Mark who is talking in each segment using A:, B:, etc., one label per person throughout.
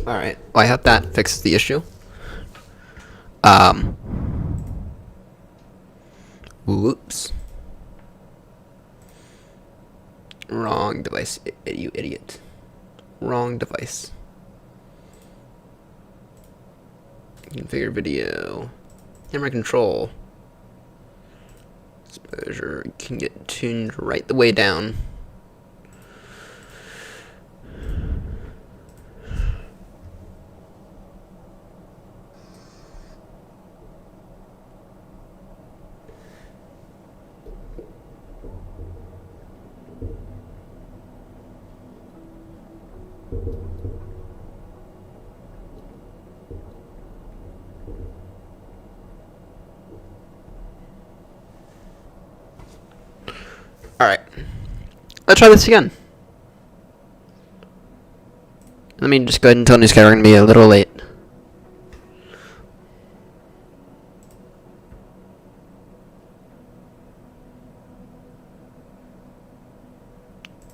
A: Alright, well, I hope that fixes the issue. Whoops. Wrong device, you idiot. Wrong device. Configure video. Camera control. Exposure can get tuned right the way down. Alright. Let's try this again. Let me just go ahead and tell New Sky we're going to be a little late.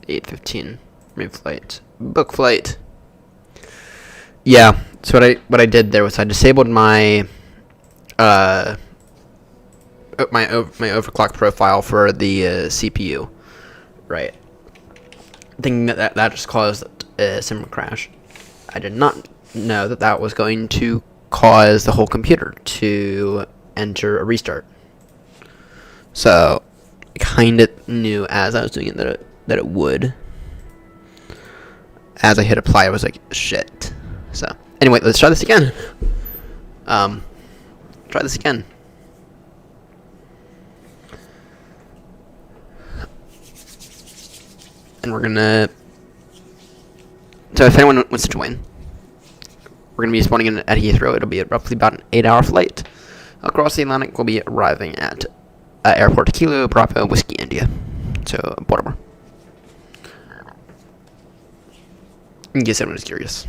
A: $8:15. Mid-flight. Book flight. Yeah. So what I did there was I disabled my my overclock profile for the CPU, right? Thinking that just caused a sim crash. I did not know that was going to cause the whole computer to enter a restart. So I kind of knew as I was doing it that it would. As I hit apply, I was like, shit. So anyway, let's try this again. Try this again. And we're gonna. So if anyone wants to join, we're gonna be spawning in at Heathrow. It'll be roughly about an 8-hour flight across the Atlantic. We'll be arriving at Airport Kilo Bravo Whiskey India, so Baltimore. In case anyone is curious.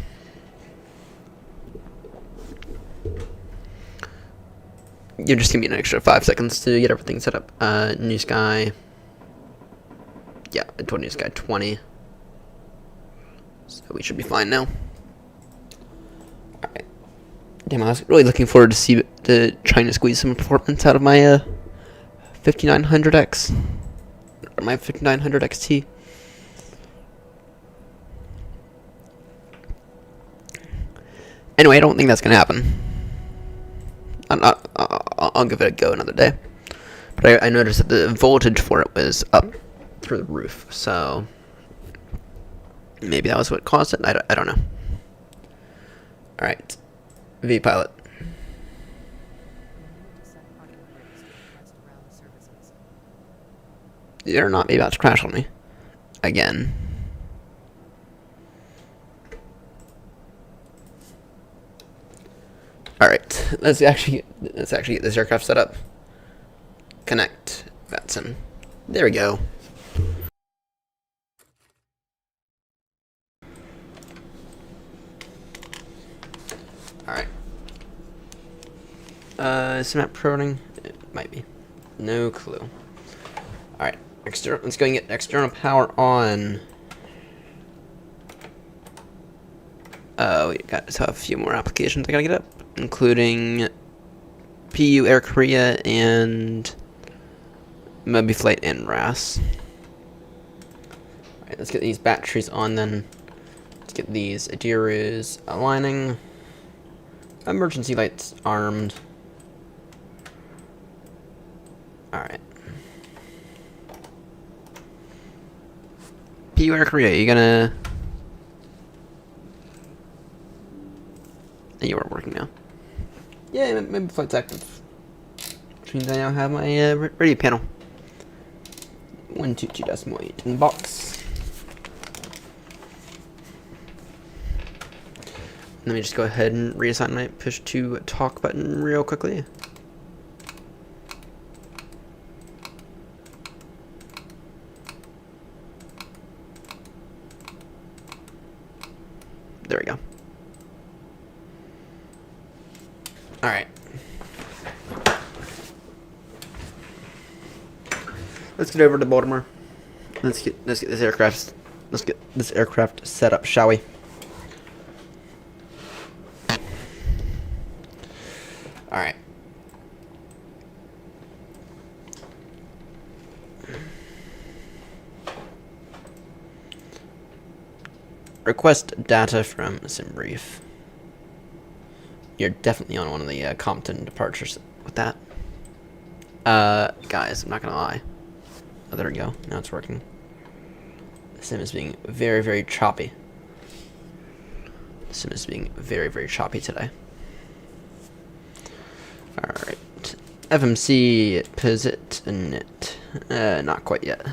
A: You're just gonna be an extra 5 seconds to get everything set up. New Sky. Yeah, I told New Sky 20. So we should be fine now. Alright. Damn, I was really looking forward to trying to squeeze some performance out of my 5900X. Or my 5900 XT. Anyway, I don't think that's gonna happen. I'll give it a go another day. But I noticed that the voltage for it was up through the roof, so maybe that was what caused it. I don't know. Alright. V-Pilot. You're not about to crash on me. Again. Alright, let's actually get this aircraft set up. Connect. That's in. There we go. Alright. Is map proning? It might be. No clue. Alright, let's go and get external power on. We got to have a few more applications I gotta get up, including PU Air Korea and Mobiflight and RAS. Alright, let's get these batteries on then. Let's get these Adiros aligning. Emergency lights armed. Alright. PU Air Korea, you gonna... You are working now. Yeah, maybe flight's active. Which means I now have my radio panel. 122.8 in the box. Let me just go ahead and reassign my push to talk button real quickly. There we go. Alright. Let's get over to Baltimore. Let's get this aircraft set up, shall we? request data from SimBrief. You're definitely on one of the Compton departures with that. Guys, I'm not gonna lie. Oh, there we go. Now it's working. The sim is being very, very choppy. The sim is being very, very choppy today. Alright. FMC, Pizit, and Knit. Not quite yet.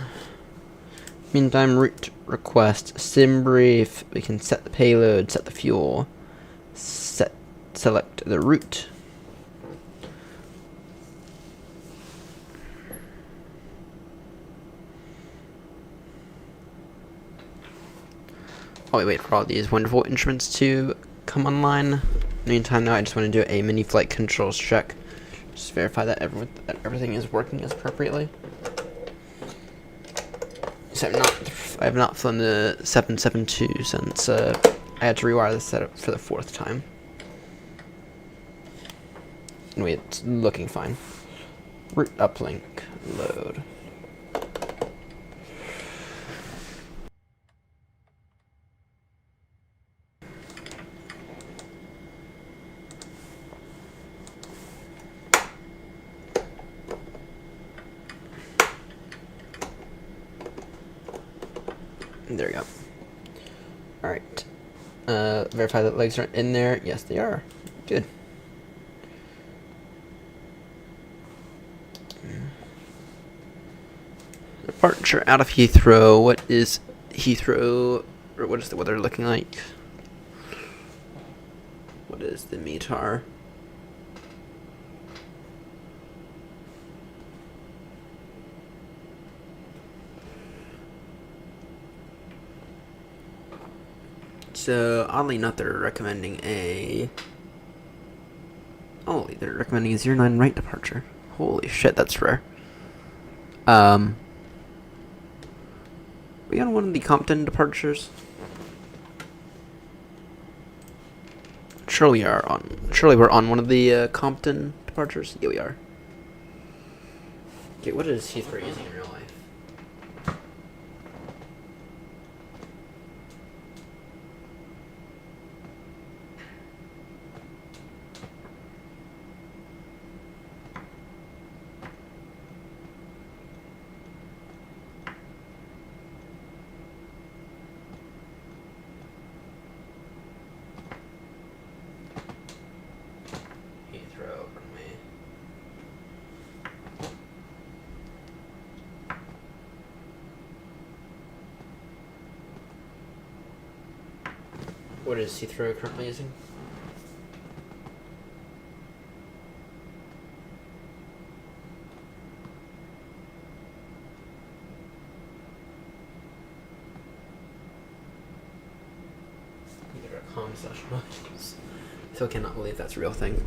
A: Meantime, route request, SimBrief. We can set the payload, set the fuel, select the route. While we wait for all these wonderful instruments to come online. In the meantime, now I just want to do a mini flight controls check. Just verify that everything is working as appropriately. So I have not flown the 772 since I had to rewire the setup for the 4th time. Anyway, it's looking fine. Route uplink, load. There we go. Alright. Verify that legs are in there. Yes, they are. Good. Departure out of Heathrow. What is Heathrow, or what is the weather looking like? What is the METAR? So, oddly enough, they're recommending a... Oh, they're recommending a 09 right departure. Holy shit, that's rare. We on one of the Compton departures? Surely we're on one of the Compton departures? Yeah, we are. Okay, what is Heathrow using in real life? What is Heathrow currently using? Heathrow.com/miles. Still cannot believe that's a real thing.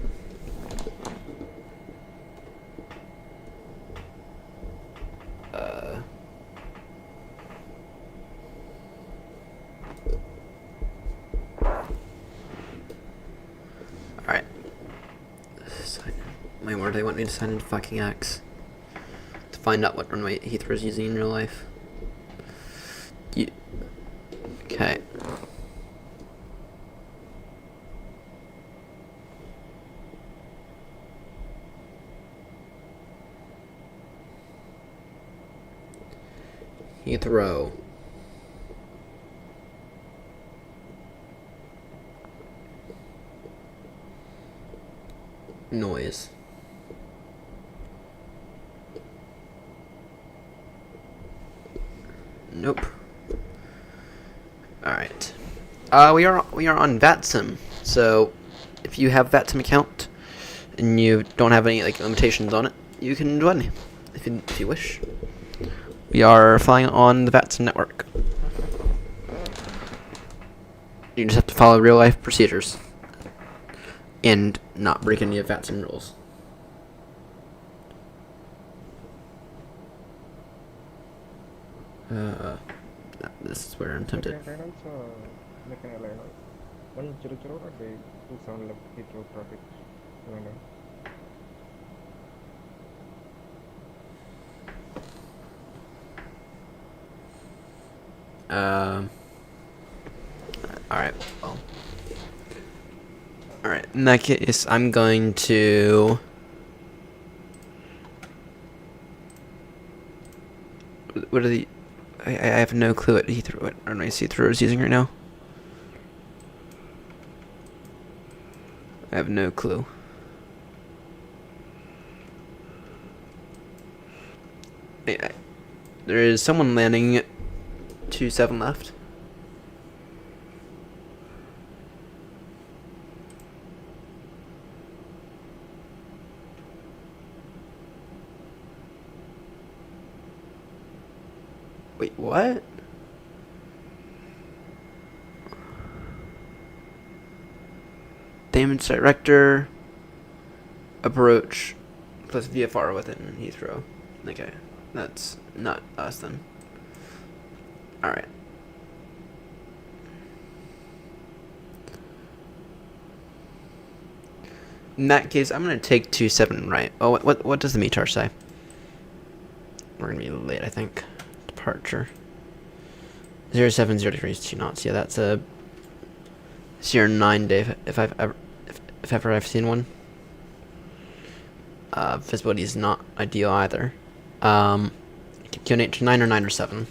A: Alright. Wait, where do they want me to sign into fucking X? To find out what runway Heathrow's using in real life. Okay. Heathrow. Noise. Nope. Alright. We are on VATSIM. So if you have VATSIM account and you don't have any limitations on it, you can join if you wish. We are flying on the VATSIM network. You just have to follow real life procedures and not break any of VATSIM rules. This is where I'm tempted. Alright, well. Alright, in that case, I'm going to... What are the... I have no clue what Heathrow, what Heathrow is using right now. I have no clue. There is someone landing 27 left. Wait, what? Damage director. Approach. Plus VFR within Heathrow. Okay. That's not us then. Alright. In that case, I'm gonna take 27 right. Oh, what does the METAR say? We're gonna be late, I think. Departure. 070 degrees 2 knots. Yeah, that's a 09 day if ever I've seen one. Visibility is not ideal either. Q8 to 9 or 9 or 7.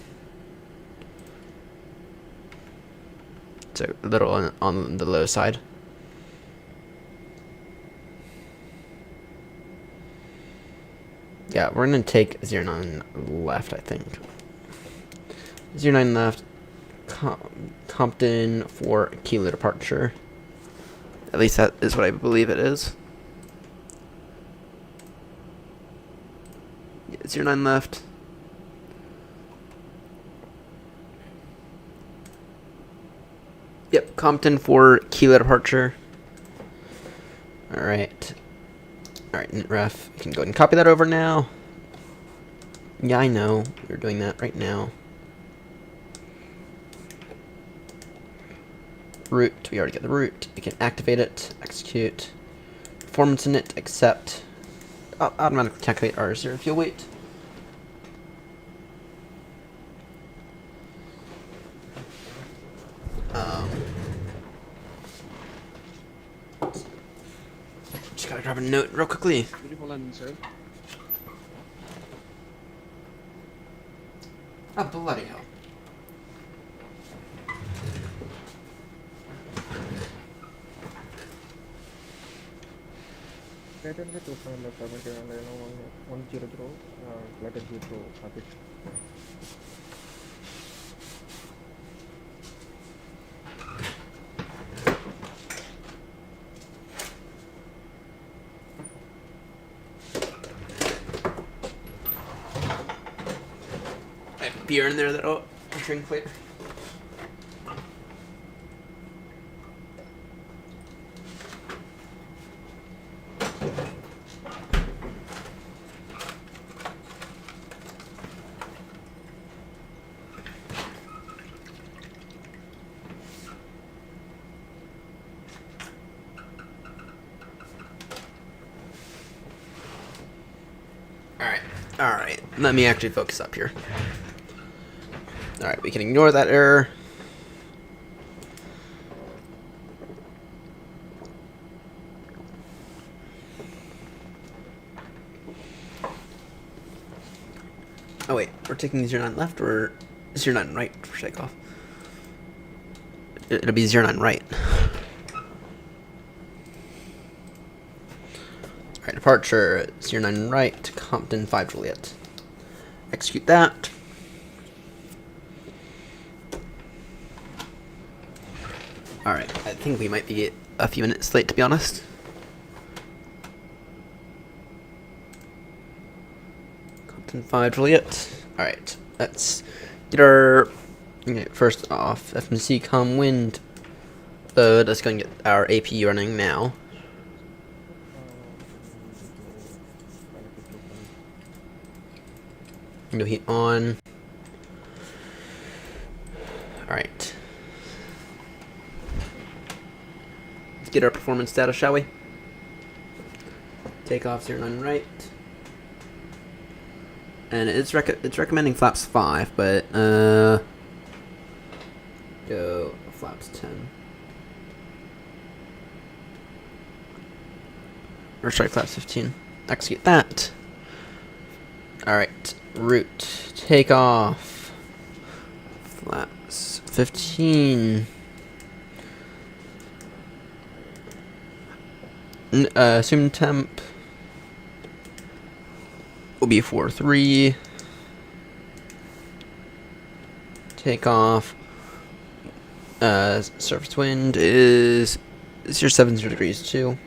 A: So a little on the low side. Yeah, we're gonna take 09 left, I think. 09 left. Compton for kilo departure. At least that is what I believe it is. Yeah, 09 left. Yep, Compton for kilo departure. Alright. Alright, ref. You can go ahead and copy that over now. Yeah, I know. We're doing that right now. Route. We already got the route. We can activate it. Execute. Performance init. Accept. Automatically calculate our zero fuel weight. Just gotta grab a note real quickly.
B: Beautiful landing, sir.
A: Oh, bloody hell.
B: Right at the 2 left, 100, flight at Heathrow, traffic.
A: I have beer in there that I'll drink later. Alright, let me actually focus up here. Alright, we can ignore that error. Oh wait, we're taking 09 left or 09 right for takeoff? It'll be 09 right. Alright, departure 09 right, Compton 5 Juliet. Execute that. Alright, I think we might be a few minutes late, to be honest. Compton 5 Juliet. Alright, let's get our... Okay, first off, FMC com wind. Let's go and get our AP running now. No heat on. Alright. Let's get our performance data, shall we? Takeoff 09 right. And it's recommending flaps 5, but go flaps 10. Or sorry, flaps 15. Execute that. Alright, route. Take off. Flaps 15. Assume temp will be 43. Take off. Surface wind is 070 degrees too.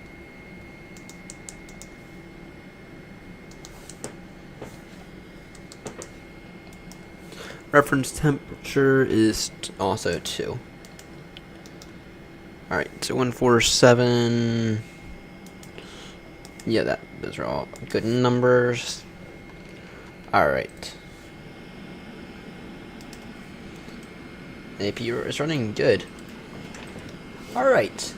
A: Reference temperature is also 2. Alright, so 147. Yeah, those are all good numbers. Alright. APU is running good. Alright.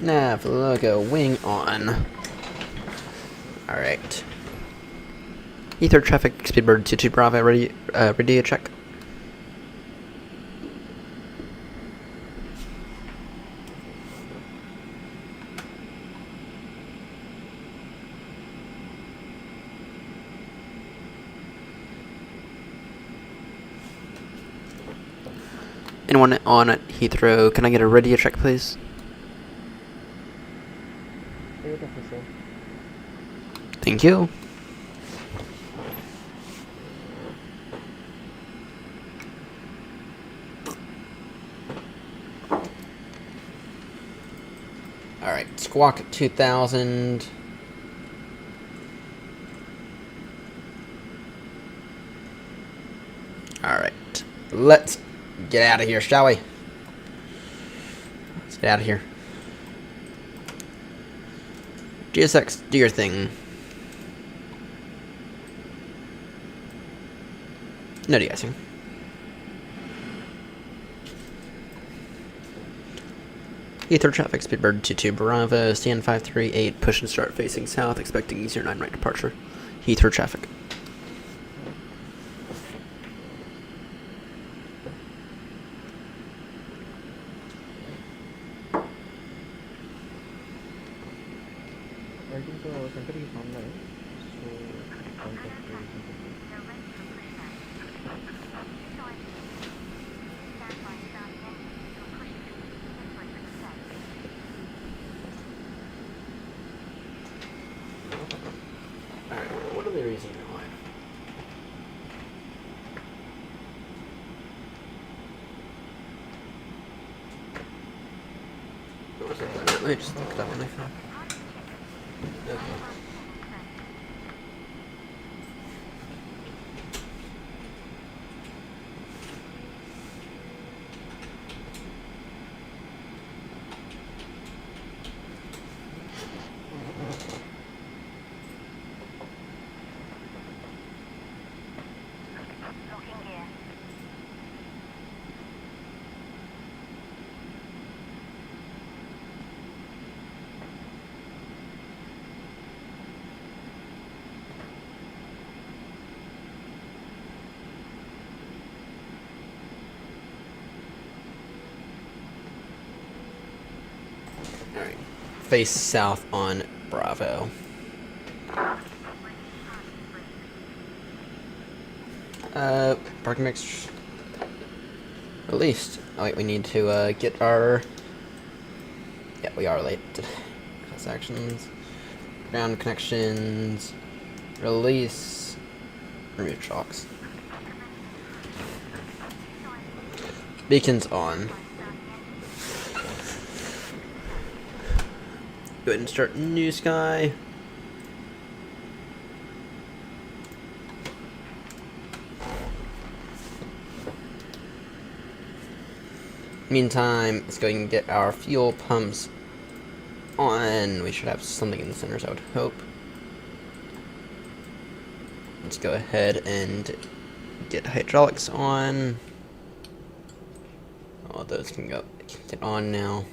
A: Nav logo wing on. Alright. Heathrow traffic Speedbird 22 Bravo ready to check. Anyone on at Heathrow, can I get a radio check, please? Thank you. Alright, squawk 2000. Alright, let's get out of here, shall we? Let's get out of here. GSX, do your thing. No de-icing. Heathrow traffic, Speedbird 22 Bravo, stand 538, push and start facing south, expecting 09 right departure. Heathrow traffic.
B: I think the center is online, so contact the
A: Alright, what are they raising their line? What was that? Let me just look it up on my phone. Okay. Alright. Face south on Bravo. Parking mix released. Oh wait, we need to get our... Yeah, we are late. Class actions. Ground connections. Release. Remove shocks. Beacons on. Go ahead and start New Sky. Meantime, let's go and get our fuel pumps on. We should have something in the centers, I would hope. Let's go ahead and get hydraulics on. All those can go get on now.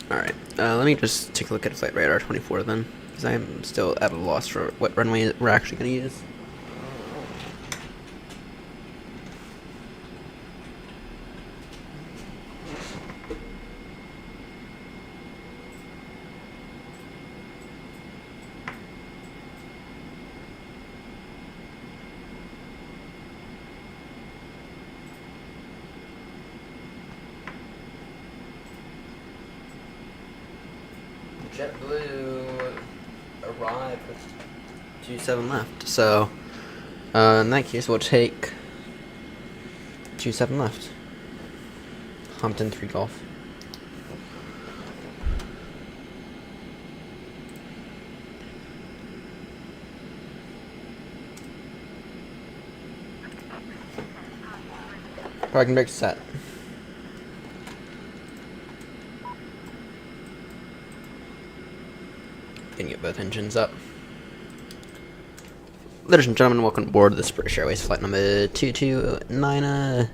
A: Alright, let me just take a look at Flight Radar 24 then, because I am still at a loss for what runway we're actually going to use. JetBlue arrived with 27 left, so in that case we'll take 27 left. Hampton 3 Golf. Parking brake set. Gonna get both engines up. Ladies and gentlemen, welcome aboard this British Airways flight number 229.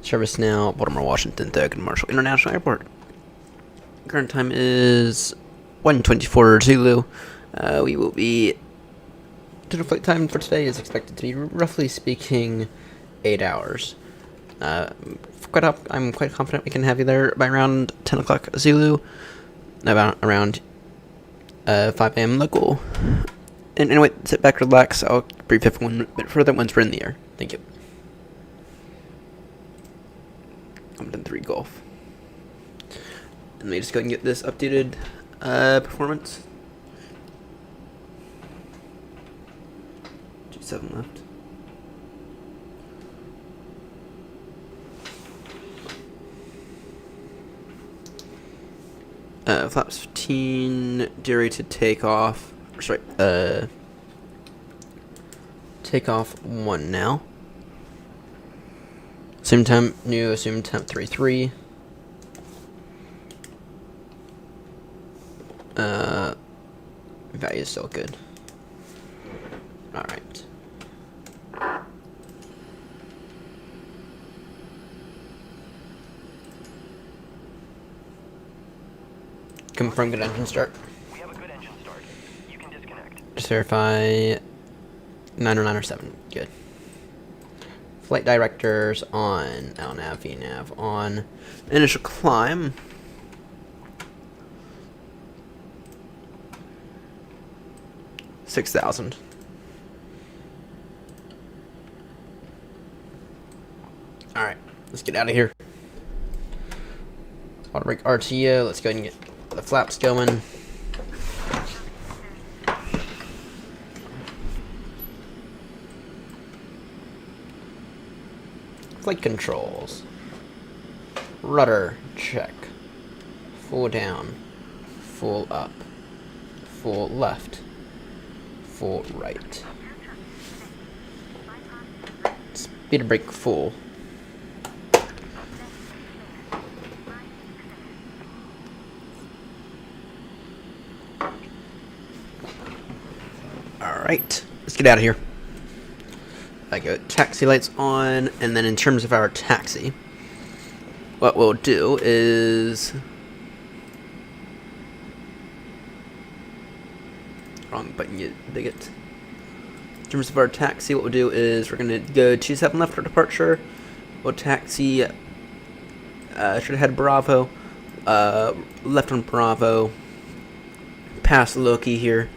A: Service now, Baltimore, Washington, Thurgood Marshall International Airport. Current time is 1:24 Zulu. We will be. Total flight time for today is expected to be, roughly speaking, 8 hours. I'm quite confident we can have you there by around 10 o'clock Zulu. About around 5 a.m. local. And anyway, sit back, relax. I'll brief everyone a bit further once we're in the air. Thank you. I'm done 3 Golf. And let me just go ahead and get this updated performance. 27 left. Flaps 15, due to takeoff. Sorry, takeoff 1 now. Assumed temp, new assumed temp 33. Value is still good. Alright. Confirm good engine start.
C: We have a good engine start. You can disconnect.
A: Just verify 909 or 7. Good. Flight directors on. LNAV, VNAV on. Initial climb. $6,000. Alright, let's get out of here. Auto brake RTO. Let's go ahead and get the flaps going. Flight controls. Rudder, check. Full down. Full up. Full left. Full right. Speed brake full. Alright, let's get out of here. I go taxi lights on, and then in terms of our taxi, what we'll do is... Wrong button, you bigot. In terms of our taxi, what we'll do is we're going to go 27 left for departure. We'll taxi, should head Bravo, left on Bravo, past Loki here.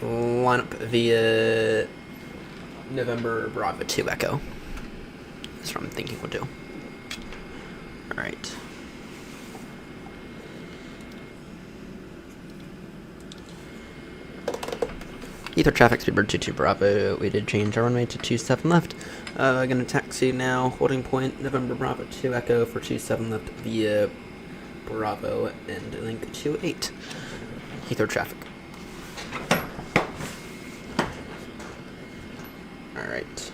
A: Line up via November Bravo 2 Echo. That's what I'm thinking we'll do. Alright. Heathrow traffic, speedbird 22 Bravo. We did change our runway to 27 left. Gonna taxi now, holding point November Bravo 2 Echo for 27 left via Bravo and link 28. Heathrow traffic. Alright.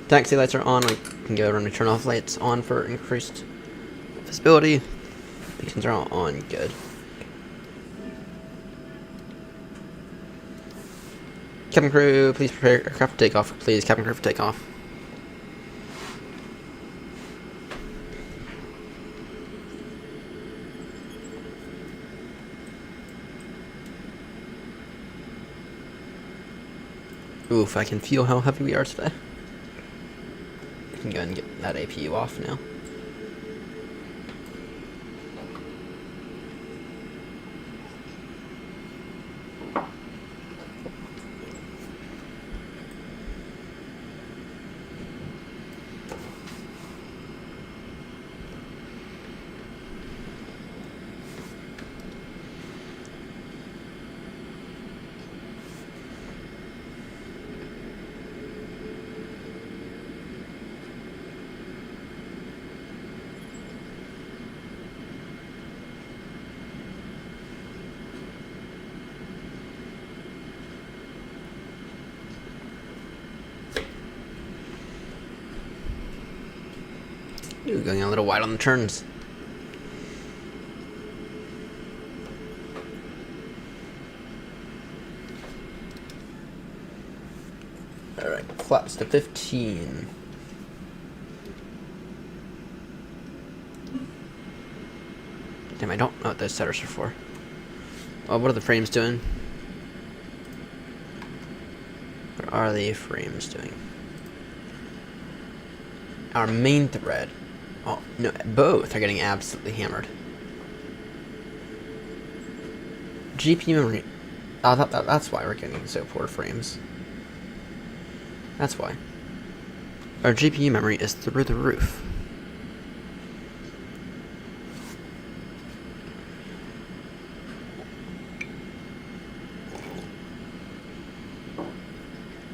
A: Taxi lights are on. We can go ahead and turn off lights on for increased visibility. Beacons are all on. Good. Cabin crew, please prepare aircraft for takeoff. Please, cabin crew for takeoff. Oof, I can feel how heavy we are today. I can go and get that APU off now. Ooh, going a little wide on the turns. Alright, flaps to 15. Damn, I don't know what those setters are for. Oh, what are the frames doing? What are the frames doing? Our main thread. Oh, no, both are getting absolutely hammered. GPU memory. Oh, that's why we're getting so poor frames. That's why. Our GPU memory is through the roof.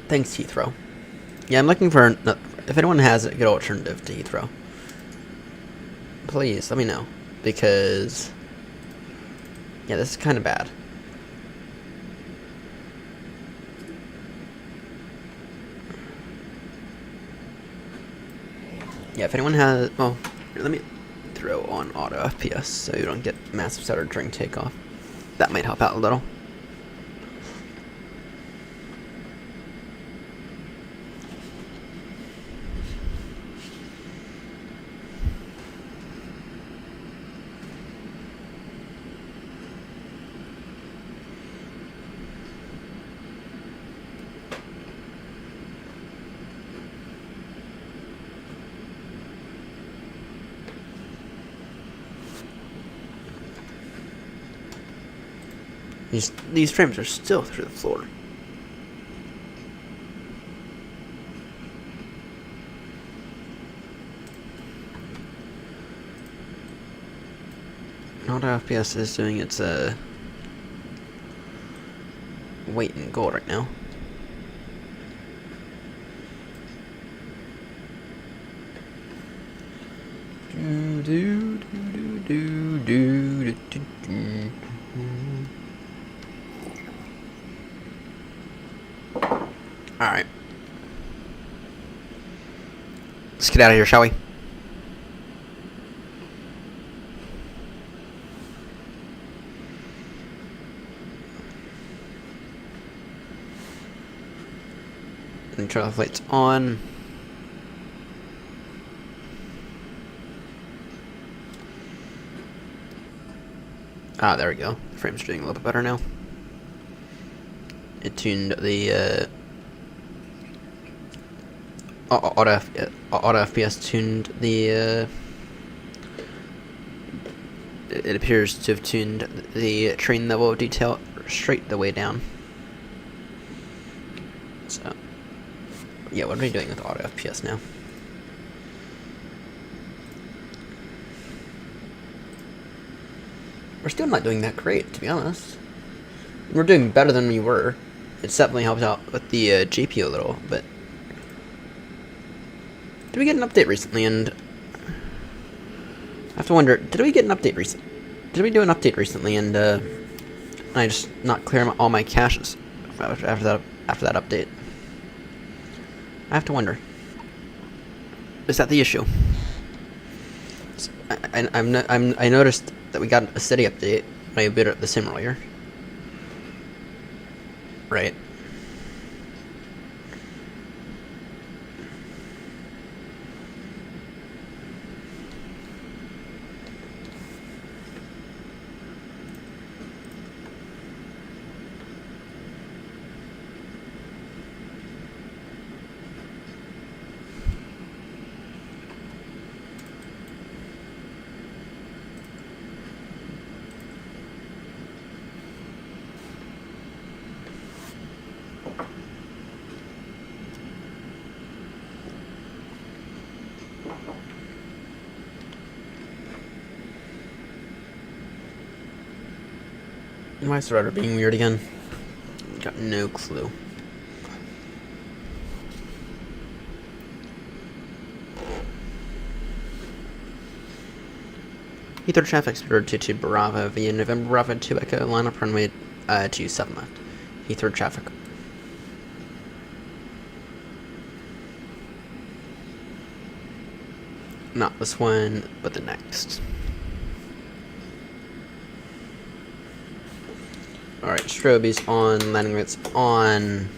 A: Thanks, Heathrow. Yeah, I'm looking for... If anyone has a good alternative to Heathrow, please let me know. Because... yeah, this is kind of bad. Yeah, if anyone has... well, let me throw on auto FPS so you don't get massive stutter during takeoff. That might help out a little. These frames are still through the floor. Auto FPS is doing its weight in gold right now. Alright. Let's get out of here, shall we? And turn the lights on. Ah, there we go. The frame's doing a little bit better now. It tuned the auto FPS tuned the it appears to have tuned the train level of detail straight the way down. So yeah, what are we doing with auto FPS now? We're still not doing that great, to be honest. We're doing better than we were. It's definitely helped out with the GPU a little, but did we get an update recently? And I have to wonder, did we get an update recently? Did we do an update recently? And I just not clear all my caches after that update. I have to wonder, is that the issue? So I noticed that we got a steady update when I booted up the sim earlier. Right. Why is the rudder being weird again? Got no clue. Heathrow traffic speed 22 Bravo via November Bravo 2 Echo, line up runway 27 left. Heathrow traffic. Not this one, but the next. Alright, strobies on, landing lights on.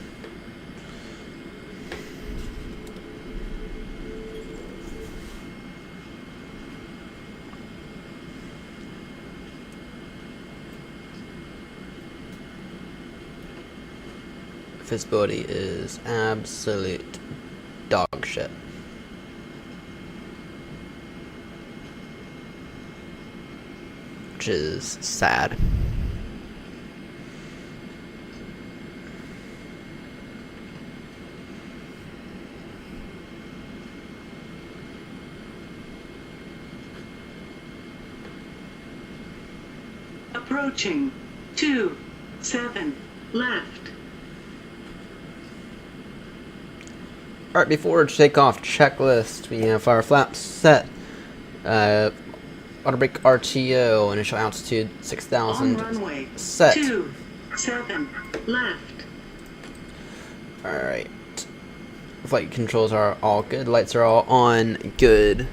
A: Visibility is absolute dog shit. Which is sad.
D: Approaching 27 left.
A: Alright, before takeoff checklist, we have our flaps set. Auto brake RTO, initial altitude 6,000
D: On runway
A: set.
D: 27 left.
A: Alright. Flight controls are all good. Lights are all on. Good.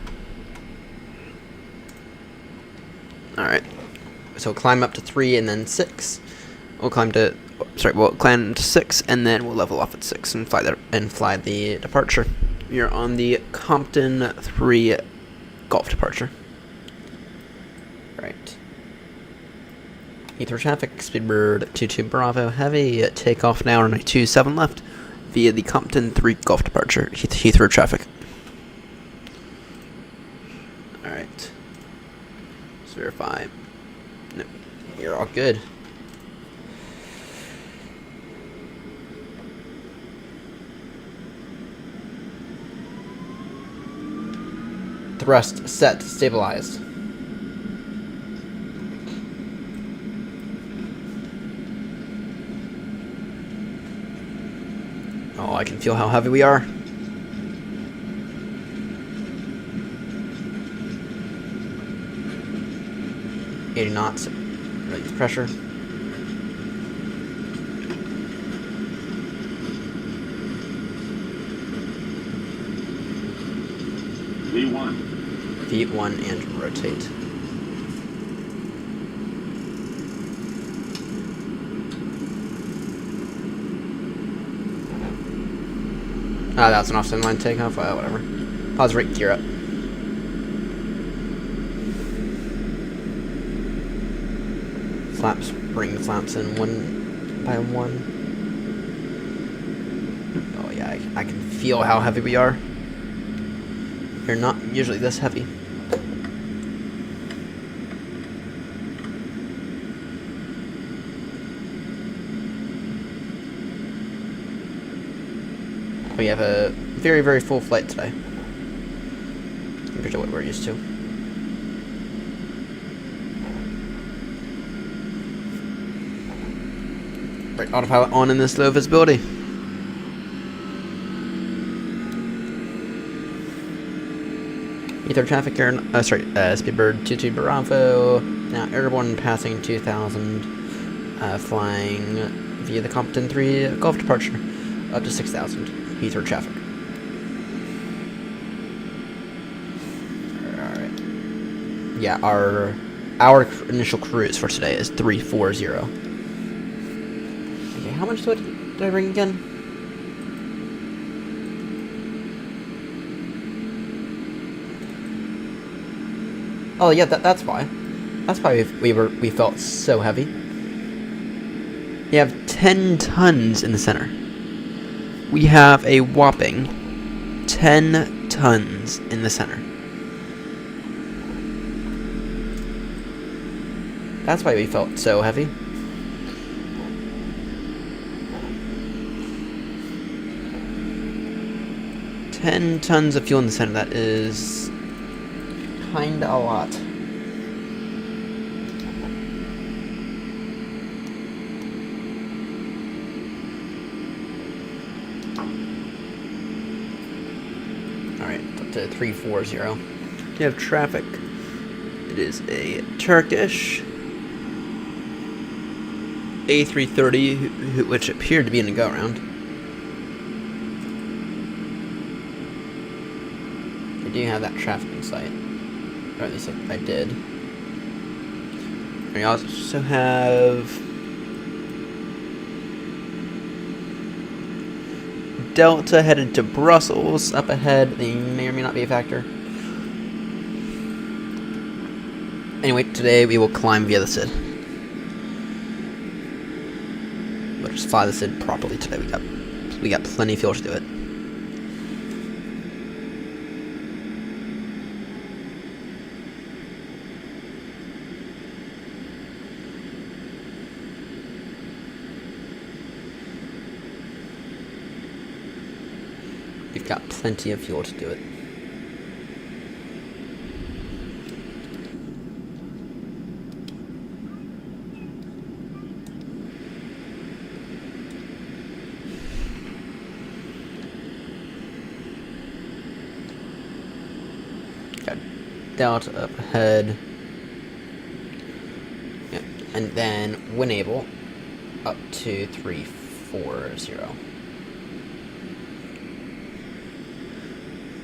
A: Alright. So climb up to 3 and then 6. We'll climb to to 6 and then we'll level off at 6 and fly the departure. You're on the Compton 3 Golf departure. Right. Heathrow traffic, Speedbird 22 Bravo Heavy, takeoff now runway 27 left via the Compton 3 Golf departure. Heathrow traffic. Alright. Let's verify. No, you're all good. Thrust set, stabilized. Oh, I can feel how heavy we are. $80 knots, release pressure.
E: V1.
A: V1 and rotate. Ah, that's an offset line takeoff. Whatever. Pause rate, gear up. Flaps, bring the flaps in one by one. Oh yeah, I can feel how heavy we are. You're not usually this heavy. We have a very, very full flight today compared to what we're used to. Right, autopilot on in this low visibility. Heathrow traffic, Speedbird 22 Bravo, now airborne passing 2,000, flying via the Compton 3 Golf departure, up to 6,000, Heathrow traffic. Alright. Yeah, our initial cruise for today is 340. Okay, how much did I bring again? Oh yeah, that's why. That's why we felt so heavy. You have 10 tons in the center. We have a whopping 10 tons in the center. That's why we felt so heavy. $10 tons of fuel in the center. That is kinda a lot. 340. You have traffic. It is a Turkish A330, which appeared to be in a go-around. I do have that traffic in sight. Or at least I did. We also have Delta headed to Brussels up ahead. They may or may not be a factor. Anyway, today we will climb via the SID. We'll just fly the SID properly today. We got plenty of fuel to do it. We've got plenty of fuel to do it. Got Delta up ahead. Yeah. And then, when able, up to 340.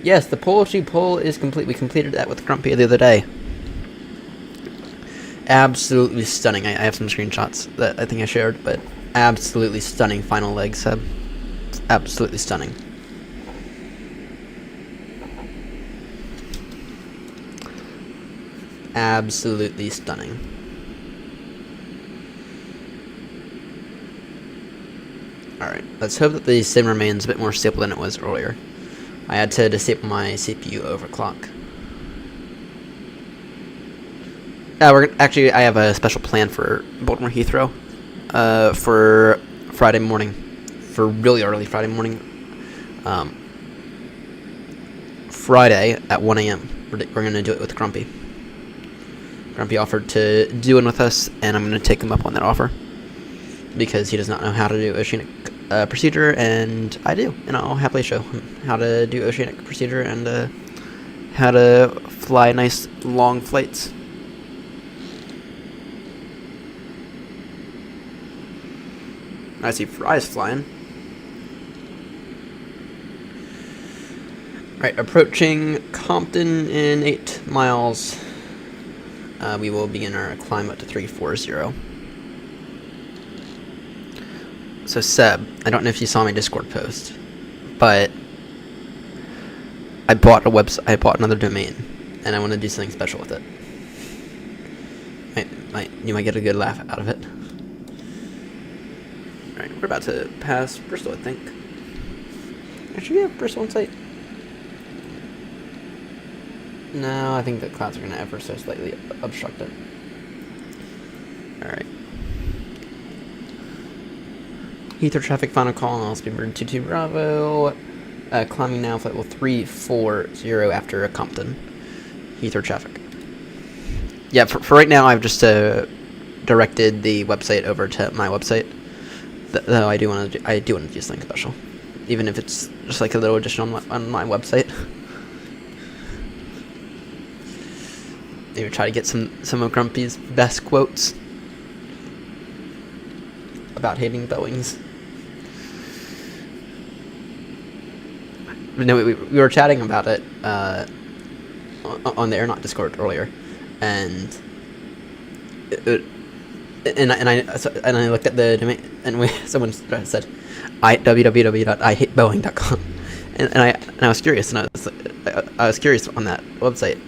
A: Yes, the poultry pull is complete. We completed that with Grumpy the other day. Absolutely stunning. I have some screenshots that I think I shared, but absolutely stunning final leg, Seb. Absolutely stunning. Absolutely stunning. Alright, let's hope that the sim remains a bit more stable than it was earlier. I had to disable my CPU overclock. I have a special plan for Baltimore Heathrow for Friday morning, for really early Friday morning. Friday at 1 a.m. We're going to do it with Grumpy. Grumpy offered to do one with us, and I'm going to take him up on that offer because he does not know how to do oceanic procedure, and I do, and I'll happily show him how to do oceanic procedure and how to fly nice long flights. I see Fry's flying. Right, approaching Compton in 8 miles. We will begin our climb up to 340. So Seb, I don't know if you saw my Discord post, but I bought a website. I bought another domain, and I want to do something special with it. You might get a good laugh out of it. All right, we're about to pass Bristol, I think. Actually, we have Bristol in sight. No, I think the clouds are going to ever so slightly obstruct it. All right. Heathrow traffic final call on Speedbird 22 Bravo. Climbing now flight level 340 after Compton. Heathrow traffic. Yeah, for right now, I've just directed the website over to my website. Though I do want to do something special, even if it's just like a little addition on my website. Maybe try to get some of Grumpy's best quotes about hating Boeings. No, we were chatting about it on the AirNott Discord earlier, and I looked at the domain, and someone said www.ihateboeing.com, and I was curious, and I was curious on that website,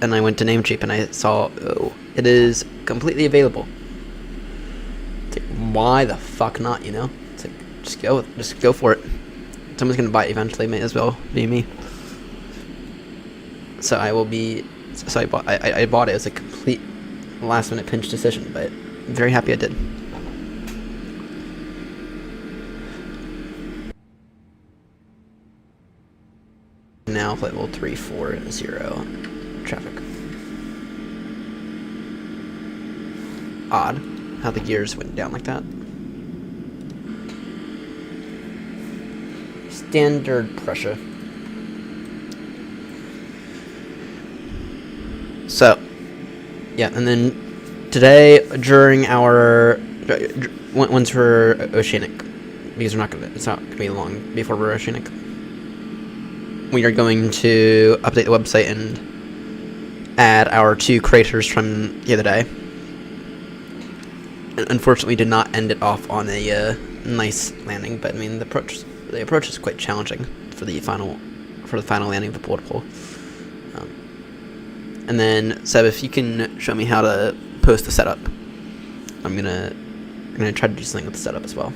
A: and I went to Namecheap and I saw it is completely available. It's like, why the fuck not? You know, it's like just go for it. Someone's gonna buy it eventually. May as well be me. So I will be. So I bought it as a complete last minute pinch decision, but I'm very happy I did. Now flight level 340 traffic. Odd how the gears went down like that. Standard pressure. So, yeah, and then today during our once we're Oceanic, because it's not gonna be long before we're Oceanic. We are going to update the website and add our 2 craters from the other day. And unfortunately, did not end it off on a nice landing, but I mean the approach is quite challenging for the final landing of the portal. And then Seb, if you can show me how to post the setup, I'm gonna try to do something with the setup as well.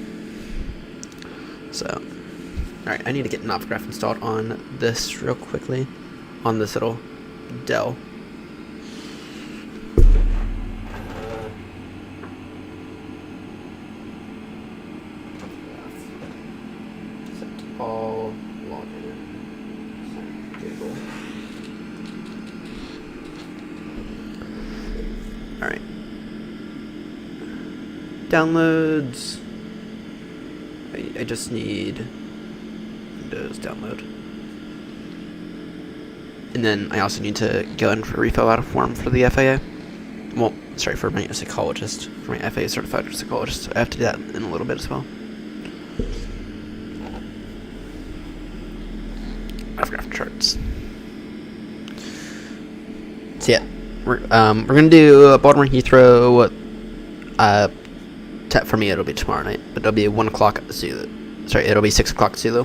A: So, all right, I need to get Novograph installed on this real quickly, on this little Dell. Set all login. Google. All right. Downloads. I just need Windows download. And then I also need to go in for refill out a form for the FAA. Well, sorry, for my psychologist, for my FAA certified psychologist. So I have to do that in a little bit as well. Graph charts. So yeah, we're gonna do Baltimore Heathrow. For me, it'll be tomorrow night, but it'll be 1 o'clock at the Zulu. Sorry, it'll be 6 o'clock at Zulu.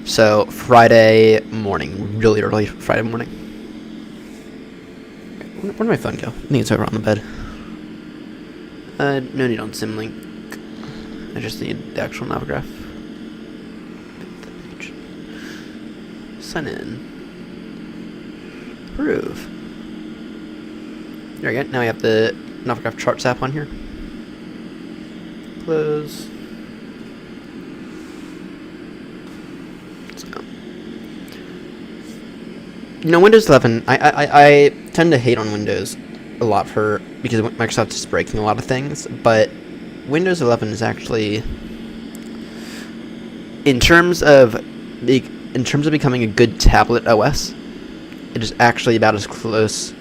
A: So Friday morning, really early Friday morning. Where'd my phone go? I think it's over on the bed. No need on Symlink. I just need the actual Novograph. Sign in. Approve. There we go. Now we have the Novograph Charts app on here. Close. So, Windows 11. I tend to hate on Windows a lot because Microsoft is breaking a lot of things, but Windows 11 is actually, in terms of becoming a good tablet OS, it is actually about as close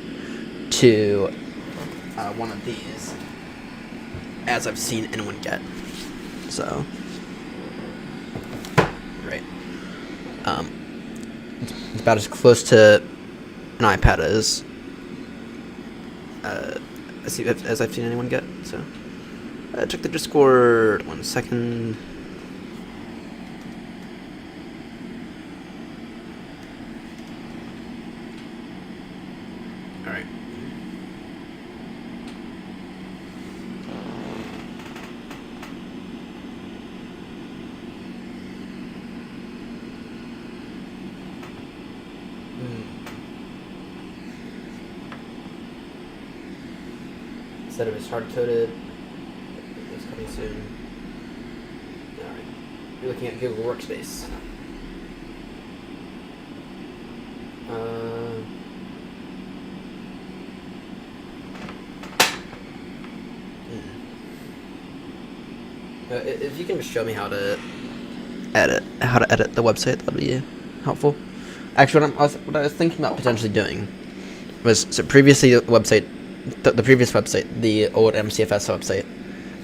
A: to one of these as I've seen anyone get. So, right. It's about as close to an iPad as I've seen anyone get. So, check the Discord. 1 second. All right. Instead of it's hard-coded, it's coming soon. Alright. You're looking at Google Workspace. If you can just show me how to edit the website, that'd be helpful. Actually, what I was thinking about potentially doing was, so previously the website, the previous website, the old MSFS website,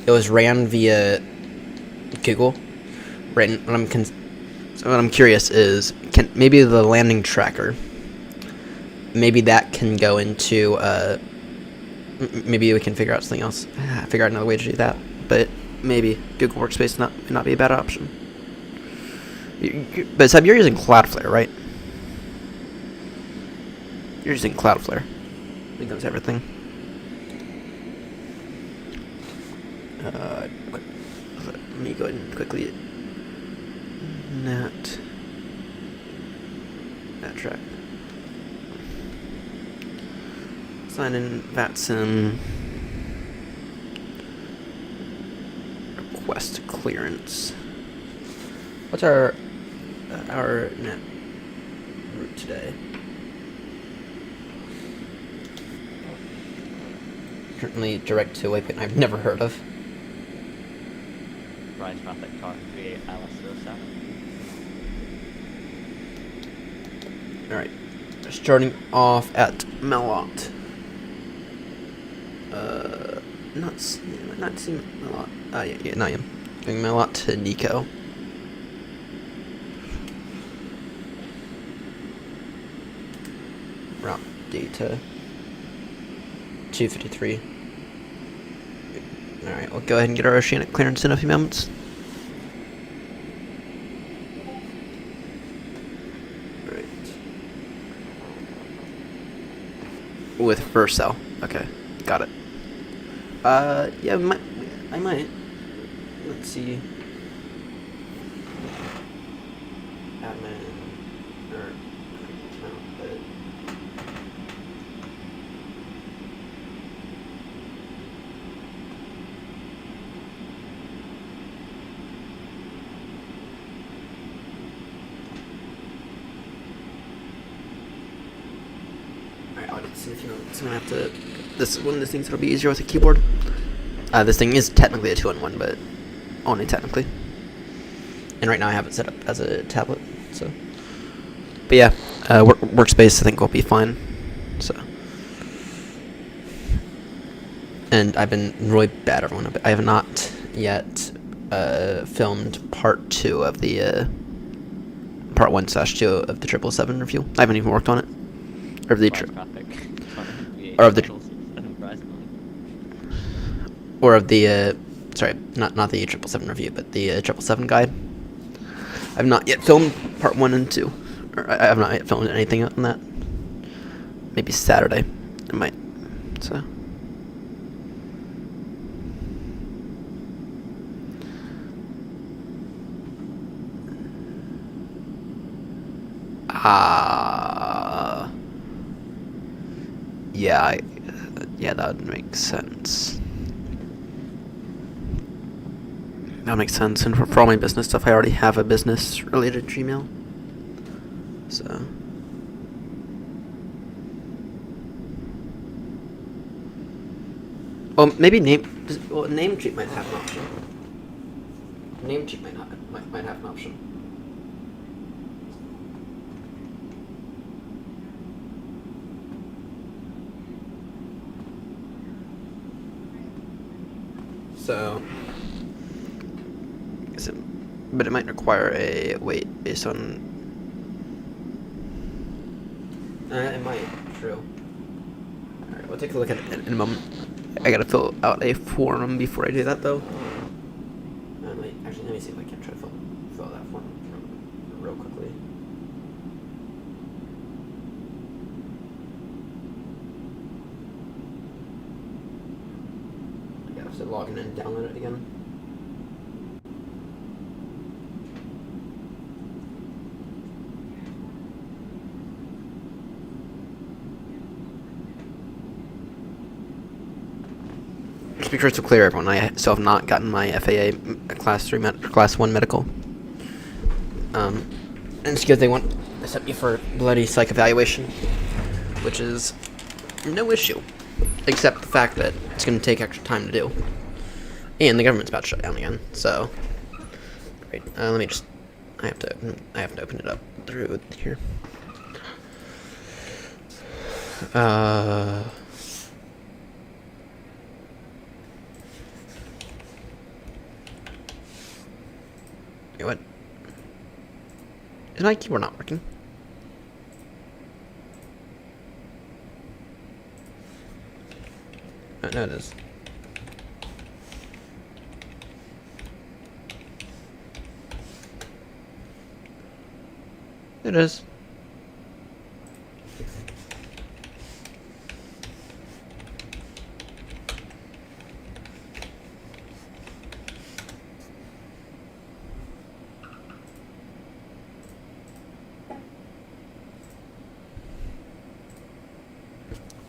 A: it was ran via Google. Right, and so what I'm curious is, can maybe the landing tracker, maybe that can go into, maybe we can figure out something else, figure out another way to do that, but maybe Google Workspace may not be a bad option. But Seb, you're using Cloudflare, right? You're using Cloudflare. I think that's everything. Let me go ahead and quickly NAT track. Sign in VATSIM. Request clearance. What's our net route today? Currently direct to a waypoint I've never heard of.
F: Rise traffic car 38 LS07.
A: Alright. Starting off at Melot. Not seeing Melot. Yeah, no, I am. Going Melot to Nico. Route data 253. Alright, we'll go ahead and get our oceanic clearance in a few moments. Alright. With Vercel. Okay, got it. Yeah, I might. Let's see. Admin. Or. No, but. Alright, audience, if you know, so I'm gonna have to. This is one of the things that'll be easier with a keyboard. This thing is technically a 2-in-1, but only technically. And right now I have it set up as a tablet, so. But yeah, workspace I think will be fine. So. And I've been really bad, everyone. I have not yet filmed part 2 of the part 1/2 of the 777 review. I haven't even worked on it. Or the or of the or of the sorry, not the 777 review, but the 777 guide. I've not yet filmed part 1 and 2. Or I have not yet filmed anything on that. Maybe Saturday I might. So. Yeah, that would make sense. That makes sense, and for all my business stuff, I already have a business-related Gmail. So. Well, maybe Namecheap might have an option. Namecheap might have an option. So, but it might require a wait based on. It might. True. All right, we'll take a look at it in a moment. I gotta fill out a form before I do that, though. Actually, let me see if I can try to fill out that form real quickly. I gotta have to log in and download it again. Just be crystal clear, everyone. I still have not gotten my FAA Class 3 Class 1 medical. And it's because they sent me for bloody psych evaluation, which is no issue, except the fact that it's going to take extra time to do, and the government's about to shut down again. So, great. Let me just. I have to open it up through here. Wait, what? Is my keyboard not working? Oh, no, it is. It is.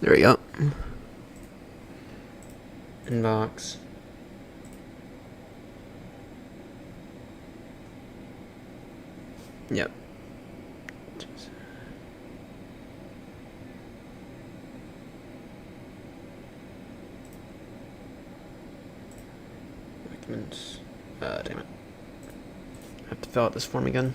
A: There we go. Inbox. Yep. Documents. Damn it. I have to fill out this form again.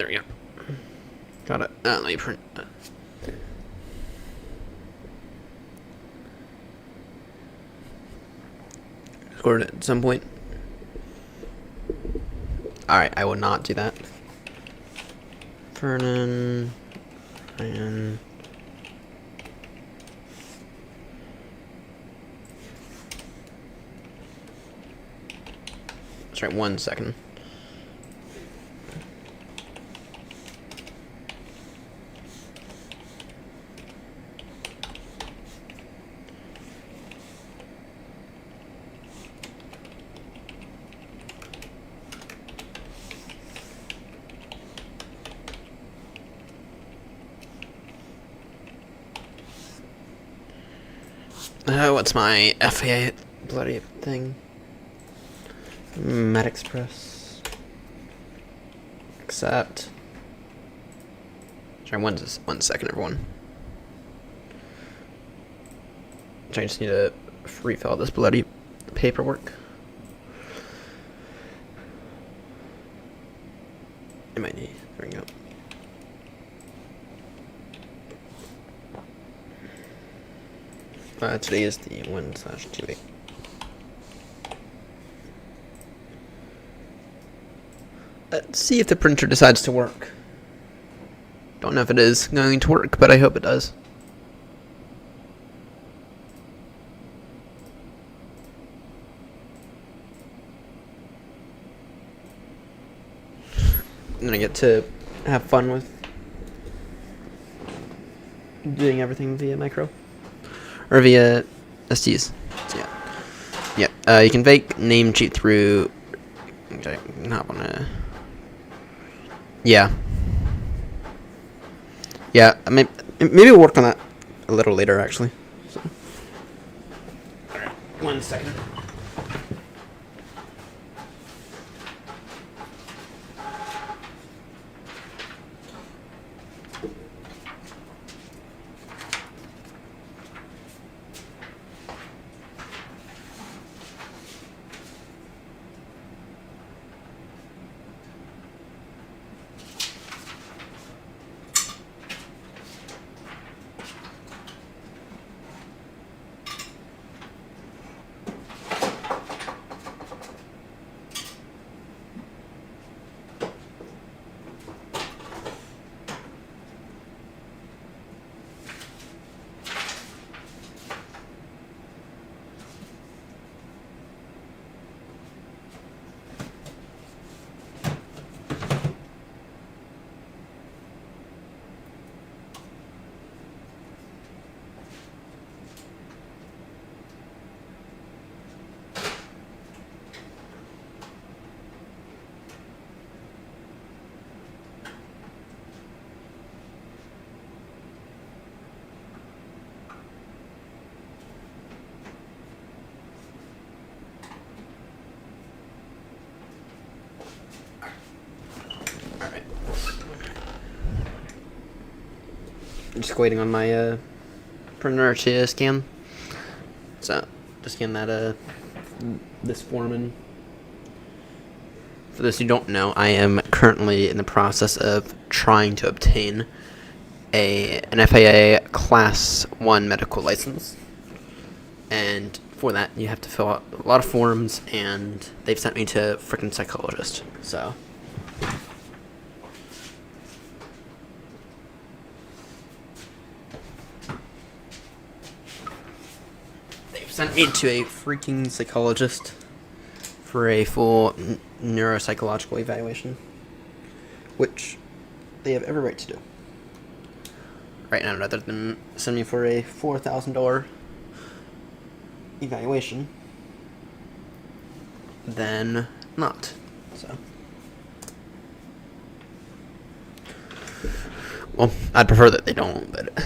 A: There we go. Got it. Let me print. Scored it at some point. Alright, I will not do that. Vernon. Ryan. That's right, 1 second. What's my FAA bloody thing? Med Express. Accept. Sorry, 1 second, everyone. I just need to refill this bloody paperwork. I might need. There we go. Today is the 1/28. Let's see if the printer decides to work. Don't know if it is going to work, but I hope it does. I'm gonna get to have fun with doing everything via micro. Or via SDs. So yeah. You can fake name cheat through. Okay, not wanna. Yeah. Yeah. Maybe we'll work on that a little later, actually. So. All right. 1 second. I'm just waiting on my printer to scan. So, to scan that this form in. For those who don't know, I am currently in the process of trying to obtain an FAA Class 1 medical license. And for that, you have to fill out a lot of forms, and they've sent me to a freaking psychologist. So. Sent me to a freaking psychologist for a full neuropsychological evaluation, which they have every right to do. Right now, rather than send me for a $4,000 evaluation, then not. So, well, I'd prefer that they don't, but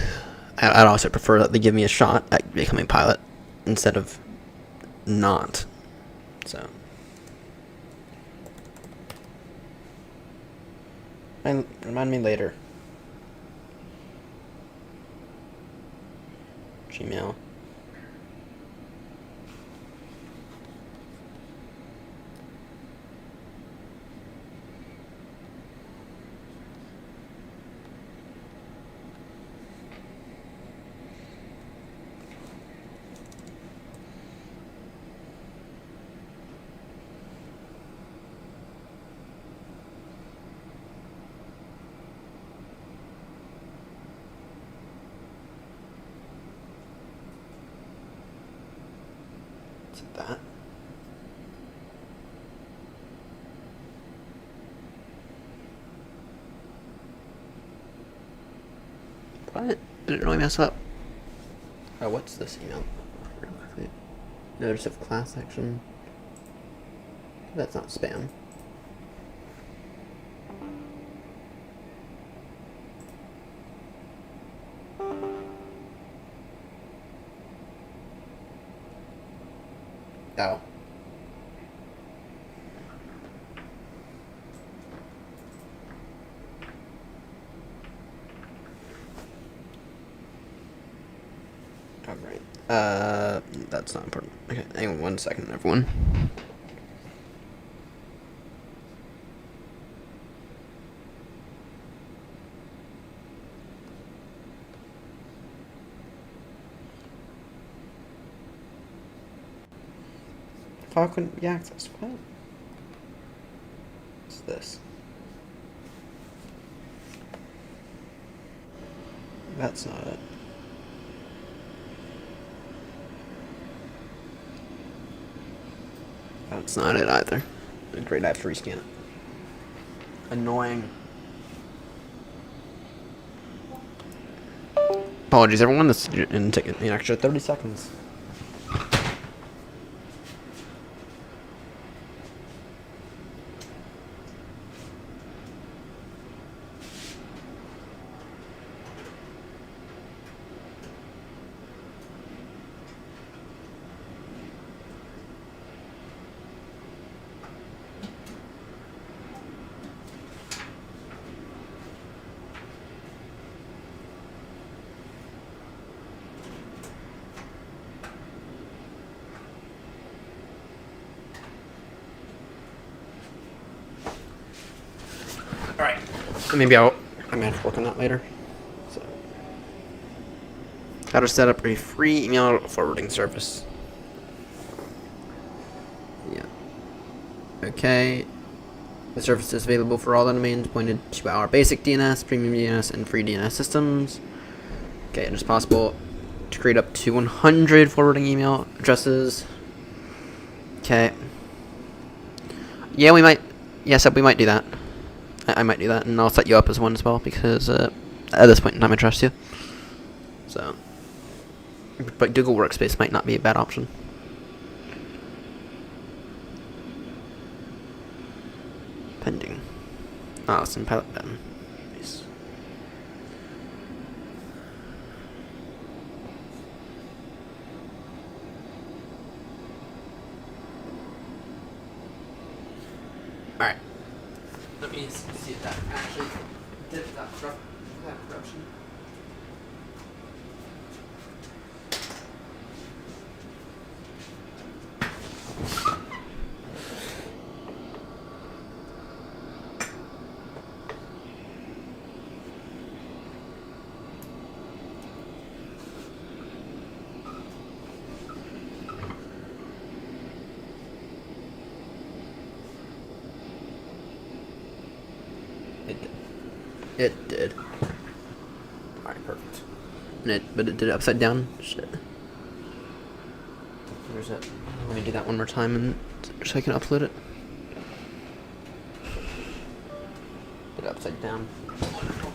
A: I'd also prefer that they give me a shot at becoming a pilot instead of not. So. And remind me later. Gmail. that. What? Did it really mess up? Oh, what's this email? Notice of class action. That's not spam. Oh. Alright. That's not important. Okay, hang on 1 second, everyone. File couldn't be accessed. What? What's this? That's not it. That's not it either. Great, I have to rescan it. Annoying. Apologies, everyone. This didn't take an extra 30 seconds. Alright. Maybe I'm gonna have to work on that later. So, how to set up a free email forwarding service. Yeah. Okay. The service is available for all the domains pointed to our basic DNS, premium DNS, and free DNS systems. Okay, it is possible to create up to 100 forwarding email addresses. Okay. Yeah, we might. Yes, we might do that. I might do that, and I'll set you up as one as well, because at this point in time I trust you. So, but Google Workspace might not be a bad option. Pending. Oh, it's in pilot button. Nice. Alright. Let me see if that actually did that corruption. It did. Alright, perfect. But it did it upside down? Shit. Where's it? Let me do that one more time and so I can upload it. Did it upside down. Wonderful.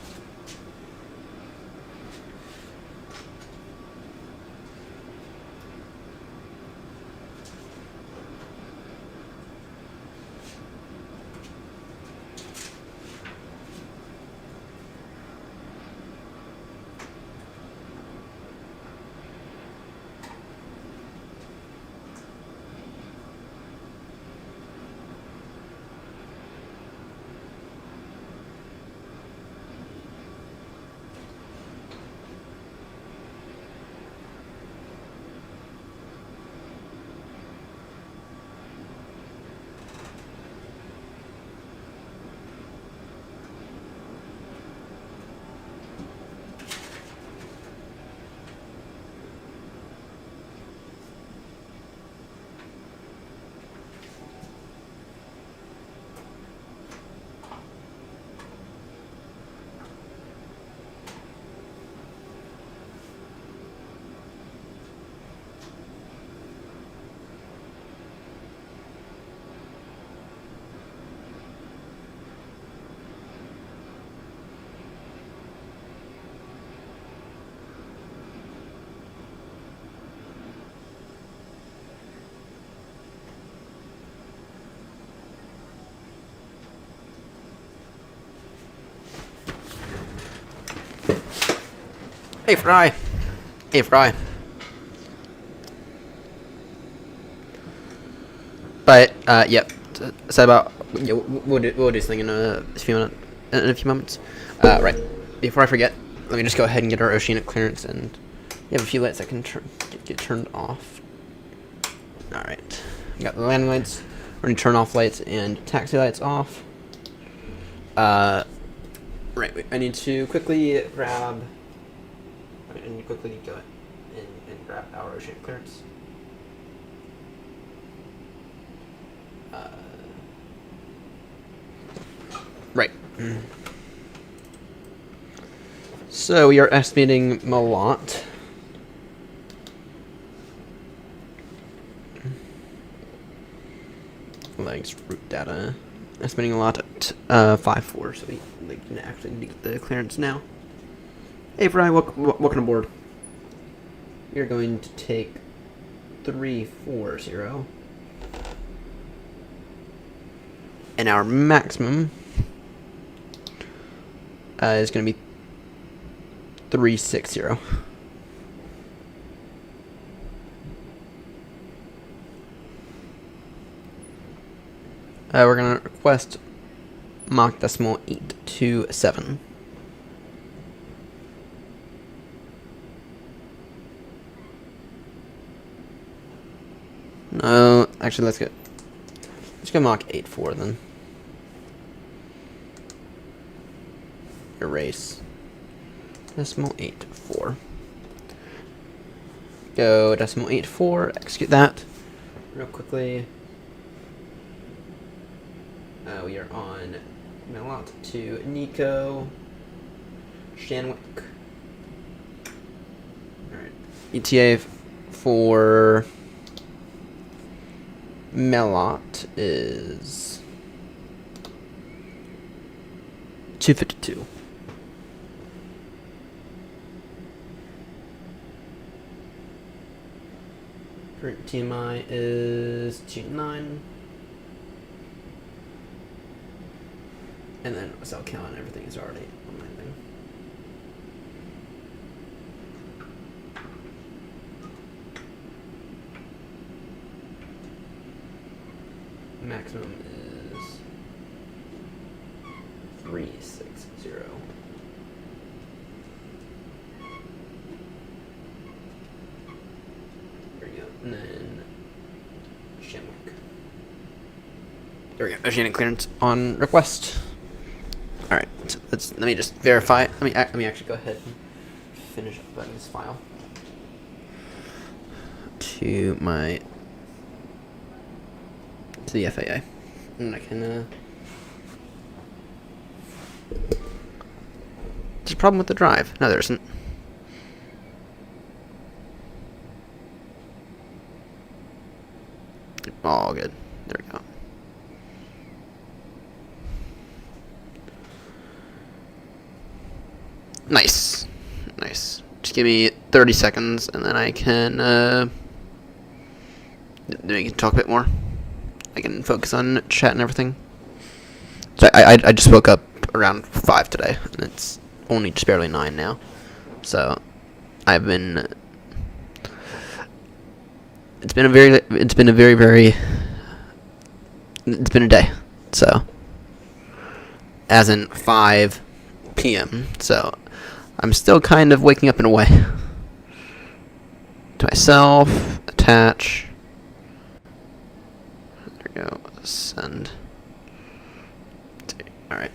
A: Hey, Fry. Hey, Fry. But yep. So about we'll do this thing in a few moments. Right. Before I forget, let me just go ahead and get our oceanic clearance, and we have a few lights that can get turned off. All right. We got the landing lights. We're gonna turn off lights and taxi lights off. Right. Wait, I need to quickly grab. I need to quickly go and grab our oceanic clearance. Right. So we are estimating Malot. Legs route data. Estimating a lot at 5-4, so we can actually get the clearance now. Hey, Brian, welcome aboard. You're going to take 340. And our maximum is going to be 360. We're going to request Mach decimal 827. No, actually, let's go Mach 84 then. Erase. Decimal 84. Go decimal 84, execute that real quickly. We are on Malot to Nico Shanwick. Alright. ETA for Malot is 252. Current TMI is 29. And then cell count and everything is already on my thing. Maximum is 360. There we go. And then Shamwick. There we go. Oceanic clearance on request. All right. So let me just verify. Let me actually go ahead and finish up this file to the FAA, and I can. There's a problem with the drive. No, there isn't. All good. There we go. Nice. Nice. Just give me 30 seconds, and then I can, then we can talk a bit more. I can focus on chat and everything. So I just woke up around 5 today, and it's only just barely 9 now. So I've been. It's been a day. So as in 5 p.m. So I'm still kind of waking up in a way. To myself, attach. There we go. Send. All right.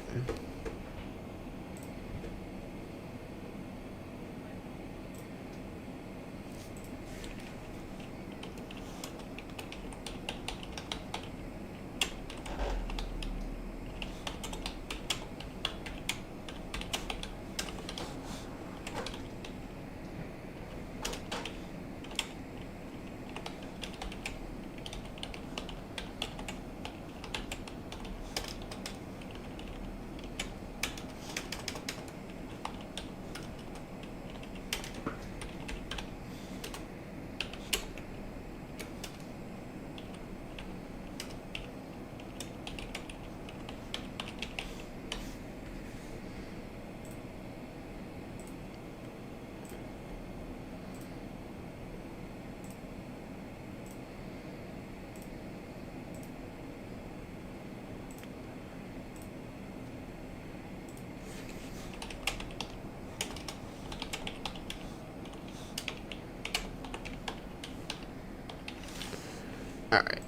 A: All right.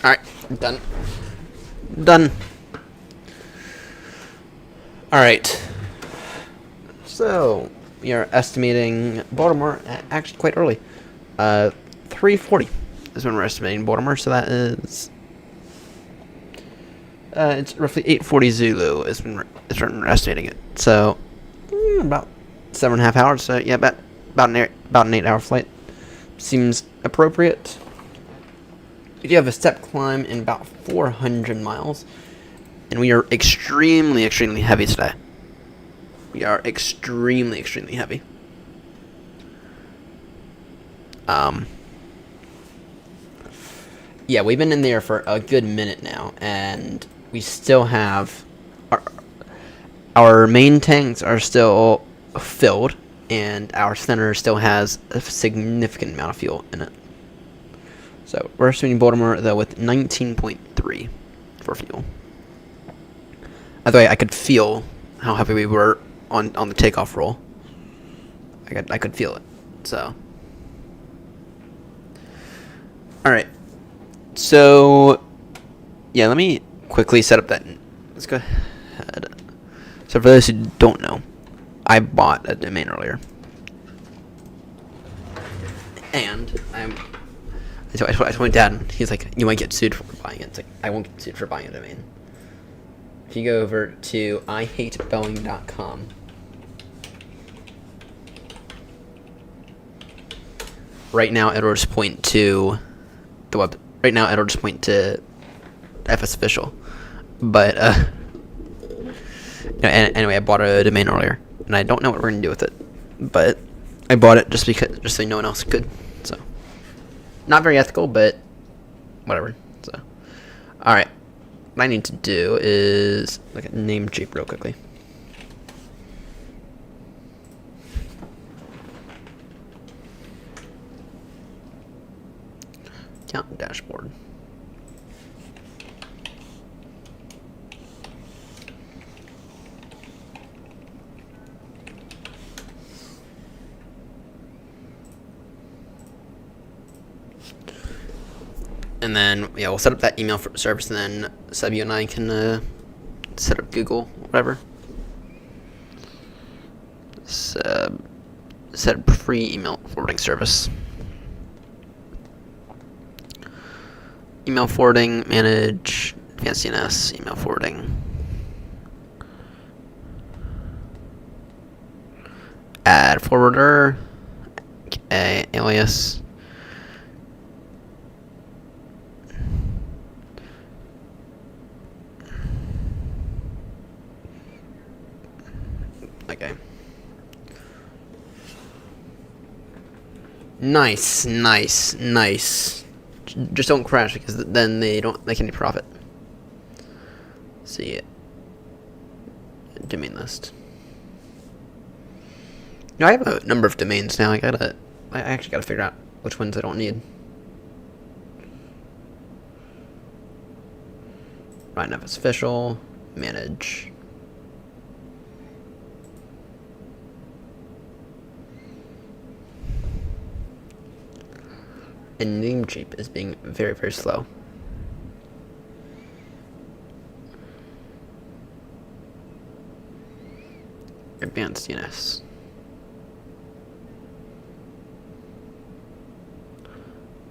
A: All right. Done. Done. All right. So we are estimating Baltimore actually quite early. 3:40 is when we're estimating Baltimore. So that is it's roughly 8:40 Zulu is when we're estimating it. So about 7.5 hours. So yeah, about an 8-hour flight seems appropriate. We do have a step climb in about 400 miles, and we are extremely heavy today. We are extremely heavy. Yeah, we've been in there for a good minute now, and we still have our main tanks are still filled, and our center still has a significant amount of fuel in it. So we're estimating Baltimore though with 19.3 for fuel. By the way, I could feel how heavy we were on the takeoff roll. I could feel it. So, all right. So, yeah, let me quickly set up that. Let's go ahead. So for those who don't know, I bought a domain earlier, and I told my dad, he's like, you might get sued for buying it. It's like, I won't get sued for buying a domain. If you go over to ihateboeing.com, right now it'll just point to the web. Right now it'll just point to FS Official. But anyway, I bought a domain earlier, and I don't know what we're gonna do with it, but I bought it just so no one else could. So, not very ethical, but whatever. So, all right. What I need to do is look at Namecheap real quickly. Account dashboard. And then, yeah, we'll set up that email service, and then Sebio and I can set up Google, whatever. Set up free email forwarding service. Email forwarding, manage, advanced DNS, email forwarding. Add forwarder, alias. Okay. Nice. Just don't crash, because then they can't any profit. See it. Domain list. No, I have a number of domains now. I actually gotta figure out which ones I don't need. Right now it's official. Manage. And Namecheap is being very slow. Advanced DNS.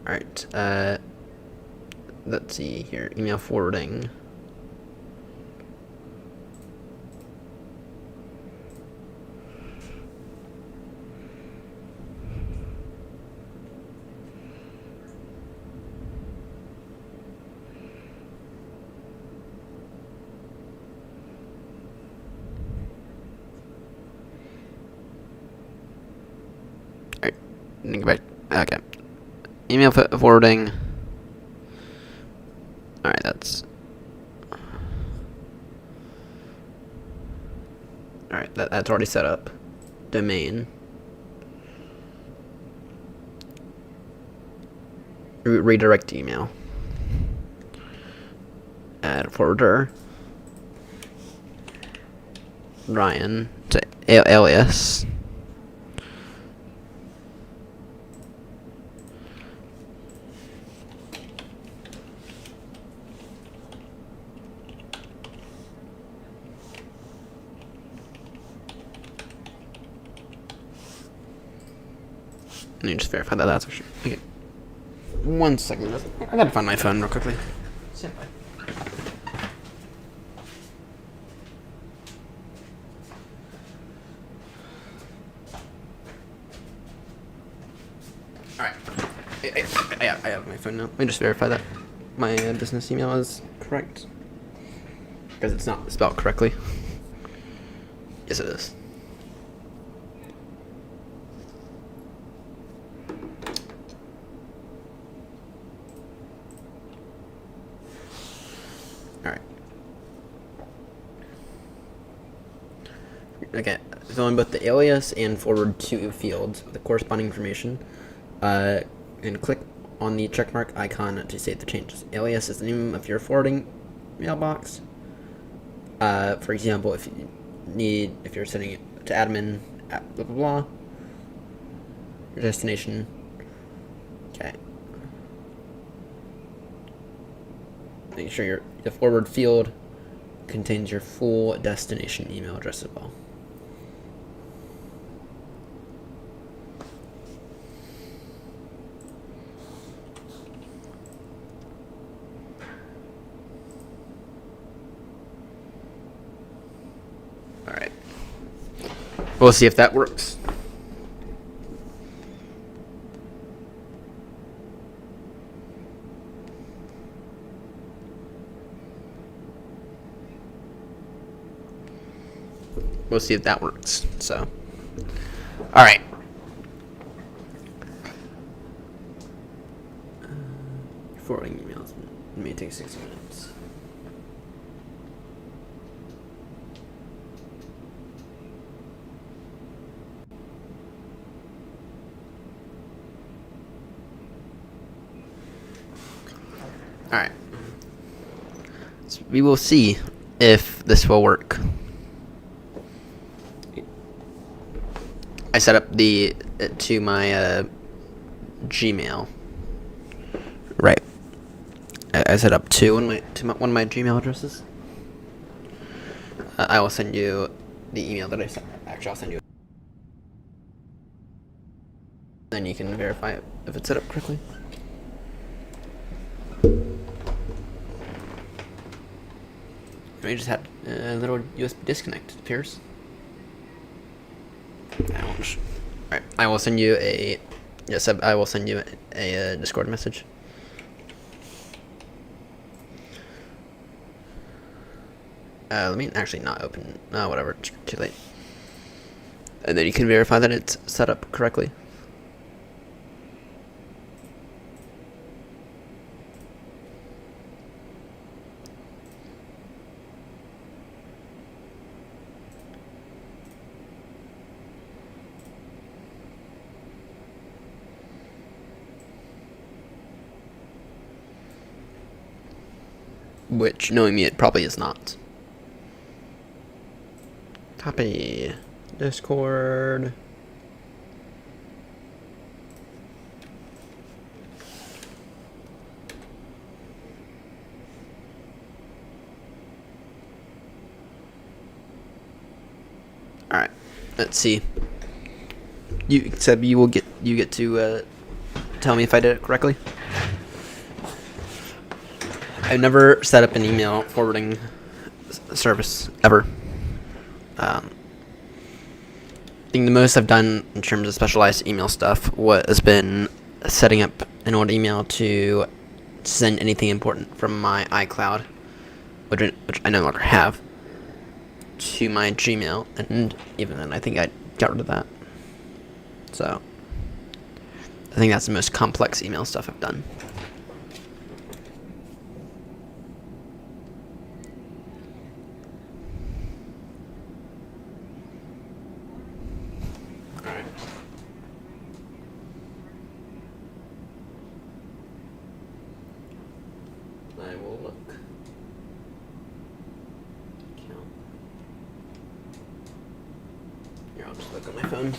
A: Alright, let's see here. Email forwarding. Think about okay. Email forwarding. All right, that's all right. That's already set up. Domain. Redirect email. Add forwarder. Ryan to alias. Let me just verify that that's for sure. Okay. 1 second. I gotta find my phone real quickly. Alright. I have my phone now. Let me just verify that my business email is correct. Because it's not spelled correctly. Yes, it is. Alright. Okay, fill in both the alias and forward to fields with the corresponding information. And click on the checkmark icon to save the changes. Alias is the name of your forwarding mailbox. For example, if you're sending it to admin at blah blah blah. Your destination. Okay. Make sure the forward field contains your full destination email address as well. Alright. We'll see if that works. We'll see if that works. So, all right. Forwarding emails may take 6 minutes. All right. So we will see if this will work. I set up to my Gmail. Right. I set up one of my Gmail addresses. I will send you the email that I sent. Actually, I'll send you. Then you can verify if it's set up correctly. We just had a little USB disconnect, it appears. Alright, I will send you a Discord message. Let me actually not open. Whatever. It's too late. And then you can verify that it's set up correctly. Which, knowing me, it probably is not. Copy. Discord. Alright. Let's see. You said you get to tell me if I did it correctly. I've never set up an email forwarding service ever. I think the most I've done in terms of specialized email stuff has been setting up an old email to send anything important from my iCloud, which I no longer have, to my Gmail, and even then I think I got rid of that. So I think that's the most complex email stuff I've done. I will look. Count. look on my phone.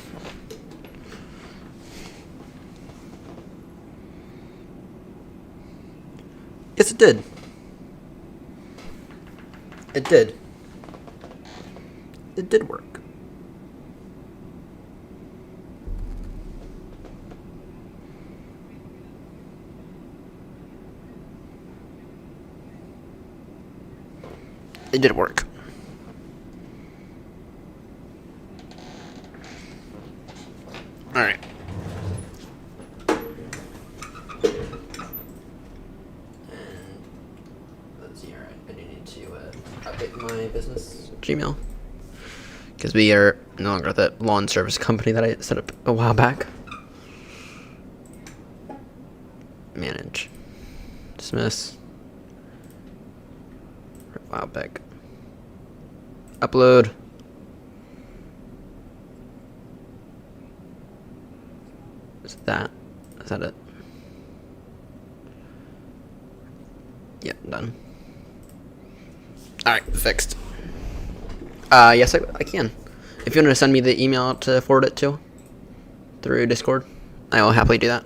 A: Yes, it did. It did. It did work. It did work. All right. And let's see here. I do need to update my business Gmail because we are no longer the lawn service company that I set up a while back. Manage. Dismiss. A while back. Upload. Is that it? Yep, done. Alright, fixed. Yes, I can. If you want to send me the email to forward it to through Discord, I will happily do that.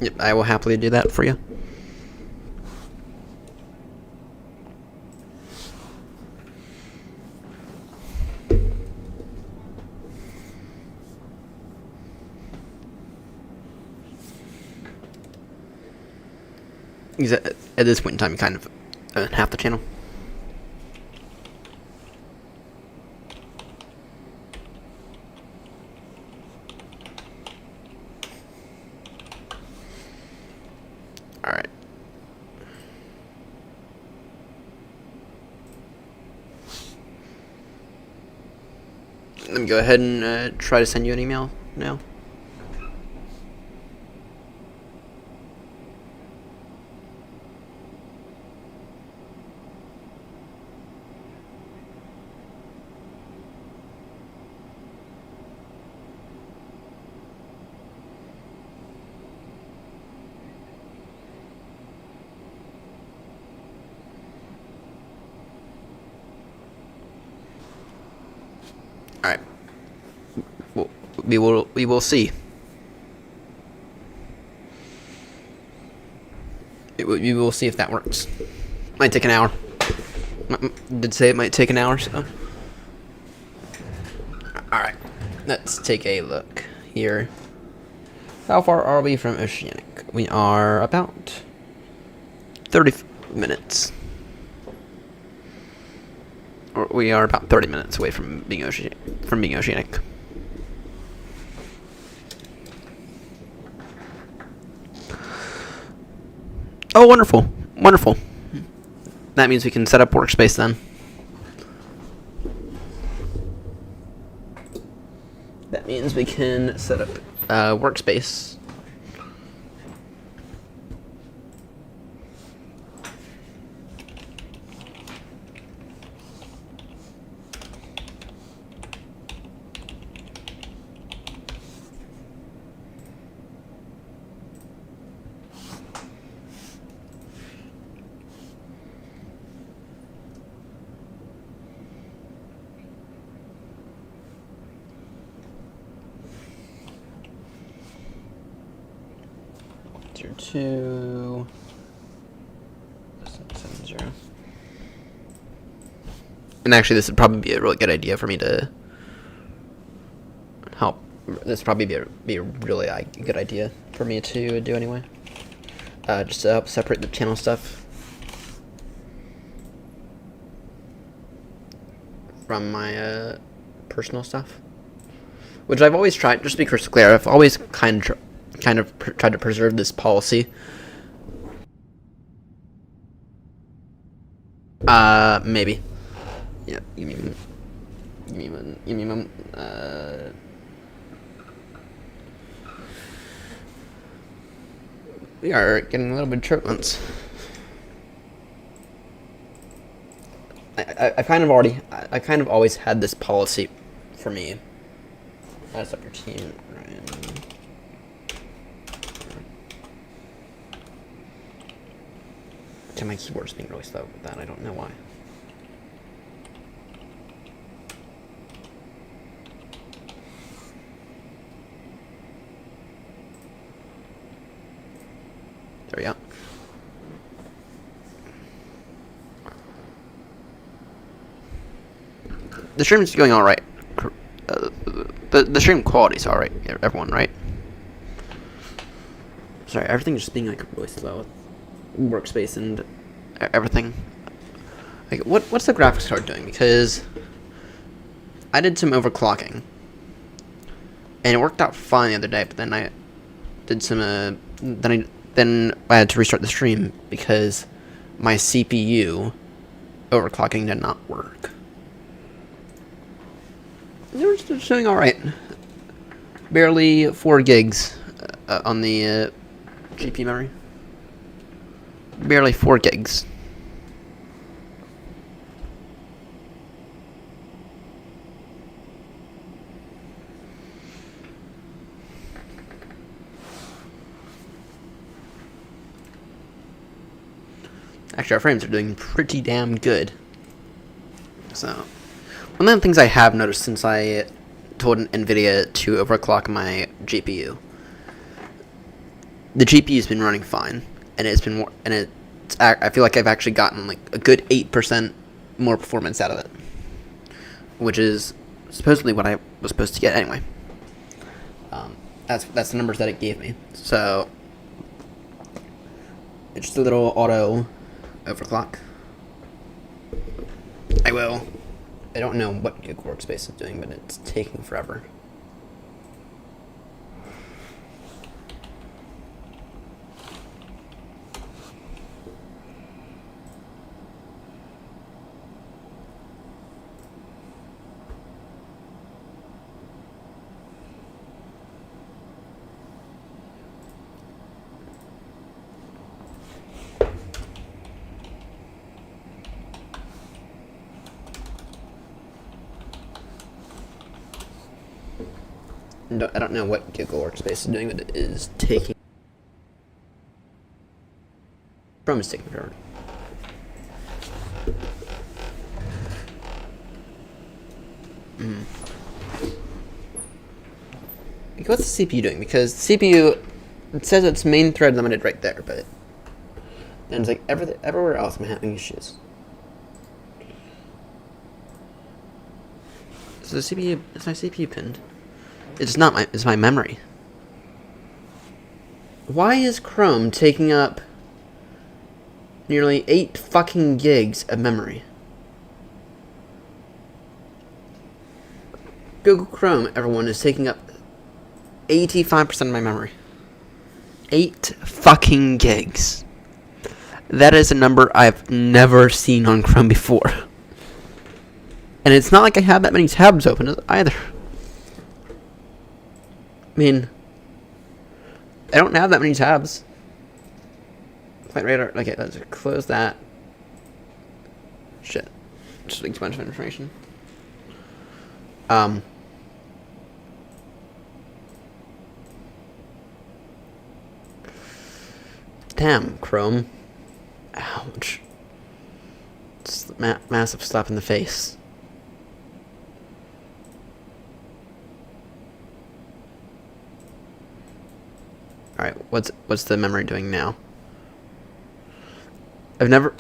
A: Yep, I will happily do that for you. At this point in time, you kind of half the channel. All right. Let me go ahead and try to send you an email now. All right. We will see. We will see if that works. Might take an hour. Did say it might take an hour, so. All right. Let's take a look here. How far are we from Oceanic? We are about 30 minutes. Or we are about 30 minutes away from being Oceanic. Oh, wonderful. Wonderful. That means we can set up workspace then. That means we can set up workspace. Two 770. And actually, this would probably be a really good idea for me to help. This would probably be a really good idea for me to do anyway. Just to help separate the channel stuff from my personal stuff, which I've always tried. Just to be crystal clear, I've always kind of tried to preserve this policy. Maybe. Yeah, give me a moment. We are getting a little bit of turbulence. I kind of always had this policy for me as a routine. time my keyboard's being really slow with that. I don't know why. There we go. The stream's going all right. The stream quality's all right. Everyone, right? Sorry, everything's just being like really slow with workspace and everything. Like, what's the graphics card doing? Because I did some overclocking, and it worked out fine the other day. But then I did some then I had to restart the stream because my CPU overclocking did not work. They were just doing all right. Barely 4 gigs on the GP memory. Barely 4 gigs. Actually, our frames are doing pretty damn good. So, one of the things I have noticed since I told NVIDIA to overclock my GPU, the GPU's been running fine, and I feel like I've actually gotten like a good 8% more performance out of it, which is supposedly what I was supposed to get anyway. That's the numbers that it gave me. So it's just a little auto overclock. I don't know what Google Workspace is doing, but it's taking forever. I don't know what Google Workspace is doing, but it is taking... Chrome is taking forever. What's the CPU doing? Because the CPU, it says its main thread limited right there, but then it's like everywhere else I'm having issues. So the CPU, is my CPU pinned? It's not it's my memory. Why is Chrome taking up nearly 8 fucking gigs of memory? Google Chrome, everyone, is taking up 85% of my memory. 8 fucking gigs. That is a number I've never seen on Chrome before. And it's not like I have that many tabs open either. I mean, I don't have that many tabs. Flight radar. Okay, let's close that. Shit. Just like a bunch of information. Damn, Chrome. Ouch. It's a massive slap in the face. Alright, what's the memory doing now? I know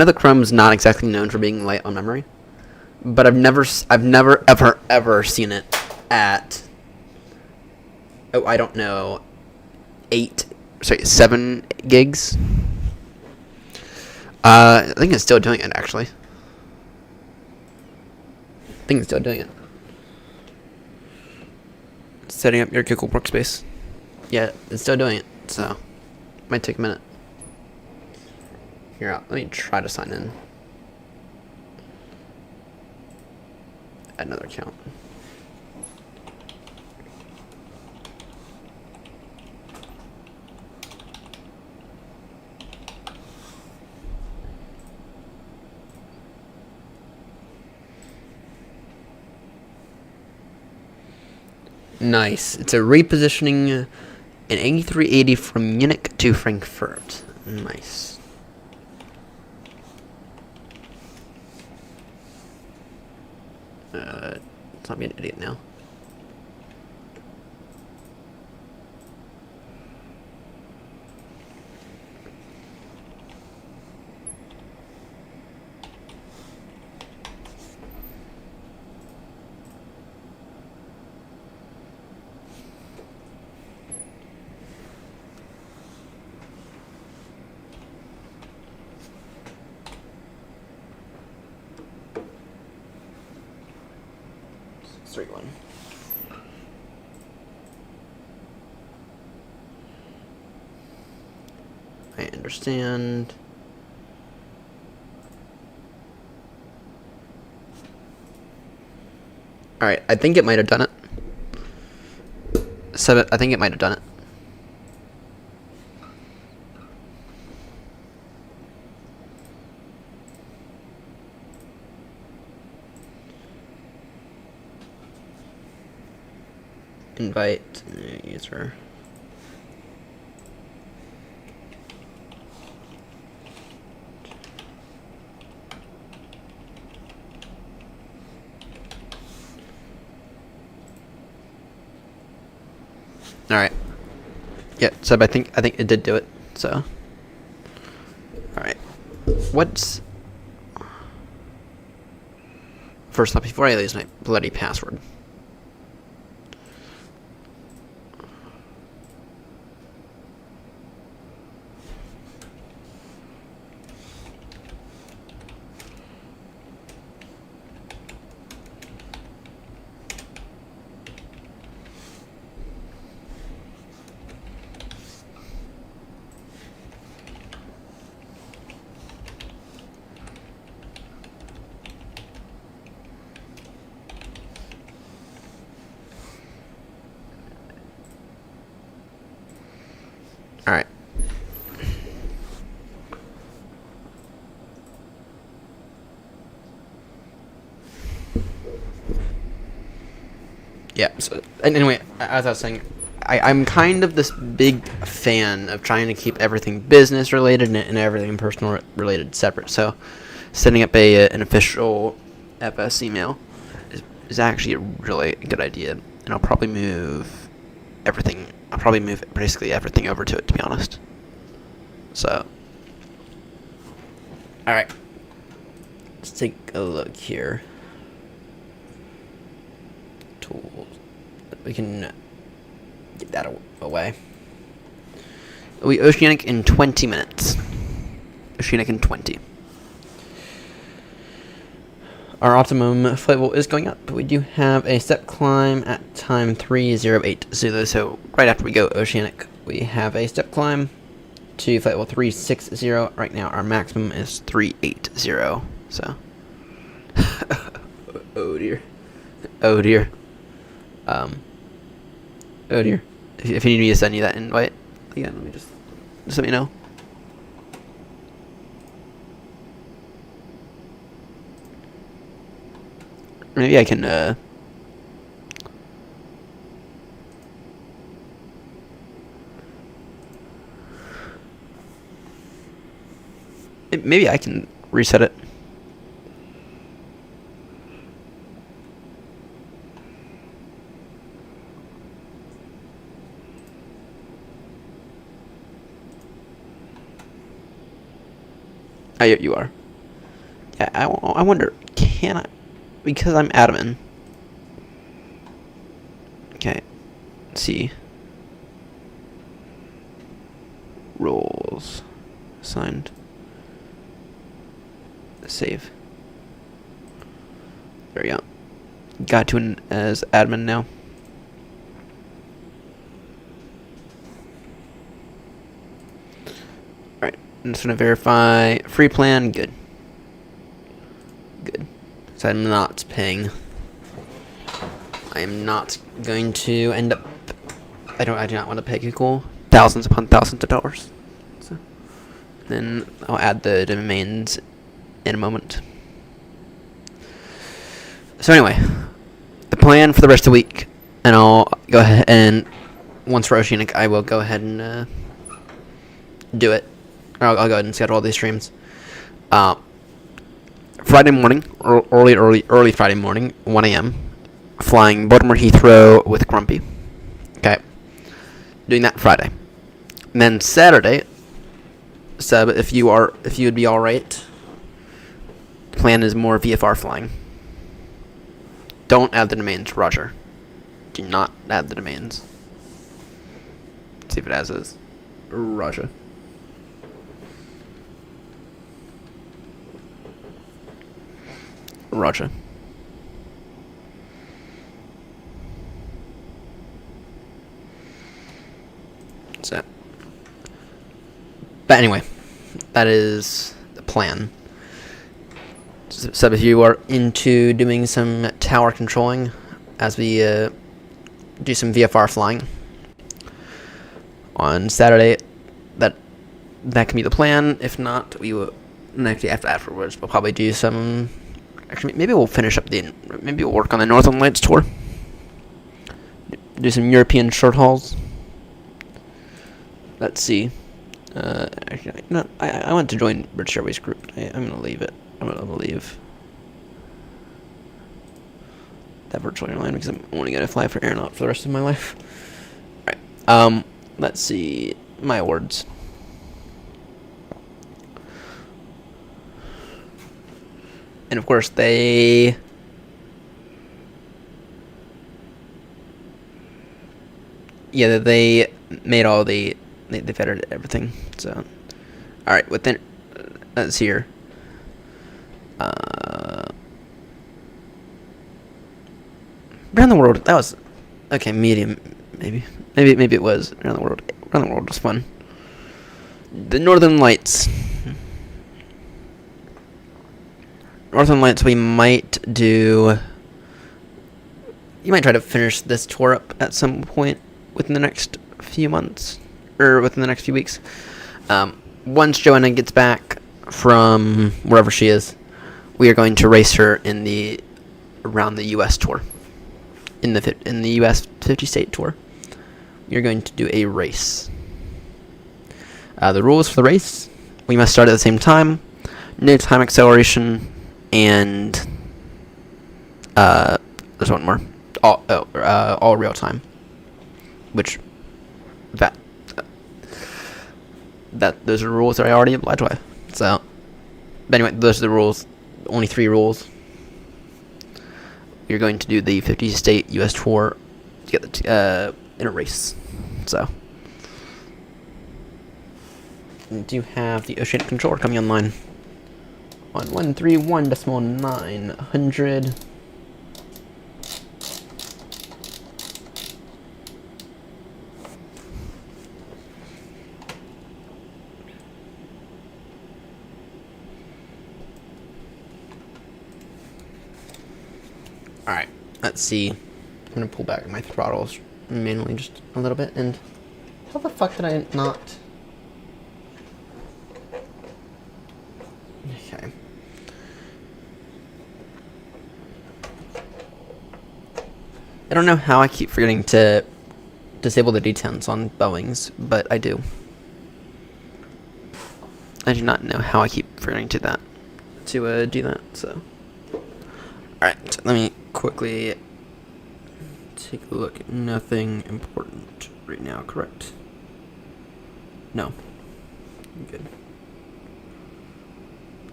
A: that Chrome's not exactly known for being light on memory, but I've never ever seen it at, oh, I don't know, 7 gigs. I think it's still doing it, actually. I think it's still doing it. Setting up your Google Workspace. Yeah, it's still doing it, so might take a minute. Here, let me try to sign in. Add another account. Nice. It's a repositioning an A380 from Munich to Frankfurt. Nice. Let's not be an idiot now. Straight one. I understand. Alright, I think it might have done it. I think it might have done it. Invite user. All right. Yeah, Seb, I think it did do it. So. All right. What's first off, before I lose my bloody password. All right. Yeah. So, and anyway, as I was saying, I'm kind of this big fan of trying to keep everything business related and everything personal related separate. So, setting up an official FS email is actually a really good idea, and I'll probably move everything. I'll probably move basically everything over to it, to be honest. So, all right, let's take a look here. Tools. We can get that away. We Oceanic in 20 minutes. Oceanic in 20. Our optimum flight level is going up, but we do have a step climb at time 308 Zulu. So right after we go Oceanic, we have a step climb to flight level 360. Right now our maximum is 380. So oh dear. Oh dear. Oh dear. If you need me to send you that invite, again, let me just let me know. Maybe I can, maybe I can reset it. Oh, yeah, you are. Yeah, I wonder, can I? Because I'm admin. Okay. Let's see. Roles. Signed. Save. There we go. Got to an as admin now. Alright. I'm just going to verify. Free plan. Good. Good. So I'm not paying. I am not going to end up. I do not want to pay Google thousands upon thousands of dollars. So then I'll add the domains in a moment. So anyway, the plan for the rest of the week, and I'll go ahead and once we're Oceanic, I will go ahead and do it. Or I'll go ahead and schedule all these streams. Friday morning, early Friday morning, 1 a.m., flying Baltimore Heathrow with Grumpy. Okay. Doing that Friday. And then Saturday, Seb, if you would be alright, plan is more VFR flying. Don't add the domains, Roger. Do not add the domains. See if it has this. Roger. Roger. So, but anyway, that is the plan. So if you are into doing some tower controlling as we do some VFR flying on Saturday, that can be the plan. If not, we will afterwards we'll probably do some. Actually, maybe we'll finish up maybe we'll work on the Northern Lights tour. Do some European short hauls. Let's see. Actually, no, I want to join British Airways group. I'm gonna leave it. I'm gonna leave that virtual airline because I'm only gonna fly for AirNott for the rest of my life. All right. Let's see my awards. And of course they made all they vetted everything. So all right, within let's see here. Around the world, that was okay. Medium, maybe it was around the world. Around the world was fun. The Northern Lights. Northern Lights, we might do. You might try to finish this tour up at some point within the next few months, or within the next few weeks. Once Joanna gets back from wherever she is, we are going to race her in around the U.S. tour. In the U.S. 50-state tour, we are going to do a race. The rules for the race: we must start at the same time, no time acceleration, and there's one more. All real time, which those are rules that I already obliged with. So, but anyway, those are the rules. Only 3 rules. You're going to do the 50-state U.S. tour to get in a race. So, we do have the Oceanic Controller coming online on 131.900. Alright, let's see. I'm gonna pull back my throttles manually just a little bit, and how the fuck did I not? Okay. I don't know how I keep forgetting to disable the detents on Boeings, but I do. I do not know how I keep forgetting to do that, so. Alright, let me quickly take a look. Nothing important right now, correct? No. Good.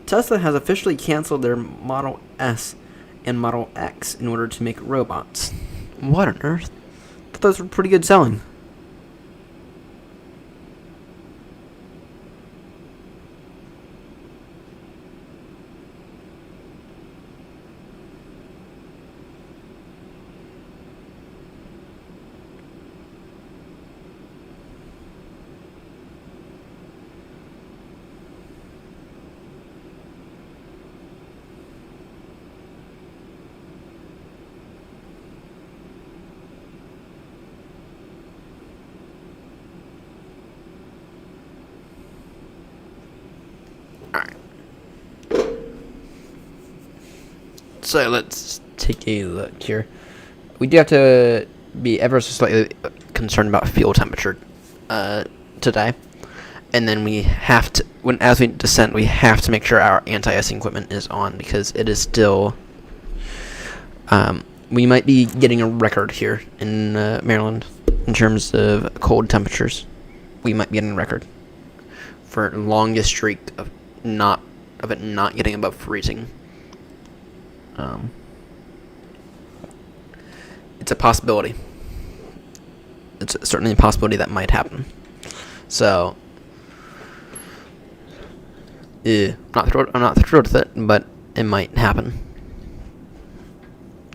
A: Tesla has officially canceled their Model S and Model X in order to make robots. What on earth? I thought those were pretty good selling. So let's take a look here. We do have to be ever so slightly concerned about fuel temperature today, and then we have to, as we descend, we have to make sure our anti-icing equipment is on, because it is still, we might be getting a record here in Maryland in terms of cold temperatures. We might be getting a record for longest streak of it not getting above freezing. It's a possibility. It's certainly a possibility that might happen. So, I'm not thrilled with it, but it might happen.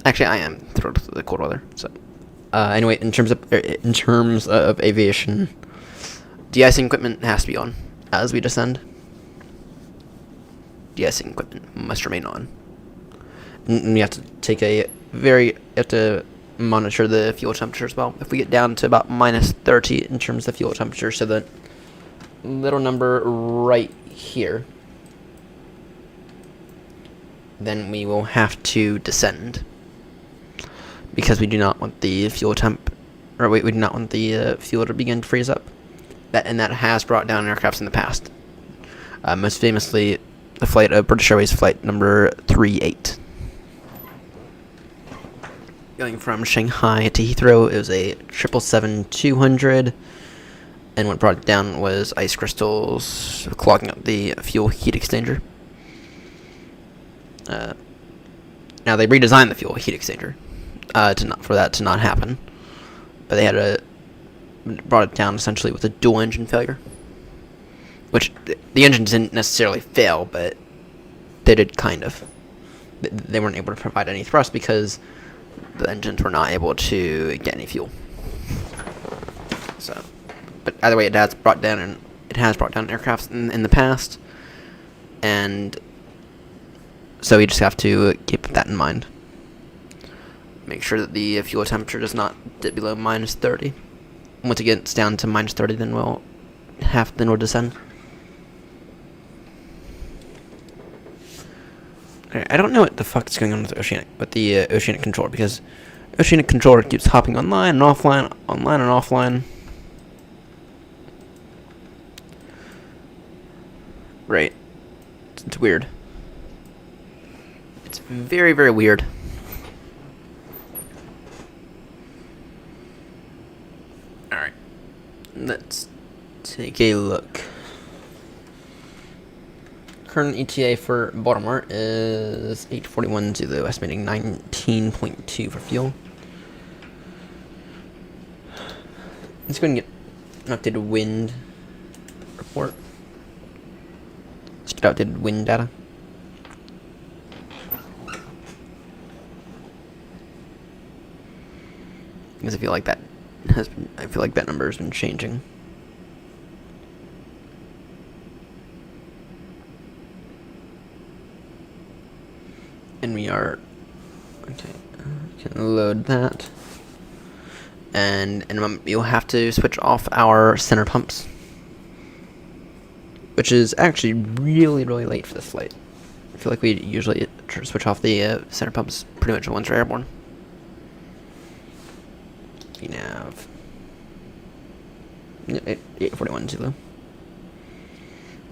A: Actually, I am thrilled with the cold weather. So, anyway, in terms of aviation, de-icing equipment has to be on as we descend. De-icing equipment must remain on. And we have to monitor the fuel temperature as well. If we get down to about -30 in terms of fuel temperature, so that little number right here, then we will have to descend, because we do not want the fuel we do not want the fuel to begin to freeze up. That has brought down aircrafts in the past. Most famously, the flight of British Airways flight number 38. Going from Shanghai to Heathrow, it was a 777-200, and what brought it down was ice crystals clogging up the fuel heat exchanger. Now they redesigned the fuel heat exchanger for that to not happen, but they brought it down essentially with a dual engine failure, which the engines didn't necessarily fail, but they did kind of. They weren't able to provide any thrust because the engines were not able to get any fuel. So, but either way, it has brought down aircrafts in the past, and so we just have to keep that in mind. Make sure that the fuel temperature does not dip below -30. Once it gets down to -30, then we'll descend. Okay, I don't know what the fuck is going on with the Oceanic controller, because Oceanic controller keeps hopping online and offline, online and offline. Right. It's weird. It's very, very weird. Alright. Let's take a look. Current ETA for Baltimore is 8:41 Zulu, estimating 19.2 for fuel. Let's go and get an updated wind report. Let's get updated wind data. Because I feel like that number has been changing. And we are okay. Can load that, and in a moment you'll have to switch off our center pumps, which is actually really, really late for this flight. I feel like we usually switch off the center pumps pretty much once we're airborne. We have 8:41 Zulu,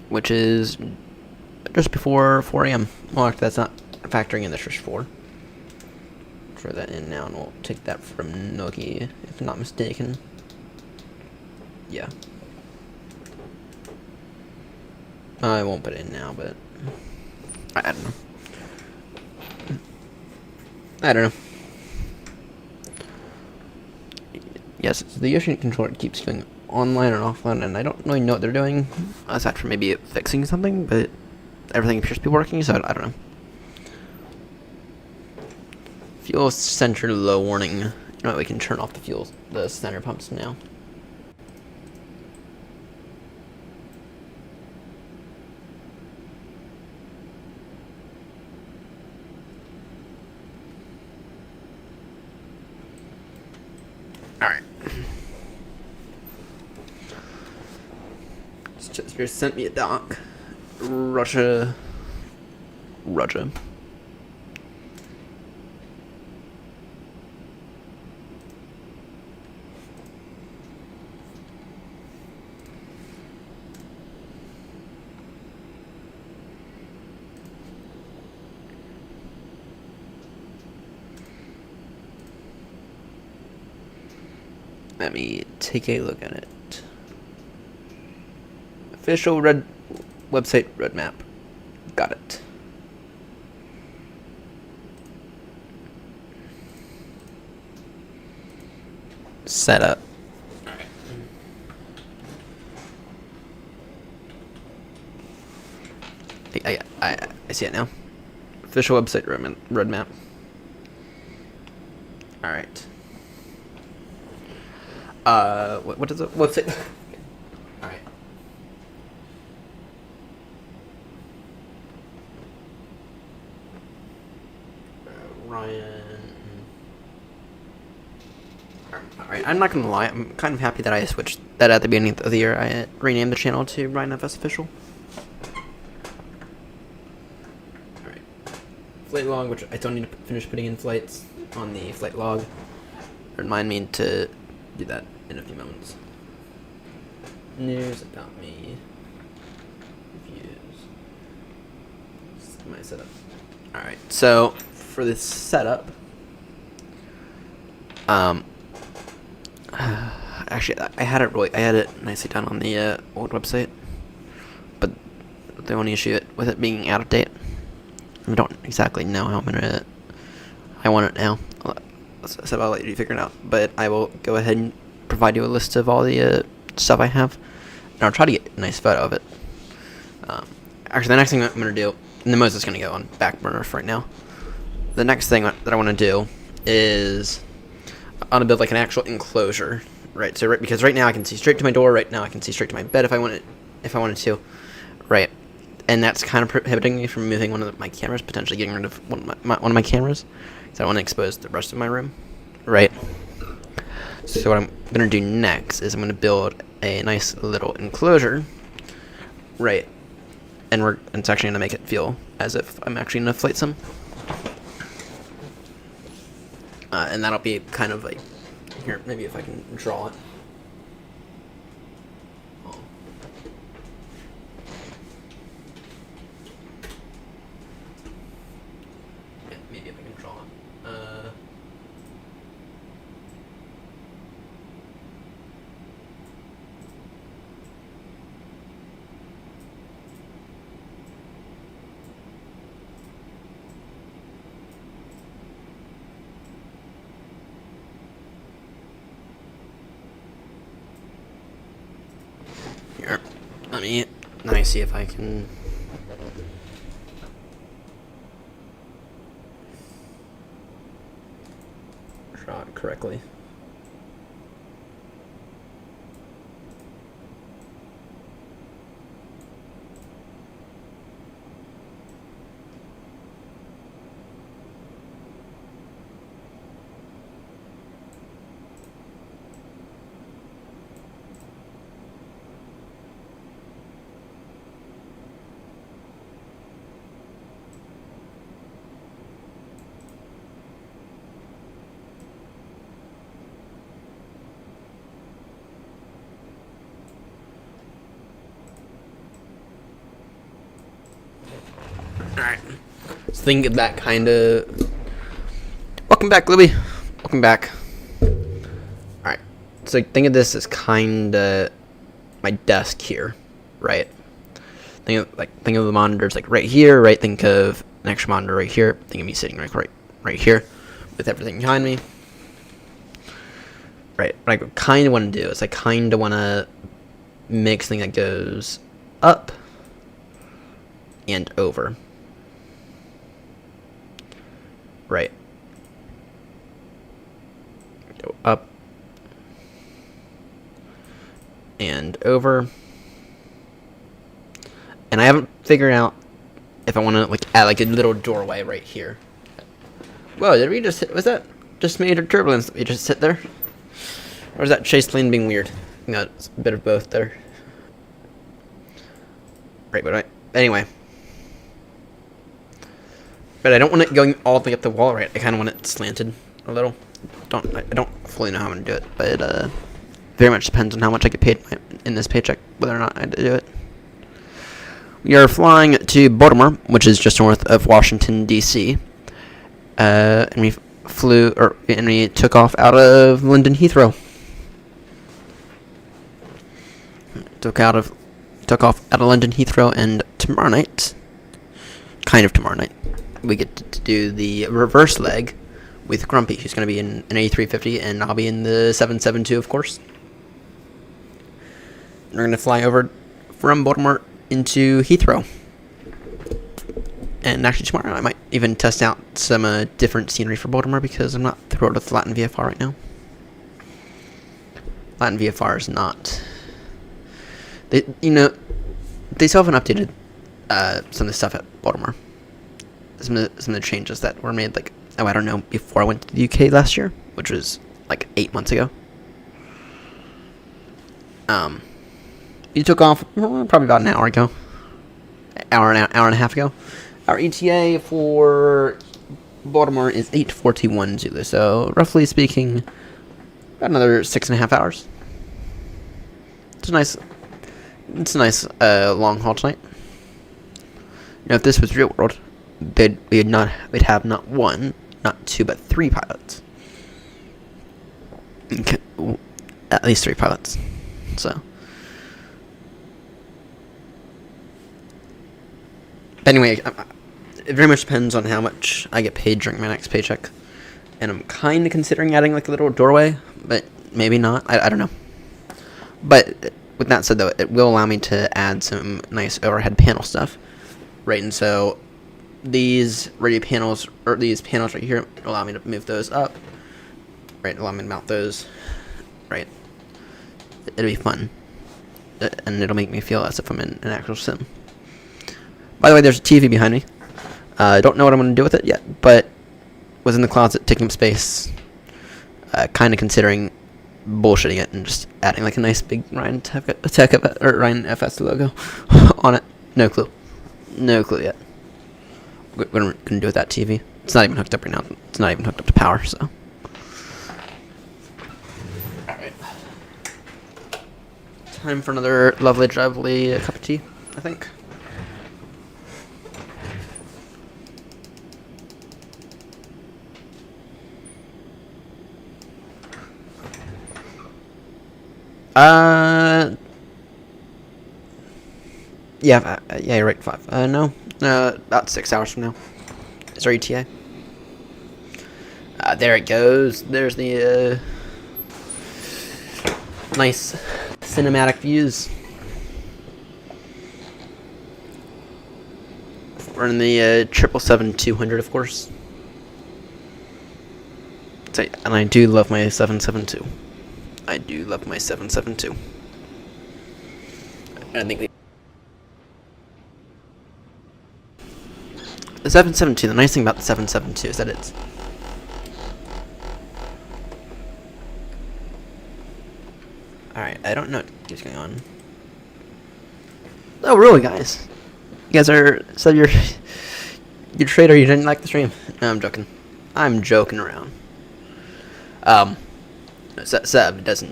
A: which is just before 4 a.m. Well, actually, that's not factoring in the Trish 4. Throw that in now, and we'll take that from Noki, if I'm not mistaken. Yeah. I won't put it in now, but I don't know. I don't know. Yes, so the Oceanic controller keeps going online and offline, and I don't really know what they're doing, aside from maybe fixing something, but everything appears to be working, so I don't know. Fuel center low warning. You know what, we can turn off the center pumps now. Alright. Just sent me a doc. Russia. Let me take a look at it. Official red website roadmap. Got it. Setup. I see it now. Official website roadmap. All right. What is the website? All right. Ryan. All right. I'm not gonna lie. I'm kind of happy that I switched that at the beginning of the year. I renamed the channel to Ryan FS Official. All right. Flight log, which I still need to finish putting in flights on the flight log. Remind me to do that in a few moments. News about me. Reviews. This is my setup. Alright, so for this setup, actually I had it nicely done on the old website, but the only issue with it being out of date, I don't exactly know how I want it now. So I'll let you figure it out, but I will go ahead and provide you a list of all the stuff I have, and I'll try to get a nice photo of it. Actually, the next thing I'm going to do, and the most is going to go on back burner for right now. The next thing that I want to do is I want to build like an actual enclosure, right? So because right now I can see straight to my door. Right now I can see straight to my bed if I wanted to, right? And that's kind of prohibiting me from moving one of my cameras, potentially getting rid of one of my cameras. So I want to expose the rest of my room, right? So what I'm going to do next is I'm going to build a nice little enclosure, right? And it's actually going to make it feel as if I'm actually in a flight sim. And that'll be kind of like, here, maybe if I can draw it. Maybe if I can draw it. Here, let me see if I can. Draw it correctly. Alright. So think of that kind of... Welcome back, Libby. Welcome back. Alright. So think of this as kind of my desk here, right? Think of the monitors like right here, right? Think of an extra monitor right here. Think of me sitting right here with everything behind me. Right. What I kind of want to do is I kind of want to make something that goes up and over. Right. Go up and over. And I haven't figured out if I want to like add like a little doorway right here. Whoa, did we just hit, was that just major turbulence that we just hit there? Or is that Chase Lane being weird? No, it's a bit of both there. Right, but anyway. But I don't want it going all the way up the wall, right? I kind of want it slanted a little. I don't fully know how I'm going to do it, but it very much depends on how much I get paid in this paycheck, whether or not I do it. We are flying to Baltimore, which is just north of Washington, D.C. And we took off out of London Heathrow. took off out of London Heathrow, and tomorrow night, we get to do the reverse leg with Grumpy. She's going to be in an A350, and I'll be in the 772, of course. We're going to fly over from Baltimore into Heathrow. And actually tomorrow I might even test out some different scenery for Baltimore, because I'm not thrilled with Latin VFR right now. Latin VFR is not... They still haven't updated some of the stuff at Baltimore. Some of the changes that were made, like, I don't know, before I went to the UK last year, which was like 8 months ago. You took off probably about an hour ago. Hour and a half ago. Our ETA for Baltimore is 8:41 Zulu, so roughly speaking, about another 6.5 hours. It's a nice long haul tonight. If this was real world, we'd have not one, not two, but 3 pilots. Okay, at least 3 pilots. So. Anyway, it very much depends on how much I get paid during my next paycheck. And I'm kind of considering adding like a little doorway, but maybe not. I don't know. But with that said, though, it will allow me to add some nice overhead panel stuff. Right, and so these radio panels, or these panels right here, allow me to move those up. Right, allow me to mount those. Right. It'll be fun. And it'll make me feel as if I'm in an actual sim. By the way, there's a TV behind me. I don't know what I'm going to do with it yet, but was in the closet taking up space. Kind of considering bullshitting it and just adding like a nice big Ryan Ryan FS logo on it. No clue yet. What I'm going to do with that TV. It's not even hooked up right now. It's not even hooked up to power, so. Alright. Time for another lovely cup of tea, I think. Yeah, you're right, 5. No, about 6 hours from now. Is our ETA. There it goes. There's the, nice cinematic views. We're in the, 777-200, of course. And I do love my 772. I do love my 772. I think the 772, the nice thing about the 772 is that it's alright, I don't know what keeps going on. Oh really, guys? You guys said you're traitor, you didn't like the stream. No, I'm joking. I'm joking around. Seb is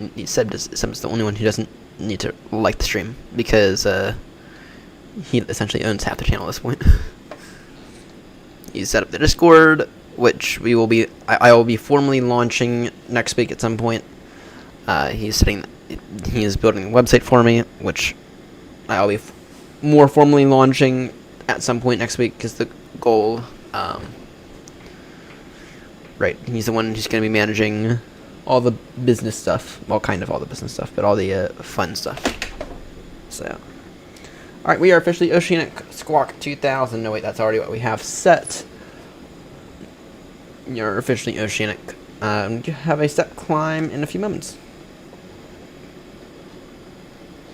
A: the only one who doesn't need to like the stream, because he essentially owns half the channel at this point. He set up the Discord, which I will be formally launching next week at some point. He is building a website for me, which I'll be more formally launching at some point next week, is the goal. Right, he's the one who's going to be managing all the business stuff. Well, kind of all the business stuff, but all the fun stuff. So, alright, we are officially Oceanic Squawk 2000. No, wait, that's already what we have set. You're officially Oceanic. You have a set climb in a few moments.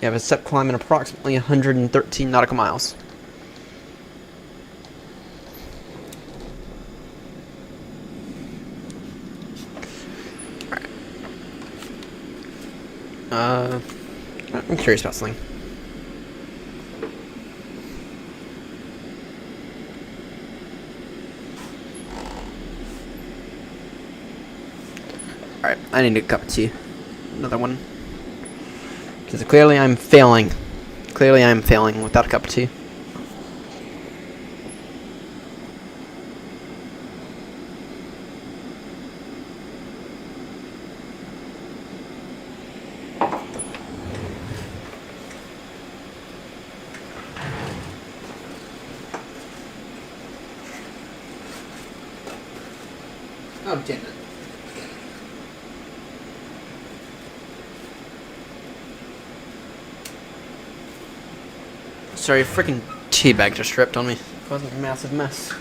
A: You have a set climb in approximately 113 nautical miles. I'm curious about something. Alright, I need a cup of tea. Another one. Because clearly I'm failing. Clearly I'm failing without a cup of tea. Oh, damn it. Sorry, freaking teabag just ripped on me. Causing a massive mess.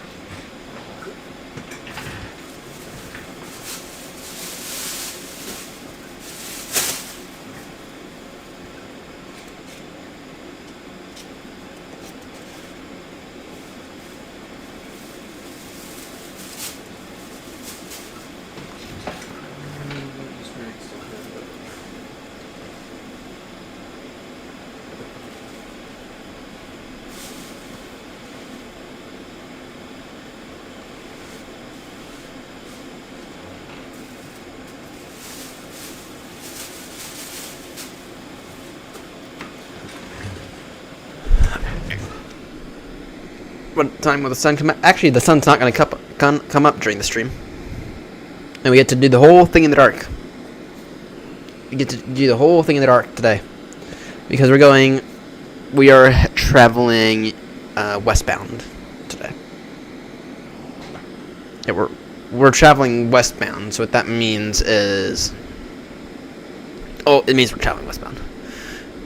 A: What time will the sun come up? Actually, the sun's not going to come up during the stream. And we get to do the whole thing in the dark. We get to do the whole thing in the dark today. Because we are traveling westbound today. Yeah, we're traveling westbound, so what that means is... Oh, it means we're traveling westbound.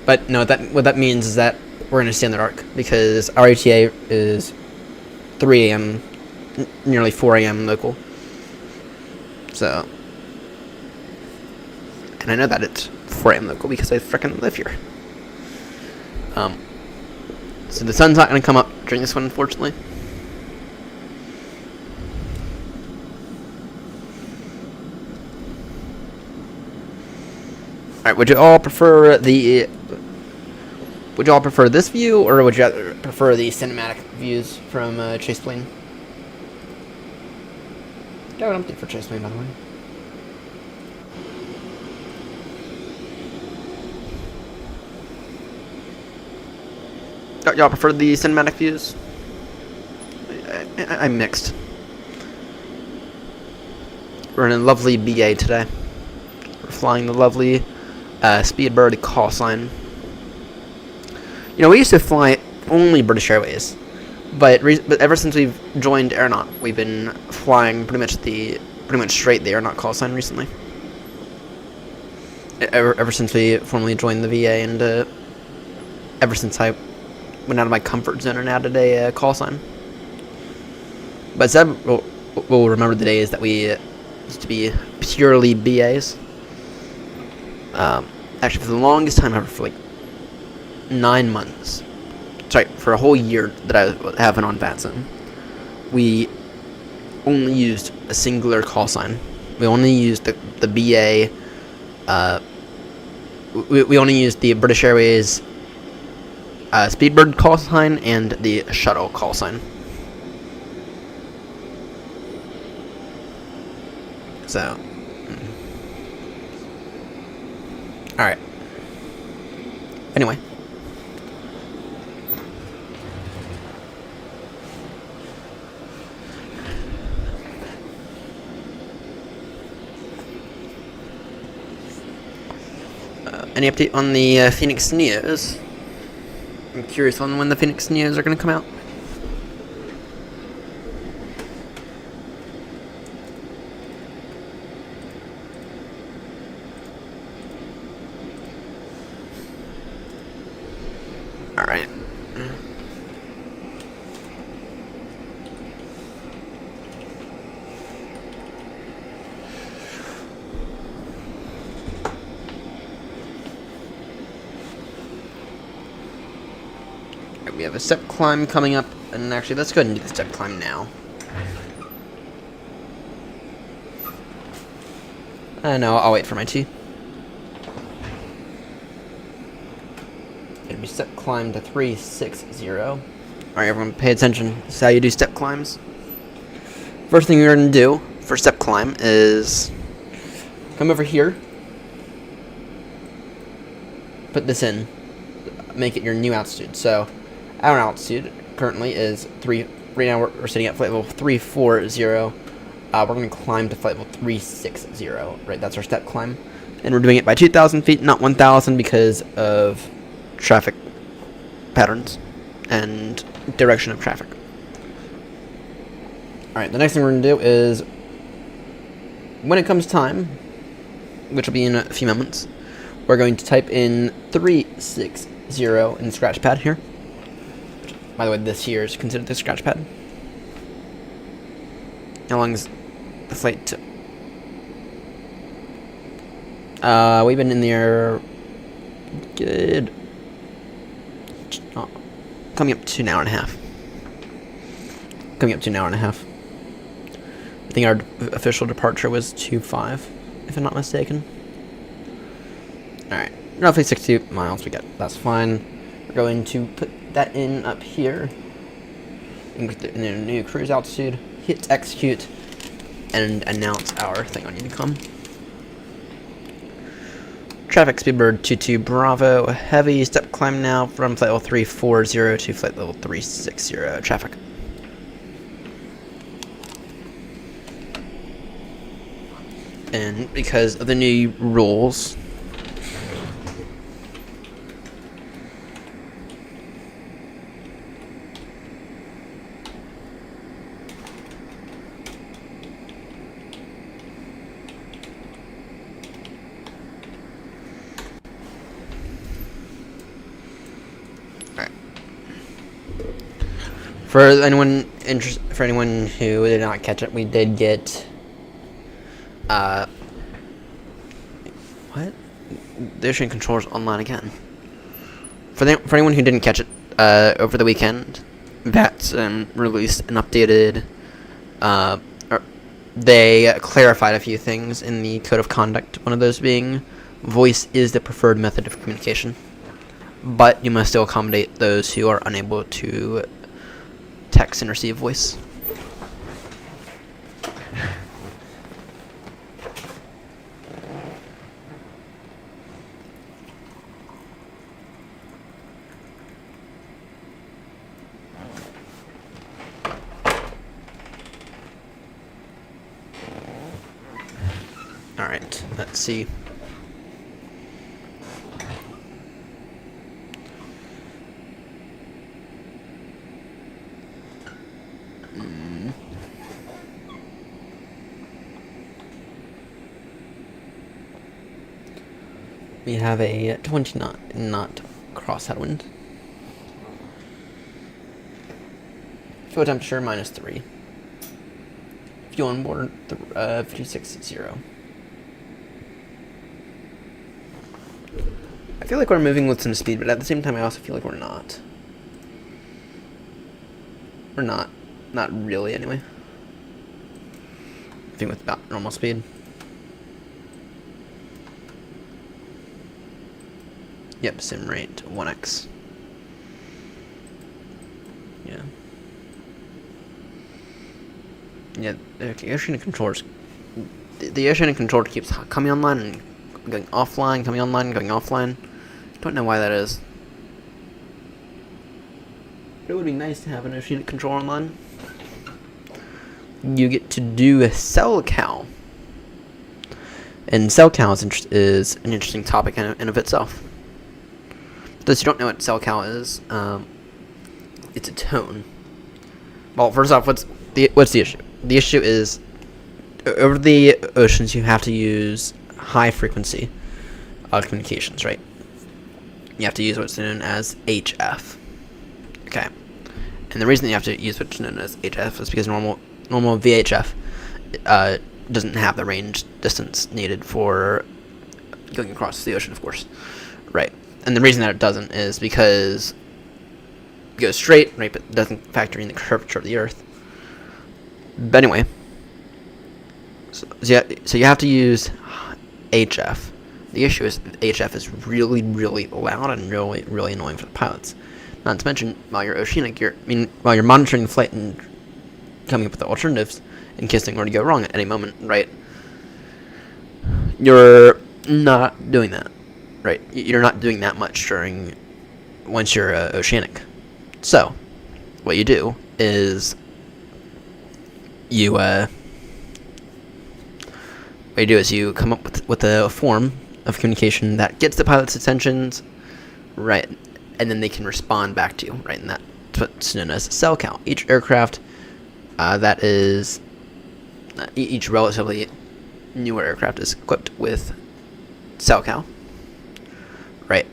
A: But no, what that means is that we're going to stay in the dark. Because our ETA is 3 a.m., nearly 4 a.m. local. So, and I know that it's 4 a.m. local because I frickin' live here. So the sun's not going to come up during this one, unfortunately. Alright, would you all prefer this view, or would you prefer the cinematic views from Chase Plane? Got an update for Chase Plane, by the way. Y'all prefer the cinematic views? I'm mixed. We're in a lovely BA today. We're flying the lovely Speedbird Callsign. You know, we used to fly only British Airways, but ever since we've joined AirNott, we've been flying pretty much straight the AirNott Callsign recently. Ever since we formally joined the VA, and ever since I went out of my comfort zone and added a Callsign. But Zeb will remember the days that we used to be purely BAs. Actually, for the longest time ever, for like 9 months, sorry, for a whole year that I was having on VATSIM, we only used a singular call sign. We only used the BA, we only used the British Airways Speedbird call sign and the shuttle call sign. So, alright. Anyway. Any update on the Phoenix Neos? I'm curious on when the Phoenix Neos are going to come out. Alright. We have a step climb coming up, and actually, let's go ahead and do the step climb now. No, I'll wait for my tea. It'll be step climb to 360. Alright, everyone, pay attention. This is how you do step climbs. First thing you're going to do for step climb is come over here, put this in, make it your new altitude. So, our altitude currently is 3. Right now we're sitting at flight level 340. We're going to climb to flight level 360. Right, that's our step climb, and we're doing it by 2,000 feet, not 1,000, because of traffic patterns and direction of traffic. All right, the next thing we're going to do is when it comes time, which will be in a few moments, we're going to type in 360 in the scratch pad here. By the way, this here is considered the scratch pad. How long is the flight took? We've been in the air good. Oh, coming up to an hour and a half. I think our official departure was 2:05, if I'm not mistaken. Alright, roughly 60 miles we get. That's fine. We're going to put that in up here. In the new cruise altitude. Hit execute. And announce our thing on Unicom. Traffic Speedbird 22 Bravo. Heavy step climb now from flight level 340 to flight level 360. Traffic. And because of the new rules, for anyone who did not catch it, we did get what? The ocean controls online again. For anyone who didn't catch it over the weekend, VATS released an updated. They clarified a few things in the code of conduct. One of those being, voice is the preferred method of communication, but you must still accommodate those who are unable to text and receive voice. Alright, let's see. We have a 20 knot cross headwind. Fuel temperature -3. Fuel on board 560. I feel like we're moving with some speed, but at the same time I also feel like we're not. We're not. Not really, anyway. I think with about normal speed. Yep, sim rate 1x. Yeah. Yeah, okay, oceanic controllers. The oceanic controller keeps coming online and going offline, coming online, going offline. Don't know why that is. But it would be nice to have an oceanic controller online. You get to do a cell cow. And cell cow is an interesting topic in of itself. For those who don't know what cell cow is, it's a tone. Well, first off, what's the issue? The issue is, over the oceans, you have to use high frequency communications, right? You have to use what's known as HF. Okay. And the reason you have to use what's known as HF is because normal VHF doesn't have the range distance needed for going across the ocean, of course. Right. And the reason that it doesn't is because it goes straight, right, but doesn't factor in the curvature of the Earth. But anyway, so you have to use HF. The issue is that HF is really, really loud and really, really annoying for the pilots. Not to mention, while you're oceanic, while you're monitoring the flight and coming up with the alternatives in case things were to go wrong at any moment, right? You're not doing that, right? You're not doing that much once you're oceanic. So, what you do is you come up with a form of communication that gets the pilot's attentions, right, and then they can respond back to you, right, and that's what's known as cell count. Each aircraft that is each relatively newer aircraft is equipped with SoCal, right?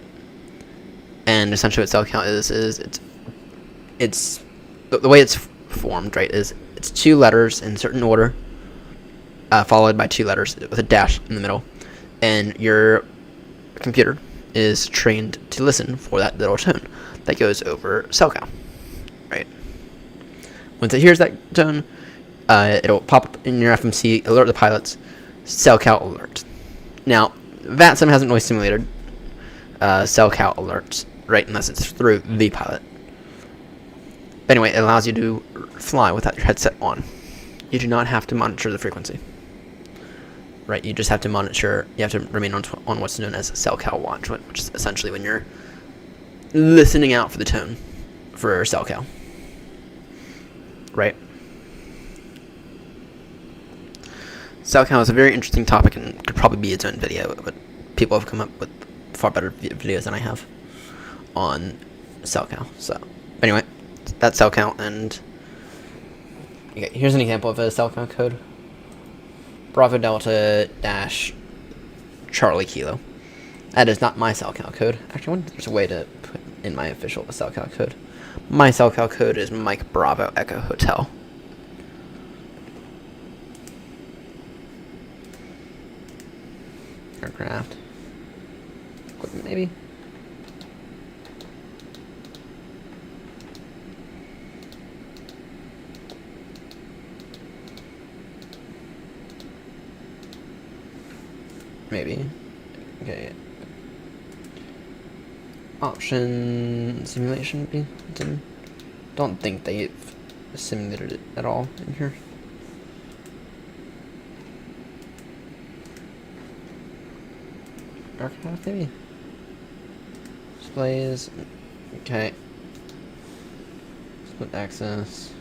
A: And essentially, what SoCal is it's the way it's formed, right? Is it's 2 letters in certain order, followed by 2 letters with a dash in the middle, and your computer is trained to listen for that little tone that goes over SoCal, right? Once it hears that tone, it'll pop up in your FMC, alert the pilots, SoCal alert. Now, VATSIM has a noise simulator, SoCal alerts, right, unless it's through the pilot. But anyway, it allows you to fly without your headset on. You do not have to monitor the frequency. Right, you just have to monitor, you have to remain on what's known as SoCal watch, which is essentially when you're listening out for the tone for SoCal. Right? SoCal is a very interesting topic and could probably be its own video, but people have come up with far better videos than I have on SoCal. So, anyway, that's SoCal, and okay, here's an example of a SoCal code. Bravo Delta dash Charlie Kilo. That is not my SoCal code. Actually, I wonder if there's a way to put in my official SoCal code. My SoCal code is Mike Bravo Echo Hotel. Aircraft. Equipment, maybe? Maybe. Okay. Option simulation be dim. Don't think they've simulated it at all in here. Aircraft maybe. Displays. Okay. Split access.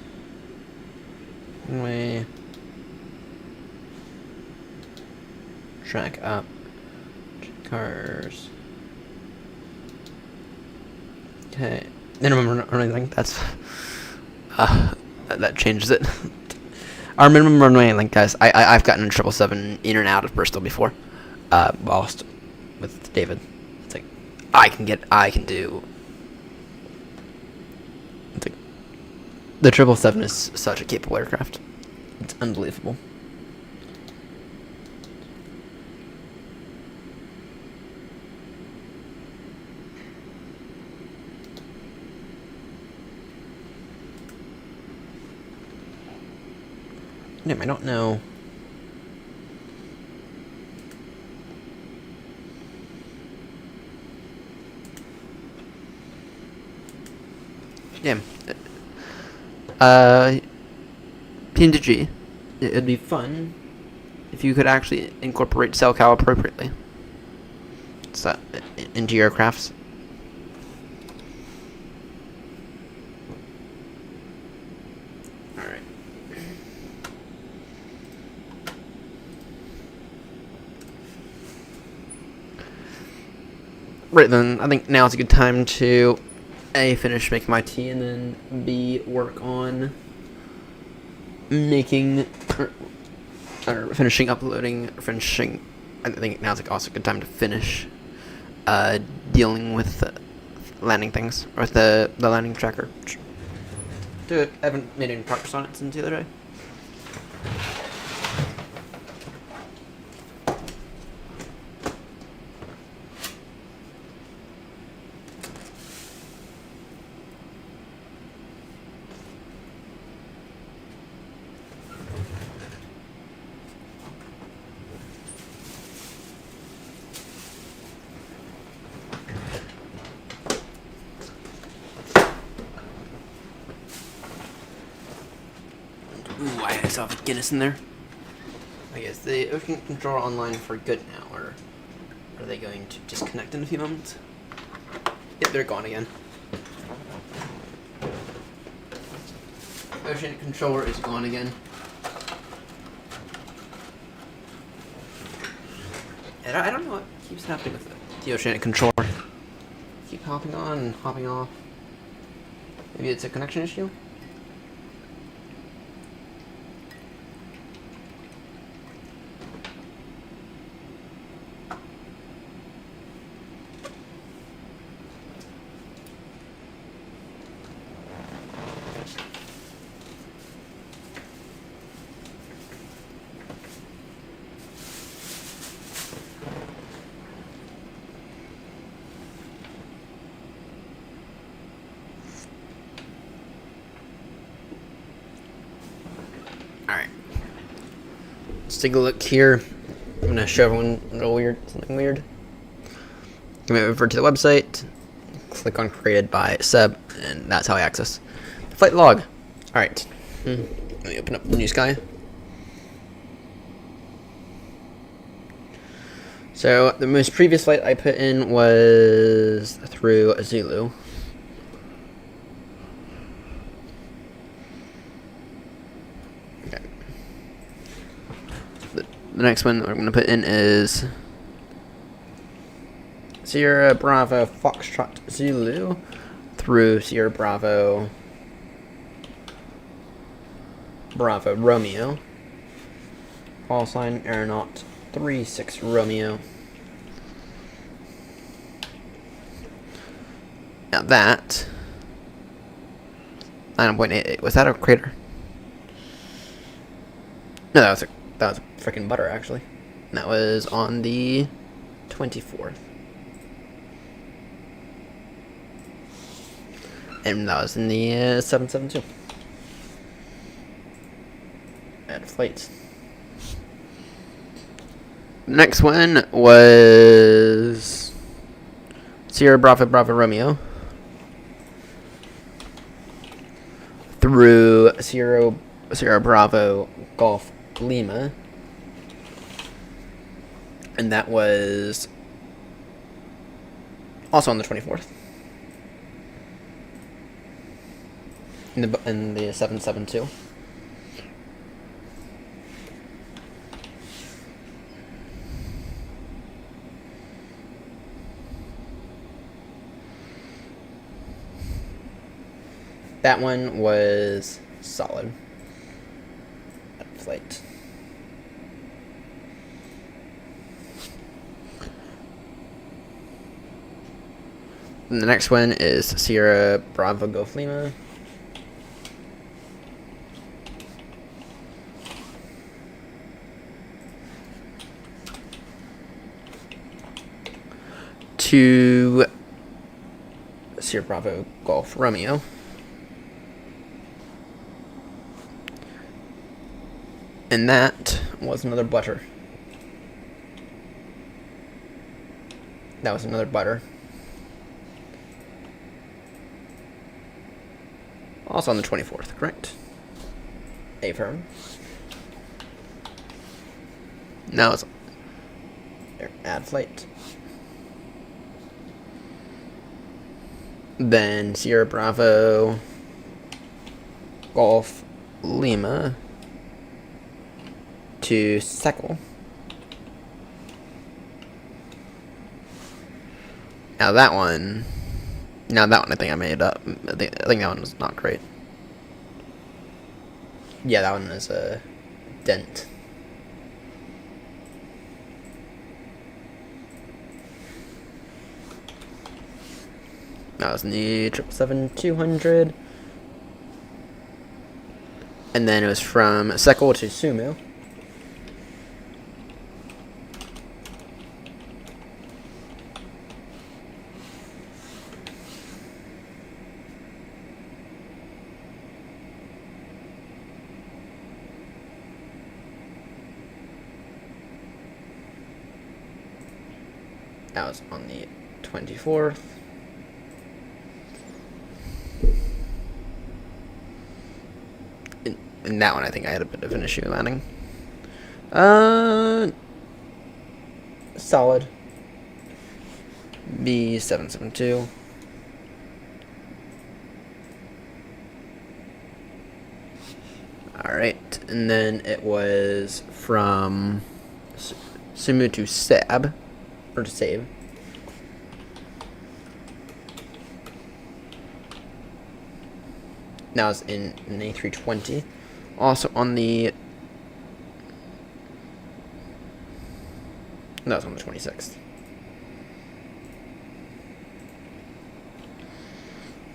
A: Runway. Track up. Cars. Okay. Minimum runway length. That's that changes it. Our minimum runway length, guys. I've gotten a 777 in and out of Bristol before. Whilst with David, it's like I can do. It's like, the 777 is such a capable aircraft. It's unbelievable. Damn, I don't know. Damn. PMDG. It'd be fun if you could actually incorporate SoCal appropriately. So, into your aircrafts. Alright. Right then, I think now is a good time to A, finish making my tea, and then B, work on making, or finishing uploading, finishing, I think now's also a good time to finish dealing with landing things, or with the landing tracker. I haven't made any progress on it since the other day. Ooh, I saw a Guinness in there. I guess the ocean controller online for good now, or are they going to disconnect in a few moments? Yep, they're gone again. Ocean controller is gone again. And I don't know what keeps happening with the oceanic controller. Keep hopping on and hopping off. Maybe it's a connection issue? let's take a look here. I'm gonna show everyone something weird. Come over to the website, click on created by Seb, and that's how I access the flight log. Alright, let me open up the New Sky. So the most previous flight I put in was through Zulu. Okay. The next one I'm going to put in is Sierra Bravo Foxtrot Zulu through Sierra Bravo Romeo. Callsign AirNott 36 Romeo. Now that 9.88, was that a crater? No, that was a freaking butter actually. And that was on the 24th. And that was in the 772. Add flights. The next one was Sierra Bravo Romeo through Sierra Bravo Golf Lima, and that was also on the 24th in the 772. That one was solid. Flight. And the next one is Sierra Bravo Golf Lima. To Sierra Bravo Golf Romeo. And that was another butter. That was another butter. Also on the 24th, correct? Affirm. Now it's add flight. Then Sierra Bravo Golf Lima to Seckle. Now that one I think I made up. I think that one was not great. Yeah, that one is a dent. That was in the 777-200. And then it was from Seckle to Sumu. That was on the 24th. In that one, I think I had a bit of an issue landing. Solid. B772. Alright, and then it was from Sumu to Sab. Or to save. Now it's in an A320. Also on the... No, it's on the 26th.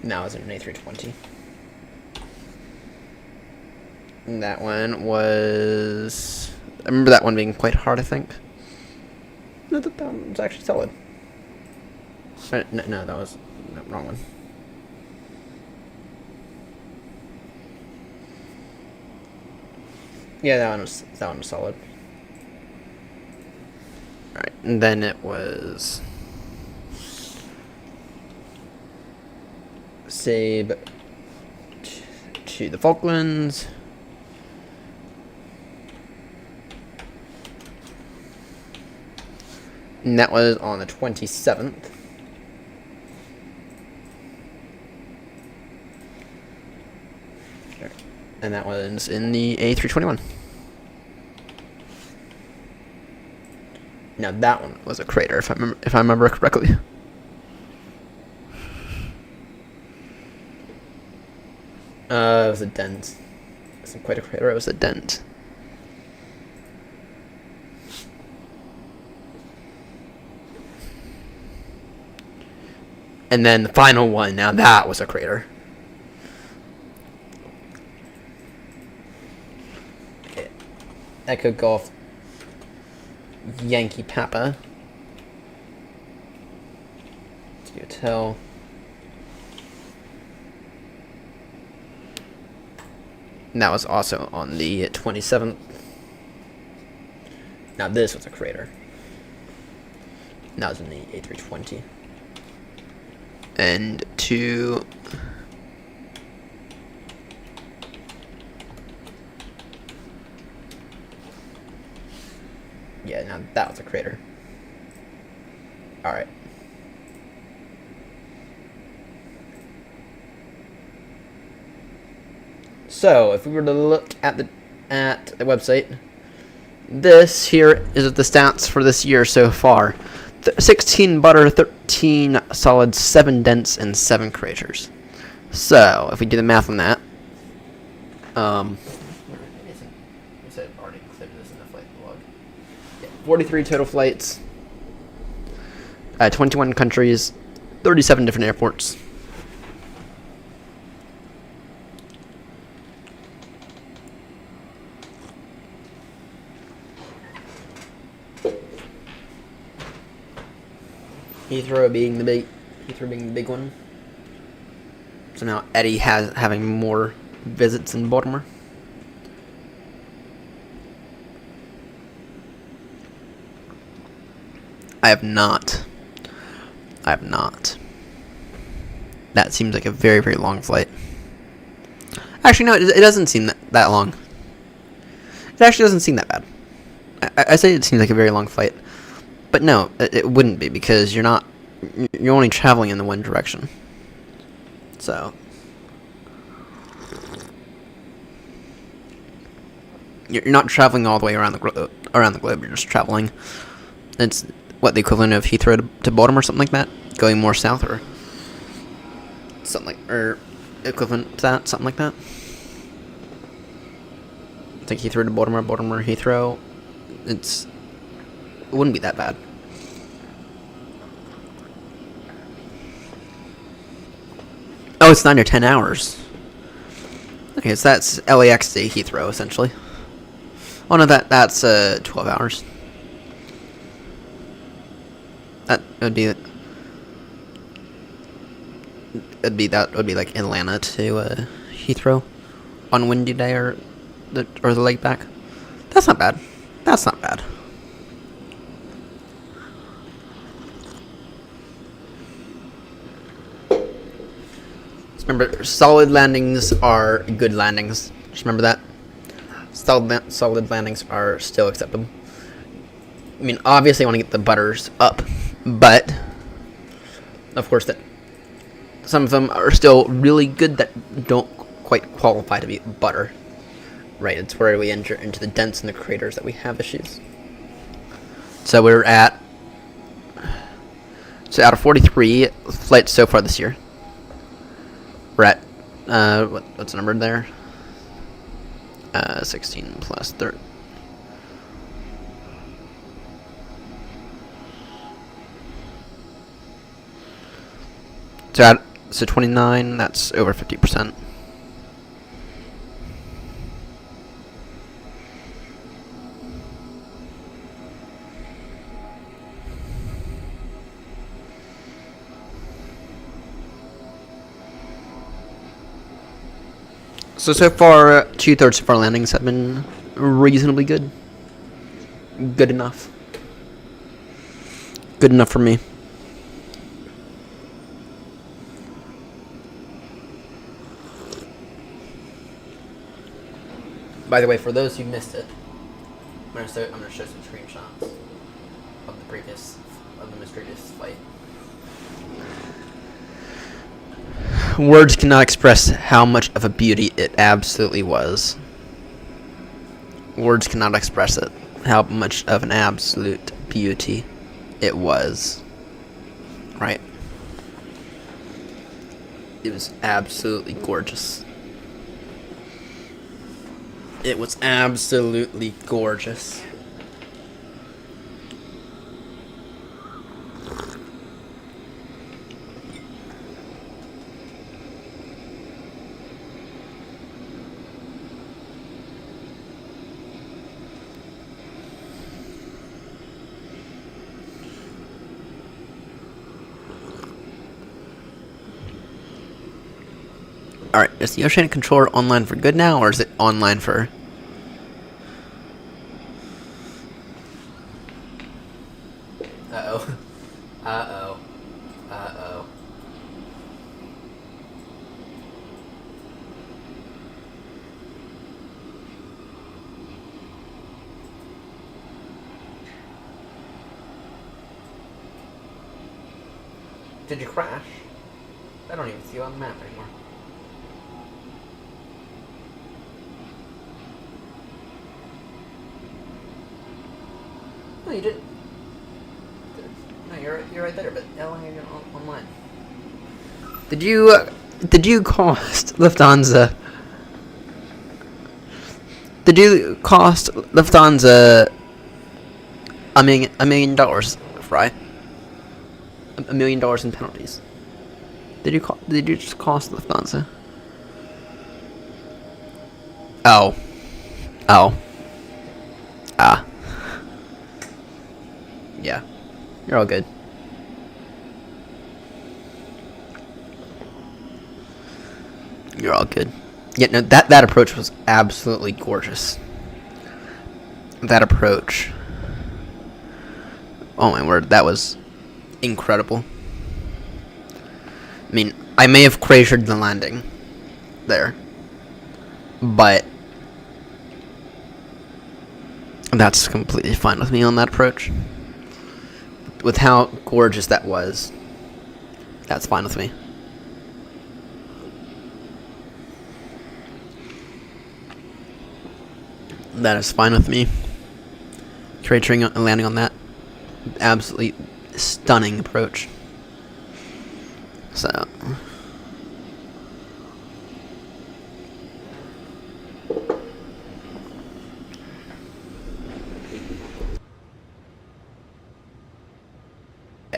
A: Now it's in an A320. And that one was... I remember that one being quite hard, I think. No, that one was actually solid. No, that was the wrong one. Yeah, that one was solid. Alright, and then it was Sabe to the Falklands. And that was on the 27th. And that was in the A321. Now that one was a crater, if I remember correctly. It was a dent. It wasn't quite a crater, it was a dent. And then the final one, now that was a crater. Okay. Echo Golf Yankee Papa. To hotel. And that was also on the 27th. Now this was a crater. And that was in the A320. And to yeah, now that was a crater. Alright. So if we were to look at the website, this here is the stats for this year so far. 16 butter, 13 solids, 7 dents, and 7 craters. So, if we do the math on that, I said already included this in the flight log. Yeah, 43 total flights, 21 countries, 37 different airports. Heathrow being the big one. So now Eddie having more visits in Baltimore. I have not. That seems like a very, very long flight. Actually, no, it doesn't seem that long. It actually doesn't seem that bad. I say it seems like a very long flight. But no, it wouldn't be, because you're only traveling in the one direction. So you're not traveling all the way around the globe. You're just traveling. It's what, the equivalent of Heathrow to Baltimore, something like that. Going more south, or something like, or equivalent to that, something like that. I think Heathrow to Baltimore, Baltimore Heathrow. It wouldn't be that bad. Oh, it's 9 or 10 hours. Okay, so that's LAX to Heathrow, essentially. Oh no, that's 12 hours. That would be like Atlanta to Heathrow on windy day, or the leg back. That's not bad. That's not bad. Remember, solid landings are good landings. Just remember that. Solid landings are still acceptable. I mean, obviously I want to get the butters up, but of course that some of them are still really good that don't quite qualify to be butter. Right, it's where we enter into the dents and the craters that we have issues. So we're out of 43 flights so far this year, we're at, what's the number there? 16 plus 30. So 29, that's over 50%. So far, 2/3 of our landings have been reasonably good. Good enough. Good enough for me. By the way, for those who missed it, I'm gonna show some screenshots of the previous flight. Words cannot express how much of a beauty it absolutely was. Words cannot express it. How much of an absolute beauty it was. Right? It was absolutely gorgeous. It was absolutely gorgeous. Alright, is the Oceanic Controller online for good now, or is it online for... Uh-oh. Uh-oh. Uh-oh. Did you crash? I don't even see you on the map anymore. No, you didn't. No, you're right there, but how long are you online? Did you cost Lufthansa? Did you cost Lufthansa $1 million, Fry? $1 million in penalties. Did you just cost Lufthansa? Oh. Oh. Ah. Yeah. You're all good. You're all good. Yeah, no, that approach was absolutely gorgeous. That approach. Oh my word, that was incredible. I mean, I may have cratered the landing there, but that's completely fine with me on that approach. With how gorgeous that was, that's fine with me. That is fine with me. Cratering and landing on that, absolutely stunning approach. So,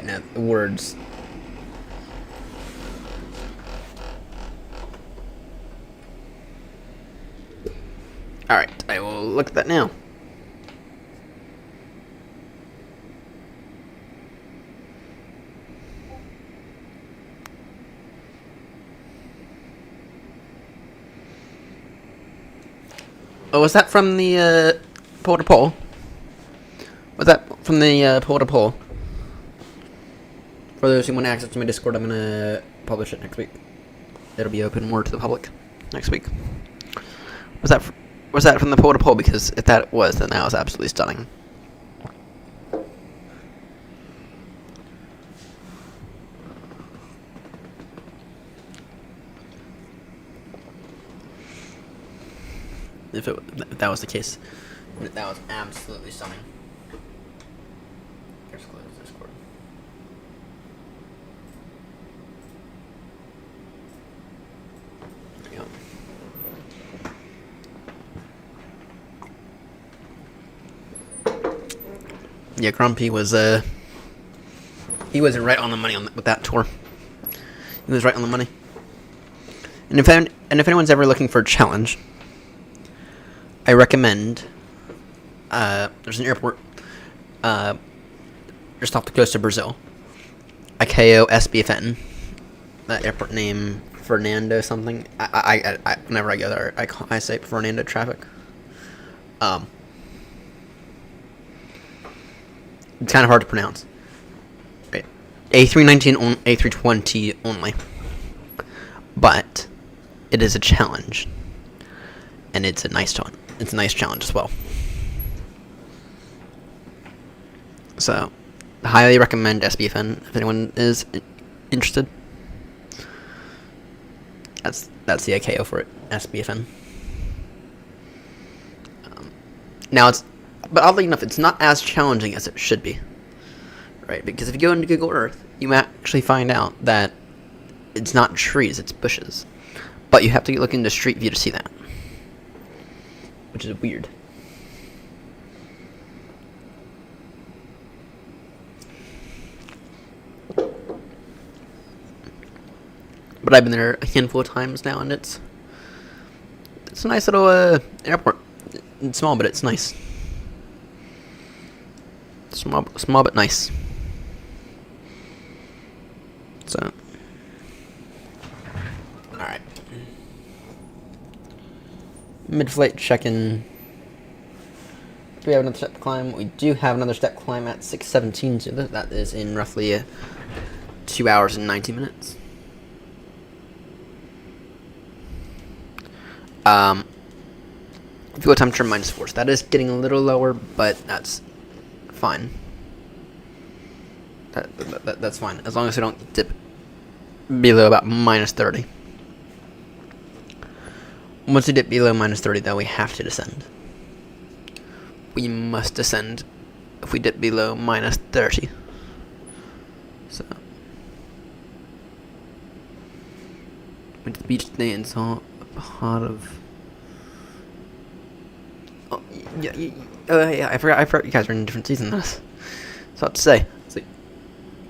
A: no, words. Alright, I will look at that now. Oh, was that from the pole to pole? Was that from the pole to pole? For those who want access to my Discord, I'm gonna publish it next week. It'll be open more to the public next week. Was that from the pole to pole? Because if that was, then that was absolutely stunning. If that was the case, that was absolutely stunning. Here's close Discord. There we go. Yeah, Grumpy was he wasn't right on the money with that tour. He was right on the money. And if anyone's ever looking for a challenge, I recommend there's an airport just off the coast of Brazil, Icao SBFN. That airport name Fernando something. I whenever I go there, I say Fernando traffic. It's kind of hard to pronounce, A319 on A320 only. But it is a challenge, and it's a nice challenge as well. So, highly recommend SBFN if anyone is interested. That's the AKO for it, SBFN. Now but oddly enough, it's not as challenging as it should be, right? Because if you go into Google Earth, you actually find out that it's not trees, it's bushes. But you have to look into Street View to see that, which is weird. But I've been there a handful of times now, and it's a nice little airport. It's small, but it's nice. Small but nice. So, all right. Mid-flight check-in. Do we have another step to climb? We do have another step to climb at 6:17. So that is in roughly 2 hours and 90 minutes. Fuel temperature -4. So that is getting a little lower, but that's fine. That's fine as long as we don't dip below about -30. Once we dip below -30, though, we have to descend. We must descend if we dip below -30. So, went to the beach today and saw a pot of. Oh yeah, I forgot you guys are in a different season than us. So I have to say,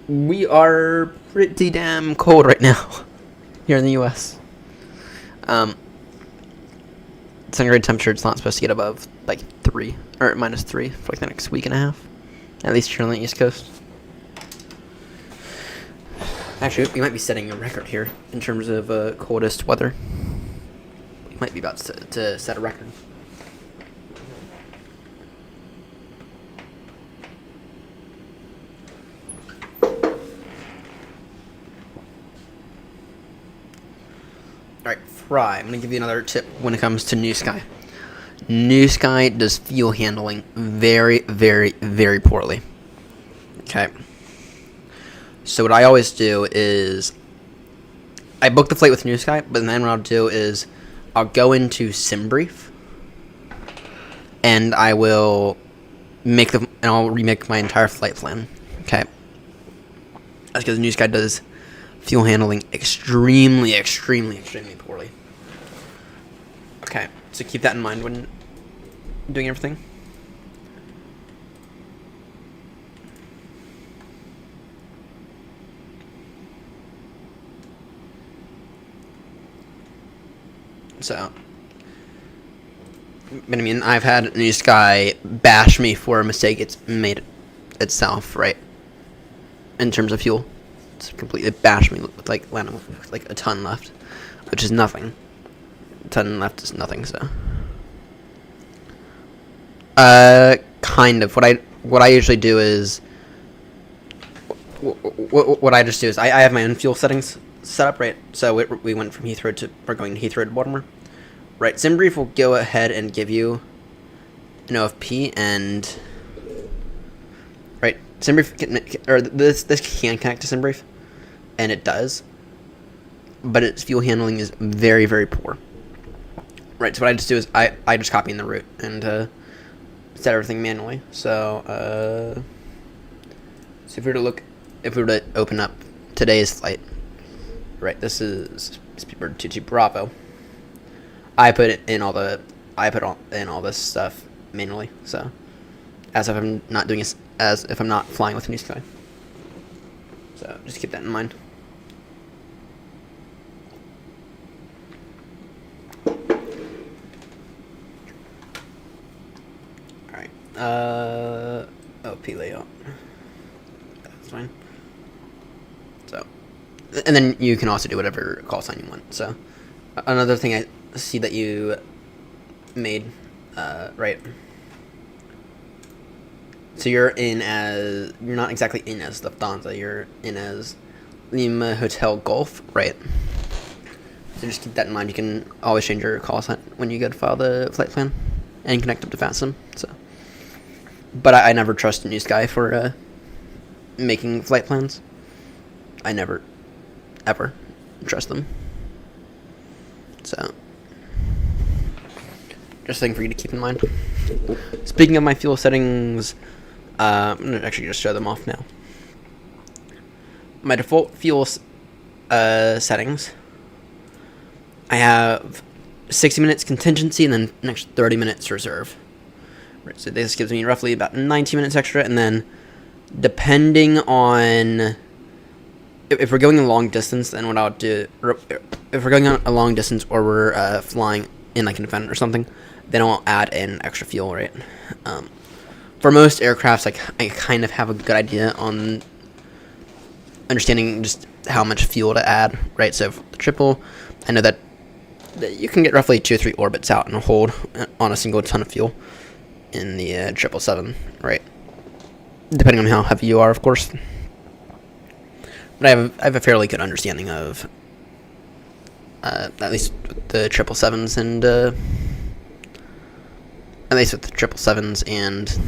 A: we are pretty damn cold right now here in the U.S. Centigrade temperature, it's not supposed to get above like 3 or -3 for like the next week and a half, at least here on the East Coast. Actually, we might be setting a record here in terms of coldest weather. We might be about to set a record. Alright, Fry, I'm going to give you another tip when it comes to New Sky. New Sky does fuel handling very, very, very poorly. Okay. So what I always do is, I book the flight with New Sky, but then what I'll do is, I'll go into SimBrief, and I will I'll remake my entire flight plan. Okay. That's because New Sky does fuel handling extremely, extremely, extremely poorly. Okay, so keep that in mind when doing everything. So, but I mean, I've had New Sky bash me for a mistake it's made itself, right? In terms of fuel. It's completely bashed me with like a ton left, which is nothing. A ton left is nothing. So, kind of. What I usually do is, what I just do is I have my own fuel settings set up, right? So we went from we're going to Heathrow to Baltimore, right? SimBrief will go ahead and give you an OFP and. Right, SimBrief this can connect to SimBrief, and it does, but its fuel handling is very, very poor. Right, so what I just do is I just copy in the route and set everything manually. So if we were to open up today's flight, right, this is Speedbird 22 Bravo. I put in all this stuff manually. So as if I'm not doing this. As if I'm not flying with New Sky. So, just keep that in mind. Alright. OP layout. That's fine. So, and then you can also do whatever call sign you want. So, another thing I see that you made, right, So you're not exactly in as Lufthansa. You're in as Lima Hotel Golf, right? So just keep that in mind. You can always change your call sign when you go to file the flight plan and connect up to FASM. So, but I never trust a news guy for making flight plans. I never, ever trust them. So, just a thing for you to keep in mind. Speaking of my fuel settings, I'm going to actually just show them off now. My default fuel settings, I have 60 minutes contingency and then next 30 minutes reserve. Right, so this gives me roughly about 90 minutes extra, and then depending on if we're going a long distance, then what I'll do, if we're going on a long distance or we're flying in like an event or something, then I'll add in extra fuel, right? For most aircrafts, like I kind of have a good idea on understanding just how much fuel to add, right? So for the triple, I know that you can get roughly 2 or 3 orbits out and hold on a single ton of fuel in the 777, right? Depending on how heavy you are, of course. But I have a fairly good understanding of at least with the 777s and at least with the 777s and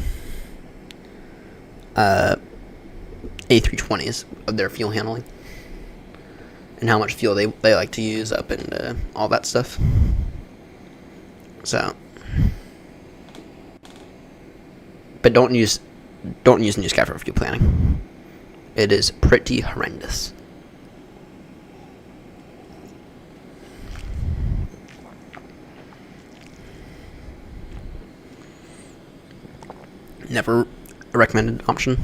A: A320s of their fuel handling and how much fuel they like to use up and all that stuff. So, but don't use Newsky for fuel planning. It is pretty horrendous. Never a recommended option.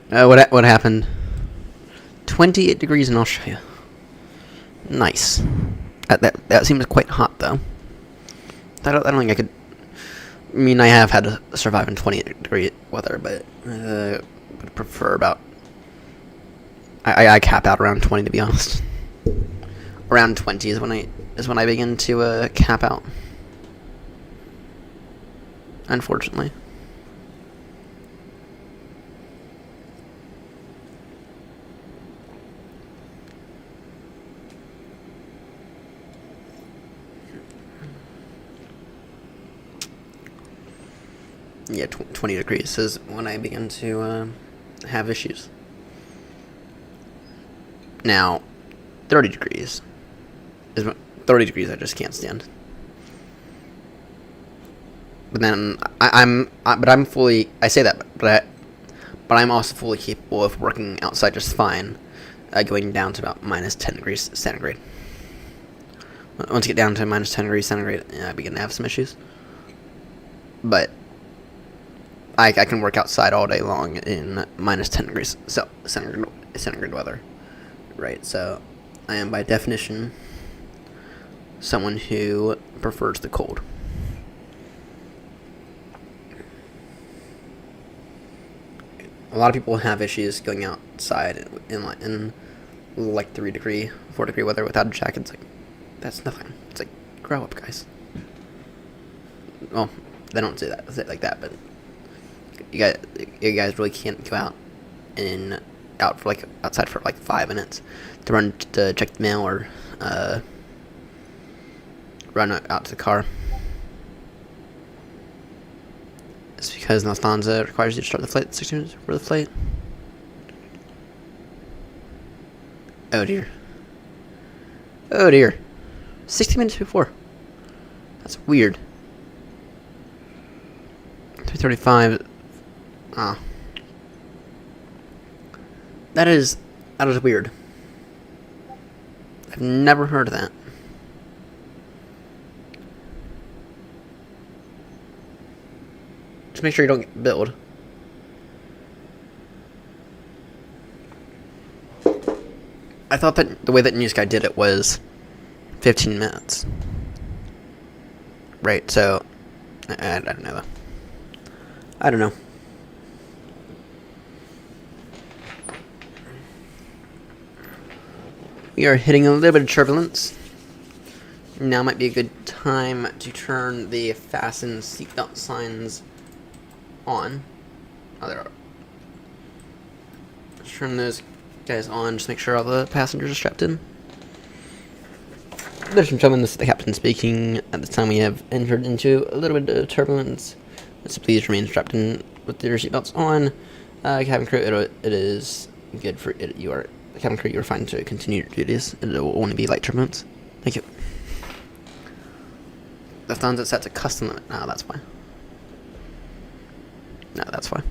A: What happened? 28 degrees, and I'll show you. Nice. That seems quite hot, though. I don't think I could. I mean, I have had to survive in 28-degree weather, but would prefer about. I cap out around 20, to be honest. Around 20 is when I begin to cap out. Unfortunately. Yeah, 20 degrees is when I begin to have issues. Now, 30 degrees is 30 degrees I just can't stand. But then I'm fully. I say that, but I'm also fully capable of working outside just fine, going down to about minus 10 degrees centigrade. Once you get down to minus 10 degrees centigrade, I begin to have some issues. But I can work outside all day long in minus 10 degrees centigrade weather, right? So I am by definition someone who prefers the cold. A lot of people have issues going outside in like 3 degree, 4 degree weather without a jacket. It's like, that's nothing. It's like, grow up, guys. Well, they don't say like that, but you guys really can't go outside for like 5 minutes to run to check the mail or run out to the car. It's because Lufthansa requires you to start the flight 60 minutes before the flight. Oh dear. Oh dear. 60 minutes before. That's weird. 3:35. Ah. That is weird. I've never heard of that. Just make sure you don't get billed. I thought that the way that Newsky did it was 15 minutes. Right, so I don't know though. I don't know. We are hitting a little bit of turbulence. Now might be a good time to turn the fasten seatbelt signs on. Oh, there are. Let's turn those guys on, just make sure all the passengers are strapped in. Ladies and gentlemen, this is the captain speaking. At this time we have entered into a little bit of turbulence, so please remain strapped in with your seatbelts on. Cabin crew, it is good for it. Cabin crew, you are fine to continue your duties. It will only be light turbulence. Thank you. Lufthansa set to custom limit. No, that's fine. No, that's fine.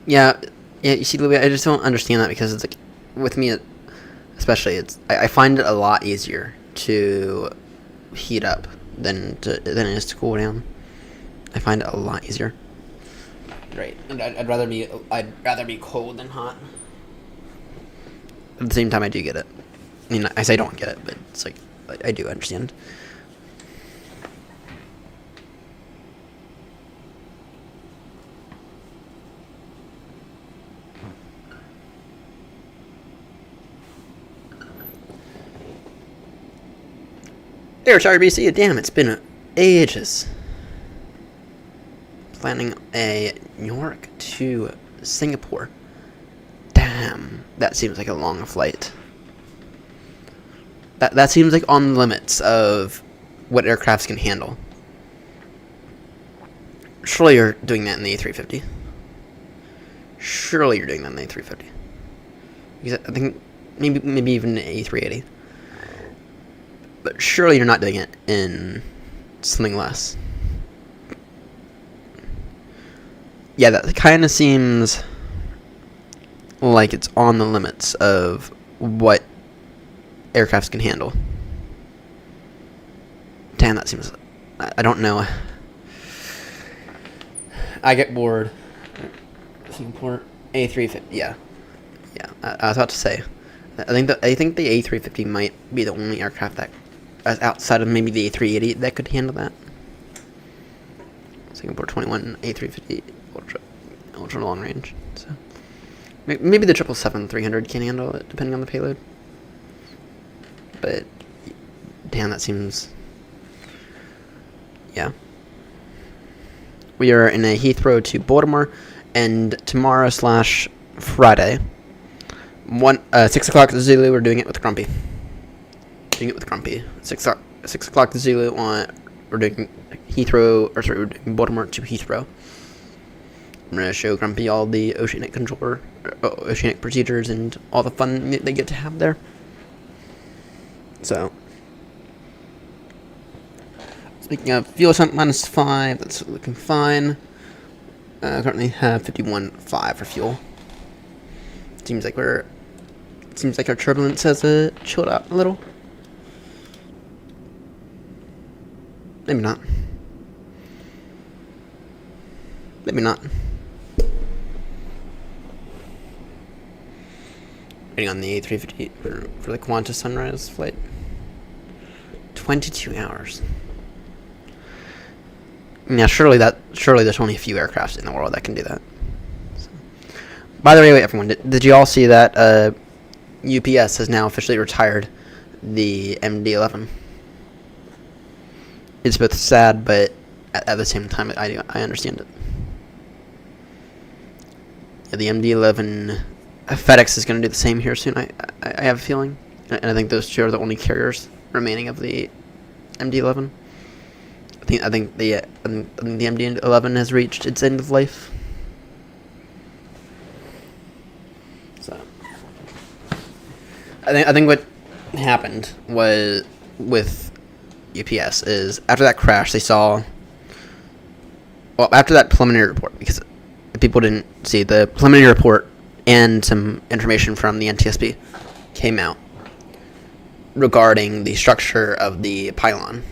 A: Yeah, you see, Louis, I just don't understand that because it's like, with me, especially, I find it a lot easier to heat up than it is to cool down. I find it a lot easier. Right, and I'd rather be cold than hot. At the same time, I do get it. I mean, I say I don't get it, but it's like I do understand. There's RBC. Damn, it's been ages. Planning a New York to Singapore. Damn, that seems like a long flight. That seems like on the limits of what aircrafts can handle. Surely you're doing that in the A350. Surely you're doing that in the A350. Because I think maybe even the A380. But surely you're not doing it in something less. Yeah, that kind of seems like it's on the limits of what aircrafts can handle. Damn, that seems... I don't know. I get bored. Singapore A350. Yeah. I was about to say. I think the A350 might be the only aircraft that, outside of maybe the A380, that could handle that. Singapore 21 A350 ultra long range. So maybe the 777-300 can handle it, depending on the payload. But damn, that seems... Yeah. We are in a Heathrow to Baltimore, and tomorrow/Friday, 6 o'clock to Zulu, we're doing it with Grumpy. 6 o'clock to Zulu we're doing we're doing Baltimore to Heathrow. I'm going to show Grumpy all the oceanic procedures and all the fun they get to have there. So, speaking of fuel ascent, -5, that's looking fine. Currently have 51.5 for fuel. Seems like our turbulence has chilled out a little. Maybe not. Maybe not. Waiting on the A350 for the Qantas Sunrise flight. 22 hours. Yeah, surely there's only a few aircrafts in the world that can do that. So. By the way, everyone, did you all see that UPS has now officially retired the MD-11? It's both sad, but at the same time, I understand it. Yeah, the MD-11, FedEx is going to do the same here soon. I have a feeling, and I think those two are the only carriers remaining of the MD-11. I think the MD-11 has reached its end of life. So, I think what happened was with UPS is after that crash they saw. Well, after that preliminary report, because people didn't see the preliminary report and some information from the NTSB came out regarding the structure of the pylon.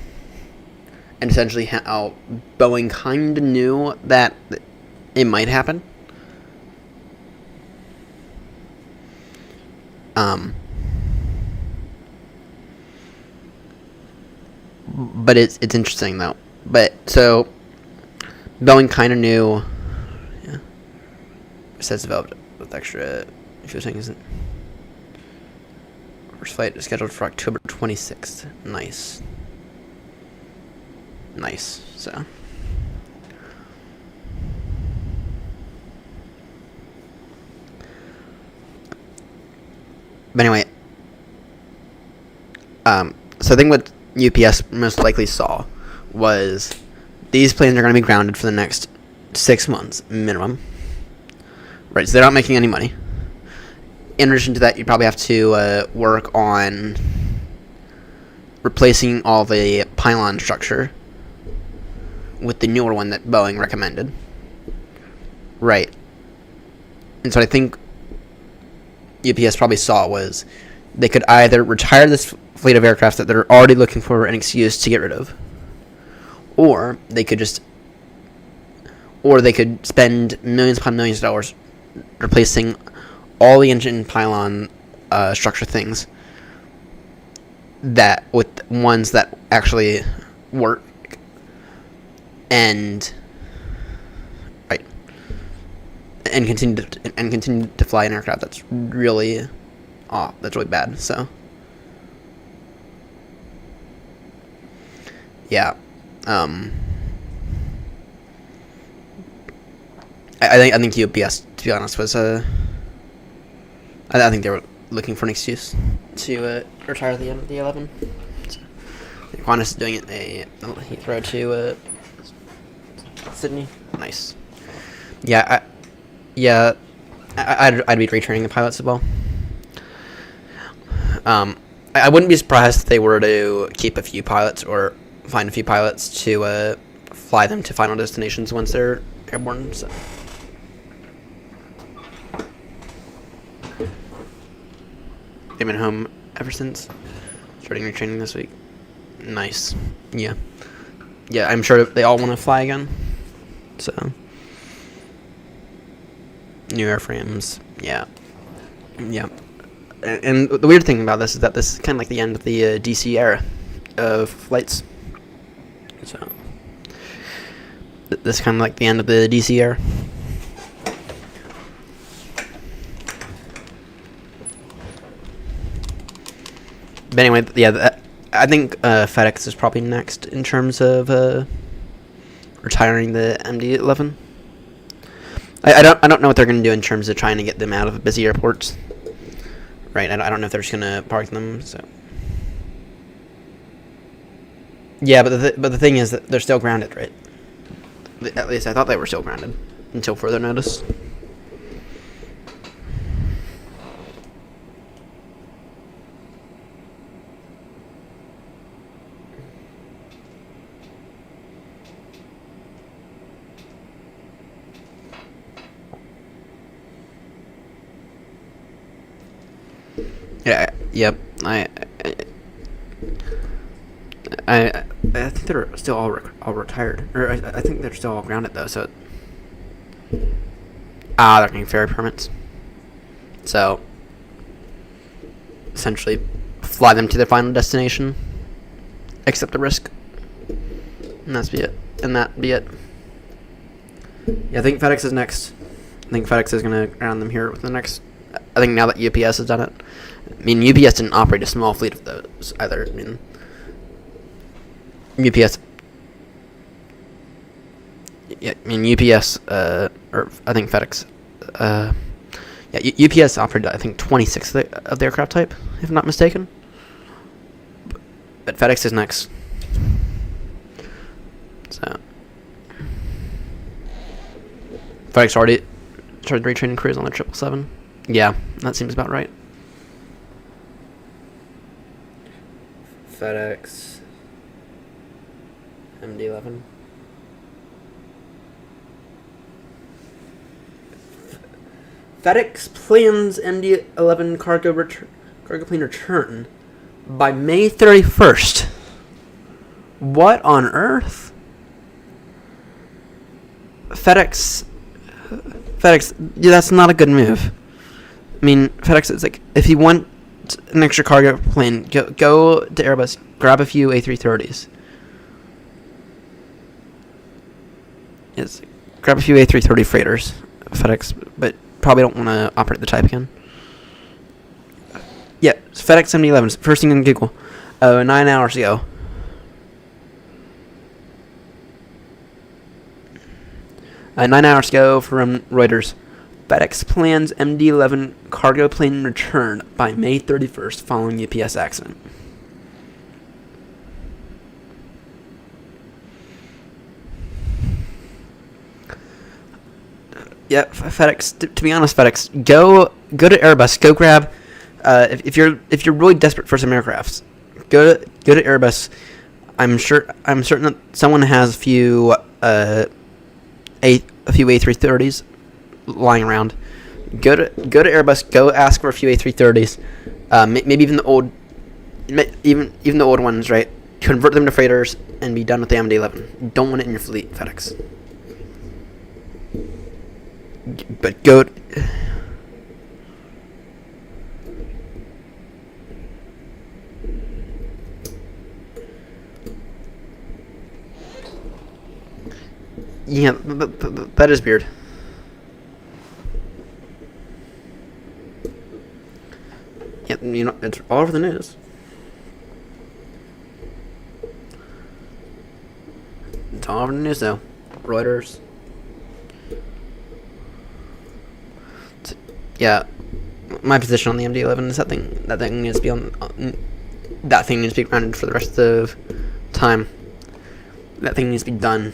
A: And essentially how Boeing kind of knew that it might happen. but it's interesting though. But so Boeing kind of knew. Yeah, it says developed with extra fuel tank, isn't. First flight is scheduled for October 26th. Nice. Nice. So. But anyway, so I think what UPS most likely saw was these planes are going to be grounded for the next 6 months minimum. Right, so they're not making any money. In addition to that, you probably have to work on replacing all the pylon structure with the newer one that Boeing recommended. Right. And so I think UPS probably saw was they could either retire this fleet of aircraft that they're already looking for an excuse to get rid of, or they could spend millions upon millions of dollars replacing all the engine pylon structure things that with ones that actually work and continue to fly an aircraft that's really bad. So yeah, I think UPS, to be honest, was I think they were looking for an excuse to retire the 11. So, Qantas is doing it a Heathrow to Sydney. Nice. Yeah, I'd be retraining the pilots as well. I wouldn't be surprised if they were to keep a few pilots or find a few pilots to fly them to final destinations once they're airborne. So. They've been home ever since. Starting retraining this week. Nice. Yeah. Yeah, I'm sure they all want to fly again. So. New airframes. Yeah. Yeah. And the weird thing about this is that this is kind of like the end of the DC era of flights. So. This is kind of like the end of the DC era. But anyway, yeah, I think FedEx is probably next in terms of retiring the MD-11. I don't know what they're going to do in terms of trying to get them out of busy airports. Right, I don't know if they're just going to park them. So yeah, but the thing is that they're still grounded, right? At least I thought they were still grounded until further notice. Yeah. Yep. I think they're still all retired, or I think they're still all grounded though. So they're getting ferry permits. So essentially, fly them to their final destination, accept the risk, and that be it. Yeah, I think FedEx is next. I think FedEx is gonna ground them here with the next. I think now that UPS has done it. I mean, UPS didn't operate a small fleet of those either. I mean, UPS. Yeah, I mean UPS. Or I think FedEx. Yeah, UPS operated I think 26 of the aircraft type, if I'm not mistaken. But FedEx is next. So FedEx already started retraining crews on the 777. Yeah, that seems about right. FedEx MD-11. FedEx plans MD-11 cargo plane return by May 31st. What on earth? FedEx, yeah, that's not a good move. I mean, FedEx is like, if you want an extra cargo plane, go to Airbus, grab a few A330s, is grab a few A330 freighters, FedEx, but probably don't want to operate the type again. Yeah, it's FedEx 7011s, first thing on Google, 9 hours ago. 9 hours ago from Reuters. FedEx plans MD-11 cargo plane return by May 31st following UPS accident. Yeah, FedEx. To be honest, FedEx, go to Airbus. Go grab. If you're really desperate for some aircrafts, go to Airbus. I'm certain that someone has a few A330s lying around. Go to Airbus. Go ask for a few A330s. Maybe even the old ones, right? Convert them to freighters and be done with the MD-11. You don't want it in your fleet, FedEx. But go. Yeah, that is weird. Yeah, it's all over the news. It's all over the news, though. Reuters. Yeah, my position on the MD-11 is that thing needs to be that thing needs to be grounded for the rest of the time. That thing needs to be done.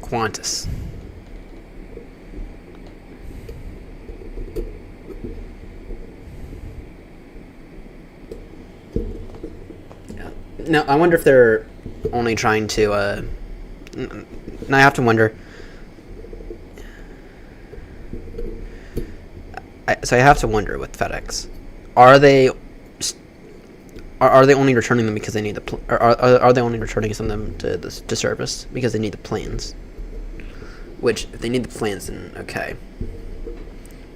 A: Qantas. Yeah. Now I wonder if they're only trying to, and I have to wonder. So I have to wonder with FedEx, are they only returning them because they need are they only returning some of them to service because they need the planes? Which, if they need the planes, then okay.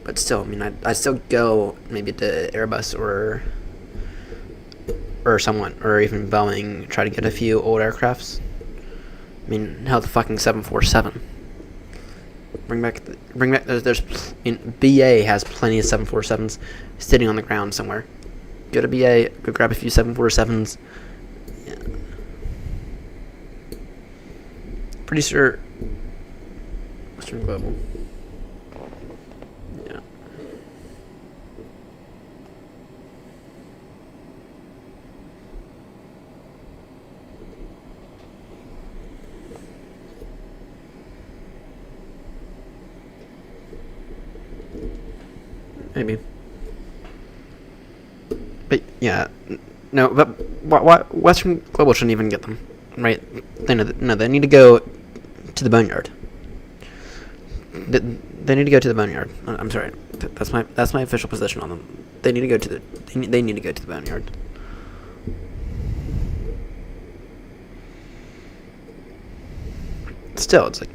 A: But still, I mean, I'd still go maybe to Airbus or someone, or even Boeing, try to get a few old aircrafts. I mean, hell, the fucking 747. Bring back. BA has plenty of 747s sitting on the ground somewhere. Go to BA, go grab a few 747s. Yeah. Pretty sure. Western Global. Yeah. Maybe. But yeah, no. But what Western Global shouldn't even get them, right? They need to go to the boneyard. They need to go to the boneyard. I'm sorry. That's my official position on them. They need to go to the boneyard. Still, it's like.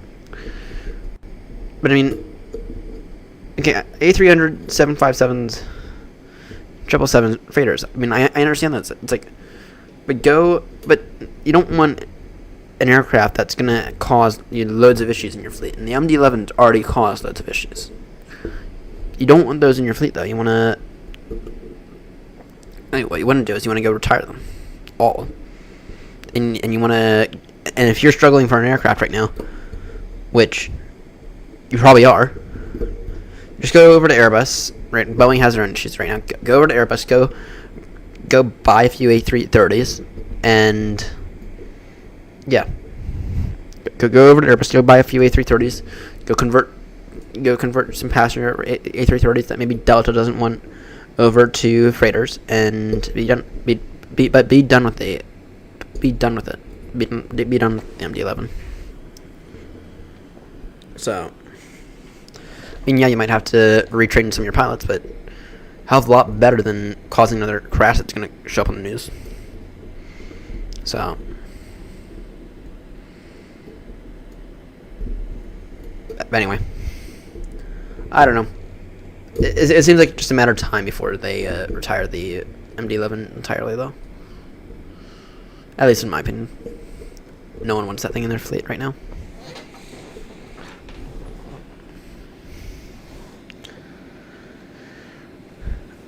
A: But I mean. Okay, A300, 757s, 777 freighters. I mean, I understand that. It's like, but you don't want an aircraft that's gonna cause you loads of issues in your fleet. And the MD-11's already caused loads of issues. You don't want those in your fleet, though. You wanna. What you want to do is you want to go retire them, all. And you want to. And if you're struggling for an aircraft right now, which you probably are. Just go over to Airbus, right? Boeing has their own issues right now. Go over to Airbus, go buy a few A330s, and yeah, go over to Airbus, go buy a few A330s, go convert some passenger A330s that maybe Delta doesn't want over to freighters, and be done with it. Be done with the MD-11. So. I mean, yeah, you might have to retrain some of your pilots, but hell of a lot better than causing another crash that's going to show up on the news. So, but anyway, I don't know. it seems like just a matter of time before they retire the MD-11 entirely, though. At least in my opinion. No one wants that thing in their fleet right now.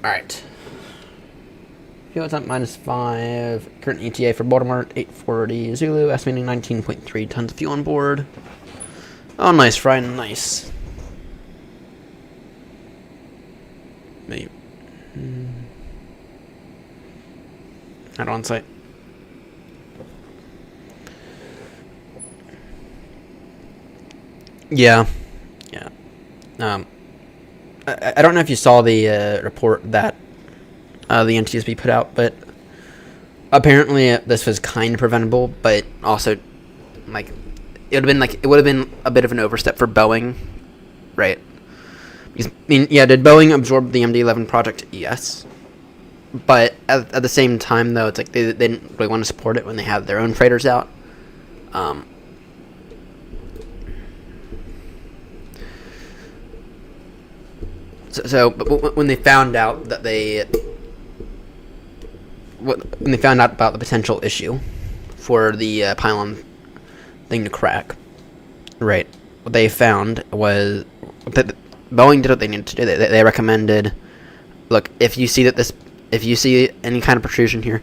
A: Alright. Fuel temp -5. Current ETA for Baltimore, 840 Zulu, estimating 19.3 tons of fuel on board. Oh, nice, Fry, nice. Maybe. Not on site. Yeah. Yeah. I don't know if you saw the report that the NTSB put out, but apparently this was kind of preventable, but also like it would have been a bit of an overstep for Boeing, right? Because, I mean, yeah, did Boeing absorb the MD-11 project? Yes, but at the same time, though, it's like they didn't really want to support it when they had their own freighters out. But when they found out that when they found out about the potential issue for the pylon thing to crack, right? What they found was that Boeing did what they needed to do. They recommended, look, if you see any kind of protrusion here,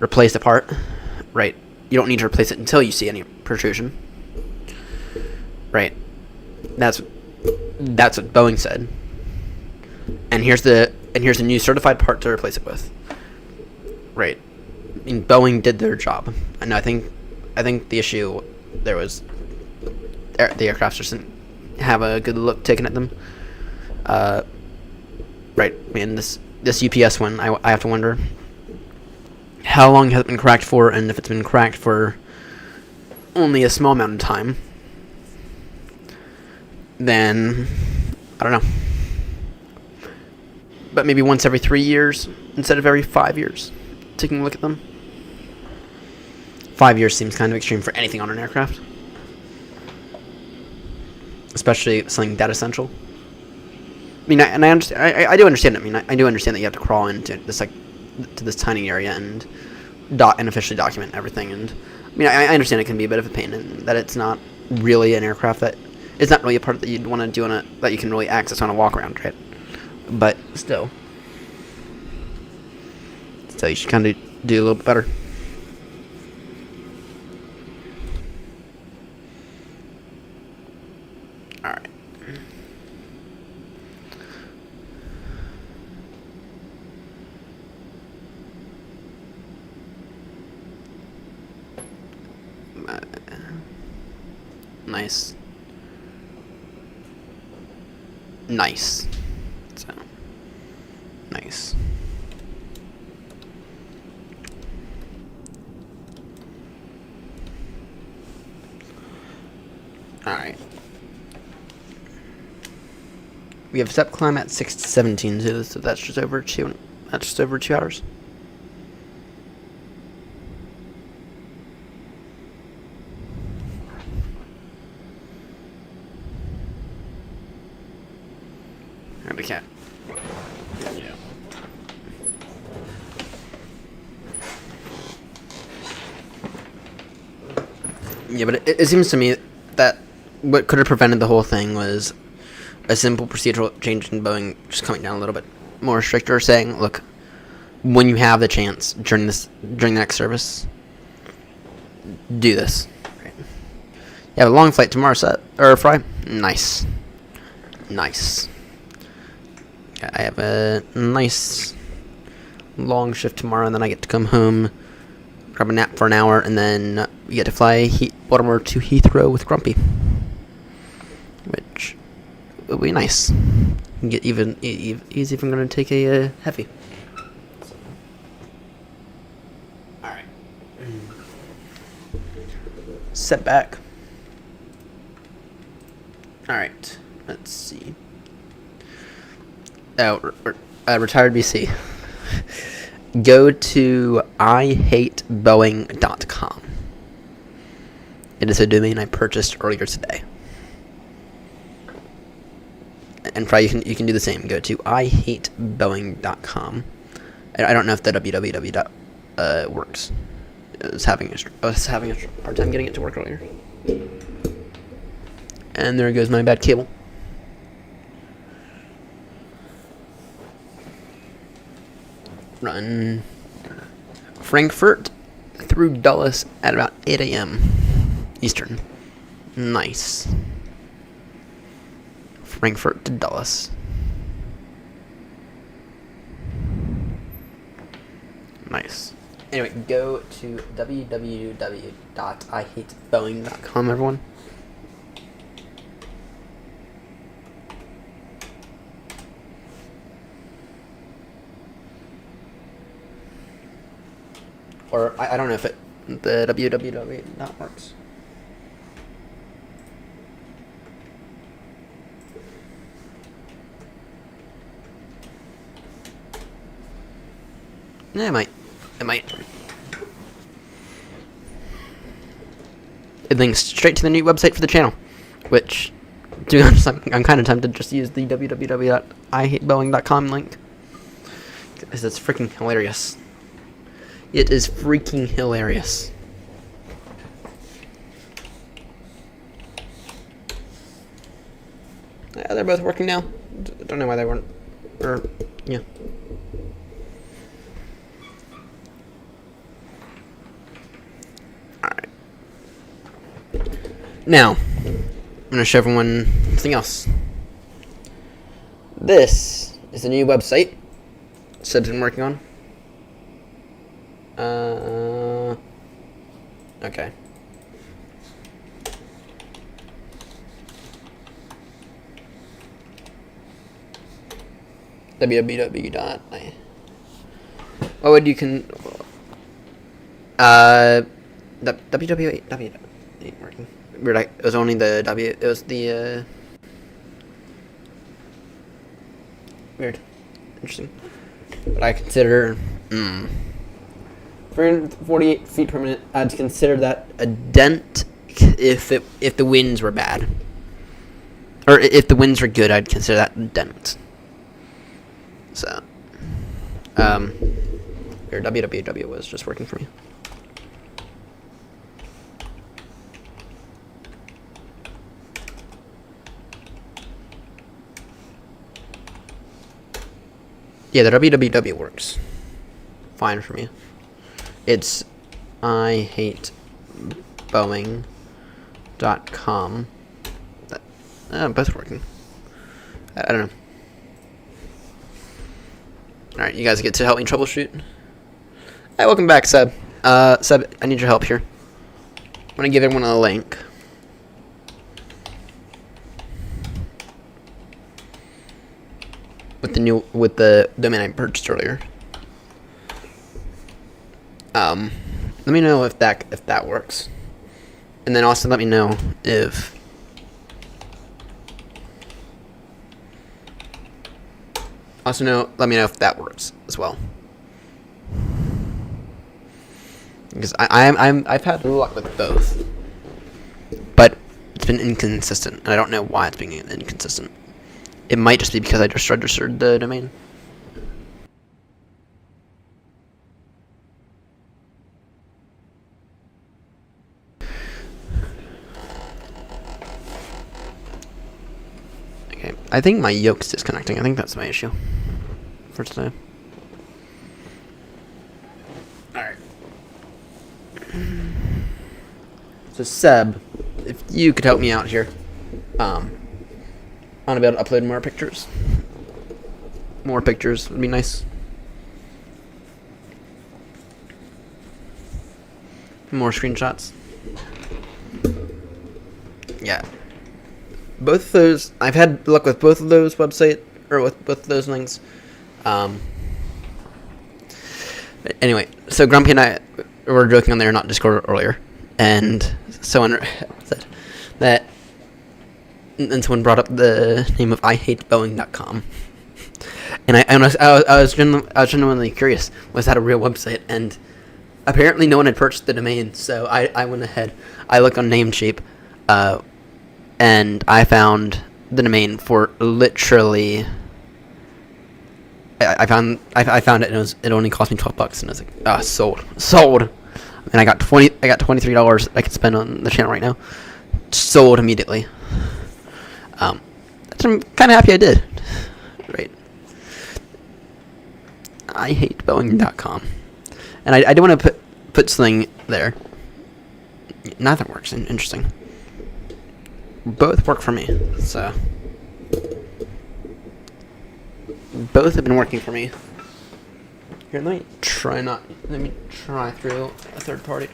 A: replace the part, right? You don't need to replace it until you see any protrusion, right? That's what Boeing said. And here's the new certified part to replace it with. Right. I mean, Boeing did their job. And I think the issue there was the aircraft just didn't have a good look taken at them. Right. I mean, this UPS one, I have to wonder how long has it been cracked for, and if it's been cracked for only a small amount of time, then I don't know. But maybe once every 3 years instead of every 5 years, taking a look at them. 5 years seems kind of extreme for anything on an aircraft, especially something that essential. I mean, I do understand it. I mean, I do understand that you have to crawl into this to this tiny area and officially document everything. And I mean, I understand it can be a bit of a pain, and that it's not really an aircraft that it's not really a part that you'd want to do that you can really access on a walk around, right? But still, you should kind of do a little bit better. All right. Nice. Nice. So, nice. Alright. We have step climb at 6:17, so that's just over 2 hours. We can't. Yeah. Yeah, but it seems to me that what could have prevented the whole thing was a simple procedural change in Boeing just coming down a little bit more stricter, saying, look, when you have the chance during the next service, do this. Right. You have a long flight tomorrow, Fry. Nice. I have a nice long shift tomorrow, and then I get to come home, grab a nap for an hour, and then we get to fly Baltimore to Heathrow with Grumpy, which will be nice. He's even going to take a heavy. All right. Set back. All right. Let's see. Oh, retired BC. Go to ihateboeing.com. It is a domain I purchased earlier today. and probably you can do the same. Go to ihateboeing.com. I don't know if the www works. I was having a hard time getting it to work earlier. And there goes my bad cable. Run Frankfurt through Dulles at about 8 a.m. Eastern. Nice. Frankfurt to Dulles. Nice. Anyway, go to www.ihateboeing.com, everyone. Or I don't know if the www not works. Yeah, it might. It might. It links straight to the new website for the channel, which, to be honest, I'm kind of tempted to just use the www.ihateboeing.com link, because it's freaking hilarious. It is freaking hilarious. Yeah, they're both working now. Don't know why they weren't. Or, yeah. Alright. Now, I'm going to show everyone something else. This is a new website Seb's been working on. Okay. www. What would you can... www ain't working. Weird, it was only the W... It was the, Weird. Interesting. But I consider... 348 feet per minute, I'd consider that a dent if the winds were bad. Or if the winds were good, I'd consider that a dent. So, your www was just working for me. Yeah, the www works fine for me. It's ihateboeing.com. Both working. I don't know. Alright, you guys get to help me troubleshoot. Hi, welcome back, Seb. Seb, I need your help here. I'm gonna give everyone a link. With the domain I purchased earlier. Let me know if that works, and then also let me know if let me know if that works as well, because I've had luck with both, but it's been inconsistent, and I don't know why it's being inconsistent. It might just be because I just registered the domain. Okay, I think my yoke's disconnecting. I think that's my issue for today. Alright. So Seb, if you could help me out here. I want to be able to upload more pictures. More pictures would be nice. More screenshots. Yeah. Both of those, I've had luck with both of those websites, or with both of those links. Anyway, so Grumpy and I were joking on the AirNott Discord earlier, and someone said that, and someone brought up the name of ihateboeing.com, and I was genuinely curious, was that a real website? And apparently no one had purchased the domain, so I went ahead, I looked on Namecheap, and I found the domain for literally. I found it, and it only cost me $12, and I was like, sold. And I got $23 I could spend on the channel right now. Sold immediately. I'm kind of happy I did. Right. I hate Boeing.com, and I do want to put something there. Neither works. Interesting. Both work for me, so both have been working for me. Here, let me try through a third party.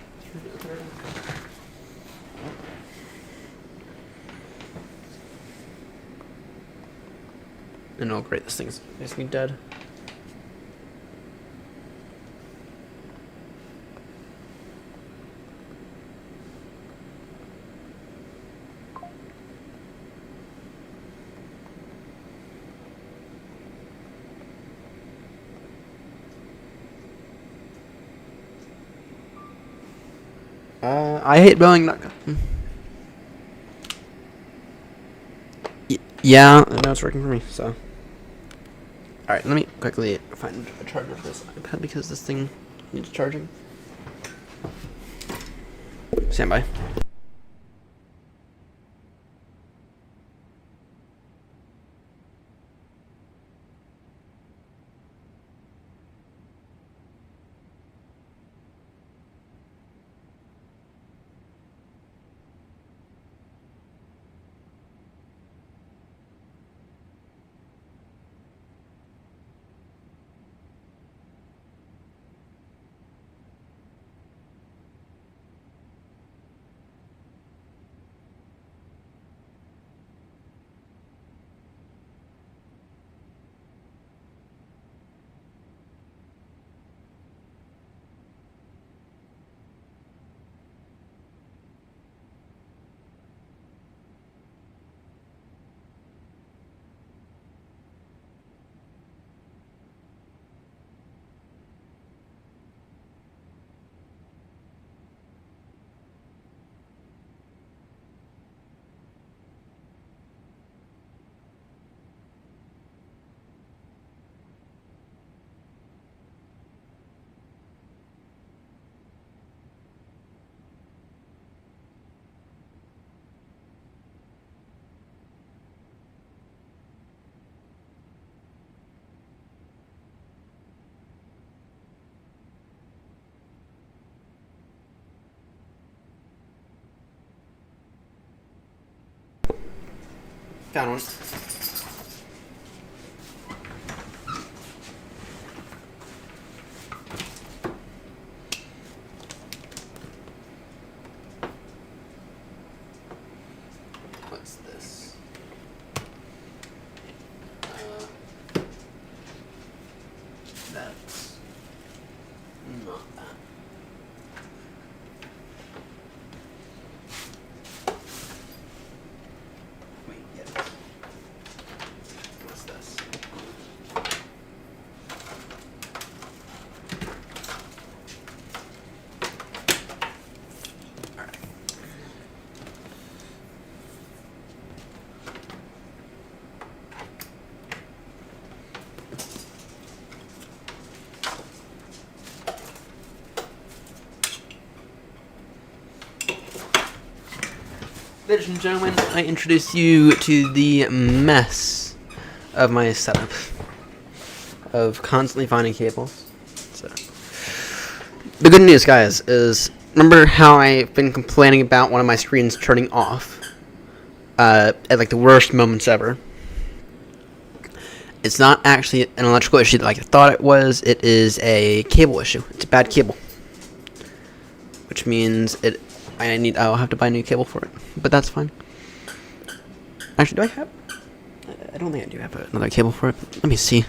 A: And oh great, this thing's basically dead. I hate Boeing.com. Yeah, now it's working for me, so. Alright, let me quickly find a charger for this iPad because this thing needs charging. Stand by. Found one. What's this? That's not that. Wait, yes. What's this? Alright. Ladies and gentlemen, I introduce you to the mess of my setup of constantly finding cables. So, the good news, guys, is remember how I've been complaining about one of my screens turning off at like the worst moments ever? It's not actually an electrical issue like I thought it was. It is a cable issue. It's a bad cable, which means I'll have to buy a new cable for it, but that's fine. Actually, do I have? I don't think I do have another cable for it. Let me see.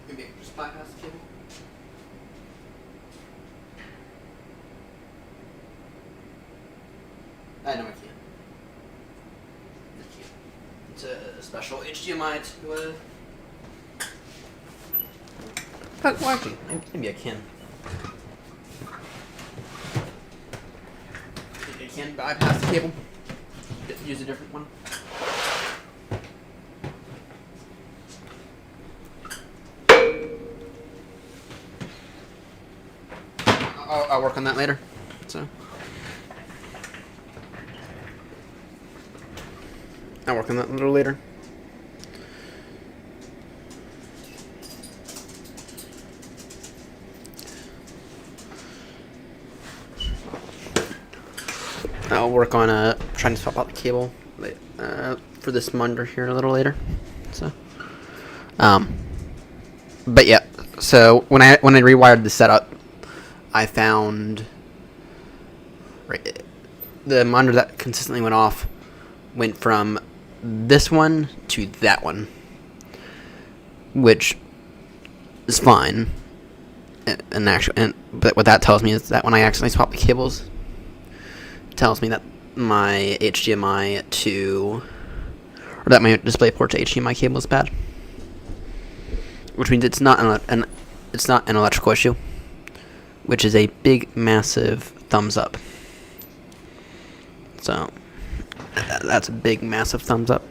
A: Maybe I can just bypass the cable. I know I can't. It's a special HDMI to well, actually, maybe I can. I can bypass the cable. use a different one. I'll work on that later. So I'll work on that a little later. I'll work on trying to swap out the cable for this monitor here a little later. So, but yeah. So when I rewired the setup, I found the monitor that consistently went off went from this one to that one, which is fine. But what that tells me is that when I accidentally swap the cables, it tells me that my HDMI to, or that my DisplayPort to HDMI cable is bad, which means it's not an electrical issue, which is a big, massive thumbs up. So that's a big, massive thumbs up.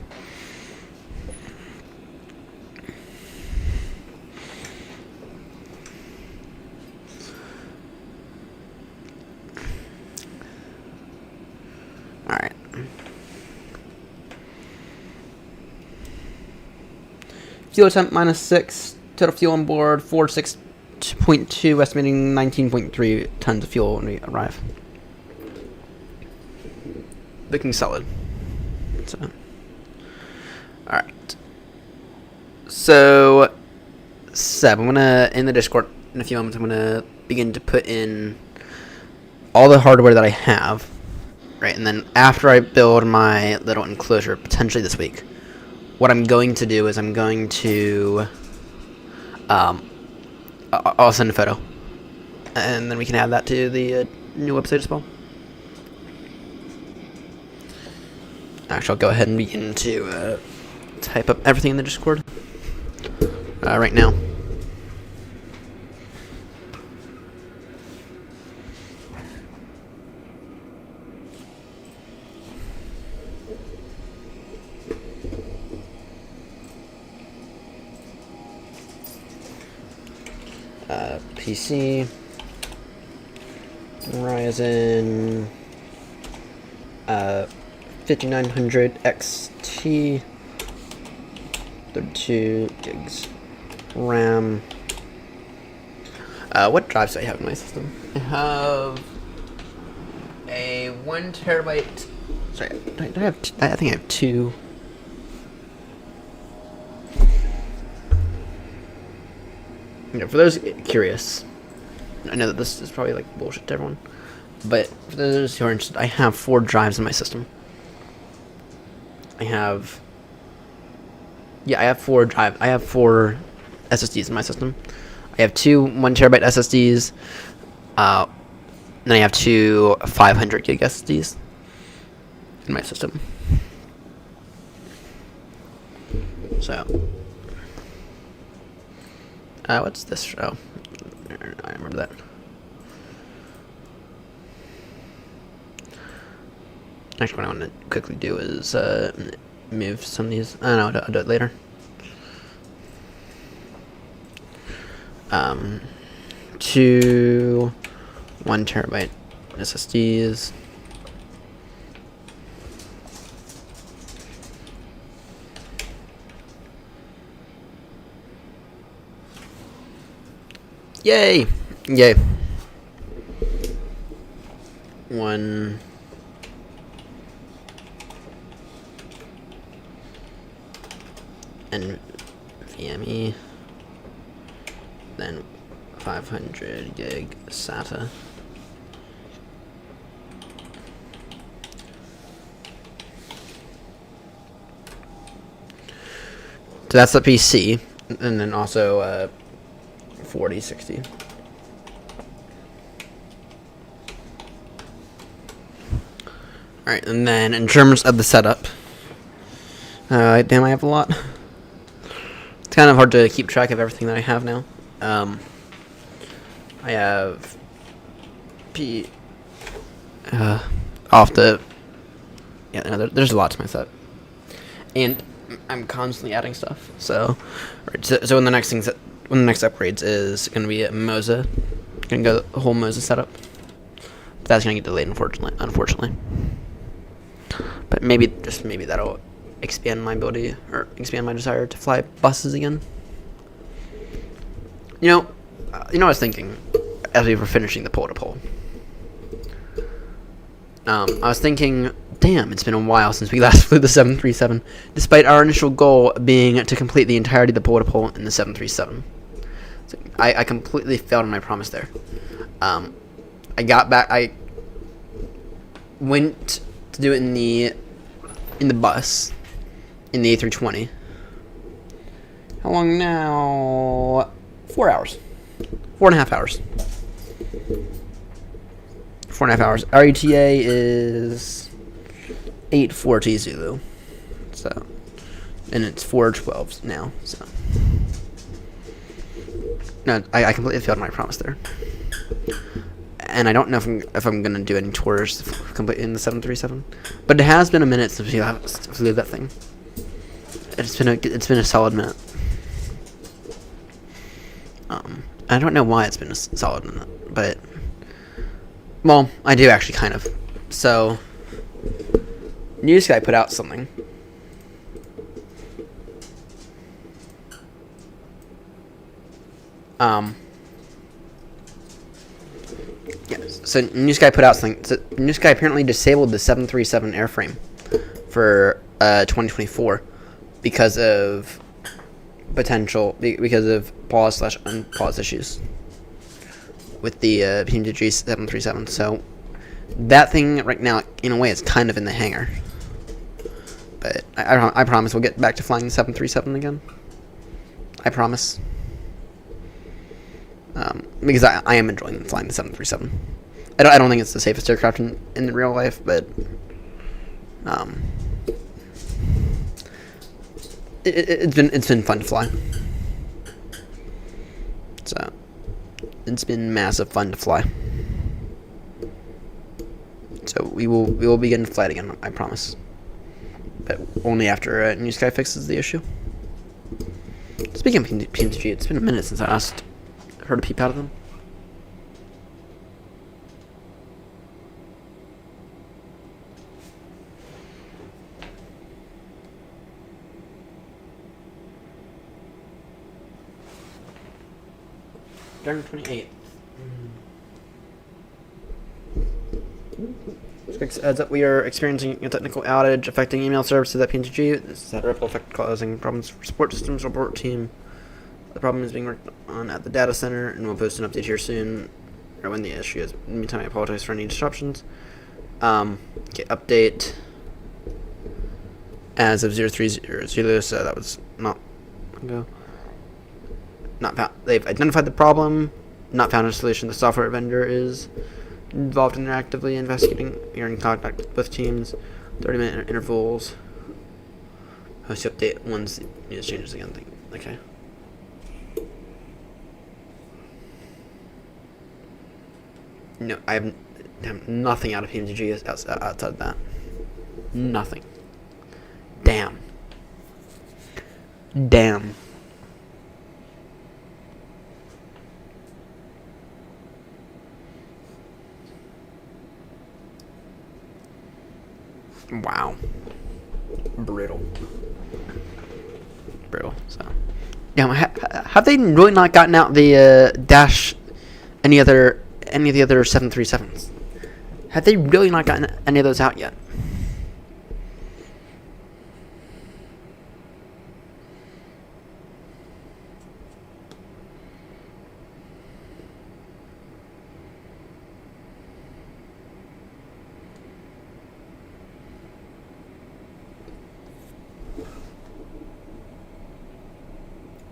A: Alright. Fuel temp -6. Total fuel on board 46.2, estimating 19.3 tons of fuel when we arrive. Looking solid. So, alright. So, Seb, I'm gonna, in the Discord in a few moments, I'm gonna begin to put in all the hardware that I have, right? And then after I build my little enclosure, potentially this week, what I'm going to do is I'm going to, I'll send a photo, and then we can add that to the new website as well. Actually, I'll go ahead and begin to type up everything in the Discord right now. PC, Ryzen 5900 XT, 32 gigs RAM. What drives do I have in my system? I have a 1 terabyte. Sorry, do I have? I think I have 2. You know, for those curious, I know that this is probably like bullshit to everyone, but for those who are interested, I have 4 drives in my system. I have 4 SSDs in my system. I have 2 1 terabyte SSDs, then I have 2 500 gig SSDs in my system. So, what's this? Oh, I remember that. Actually, what I want to quickly do is move some of these. I don't know, I'll do it later. 2 1 terabyte SSDs. Yay! Yay. 1 NVMe, then 500 gig SATA. So that's the PC, and then also 4060. Alright, and then in terms of the setup, damn, I have a lot. It's kind of hard to keep track of everything that I have now. I have yeah, no, there's a lot to my set, and I'm constantly adding stuff. So, right, so when the next upgrades is gonna be a Moza, gonna go the whole Moza setup. That's gonna get delayed, unfortunately. But maybe that'll expand my ability or expand my desire to fly buses again. You know, I was thinking as we were finishing the pole-to-pole. I was thinking, damn, it's been a while since we last flew the 737, despite our initial goal being to complete the entirety of the pole-to-pole in the 737. So I completely failed on my promise there. I got back. I went to do it in the bus, in the A320. How long now? 4 hours. 4.5 hours. 4.5 hours. Our ETA is 8:40 Zulu. So, and it's 4:12 now. So, no, I completely failed my promise there. And I don't know if I'm gonna do any tours completely in the 737, but it has been a minute since we flew that thing. It's been a solid minute. I don't know why it's been a solid minute, but well, I do actually kind of. So, News Guy put out something. Yes. So News Guy put out something. So News Guy apparently disabled the 737 airframe for 2024 because of pause/unpause issues with the PMDG 737. So that thing right now, in a way, is kind of in the hangar. But I promise we'll get back to flying the 737 again. I promise. Because I am enjoying flying the 737. I don't think it's the safest aircraft in real life, but it's been fun to fly. So it's been massive fun to fly. So we will begin to fly it again, I promise. But only after New Sky fixes the issue. Speaking of PMDG, it's been a minute since I heard a peep out of them. January 28th. Heads up, we are experiencing a technical outage affecting email services at PMDG. This has had a ripple effect causing problems for support systems report team. The problem is being worked on at the data center, and we'll post an update here soon, or when the issue is. In the meantime, I apologize for any disruptions. Okay, update as of 0300, so that was not ago. Not found. They've identified the problem. Not found a solution. The software vendor is involved and actively investigating. You're in contact with both teams. 30-minute intervals. Host update once the news changes again. Okay. No, I have nothing out of PMDG outside of that. Nothing. Damn. Wow. Brutal. So, yeah, have they really not gotten out the dash any of the other 737s? Have they really not gotten any of those out yet?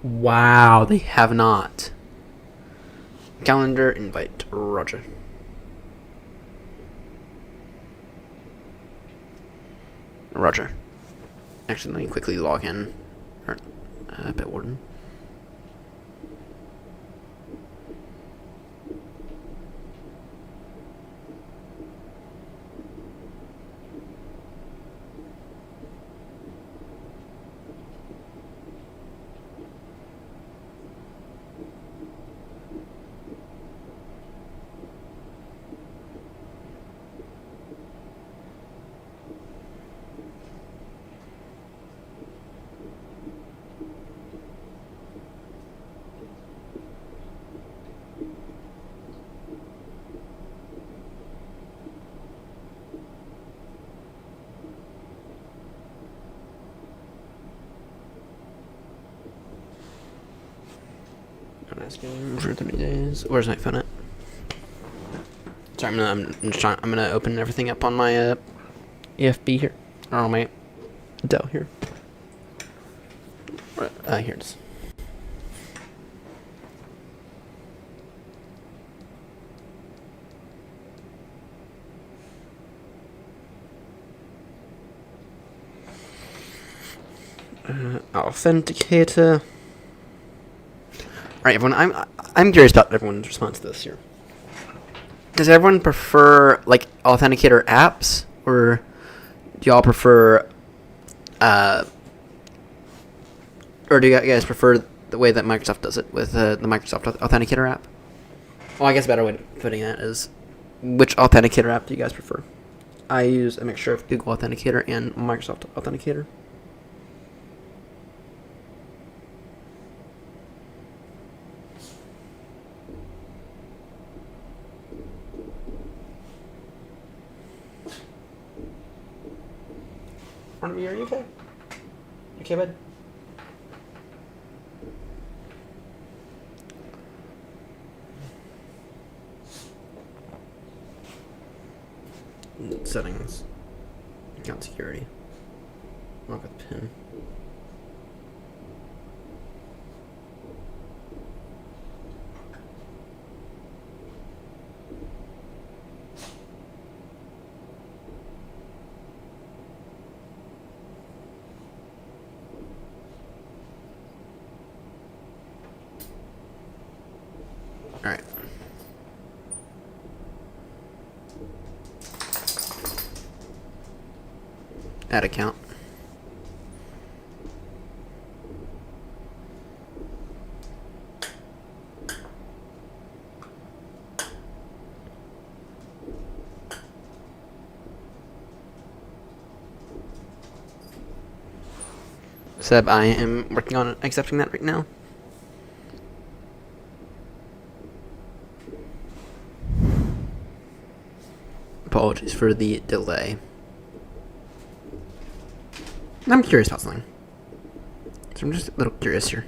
A: Wow, they have not. Calendar invite, Roger. Actually, let me quickly log in. Bitwarden. Asking for 30 days. Where's my phone at? Sorry, I'm gonna open everything up on my EFB here, or on my Dell here. Here it is. Authenticator. Alright, everyone, I'm curious about everyone's response to this here. Does everyone prefer, like, authenticator apps, or do y'all prefer, or do you guys prefer the way that Microsoft does it with the Microsoft Authenticator app? Well, I guess a better way of putting that is, which Authenticator app do you guys prefer? I use a mixture of Google Authenticator and Microsoft Authenticator. Are you okay? You okay, bud? Settings. Account security. Lock with PIN. Alright. Add account. Seb, I am working on accepting that right now. Apologies for the delay. I'm curious about something. So I'm just a little curious here.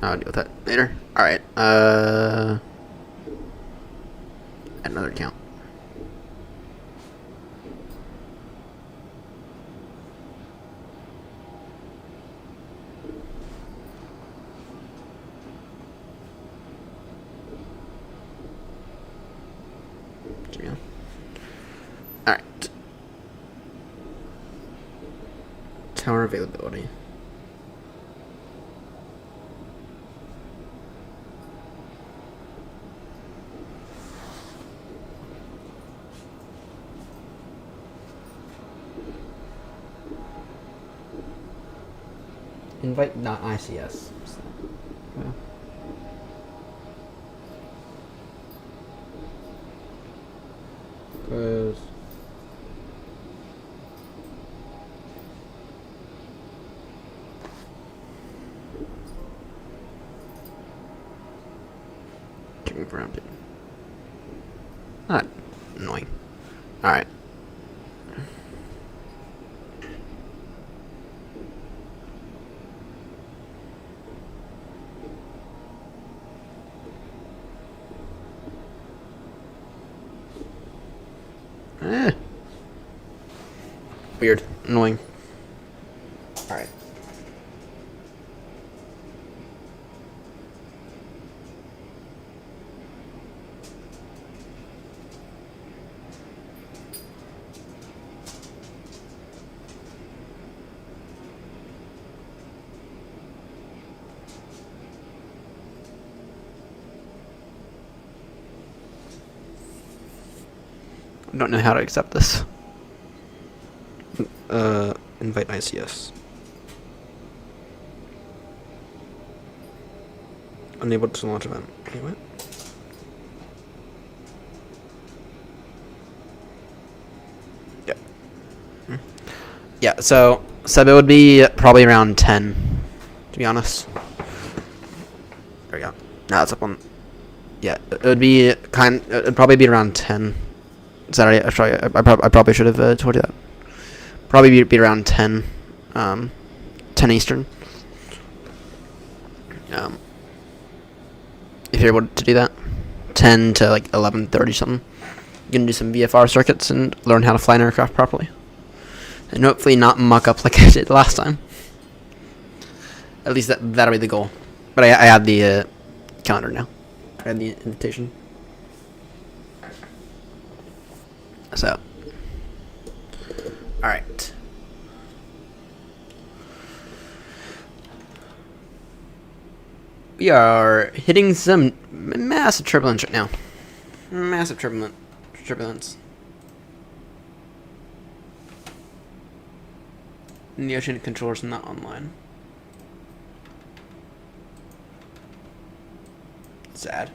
A: I'll deal with that later. Alright, add another account. Alright. Tower availability. Invite.ics. Yeah. Close. Checking for update. Not annoying. Alright. Weird. Annoying. Alright. I don't know how to accept this. Invite ICS. Unable to launch event. Anyway. Yeah. Yeah, so it would be probably around 10, to be honest. There we go. Now it's up on. Yeah, it would be it'd probably be around 10. Saturday. I probably should have told you that. Probably be around 10, 10 Eastern. If you're able to do that, 10 to like 11:30 something. You can do some VFR circuits and learn how to fly an aircraft properly, and hopefully not muck up like I did last time. At least that'll be the goal. But I had the calendar now. I had the invitation. So, all right. We are hitting some massive turbulence right now. Massive turbulence. And the ocean controller's not online. Sad.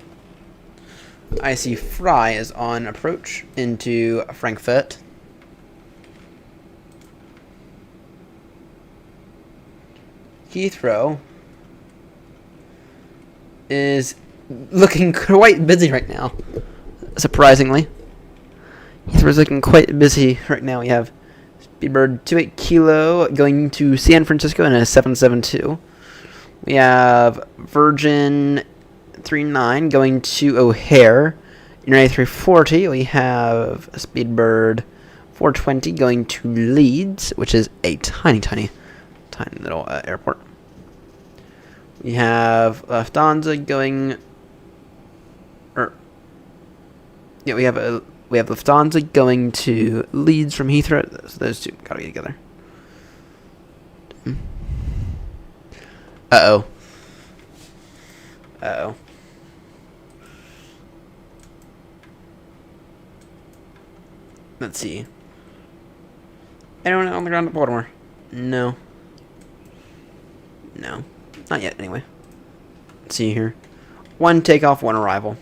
A: I see Fry is on approach into Frankfurt. Heathrow is looking quite busy right now, surprisingly. Heathrow's looking quite busy right now. We have Speedbird 28 Kilo going to San Francisco in a 772. We have Virgin 39 going to O'Hare. United 340, we have Speedbird 420 going to Leeds, which is a tiny little airport. We have Lufthansa going, we have Lufthansa going to Leeds from Heathrow. So those two gotta be together. Uh oh. Let's see. Anyone on the ground at Baltimore? No. Not yet, anyway. Let's see here. 1 takeoff, 1 arrival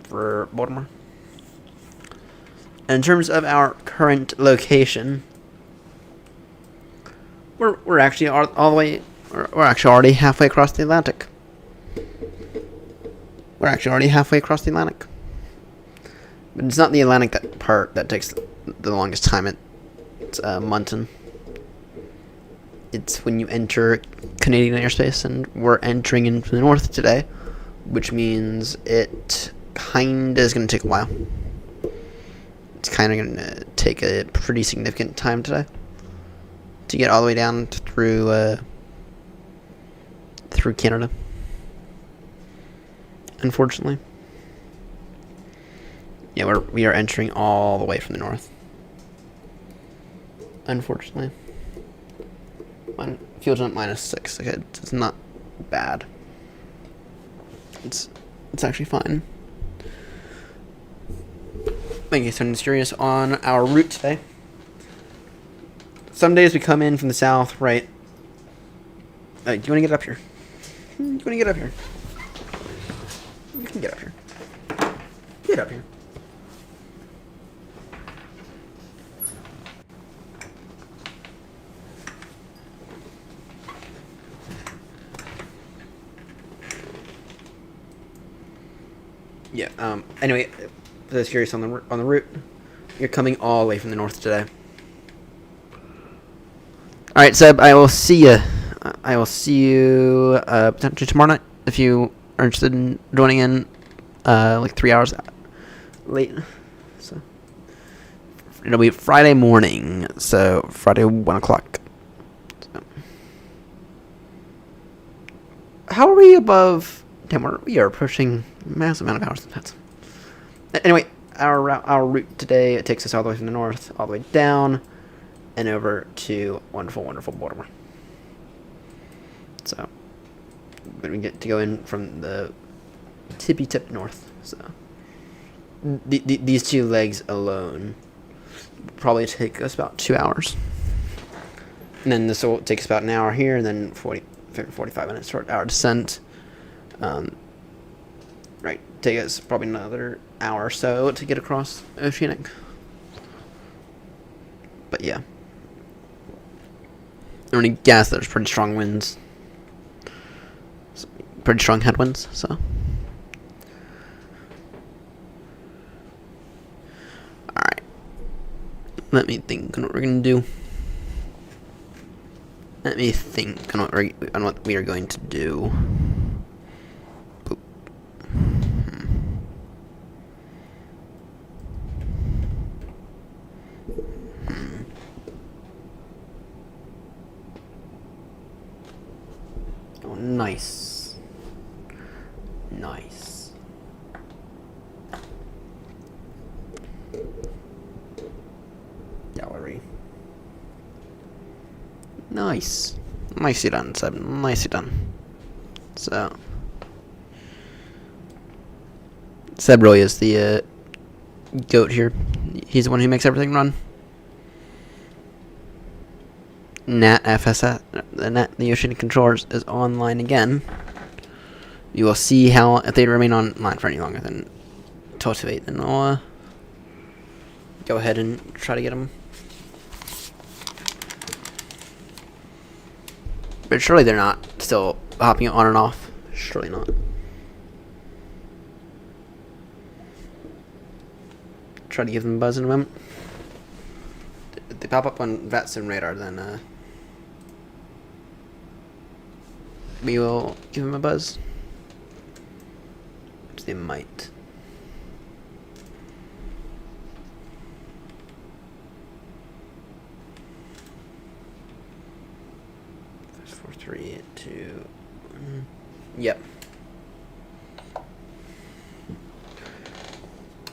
A: for Baltimore. And in terms of our current location, we're actually all the way. We're actually already halfway across the Atlantic. But it's not the Atlantic part that takes the longest time. It's Munton. It's when you enter Canadian airspace, and we're entering into the north today, which means it kinda is going to take a while. It's kind of going to take a pretty significant time today to get all the way down through Canada. Unfortunately. Yeah, we are entering all the way from the north. Unfortunately. Fuel jump -6. Okay, it's not bad. It's actually fine. Thank you, someone's curious on our route today. Some days we come in from the south, right? Do you want to get up here? You can get up here. Get up here. Yeah. Anyway, for those curious on the route, you're coming all the way from the north today. All right, Seb. I will see you. Potentially tomorrow night if you are interested in joining in. Like 3 hours late. So it'll be Friday morning. So Friday 1 o'clock. So. How are we above? Damn, we are approaching a massive amount of hours. Anyway, our route today, it takes us all the way from the north, all the way down, and over to wonderful Baltimore. So, when we get to go in from the tippy tip north, so these 2 legs alone probably take us about 2 hours, and then this will take us about an hour here, and then 45 minutes for our descent. Right, take us probably another hour or so to get across Oceanic. But yeah, I'm gonna guess there's pretty strong winds. Pretty strong headwinds, so. Alright. Let me think on what we're gonna do. Let me think on what we are going to do. Boop. Oh, nice. Nice. Gallery. Nice. Nicely done, Seb. Nicely done. So. Seb really is the goat here. He's the one who makes everything run. FSS, the Ocean Controllers is online again. You will see how, if they remain online for any longer than 12 to 8, then I'll go ahead and try to get them. But surely they're not still hopping on and off. Surely not. Try to give them a buzz in a moment. If they pop up on VATSIM radar, then we will give them a buzz. Which they might. Four, three, two. Yep.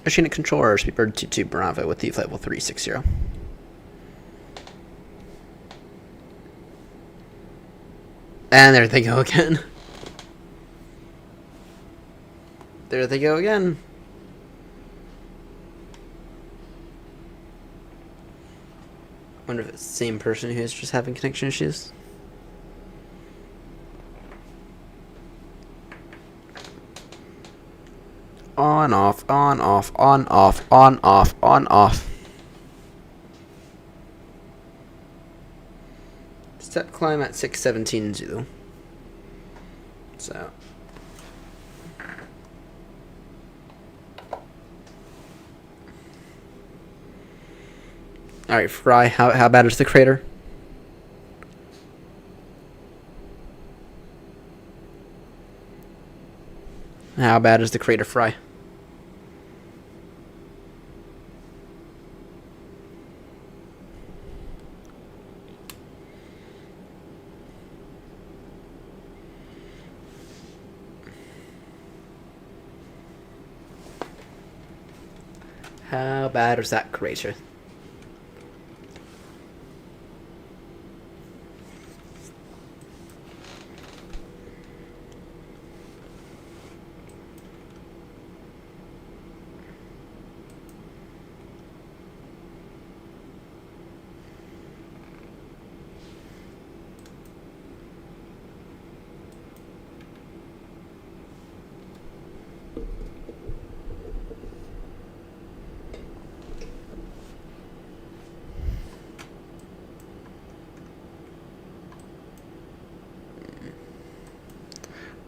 A: Machine controller, Speedbird 22 Bravo with the flight level 360. And there they go again. There they go again. Wonder if it's the same person who's just having connection issues. On, off, on, off, on, off, on, off, on, off. Step climb at 617 Zulu. So. Alright, Fry, how bad is the crater? How bad is the crater, Fry? How bad is that crater?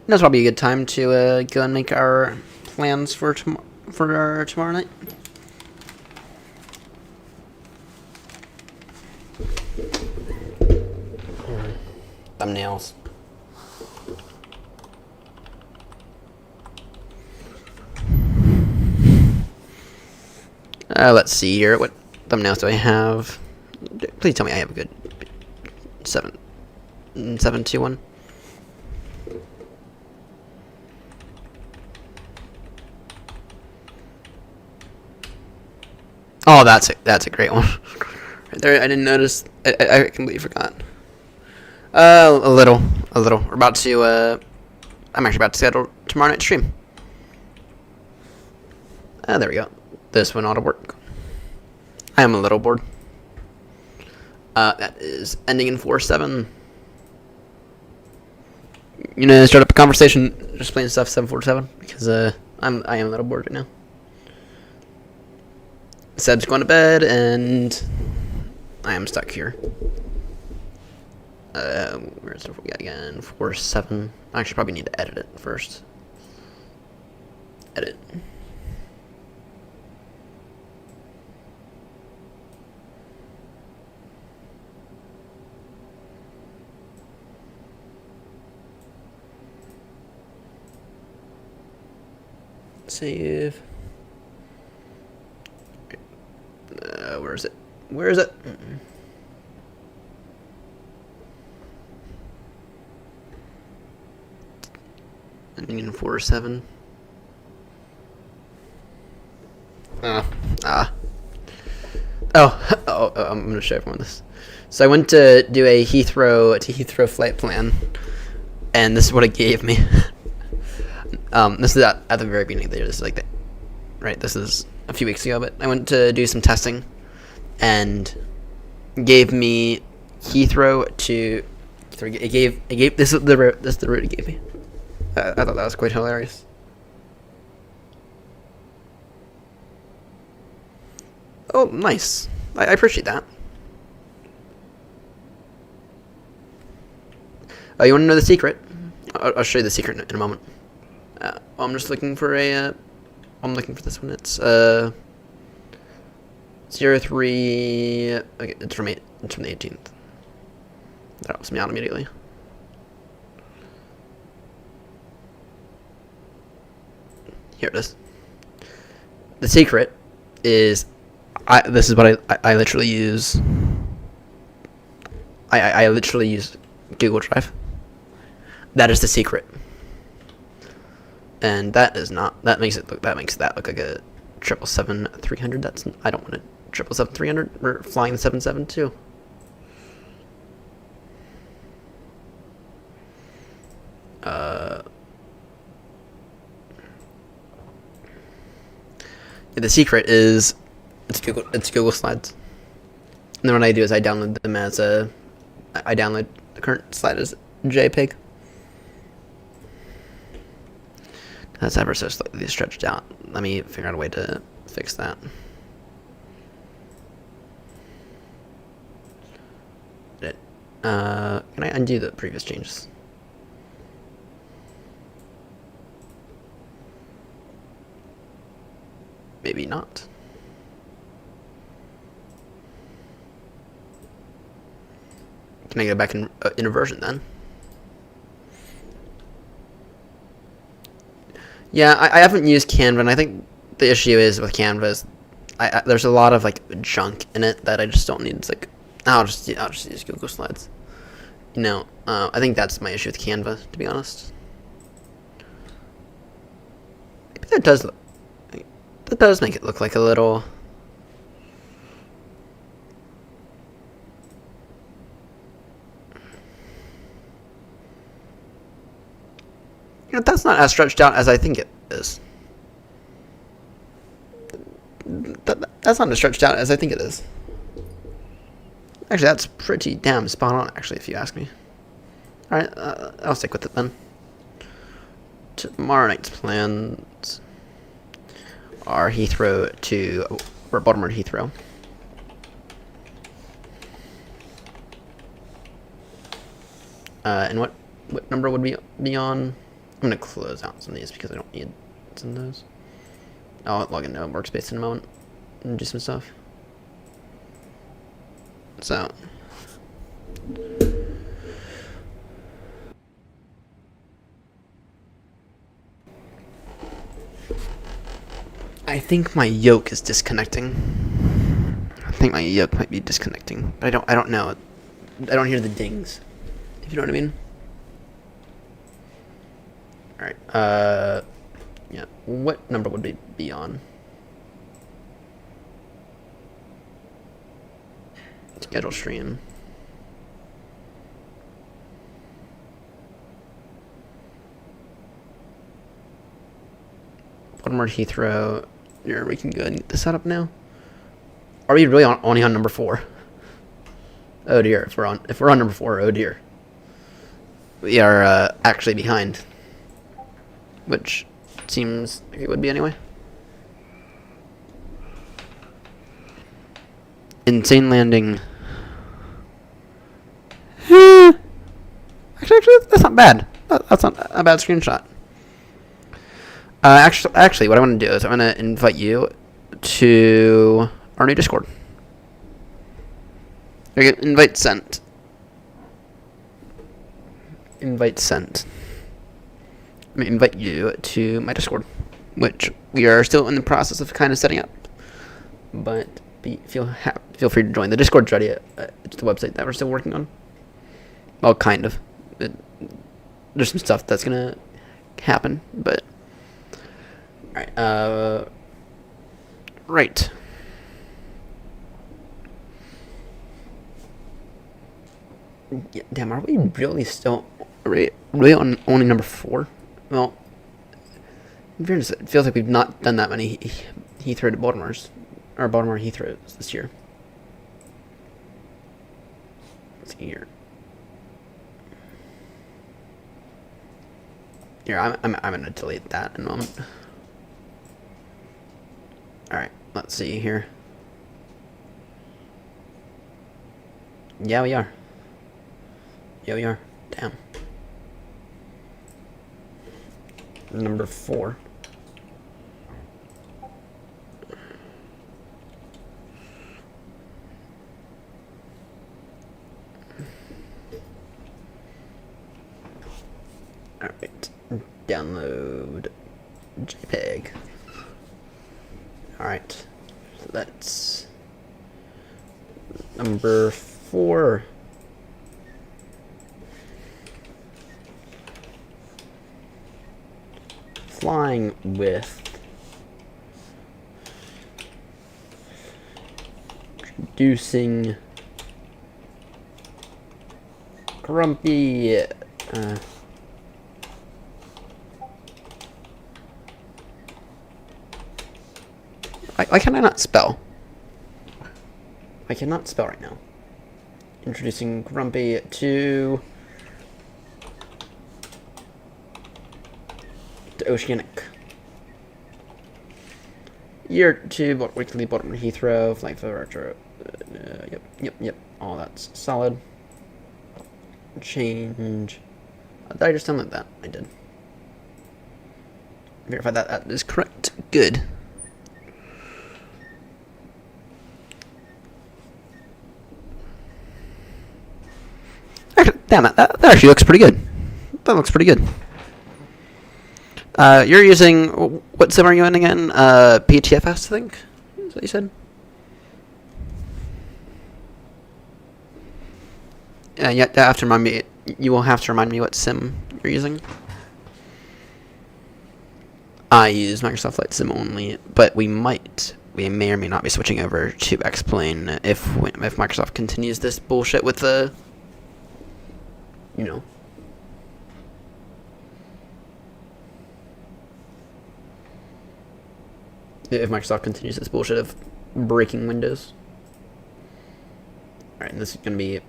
A: That's probably a good time to go and make our plans for tomorrow night. Thumbnails. Let's see here. What thumbnails do I have? Please tell me I have a good 721. Oh, that's a great one. Right there, I didn't notice. I completely forgot. A little. We're about to. I'm actually about to schedule tomorrow night stream. There we go. This one ought to work. I am a little bored. That is ending in 4-7. You know, start up a conversation, just playing stuff 747 because I am a little bored right now. Seb's going to bed, and I am stuck here. Where's the we got again? 47. I actually probably need to edit it first. Edit. Save. Where is it? Where is it? Ending in 47. Oh, I'm gonna show everyone this. So I went to do a Heathrow flight plan, and this is what it gave me. This is at the very beginning of the year. This is like right. This is a few weeks ago, but I went to do some testing, and gave me Heathrow to. It gave this is the route it gave me. I thought that was quite hilarious. Oh, nice. I appreciate that. Oh, you want to know the secret? I'll show you the secret in a moment. I'm just looking for a. I'm looking for this one. It's 03. Okay, it's from the 18th. That helps me out immediately. Here it is. The secret is, this is what I literally use. I literally use Google Drive. That is the secret. And that is not. That makes that look like a 777-300. That's I don't want a 777-300. We're flying the 772. The secret is it's Google Slides. And then what I do is I download them as I download the current slide as JPEG. That's ever so slightly stretched out. Let me figure out a way to fix that. Can I undo the previous changes? Maybe not. Can I get back in a version then? Yeah, I haven't used Canva, and I think the issue is with Canva is there's a lot of like junk in it that I just don't need. It's like I'll just use Google Slides. You know, I think that's my issue with Canva, to be honest. Maybe that does make it look like a little. You know, that's not as stretched out as I think it is. That's not as stretched out as I think it is. Actually, that's pretty damn spot on, actually, if you ask me. Alright, I'll stick with it then. Tomorrow night's plans are Heathrow to Baltimore to Heathrow. And what number would be on? I'm gonna close out some of these because I don't need some of those. I'll log into Workspace in a moment and do some stuff. So I think my yoke is disconnecting. I think my yoke might be disconnecting, but I don't know. I don't hear the dings, if you know what I mean. Alright, yeah, what number would it be on? Schedule stream. Baltimore Heathrow. Here, we can go and get this set up now. Are we really only on number 4? Oh dear, if we're on number 4, oh dear. We are actually behind. Which seems like it would be anyway. Insane landing. Actually, that's not bad. That's not a bad screenshot. Actually, what I want to do is I'm going to invite you to our new Discord. Okay, invite sent. Invite sent. I'm going to invite you to my Discord, which we are still in the process of kind of setting up. But feel free to join. The Discord's ready. It's the website that we're still working on. Well, kind of. There's some stuff that's going to happen, but... Alright, right. Yeah, damn, are we really still... really on only number 4? Well, in fairness, it feels like we've not done that many Heathrow to Baltimore's, or Baltimore Heathrows this year. Let's see here. Here, I'm gonna delete that in a moment. Alright, let's see here. Yeah, we are. Yeah, we are. Damn. Number 4. Alright. Download JPEG. Alright. So that's number 4. Flying with introducing grumpy why can I not spell? I cannot spell right now. Introducing grumpy to Oceanic. Year 2, weekly Baltimore Heathrow, flight for retro. Yep. All that's solid. Change. Did I just download that? I did. Verify that is correct. Good. Actually, damn it, that actually looks pretty good. That looks pretty good. You're using, what sim are you in again? PTFS, I think? Is what you said? Yeah, you have to remind me. You will have to remind me what sim you're using. I use Microsoft Flight Sim only, but we may or may not be switching over to X-Plane if Microsoft continues this bullshit with the, you know. If Microsoft continues this bullshit of breaking Windows. Alright, and this is going to be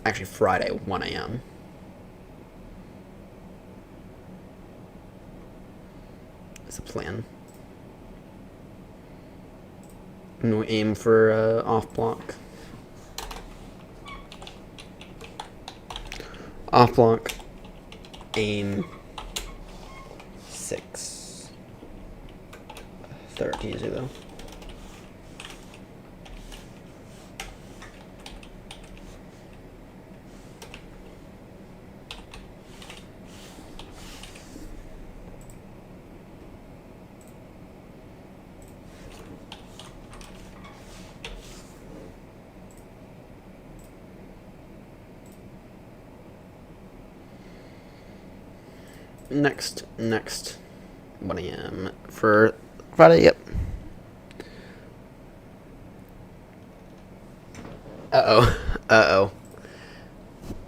A: actually Friday, 1 a.m. That's the plan. And we'll aim for off block. Off block. Aim 6:30 easy though. Next 1 a.m. for Friday, yep. Uh-oh.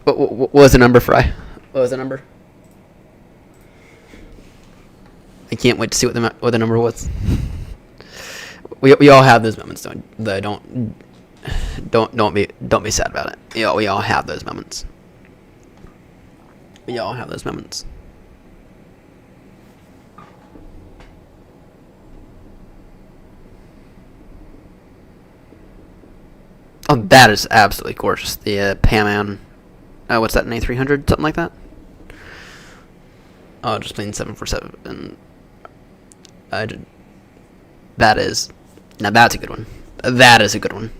A: What was the number, Fry? What was the number? I can't wait to see what the number was. We all have those moments, don't be sad about it. We all have those moments. We all have those moments. Oh, that is absolutely gorgeous. The Pan Am, what's that, an A300? Something like that? Oh, just plain 747. And I did. That is. Now that's a good one. That is a good one.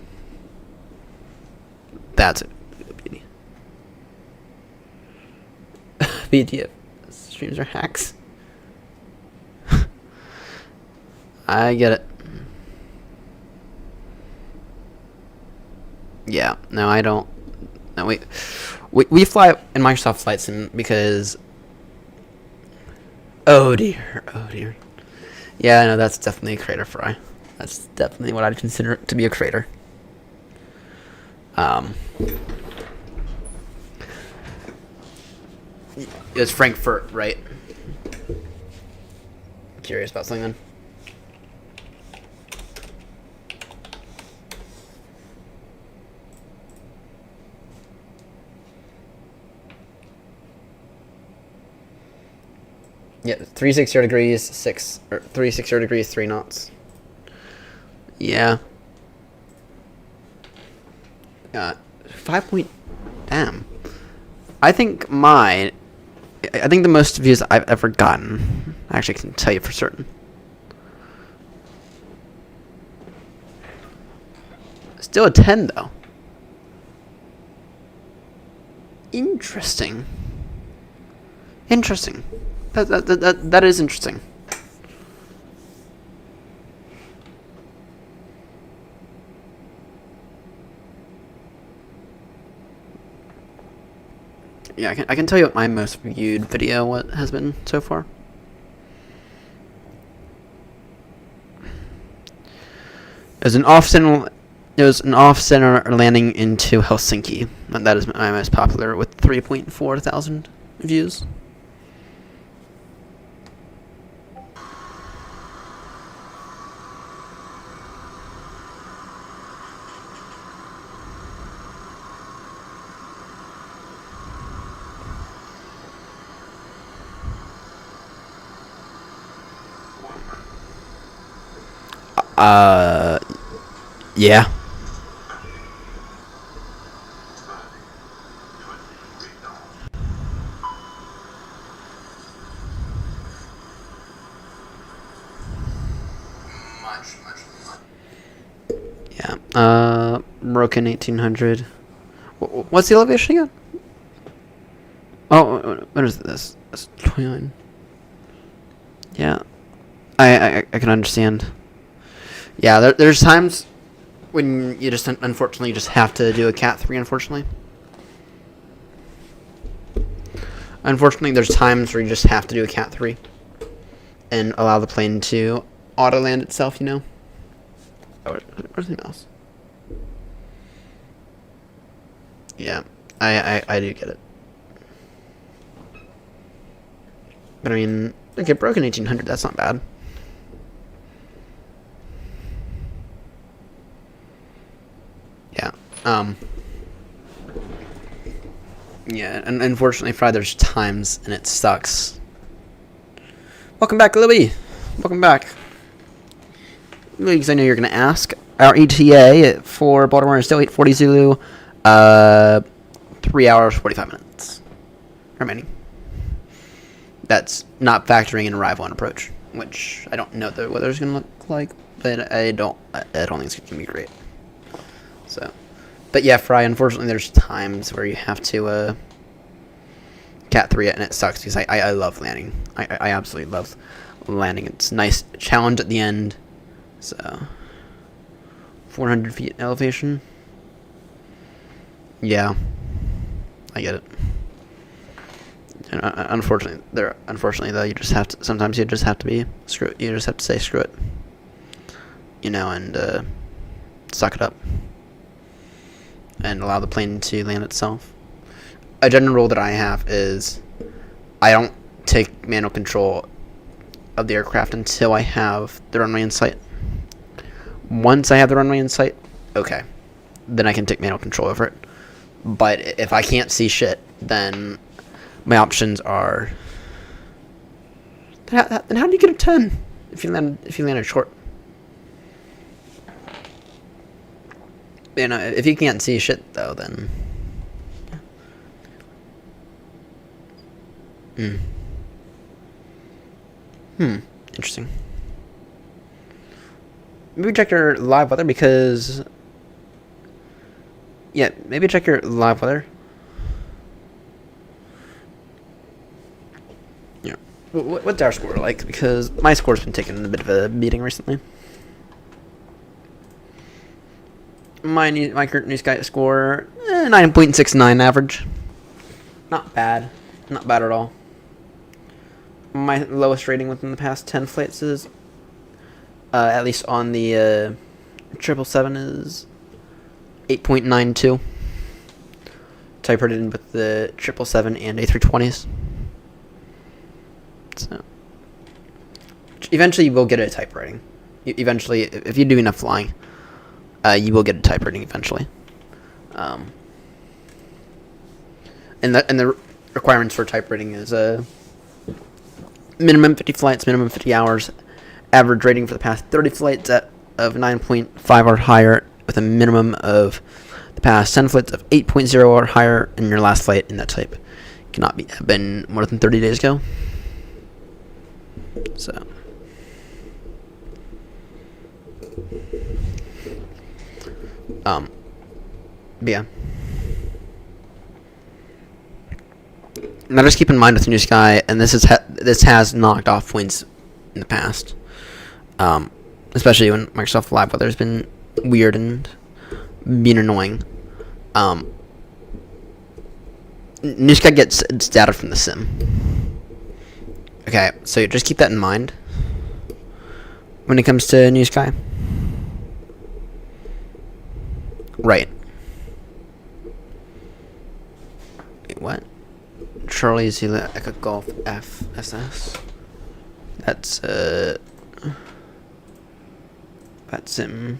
A: That's a beauty. BTF streams are hacks. I get it. Yeah, no, I don't. No, we fly in Microsoft Flight Sim because. Oh dear, oh dear. Yeah, no, that's definitely a crater fry. That's definitely what I'd consider to be a crater. It's Frankfurt, right? Curious about something then. Yeah, 360 degrees, 360 degrees, 3 knots. Yeah. 5 point. Damn. I think the most views I've ever gotten. I actually can tell you for certain. Still a 10 though. Interesting. Interesting. That is interesting. Yeah, I can tell you what my most viewed video has been so far. It was an off-center landing into Helsinki. And that is my most popular with 3.4 thousand views. Yeah. Yeah. Broken 1800. What's the elevation again? Oh, what is this? That's 29. Yeah. I can understand. Yeah, there's times when you just unfortunately just have to do a Cat 3, unfortunately. Unfortunately, there's times where you just have to do a Cat 3 and allow the plane to auto land itself, you know? Oh, where's the mouse? Yeah, I do get it. But I mean, okay, broken 1800, that's not bad. Yeah. Yeah, and unfortunately, Friday, there's times, and it sucks. Welcome back, Libby. Welcome back. Because I know you're going to ask. Our ETA for Baltimore is still 8:40 Zulu. 3 hours, 45 minutes remaining. That's not factoring in arrival and approach, which I don't know what the weather's going to look like, but I don't think it's going to be great. So, but yeah, Fry, unfortunately, there's times where you have to Cat 3 it, and it sucks because I love landing. I absolutely love landing. It's a nice challenge at the end. So, 400 feet elevation. Yeah, I get it. And unfortunately, though, you just have to. Sometimes you just have to be screw it. You just have to say screw it. You know, and suck it up, and allow the plane to land itself. A general rule that I have is, I don't take manual control of the aircraft until I have the runway in sight. Once I have the runway in sight, okay, then I can take manual control over it. But if I can't see shit, then my options are. Then how do you get a 10 if you land it short? You know, if you can't see shit though, then. Interesting. Maybe check your live weather because... Yeah, maybe check your live weather. Yeah. What's our score like? Because my score's been taking a bit of a beating recently. My current New Sky score, 9.69 average. Not bad. Not bad at all. My lowest rating within the past 10 flights is, at least on the 777, is 8.92. Type rated with the 777 and A320s. So, eventually you will get a type rating. Eventually, if you do enough flying, you will get a type rating eventually. And the requirements for type rating is minimum 50 flights, minimum 50 hours, average rating for the past 30 flights of 9.5 or higher, with a minimum of the past 10 flights of 8.0 or higher, and your last flight in that type cannot have been more than 30 days ago. So, but yeah. Now just keep in mind with New Sky, and this has knocked off points in the past, especially when Microsoft Live Weather has been weird and being annoying. New Sky gets its data from the sim. Okay, so just keep that in mind when it comes to New Sky. Right. Wait, what? Charlie Zilla Echo Golf FSS. That's him.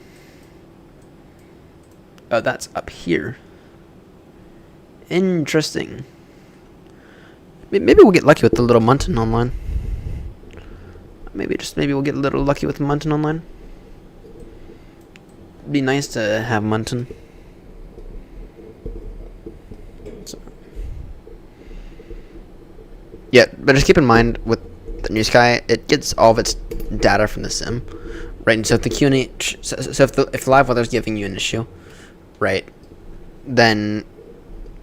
A: Oh, that's up here. Interesting. Maybe we'll get lucky with the little Munton online. Maybe we'll get a little lucky with Munton online. It'd be nice to have Munton. So. Yeah, but just keep in mind with the New Sky, it gets all of its data from the sim, right? And so if the QNH, so if live weather is giving you an issue, right, then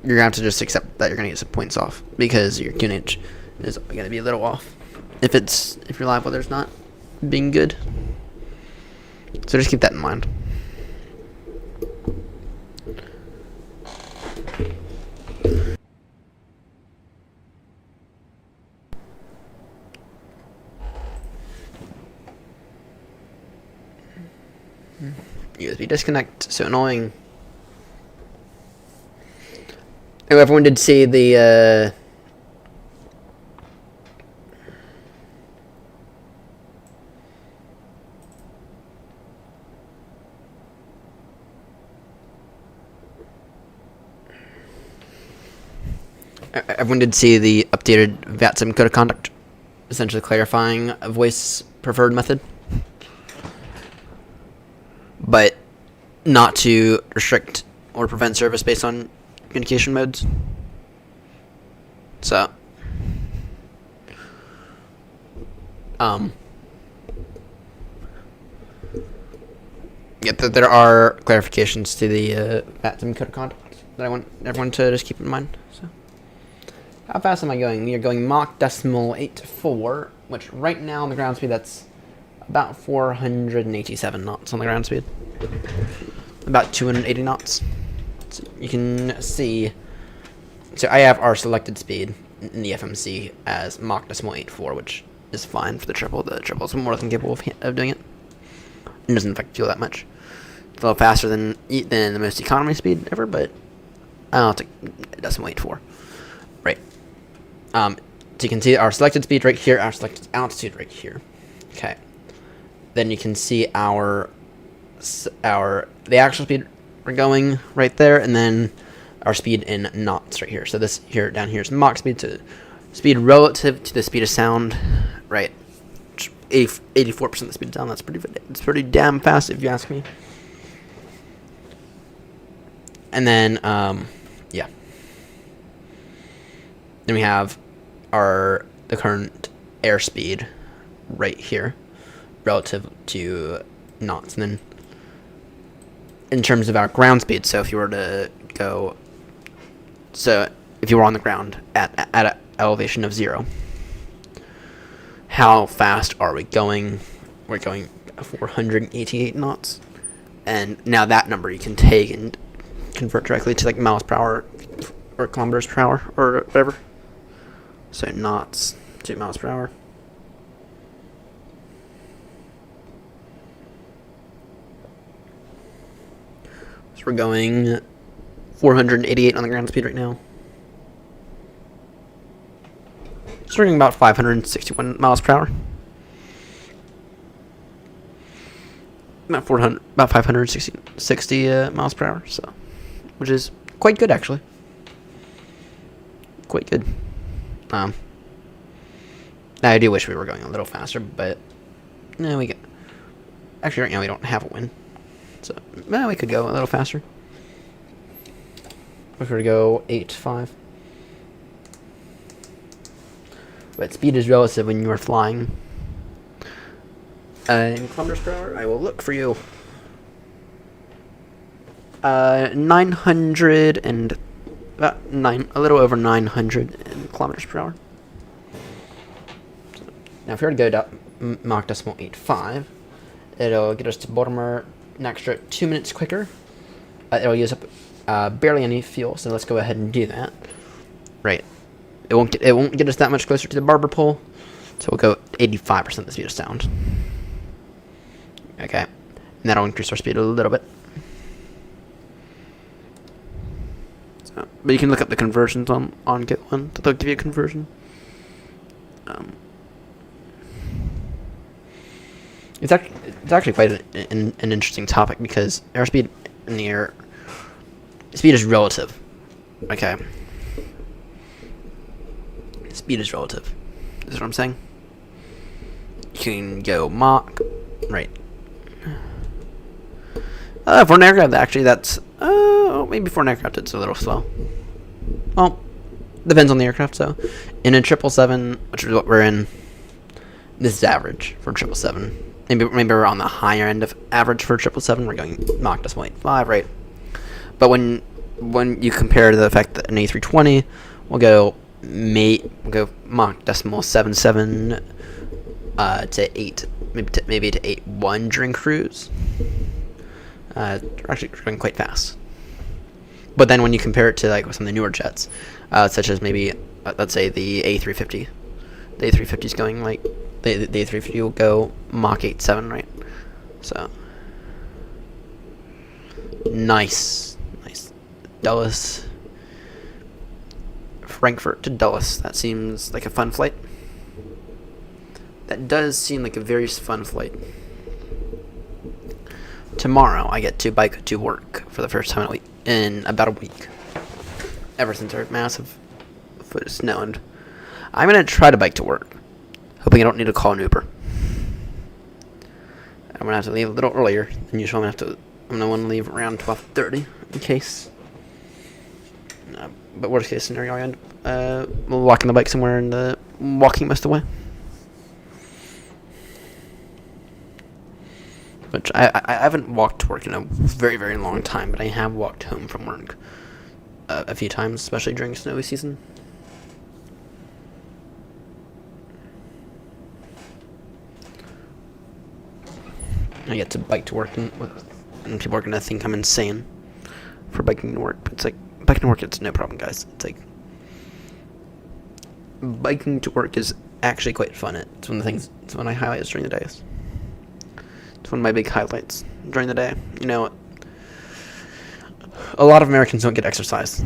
A: you're gonna have to just accept that you're gonna get some points off because your QNH is gonna be a little off if your live weather's not being good. So just keep that in mind. USB disconnect, so annoying. Oh, everyone did see the everyone did see the updated VATSIM code of conduct, essentially clarifying a voice preferred method, but not to restrict or prevent service based on communication modes. So, yeah, there are clarifications to the VATSIM code of conduct that I want everyone to just keep in mind. So, how fast am I going? We are going Mach 0.84, which right now on the ground speed, that's about 487 knots on the ground speed. About 280 knots. So you can see. So I have our selected speed in the FMC as Mach 0.84, which is fine for the triple. The triple is more than capable of doing it. It doesn't affect fuel that much. It's a little faster than the most economy speed ever, but I'll take 0.84. Right. So you can see our selected speed right here, our selected altitude right here. Okay. Then you can see the actual speed we're going right there, and then our speed in knots right here. So this here down here is Mach speed, to speed relative to the speed of sound, right? 84% of the speed of sound. That's pretty damn fast if you ask me. And then yeah. Then we have the current airspeed right here relative to knots. And then in terms of our ground speed, so if you were to go, so if you were on the ground at an elevation of 0, how fast are we going? We're going 488 knots. And now that number you can take and convert directly to like miles per hour or kilometers per hour or whatever. So knots to miles per hour. So we're going 488 on the ground speed right now. So we're going about 561 miles per hour. About 560 miles per hour, so which is quite good actually. Quite good. Now I do wish we were going a little faster, but no, we get. Actually, right now we don't have a wind, so we could go a little faster. If we were to go 8.5, but speed is relative when you are flying. In kilometers per hour, I will look for you. 900 and about a little over 900 in kilometers per hour. Now, if we were to go to Mach decimal 8.5, it'll get us to Baltimore an extra 2 minutes quicker. It'll use up barely any fuel, so let's go ahead and do that. Right, it won't get us that much closer to the barber pole, so we'll go 85% the speed of sound. Okay, and that'll increase our speed a little bit. So, but you can look up the conversions on Get One. They'll give you a conversion. It's actually quite an interesting topic because airspeed in the air, speed is relative. Okay, speed is relative. Is what I'm saying. You can go Mach, right? For an aircraft, actually, that's maybe for an aircraft it's a little slow. Well, depends on the aircraft. So, in a 777, which is what we're in, this is average for 777. Maybe we're on the higher end of average for 777. We're going Mach decimal 8.5, right? But when you compare to the fact that an A320 will go Mach decimal 7.7 to 8, maybe to 8.1 during cruise. We're actually going quite fast. But then when you compare it to like some of the newer jets, such as maybe let's say the A350, the A350 is going like the A350 will go Mach 8.7, right? So nice. Dulles, Frankfurt to Dulles. That seems like a fun flight. That does seem like a very fun flight. Tomorrow, I get to bike to work for the first time in about a week. Ever since our massive foot of snow, and I'm gonna try to bike to work, hoping I don't need to call an Uber. I'm gonna have to leave a little earlier than usual. I'm gonna want to leave around 12:30 in case. But worst case scenario, I end up walking the bike somewhere and walking most of the way. Which I haven't walked to work in a very, very long time, but I have walked home from work a few times, especially during snowy season. I get to bike to work, and people are going to think I'm insane for biking to work, but it's like, biking to work, it's no problem, guys. It's like, biking to work is actually quite fun. It's one of the things, it's one I highlight during the days. It's one of my big highlights during the day. You know, a lot of Americans don't get exercise.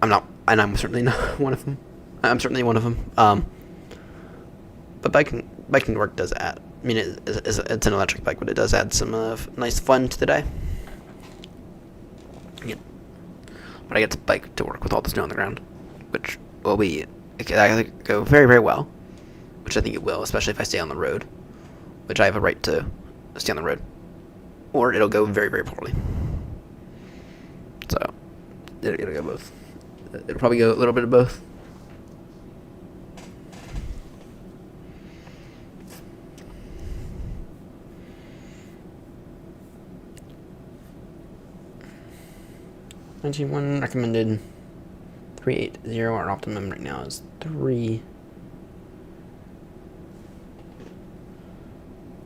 A: I'm certainly not one of them. I'm certainly one of them. But biking to work does add. I mean, it's an electric bike, but it does add some nice fun to the day. Yeah. But I get to bike to work with all the snow on the ground, which will be go very, very well. Which I think it will, especially if I stay on the road, which I have a right to stay on the road, or it'll go very, very poorly. So it'll go both. It'll probably go a little bit of both. 21 recommended 380. Our optimum right now is 3.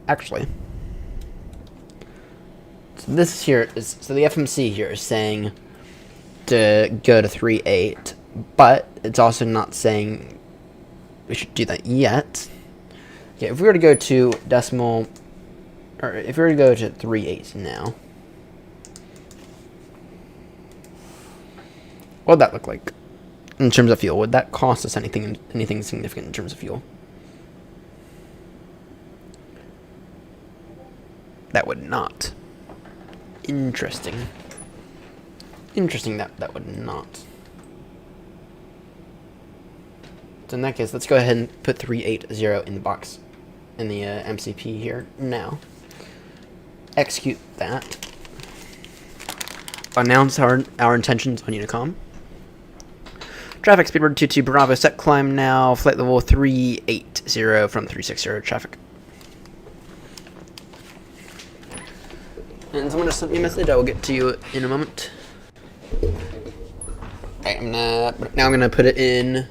A: Actually, so this here is, so the FMC here is saying to go to 3.8, but it's also not saying we should do that yet. Okay, if we were to go to decimal, or if we were to go to 3.8 now, what would that look like in terms of fuel? Would that cost us anything significant in terms of fuel? That would not. Interesting. Interesting that would not. So in that case, let's go ahead and put 380 in the box in the MCP here now. Execute that. Announce our intentions on Unicom. Traffic speedbird 22 Bravo, set climb now, flight level 380 from 360 traffic. And someone just sent me a message. I will get to you in a moment. Alright, I'm gonna put it in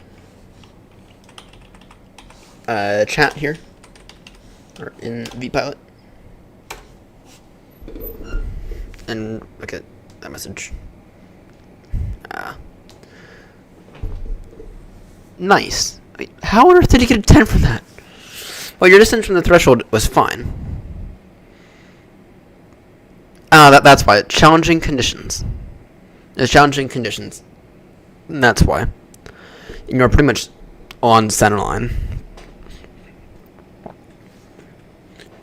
A: chat here, or in vPilot, and look at that message. Nice. Wait, how on earth did you get a 10 from that? Well, your distance from the threshold was fine. That's why. Challenging conditions. It's challenging conditions. And that's why. And you're pretty much on center line.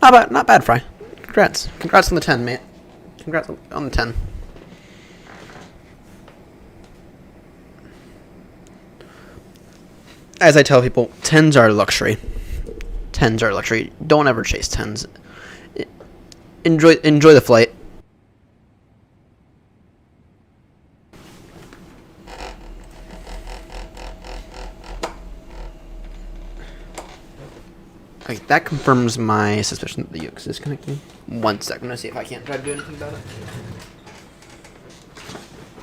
A: Not bad, Fry. Congrats. Congrats on the 10, mate. Congrats on the 10. As I tell people, 10s are luxury. 10s are luxury. Don't ever chase 10s. Enjoy the flight. Okay, that confirms my suspicion that the yoke is disconnecting. 1 second, I'm gonna see if I can't try to do anything about it.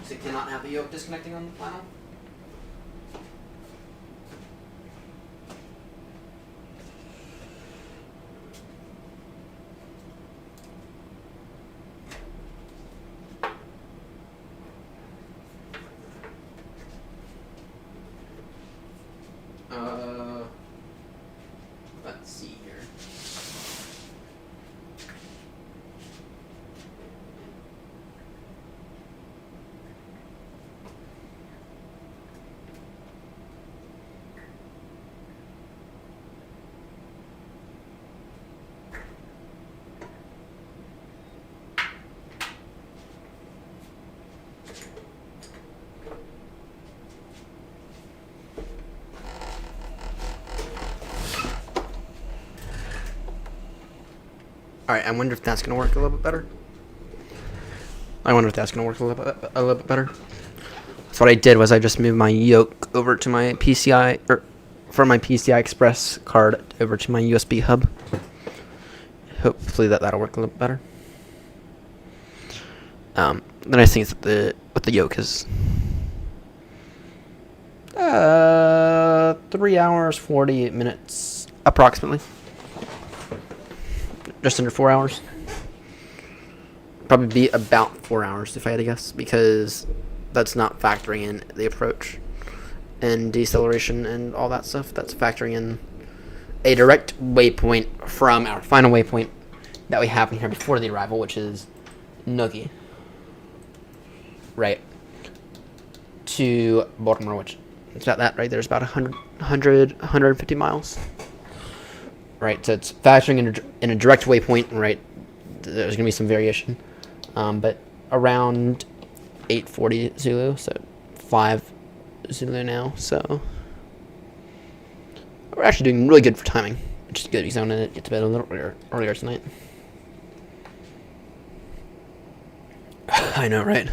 A: So you cannot have the yoke disconnecting on the final? Let's see here. Alright, I wonder if that's going to work a little bit better. So what I did was I just moved my yoke over to my PCI, or from my PCI Express card over to my USB hub. Hopefully that'll work a little bit better. The nice thing is that with the yoke is 3 hours, 48 minutes, approximately. Just under 4 hours. Probably be about 4 hours if I had to guess, because that's not factoring in the approach and deceleration and all that stuff. That's factoring in a direct waypoint from our final waypoint that we have in here before the arrival, which is Noogie. Right. To Baltimore, which it's about that, right? There's about 150 miles. Right, so it's factoring in a direct waypoint, right? There's going to be some variation. But around 8:40 Zulu, so 5 Zulu now, so we're actually doing really good for timing, which is good because I'm going to get to bed a little earlier tonight. I know, right?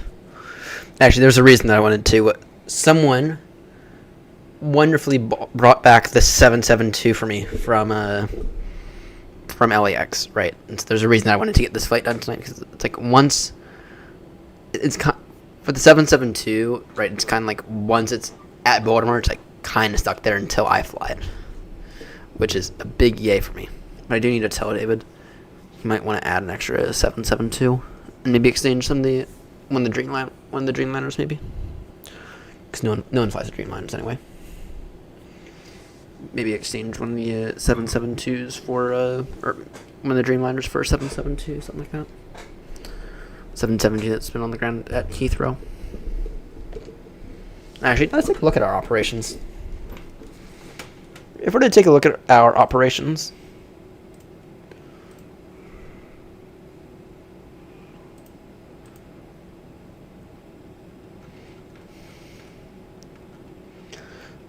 A: Actually, there's a reason that I wanted to. Someone wonderfully brought back the 772 for me from LAX, right? And so there's a reason I wanted to get this flight done tonight, because it's like once it's For the 772, right, it's kind of like once it's at Baltimore, it's like kind of stuck there until I fly it, which is a big yay for me. But I do need to tell David he might want to add an extra 772 and maybe exchange some of the one of the Dreamliners maybe, because no one flies the Dreamliners anyway. Maybe exchange one of the 772s for or one of the Dreamliners for a 772, something like that. 770 that's been on the ground at Heathrow. Actually, let's take a look at our operations. If we're to take a look at our operations,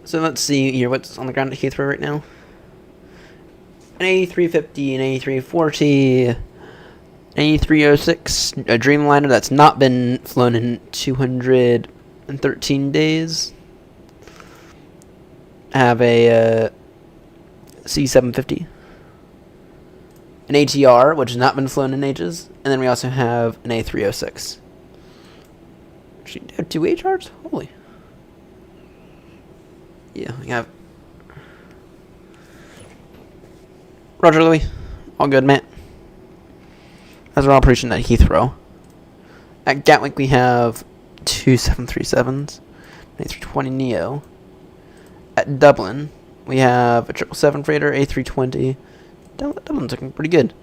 A: so let's see here what's on the ground at Heathrow right now. An A350, an A340, an A306, a Dreamliner that's not been flown in 213 days. I have a C750, an ATR, which has not been flown in ages, and then we also have an A306. Actually, have 2 HRs? Holy. Yeah, we have. Roger, Louis. All good, man. That's our operation at Heathrow. At Gatwick, we have 2 737s, an A320neo. At Dublin, we have a 777 freighter, A320. Dublin's looking pretty good.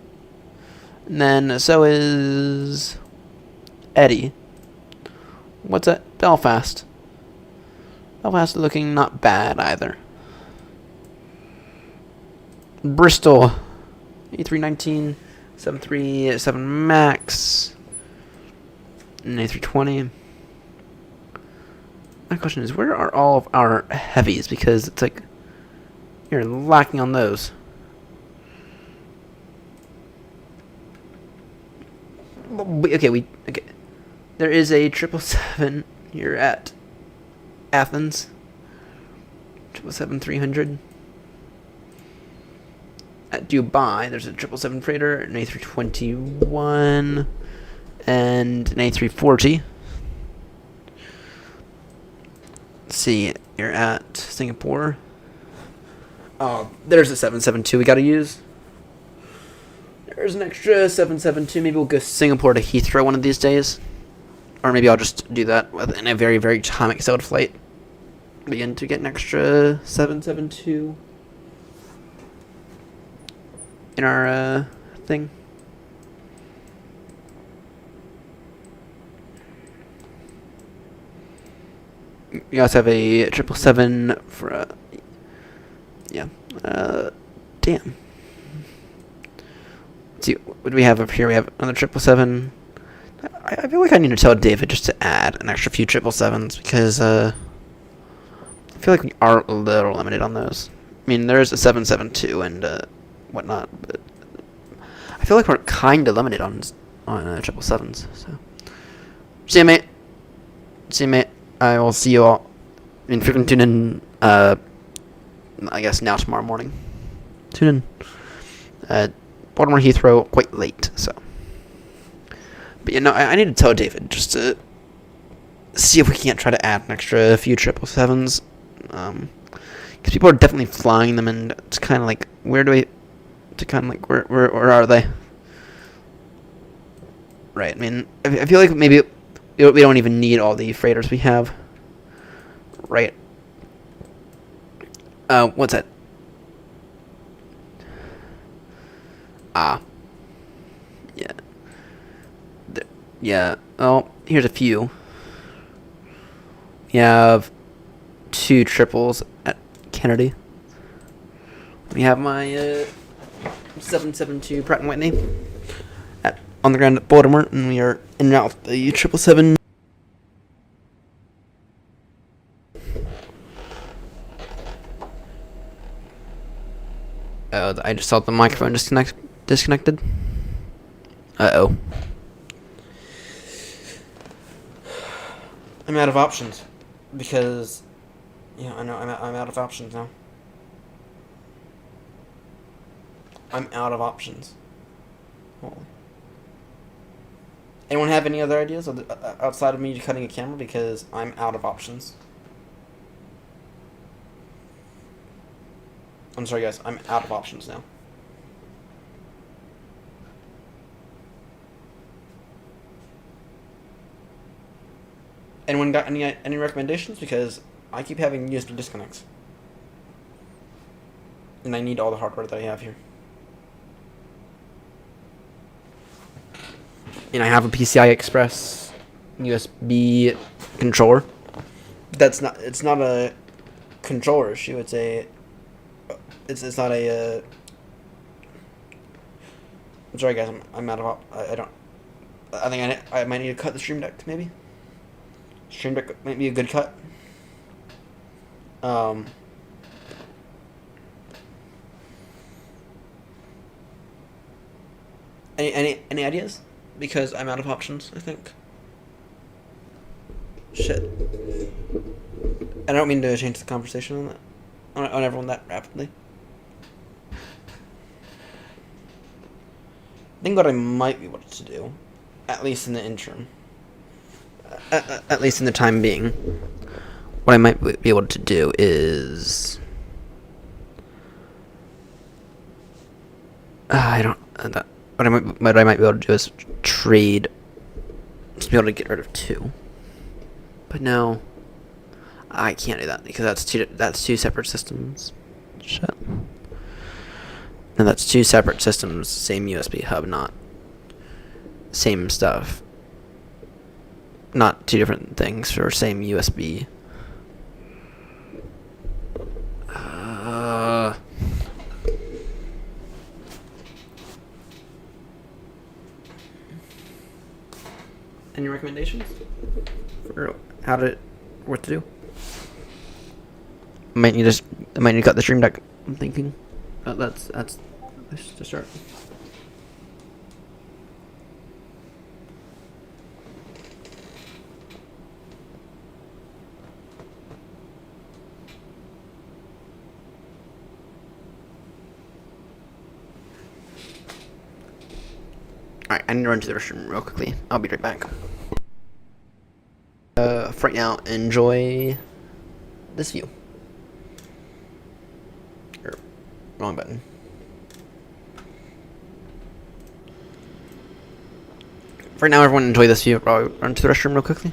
A: And then, so is Eddie. What's at Belfast? Belfast looking not bad either. Bristol, A319, 737 MAX, an A320. My question is, where are all of our heavies? Because it's like you're lacking on those. Okay. There is a 777 here at Athens. 777-300. At Dubai, there's a 777 freighter, an A321, and an A340. Let's see, you're at Singapore. Oh, there's a 772 we gotta use. There's an extra 772. Maybe we'll go Singapore to Heathrow one of these days. Or maybe I'll just do that in a very, very time excelled flight. Begin to get an extra 772 in our thing. We also have a 777 for yeah. Damn. Let's see, what do we have up here? We have another 777. I feel like I need to tell David just to add an extra few 777s because I feel like we are a little limited on those. I mean, there's a 772 and whatnot, but I feel like we're kind of limited on 777s. So, see you, mate. See you, mate. I will see you all. I mean, if you can tune in, I guess now tomorrow morning. Tune in. Baltimore Heathrow quite late, so. But I need to tell David just to see if we can't try to add an extra few 777s. Because people are definitely flying them, and it's kind of like, where are they? Right, I mean, I feel like maybe we don't even need all the freighters we have. Right. What's that? Yeah. Yeah, well, here's a few. We have 2 triples at Kennedy. We have my 772 Pratt & Whitney on the ground at Baltimore, and we are in and out of the 777. Oh, I just saw the microphone disconnected. Uh-oh. I'm out of options because, I know I'm out of options now. I'm out of options. Holy. Anyone have any other ideas outside of me cutting a camera? Because I'm out of options. I'm sorry, guys. I'm out of options now. Anyone got any recommendations? Because I keep having USB disconnects, and I need all the hardware that I have here. And I have a PCI Express USB controller. It's not a controller issue. It's not a. I'm sorry, guys. I'm out of. I don't. I think I might need to cut the Stream Deck maybe. Stream Deck might be a good cut. Any ideas? Because I'm out of options, I think. Shit. I don't mean to change the conversation on that. On everyone that rapidly. I think what I might be able to do, at least in the interim, at least in the time being, what I might be able to do is... I don't... what I might be able to do is trade... Just be able to get rid of 2. But no... I can't do that, because that's two separate systems. Shit. And that's 2 separate systems, same USB hub, not... Same stuff. Not 2 different things for same USB. Any recommendations for what to do? I might need to cut the Stream Deck. I'm thinking. That's to start. Alright, I need to run to the restroom real quickly. I'll be right back. For right now, enjoy this view. Wrong button. For now, everyone enjoy this view. I'll run to the restroom real quickly.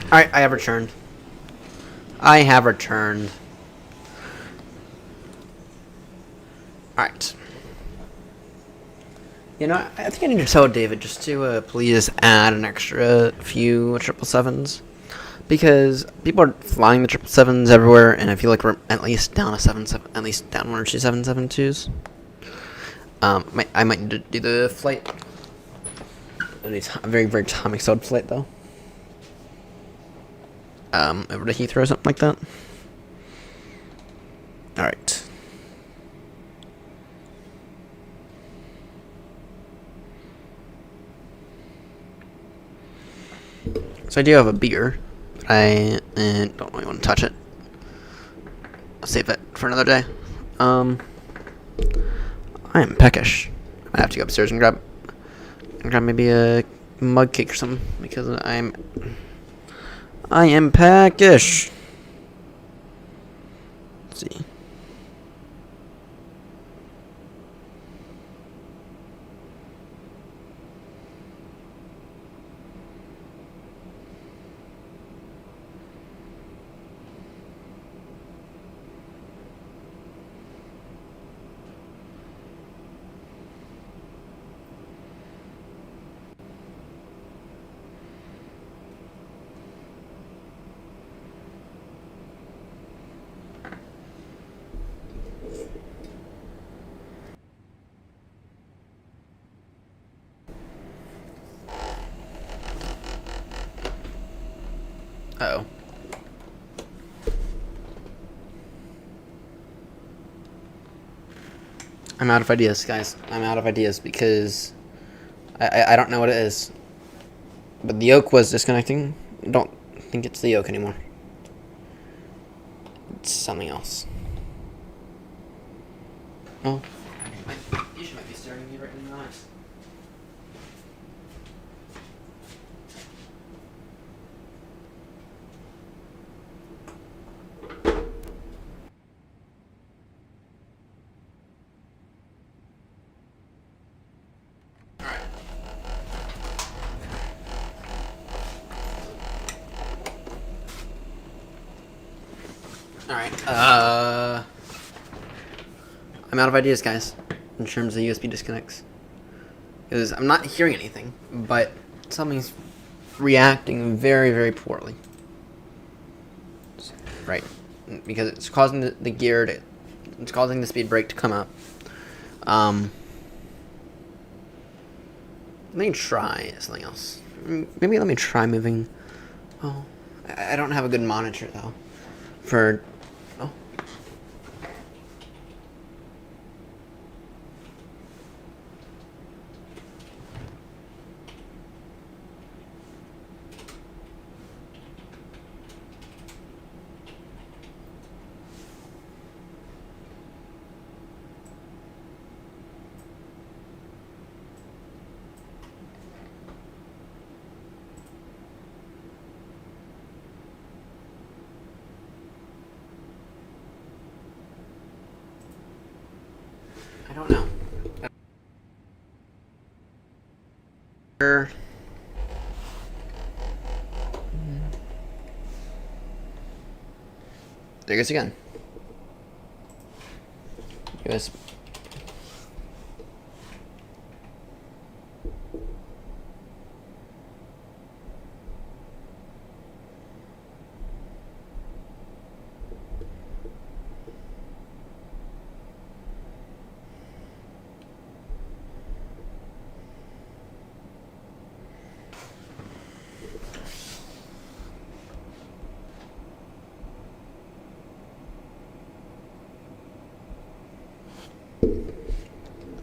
A: Alright, I have returned. I have returned. Alright. You know, I think I need to tell David just to please add an extra few 777s. Because people are flying the 777s everywhere, and I feel like we're at least down at least down 1 or 2 772s. I might need to do the flight. A very, very time extended flight, though. Over to Heathrow or something like that. Alright. So I do have a beer. I don't really want to touch it. I'll save it for another day. I am peckish. I have to go upstairs and grab maybe a mug cake or something because I am peckish. Let's see. Uh-oh. I'm out of ideas, guys. I'm out of ideas because I don't know what it is. But the yoke was disconnecting. I don't think it's the yoke anymore. It's something else. Oh. You might be staring me right in the eyes. Alright, I'm out of ideas, guys, in terms of USB disconnects. Because I'm not hearing anything, but something's reacting very, very poorly. Right. Because it's causing the gear to... It's causing the speed brake to come up. Let me try something else. Maybe let me try moving... Oh, I don't have a good monitor, though. For... Oh. I don't know. There it goes again. USB.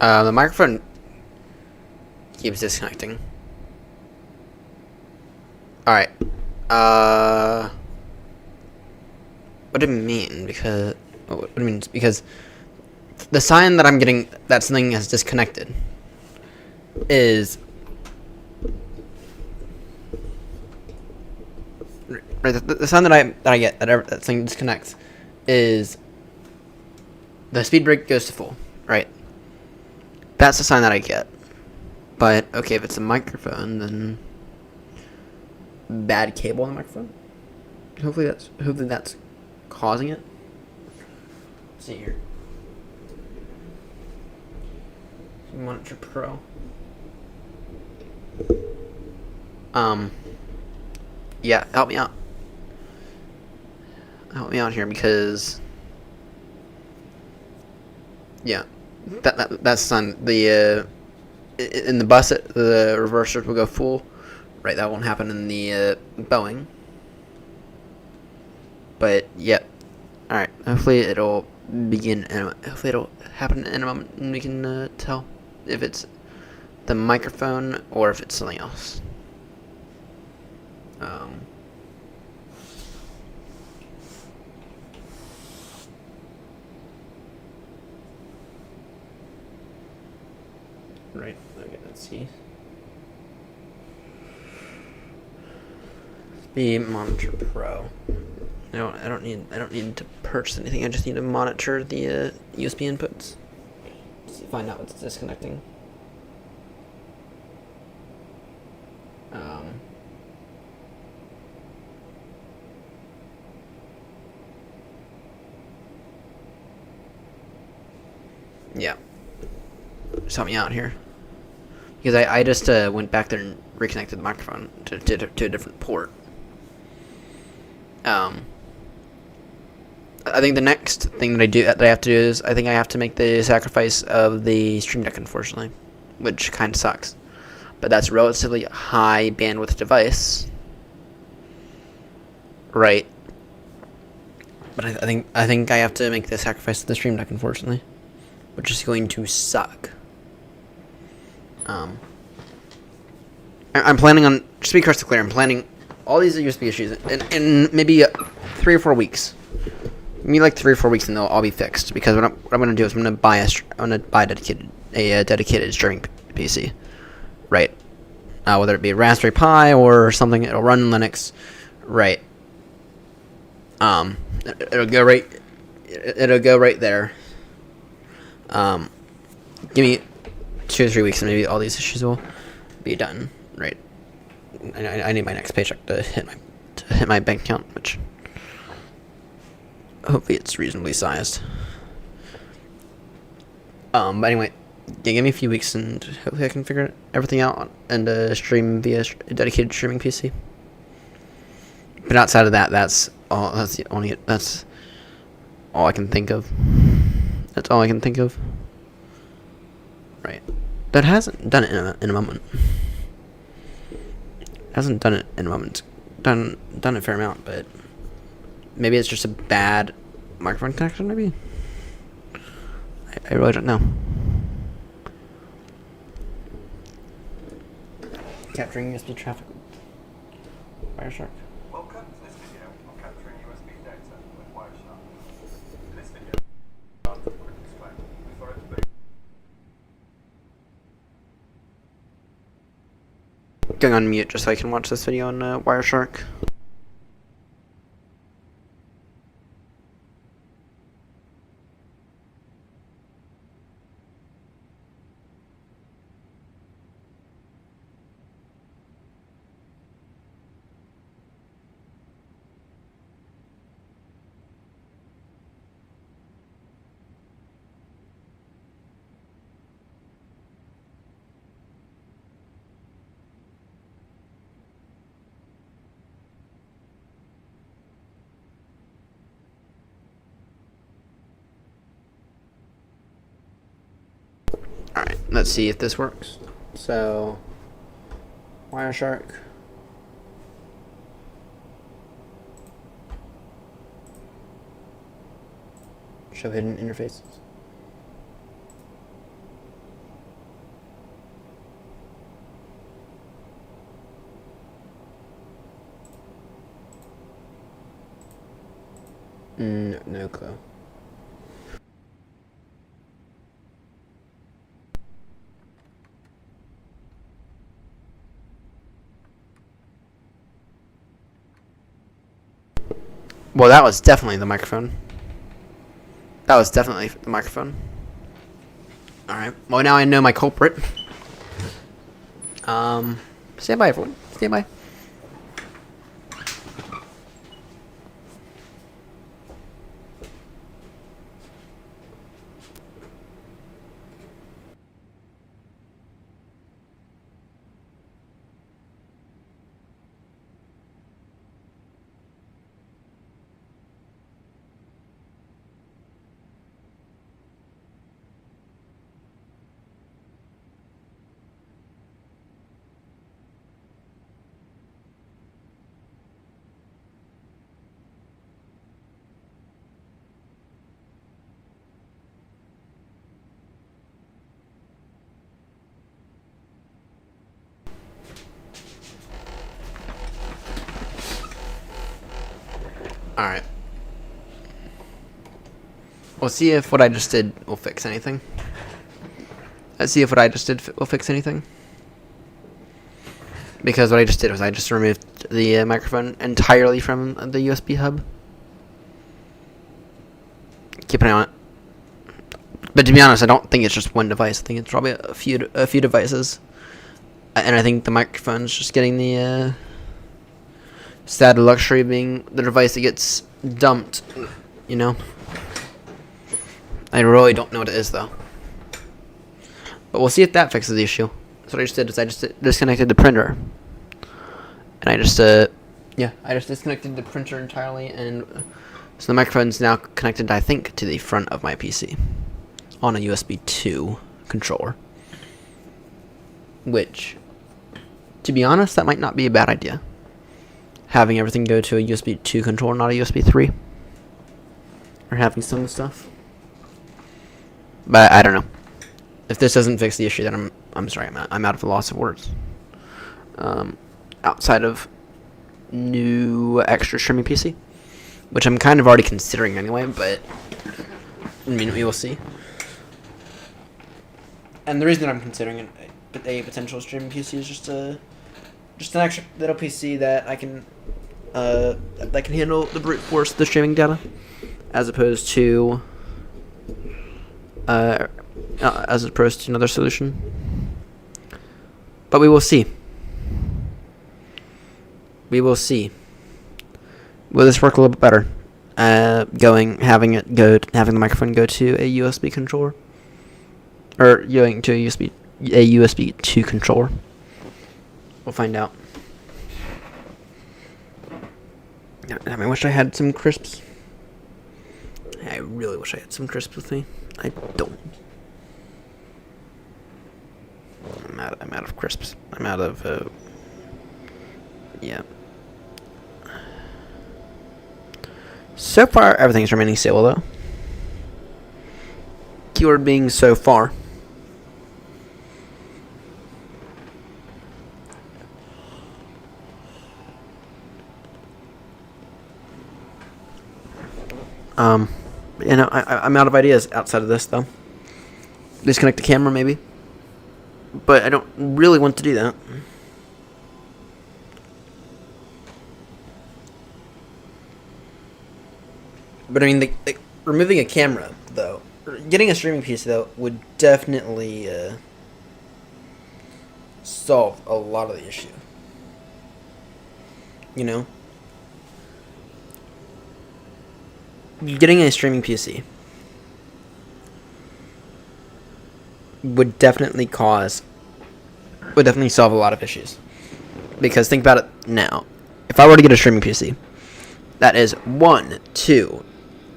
A: The microphone keeps disconnecting. Alright. What do you mean? Because... What do you mean? Because the sign that I'm getting that something has disconnected is... Right, the sign that I get that something disconnects is the speed brake goes to full, right? That's the sign that I get. But okay, if it's a microphone, then bad cable on the microphone. Hopefully that's causing it. Let's see here. Monitor Pro. Yeah, help me out. Help me out here because yeah, that's on the in the bus. The reversers will go full. Right, that won't happen in the Boeing. But yeah, all right. Hopefully it'll begin. Hopefully it'll happen in a moment, and we can tell if it's the microphone or if it's something else. Right. Okay. Let's see. The Monitor Pro. No, I don't need to purchase anything. I just need to monitor the USB inputs. Find out what's disconnecting. Yeah. Just help me out here. Because I just went back there and reconnected the microphone to a different port. I think the next thing that I have to do is I think I have to make the sacrifice of the Stream Deck, unfortunately, which kind of sucks. But that's a relatively high bandwidth device, right? But I think I have to make the sacrifice of the Stream Deck, unfortunately, which is going to suck. I'm planning on, just to be crystal clear, I'm planning all these USB issues in maybe 3 or 4 weeks. Maybe like 3 or 4 weeks, and they'll all be fixed. Because what I'm going to do is I'm going to buy a dedicated streaming PC, right? Whether it be a Raspberry Pi or something, it'll run Linux, right? It'll go right there. Give me 2 or 3 weeks, and maybe all these issues will be done, right? I need my next paycheck to hit my bank account, which hopefully it's reasonably sized. But anyway, yeah, give me a few weeks, and hopefully I can figure everything out and stream via a dedicated streaming PC. But outside of that, that's all I can think of. That's all I can think of. Right. That hasn't done it in a moment. Hasn't done it in a moment. Done a fair amount, but maybe it's just a bad microphone connection. Maybe. I really don't know. Capturing USB traffic. Wireshark.
F: Welcome to this video on capturing USB data with Wireshark. In this video, I'll quick explain. Before I explain.
A: Going on mute just so I can watch this video on Wireshark. Alright, let's see if this works. So, Wireshark. Show hidden interfaces. No clue. Well, that was definitely the microphone. That was definitely the microphone. Alright, well now I know my culprit. Stand by everyone. Stand by. Alright. We'll see if what I just did will fix anything. Let's see if what I just did will fix anything. Because what I just did was I just removed the microphone entirely from the USB hub. Keep an eye on it. But to be honest, I don't think it's just one device. I think it's probably a few devices. And I think the microphone's just getting the sad luxury of being the device that gets dumped, you know? I really don't know what it is, though. But we'll see if that fixes the issue. So what I just did is I just disconnected the printer. And I just disconnected the printer entirely, and so the microphone's now connected, I think, to the front of my PC on a USB 2 controller. Which, to be honest, that might not be a bad idea. Having everything go to a USB 2 controller, not a USB 3. Or having some stuff. But I don't know. If this doesn't fix the issue, then I'm sorry, I'm out of the loss of words. Outside of new extra streaming PC, which I'm kind of already considering anyway, but I mean, we will see. And the reason that I'm considering a potential streaming PC is just an extra little PC that I can that can handle the brute force of the streaming data, as opposed to another solution. But we will see. We will see. Will this work a little bit better? Having the microphone go to a USB controller, or going to a USB 2 controller. We'll find out. I wish I had some crisps. I really wish I had some crisps with me. I don't. I'm out of crisps. I'm out of yeah. So far, everything's remaining stable, though. Keyword being so far. You know, I'm out of ideas outside of this, though. Disconnect the camera, maybe. But I don't really want to do that. But I mean, removing a camera, though, or getting a streaming PC, though, would definitely solve a lot of the issue. You know? Getting a streaming PC would definitely solve a lot of issues. Because think about it now. If I were to get a streaming PC, that is 1, 2,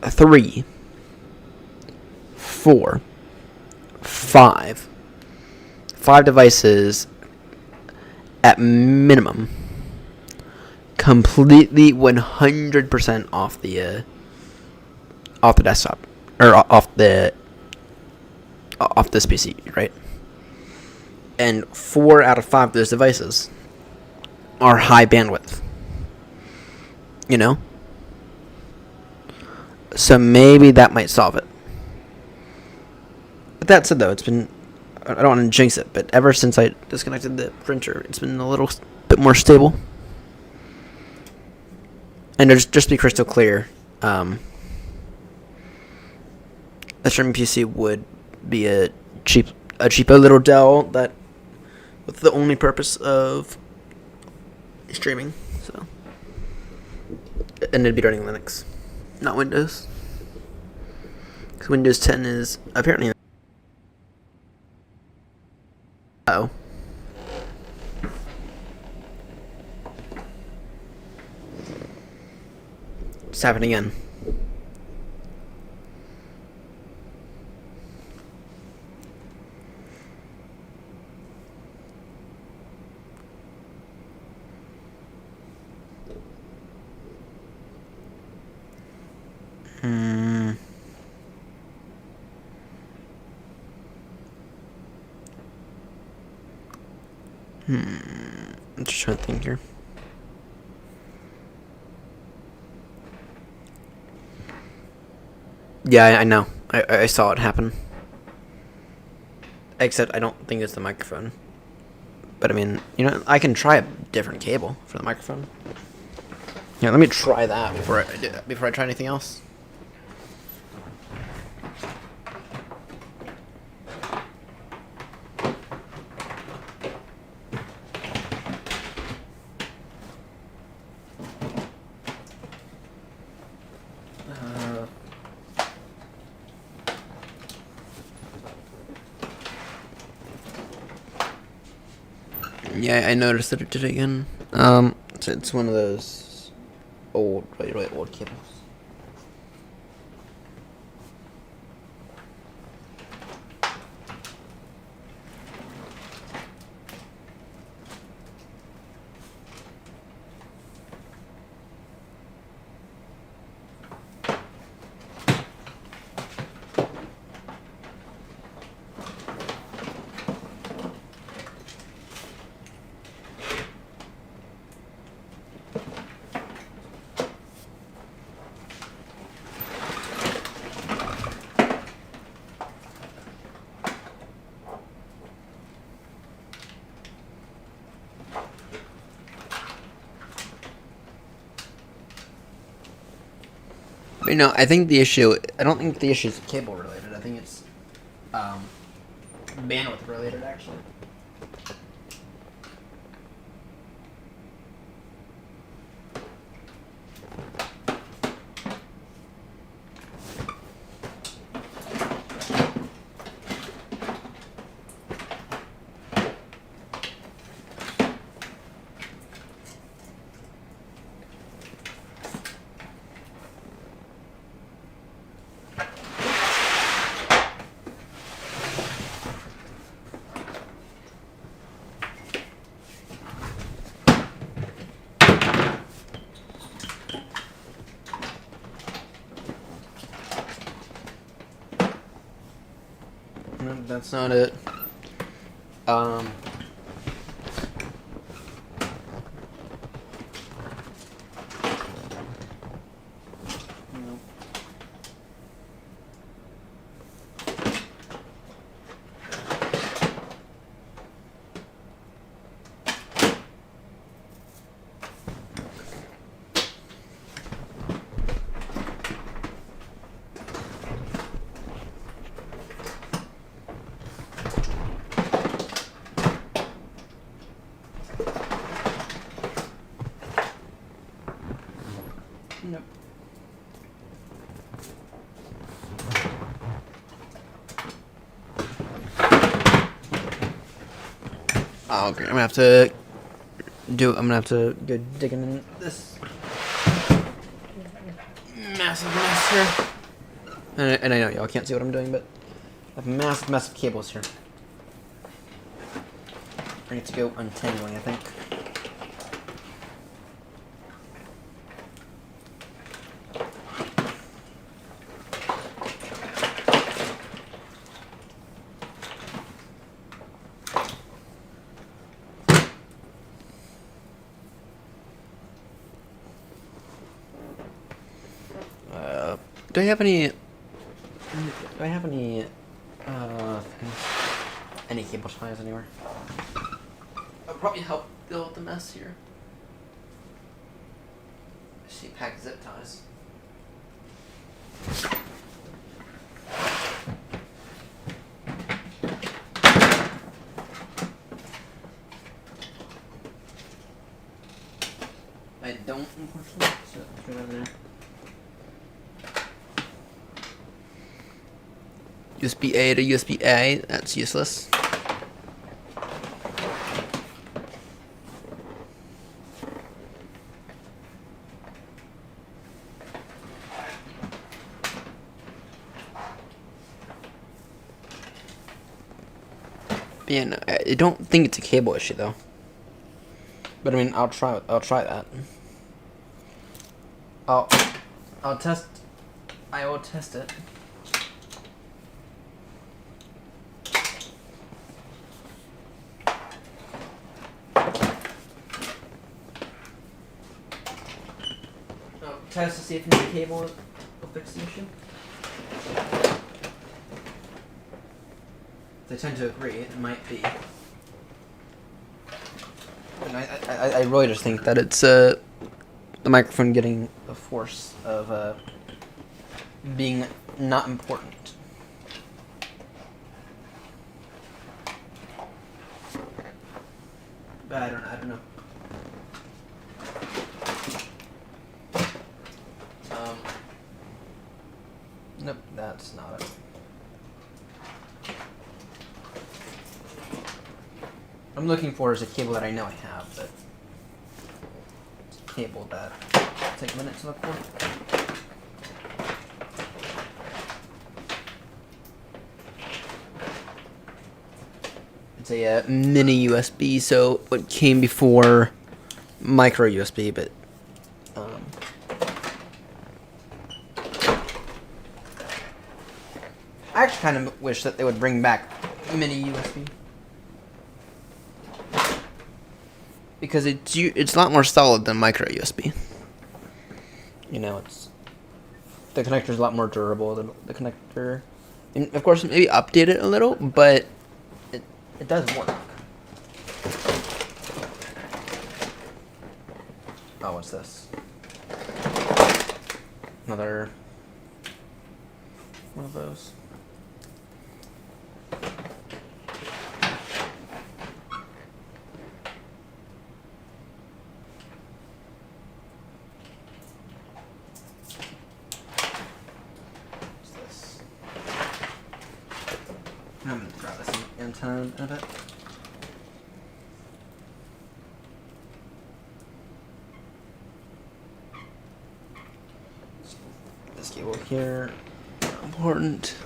A: 3, 4, 5 devices at minimum, completely 100% off the desktop, or off this PC, right? And 4 out of 5 of those devices are high bandwidth. You know? So maybe that might solve it. But that said, though, it's been... I don't want to jinx it, but ever since I disconnected the printer, it's been a little bit more stable. And to just be crystal clear, a streaming PC would be a cheapo little Dell that with the only purpose of streaming. So, and it'd be running Linux, not Windows, because Windows 10 is apparently. Uh-oh. It's happening again. I'm just trying to think here. Yeah, I know. I saw it happen. Except I don't think it's the microphone. But I mean, you know, I can try a different cable for the microphone. Yeah, let me try that before I try anything else. Yeah, I noticed that it did it again. It's one of those old, really old cables. You know, I think the issue. I don't think the issue is cable related. I think it's bandwidth related, actually. No, that's not it. No. Nope. Oh, okay. I'm gonna have to go digging in this massive mess here. And I know y'all can't see what I'm doing, but I have a massive mess of cables here. I need to go untangling, I think. Do I have any cable ties anywhere? That'll probably help deal with the mess here. I see pack zip ties. I don't, unfortunately. So it's right over there. USB A to USB A, that's useless. Yeah, no, I don't think it's a cable issue though. But I mean, I'll try that. I'll test. I will test it. I'll test to see if the cable will fix the issue. I tend to agree. It might be. And I really just think that it's the microphone getting the force of being not important. But I don't know. Nope, that's not it. I'm looking for is a cable that I know I have, but it's a cable that take a minute to look for. It's a mini USB, so it came before micro USB, but I actually kind of wish that they would bring back mini USB. Because it's a lot more solid than micro USB. You know, the connector's a lot more durable than the connector. And of course, maybe update it a little, but it does work. Oh, what's this? Another one of those. I'm gonna grab this antenna in a bit. This cable here, important.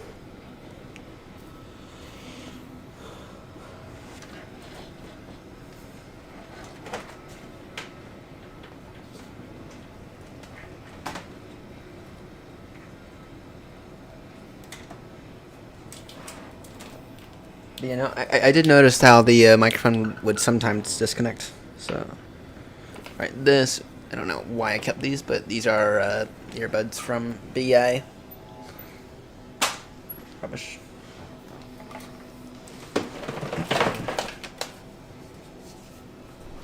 A: You know, I did notice how the microphone would sometimes disconnect. So, right, this, I don't know why I kept these, but these are earbuds from BA. Rubbish.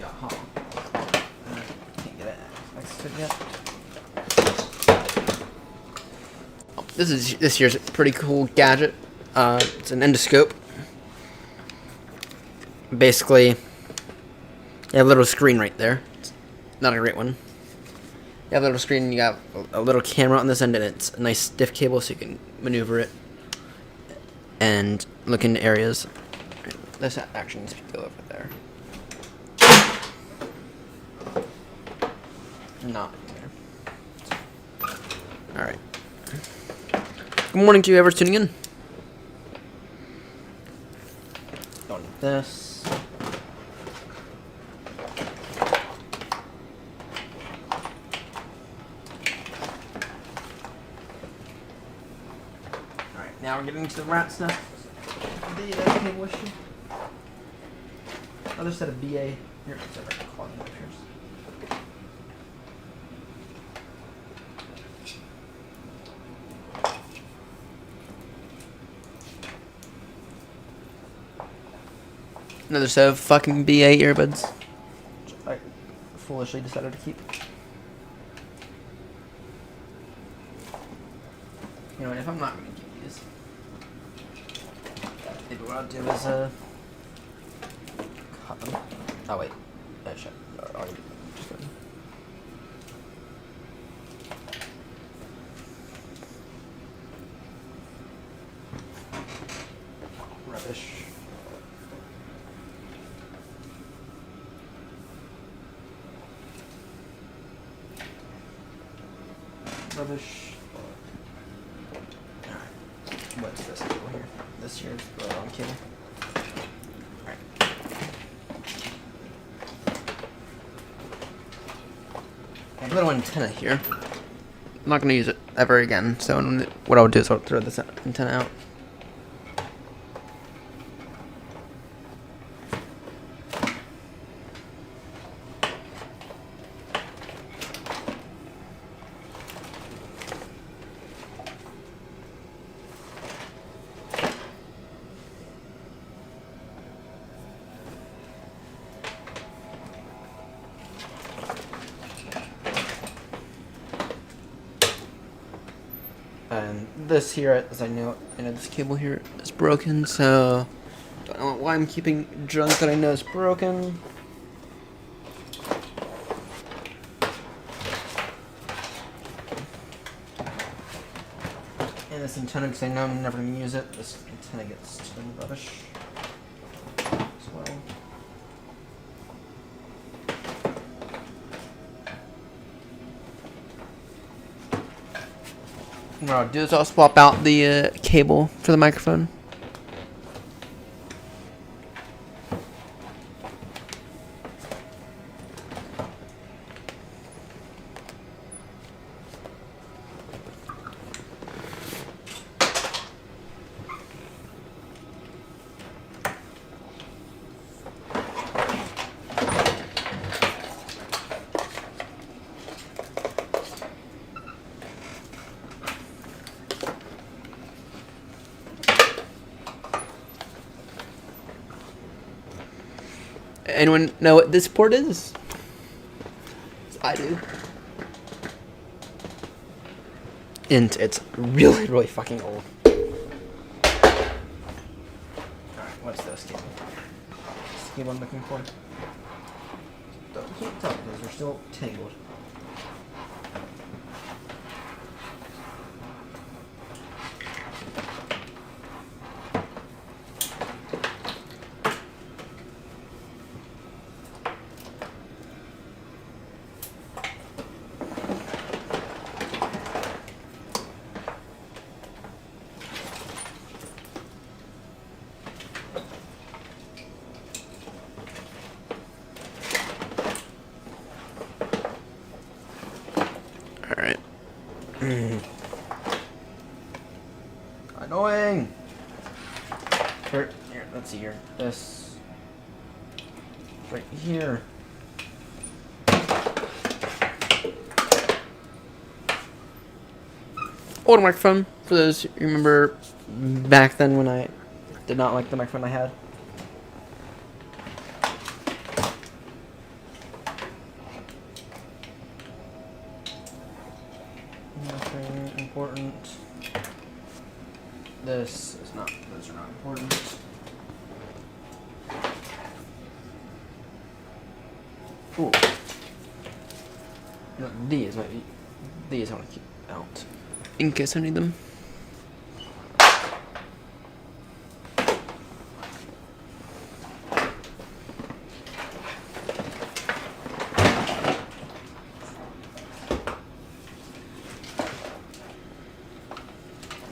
A: Yaha. Can't get it fixed yet. Oh, this year's a pretty cool gadget. It's an endoscope. Basically, you have a little screen right there. It's not a great one. You have a little screen, you got a little camera on this end, and it's a nice stiff cable so you can maneuver it and look into areas. This actually needs to go over there. Not there. Alright. Good morning to you, whoever's tuning in. Don't need this. Now we're getting to the rat stuff. The cable issue. Other set of BA. Here, let's have a clogging up here. Another set of fucking BA earbuds. Which I foolishly decided to keep. You know, if I'm not going to keep these, maybe what I'll do is cut them. Oh wait, shit. Just go. Rubbish. Rubbish. What's this cable here? This here's the wrong cable. Alright. I have a little antenna here. I'm not going to use it ever again, so what I'll do is I'll throw this antenna out. And this here, as I know this cable here is broken, so don't know why I'm keeping junk that I know is broken. And this antenna, because I know I'm never going to use it, this antenna gets totally rubbish as well. What I'll do is I'll swap out the cable for the microphone. Anyone know what this port is? I do. And it's really, really fucking old. Alright, what's this cable? This cable I'm looking for. Can't tell because they're still tangled. Alright. Annoying! Here, let's see here. This. Right here. Old microphone, for those who remember back then when I did not like the microphone I had. Nothing important. This is not, those are not important. Ooh. No, these might be, these I want to keep out in case I need them.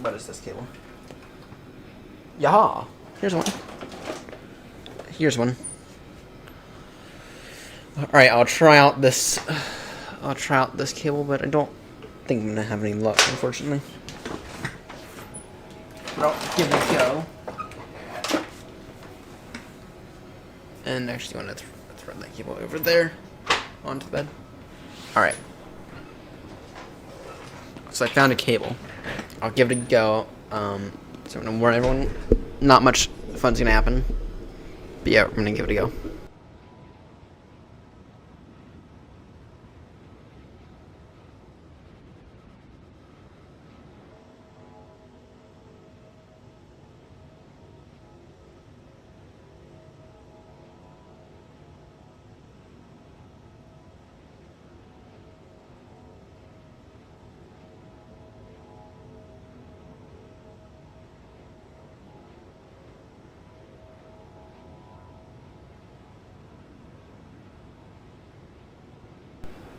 A: What is this cable? Yaha! Here's one. Here's one. Alright, I'll try out this cable, but I don't think I'm gonna have any luck, unfortunately. But I'll give it a go. And actually want to throw that cable over there onto the bed. Alright. So I found a cable. I'll give it a go. So I'm gonna warn everyone, not much fun's gonna happen. But yeah, we're gonna give it a go.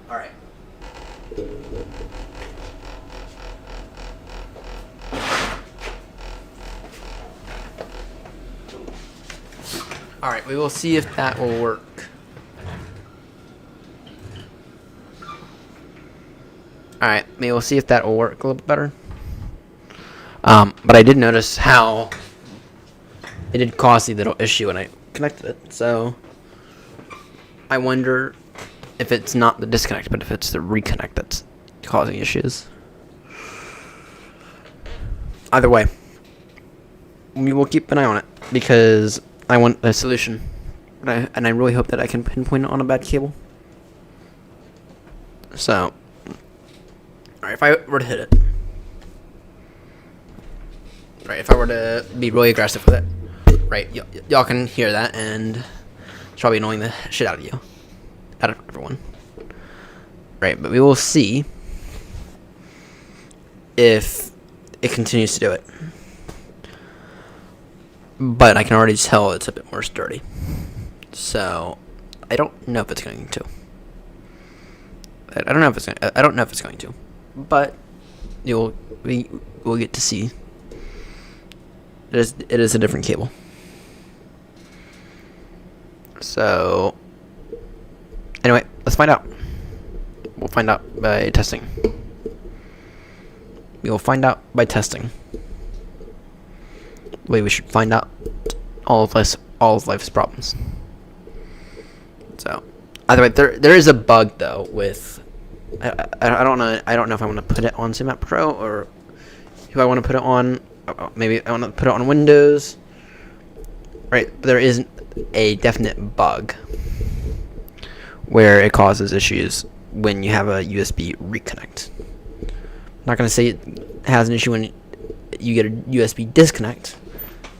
A: Alright. Alright, we will see if that will work. Alright, maybe we'll see if that will work a little bit better. But I did notice how it did cause the little issue when I connected it, so I wonder if it's not the disconnect, but if it's the reconnect that's causing issues. Either way, we will keep an eye on it, because I want a solution. And I really hope that I can pinpoint it on a bad cable. So, alright, if I were to hit it. right? If I were to be really aggressive with it, right? Y'all can hear that, and it's probably annoying the shit out of you, out of everyone, right? But we will see if it continues to do it. But I can already tell it's a bit more sturdy, so I don't know if it's going to. I don't know if it's. I don't know if it's going to, but we will get to see. It is a different cable. So anyway, let's find out. We'll find out by testing. We will find out by testing. The way we should find out all of life's problems. So either way, there is a bug though with. I don't know. I don't know if I want to put it on CMAP Pro or if I want to put it on. Maybe I want to put it on Windows. Right, but there is a definite bug where it causes issues when you have a USB reconnect. I'm not going to say it has an issue when you get a USB disconnect.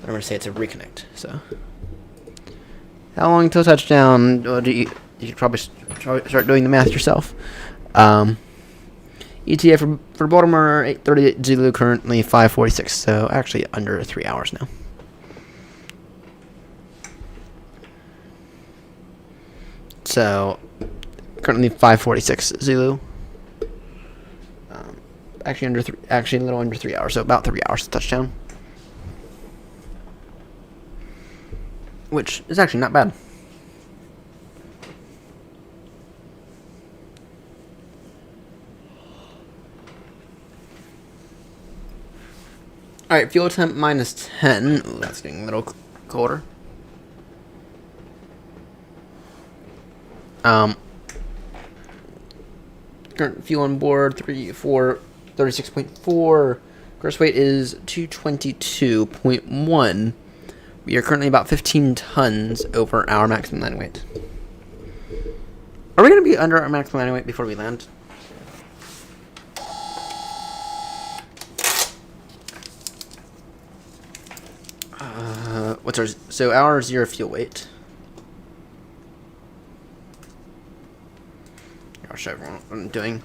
A: I'm going to say it's a reconnect. So, how long till touchdown? Well, you could probably start doing the math yourself. ETA for Baltimore 8:38 Zulu, currently 5:46. So actually under 3 hours now. So currently 5:46 Zulu. Actually a little under 3 hours. So about 3 hours to touchdown, which is actually not bad. Alright, fuel temp minus 10. Ooh, that's getting a little colder. Current fuel on board 36.4. Gross weight is 222.1. We are currently about 15 tons over our maximum landing weight. Are we going to be under our maximum landing weight before we land? What's our our zero fuel weight? I'll show everyone what I'm doing.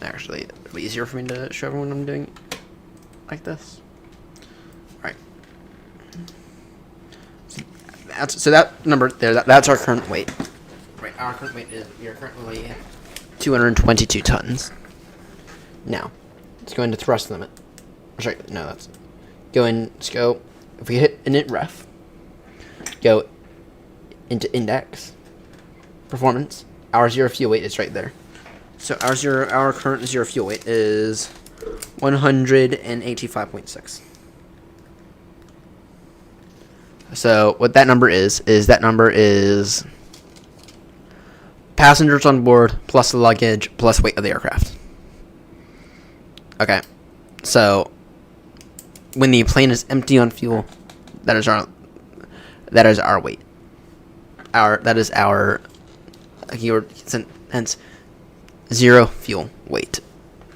A: Actually, it'll be easier for me to show everyone what I'm doing like this. Alright. So that number there, that's our current weight. Right, our current weight is, we are currently 222 tons. Now, let's go into thrust limit. Sorry, no, let's go, if we hit init ref, go into index, performance, our zero fuel weight is right there. So our current zero fuel weight is 185.6. So what that number is passengers on board plus the luggage plus weight of the aircraft. Okay, so when the plane is empty on fuel, that is our weight. Hence zero fuel weight,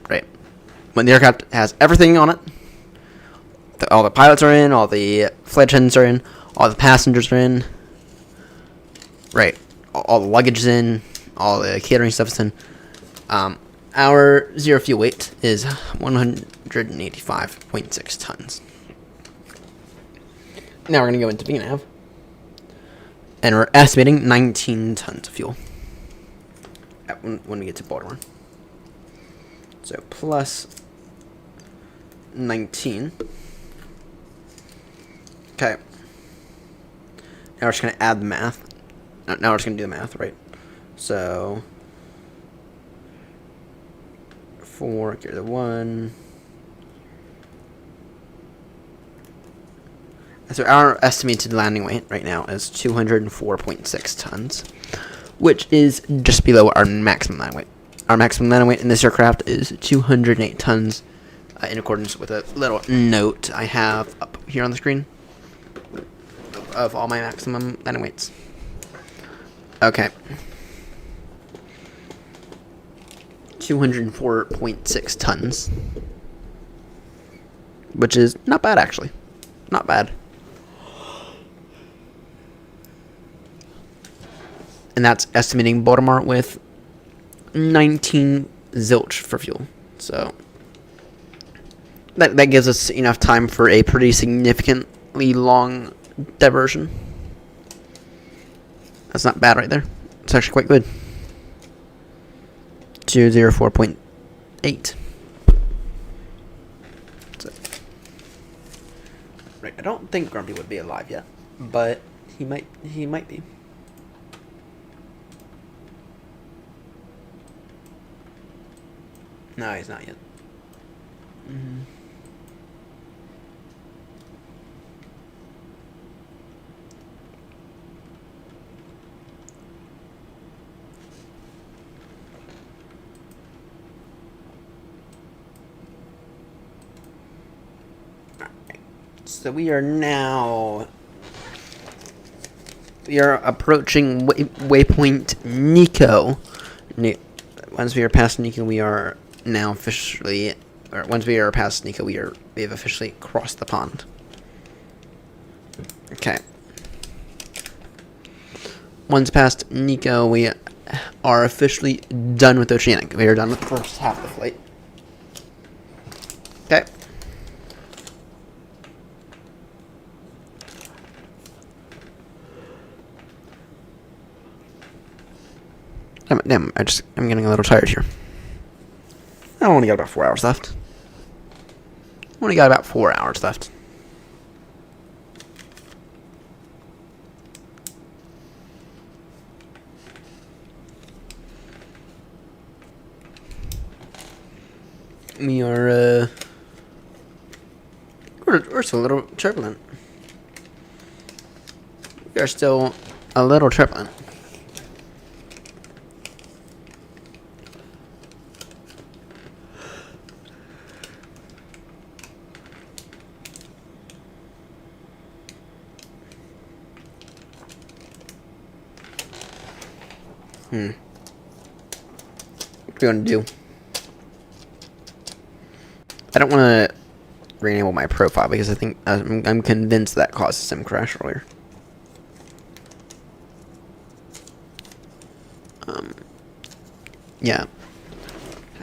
A: right? When the aircraft has everything on it, all the pilots are in, all the flight attendants are in, all the passengers are in, right? All the luggage is in, all the catering stuff is in. Our zero fuel weight is 185.6 tons. Now we're going to go into VNAV, and we're estimating 19 tons of fuel when we get to Baltimore. So plus 19. Okay. Now we're just going to add the math. Now we're just going to do the math, right? So 4, get the 1. So our estimated landing weight right now is 204.6 tons, which is just below our maximum landing weight. Our maximum landing weight in this aircraft is 208 tons, in accordance with a little note I have up here on the screen of all my maximum landing weights. Okay. 204.6 tons, which is not bad actually, not bad. And that's estimating Baltimore with 19 zilch for fuel. So that gives us enough time for a pretty significantly long diversion. That's not bad right there. It's actually quite good. 204.8. Right, I don't think Grumpy would be alive yet, but he might be. No, he's not yet. So we are approaching waypoint Nico. Once we are past Nico, we are now officially, or once we are past Nico, we have officially crossed the pond. Okay. Once past Nico, we are officially done with Oceanic. We are done with the first half of the flight. Okay. Damn, I'm getting a little tired here. I only got about 4 hours left. Only got about 4 hours left. We are, we're still a little turbulent. We are still a little turbulent. What do you want to do? I don't want to re-enable my profile because I think I'm convinced that caused a sim crash earlier. Yeah.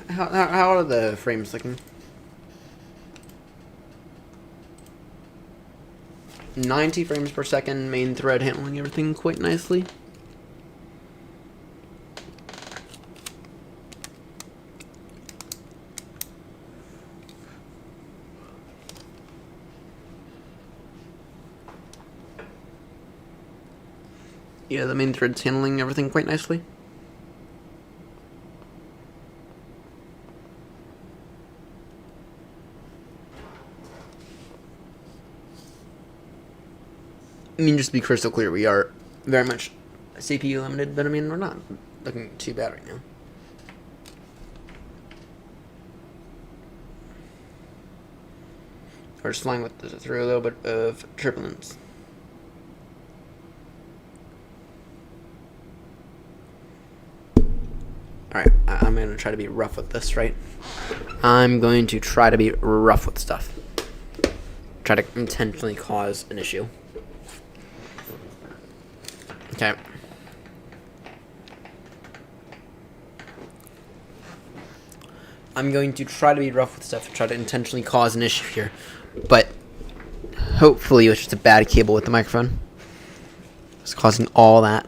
A: How are the frames looking? 90 frames per second, main thread handling everything quite nicely. Yeah, the main thread's handling everything quite nicely. I mean, just to be crystal clear, we are very much CPU limited, but I mean, we're not looking too bad right now. We're just flying through a little bit of turbulence. Alright, I'm going to try to be rough with this, right? I'm going to try to be rough with stuff. Try to intentionally cause an issue. Okay. I'm going to try to be rough with stuff, try to intentionally cause an issue here. But hopefully it was just a bad cable with the microphone. It's causing all that.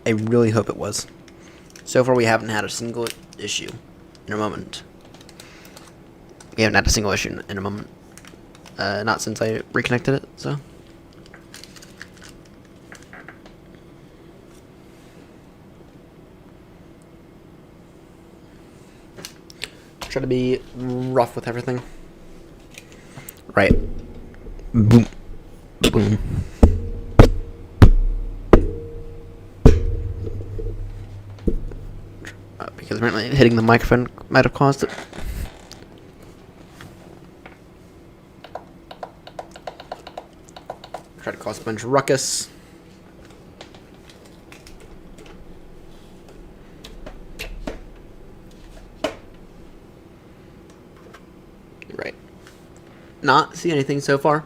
A: I really hope it was. So far we haven't had a single issue in a moment. We haven't had a single issue in a moment. Not since I reconnected it, so. Try to be rough with everything. Right. Boom. Boom. Because apparently hitting the microphone might have caused it. Try to cause a bunch of ruckus. not see anything so far.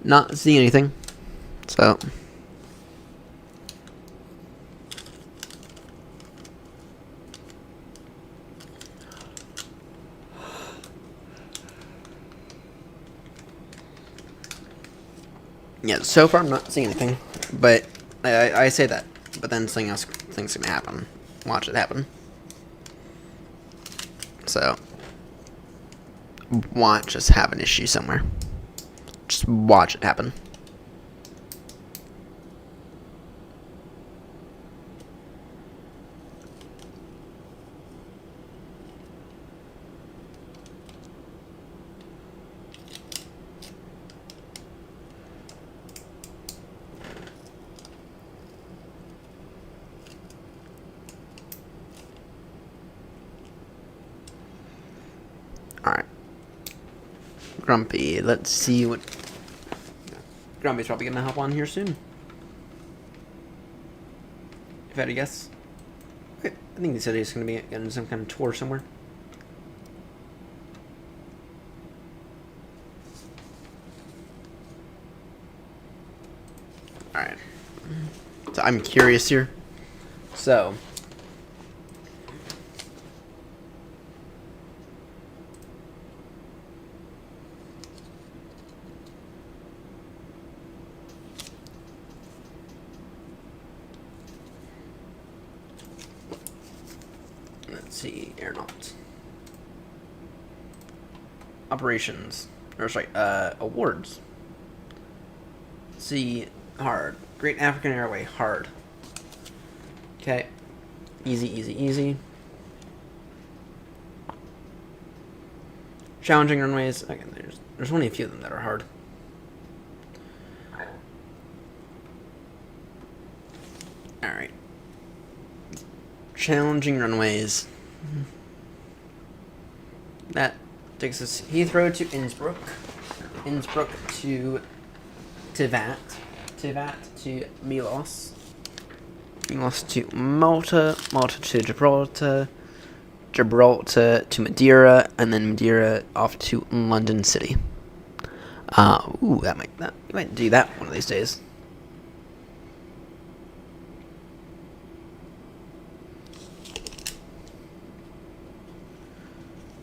A: Not see anything. So. Yeah, so far I'm not seeing anything, but I say that, but then things gonna happen. Watch it happen. So, watch us have an issue somewhere. Just watch it happen. Alright. Grumpy, let's see what... Grumpy's probably gonna hop on here soon. If I had to guess. Okay, I think he said he's gonna be getting some kind of tour somewhere. Alright. So I'm curious here. So... Let's see, AirNott. Operations. Or sorry, awards. Let's see, hard. Great African Airway, hard. Okay. Easy, easy, easy. Challenging runways. Again, there's only a few of them that are hard. Alright. Challenging runways. That takes us Heathrow to Innsbruck. Innsbruck to Tivat. Tivat to Milos. Milos to Malta. Malta to Gibraltar. Gibraltar to Madeira, and then Madeira off to London City. Ooh, you might do that one of these days.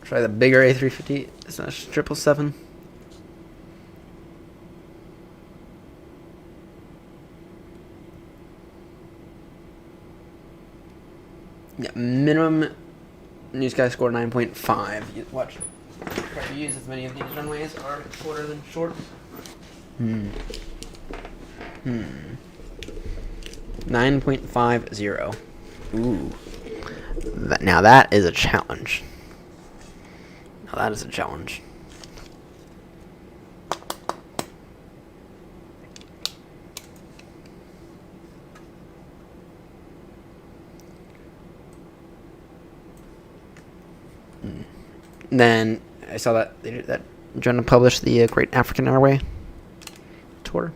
A: Try the bigger A350 / 777. Yeah, minimum new sky score 9.5. Watch. Try to use as many of these runways are shorter than short. 9.50. Ooh. Now that is a challenge. Now that is a challenge. Then I saw that Jonah published the Great African Airway tour.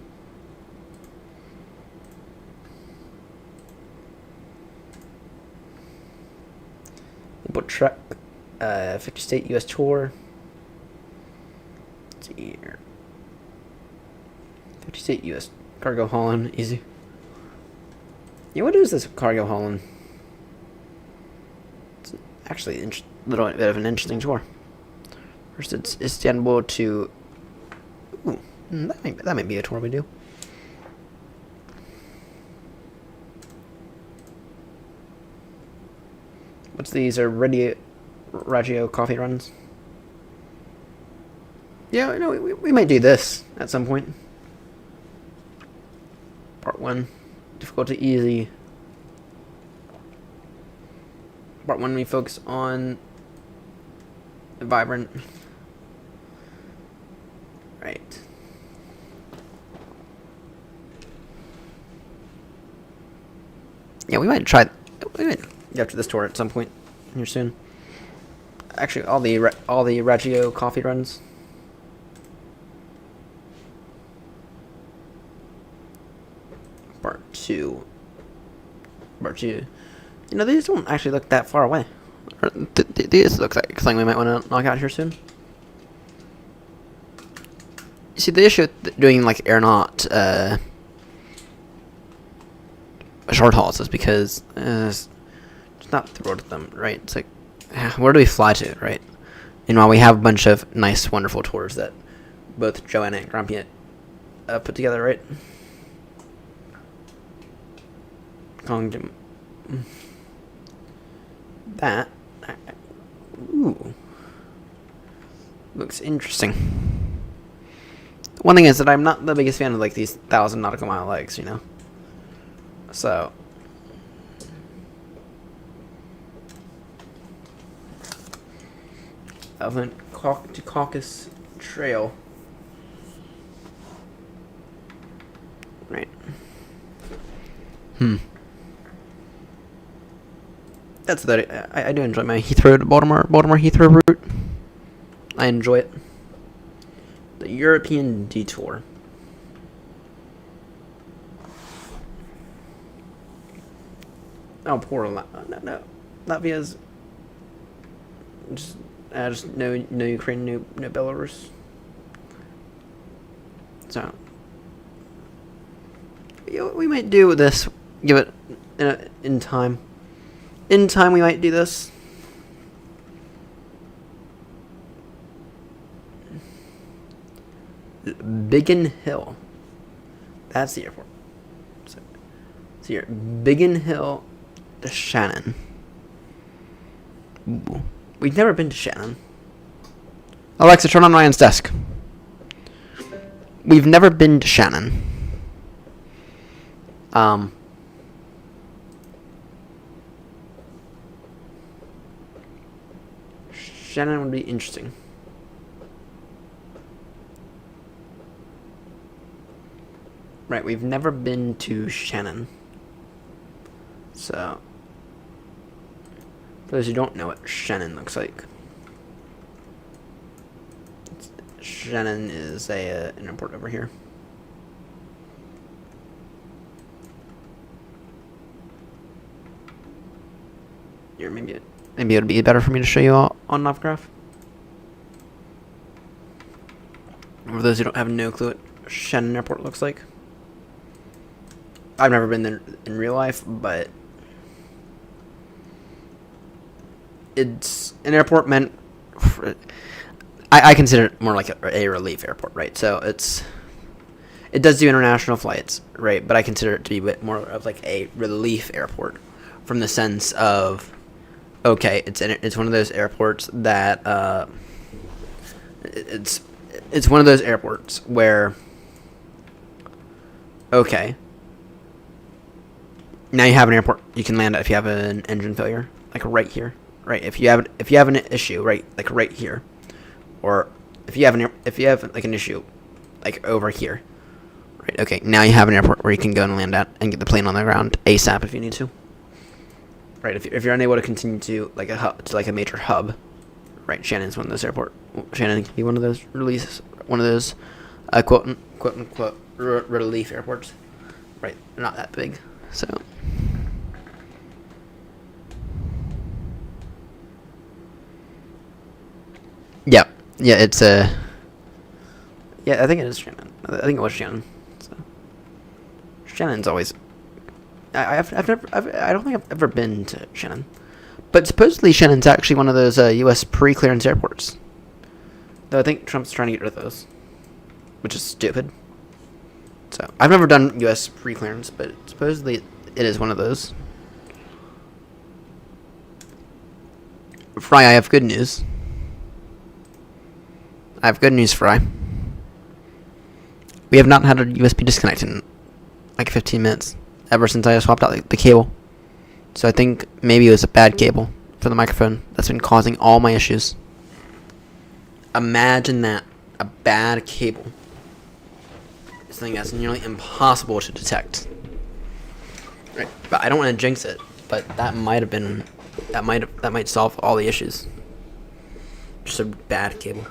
A: Book truck, 50 state U.S. tour. Let's see here. 50 state U.S. cargo hauling, easy. Yeah, what is this cargo hauling? It's actually a little bit of an interesting tour. First, it's Istanbul to. Ooh, that might be a tour we do. What's these? Are Raggio coffee runs? Yeah, no, we might do this at some point. Part 1, difficulty easy. Part 1, we focus on vibrant. Right. Yeah, we might try. We might get after this tour at some point here soon. Actually, all the Raggio coffee runs. Part 2. You know, these don't actually look that far away. These look like something we might want to knock out here soon. see the issue with doing like AirNott short hauls is because it's not thrilled with them, right? It's like, where do we fly to, right? And while we have a bunch of nice, wonderful tours that both Joanna and Grumpy put together, right? That, ooh, looks interesting. One thing is that I'm not the biggest fan of like these 1,000 nautical mile legs, you know. So, Evelyn to Caucasus Trail. Right. That's that. I do enjoy my Heathrow to Baltimore Heathrow route. I enjoy it. The European detour. Oh, poor no. Latvia's just no Ukraine, no Belarus. So we might do this. Give it in time. In time, we might do this. Biggin Hill. That's the airport. So here, Biggin Hill to Shannon. Ooh. We've never been to Shannon. Alexa, turn on Ryan's desk. We've never been to Shannon. Shannon would be interesting. Right, we've never been to Shannon. So, for those who don't know what Shannon looks like, Shannon is an airport over here. Here, maybe it would be better for me to show you all on Novgraph. For those who don't have no clue what Shannon Airport looks like. I've never been there in real life, but it's an airport meant for, I consider it more like a relief airport, right? So it does do international flights, right? But I consider it to be a bit more of like a relief airport from the sense of, okay, it's one of those airports that it's one of those airports where, okay, now you have an airport you can land at if you have an engine failure, like right here, right? If you have an issue, right, like right here, or if you have like an issue, like over here, right? Okay, now you have an airport where you can go and land at and get the plane on the ground ASAP if you need to. Right, if you're unable to continue to like a major hub, right? Shannon's one of those Shannon can be one of those quote unquote relief airports, right? They're not that big, so. Yeah, it's yeah, I think it is Shannon. I think it was Shannon. So. Shannon's always. I don't think I've ever been to Shannon, but supposedly Shannon's actually one of those U.S. pre-clearance airports. Though I think Trump's trying to get rid of those, which is stupid. So I've never done U.S. pre-clearance, but supposedly it is one of those. Fry, I have good news. I have good news, Fry. We have not had a USB disconnect in like 15 minutes. Ever since I swapped out the cable. So I think maybe it was a bad cable for the microphone that's been causing all my issues. Imagine that. A bad cable. Something that's nearly impossible to detect. Right. But I don't want to jinx it, but that might solve all the issues. Just a bad cable.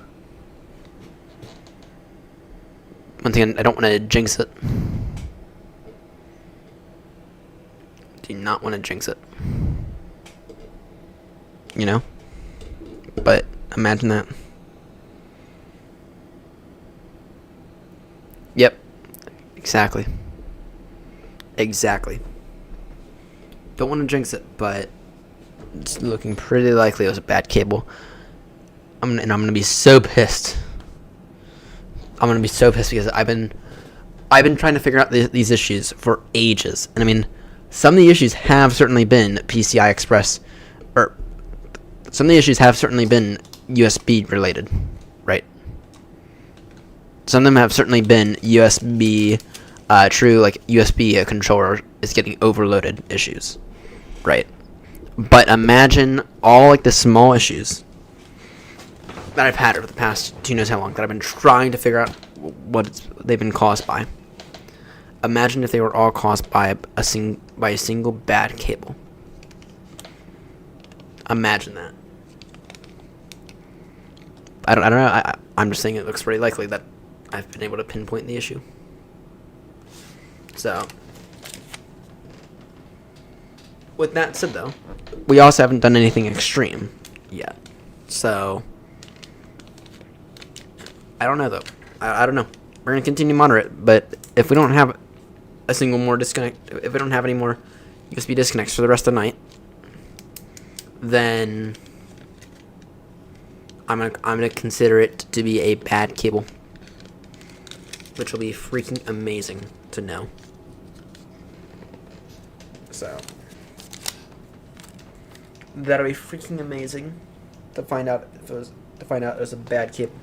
A: Once again, I don't want to jinx it. Do not want to jinx it. You know? But imagine that. Exactly. Exactly. Don't want to jinx it, but it's looking pretty likely it was a bad cable. I'm gonna be so pissed. I'm gonna be so pissed because I've been trying to figure out these issues for ages, and I mean, some of the issues have certainly been PCI Express, or some of the issues have certainly been USB related, right? Some of them have certainly been USB, true, like USB controller is getting overloaded issues, right? But imagine all like the small issues that I've had over the past who knows how long that I've been trying to figure out what they've been caused by. Imagine if they were all caused by a single bad cable. Imagine that. I don't know. I'm just saying it looks pretty likely that I've been able to pinpoint the issue. So, with that said, though, we also haven't done anything extreme yet. So, I don't know, though. I don't know. We're going to continue to monitor it, but if we don't have a single more disconnect, if we don't have any more USB disconnects for the rest of the night, then I'm gonna consider it to be a bad cable, which will be freaking amazing to know. So that'll be freaking amazing to find out if it was a bad cable.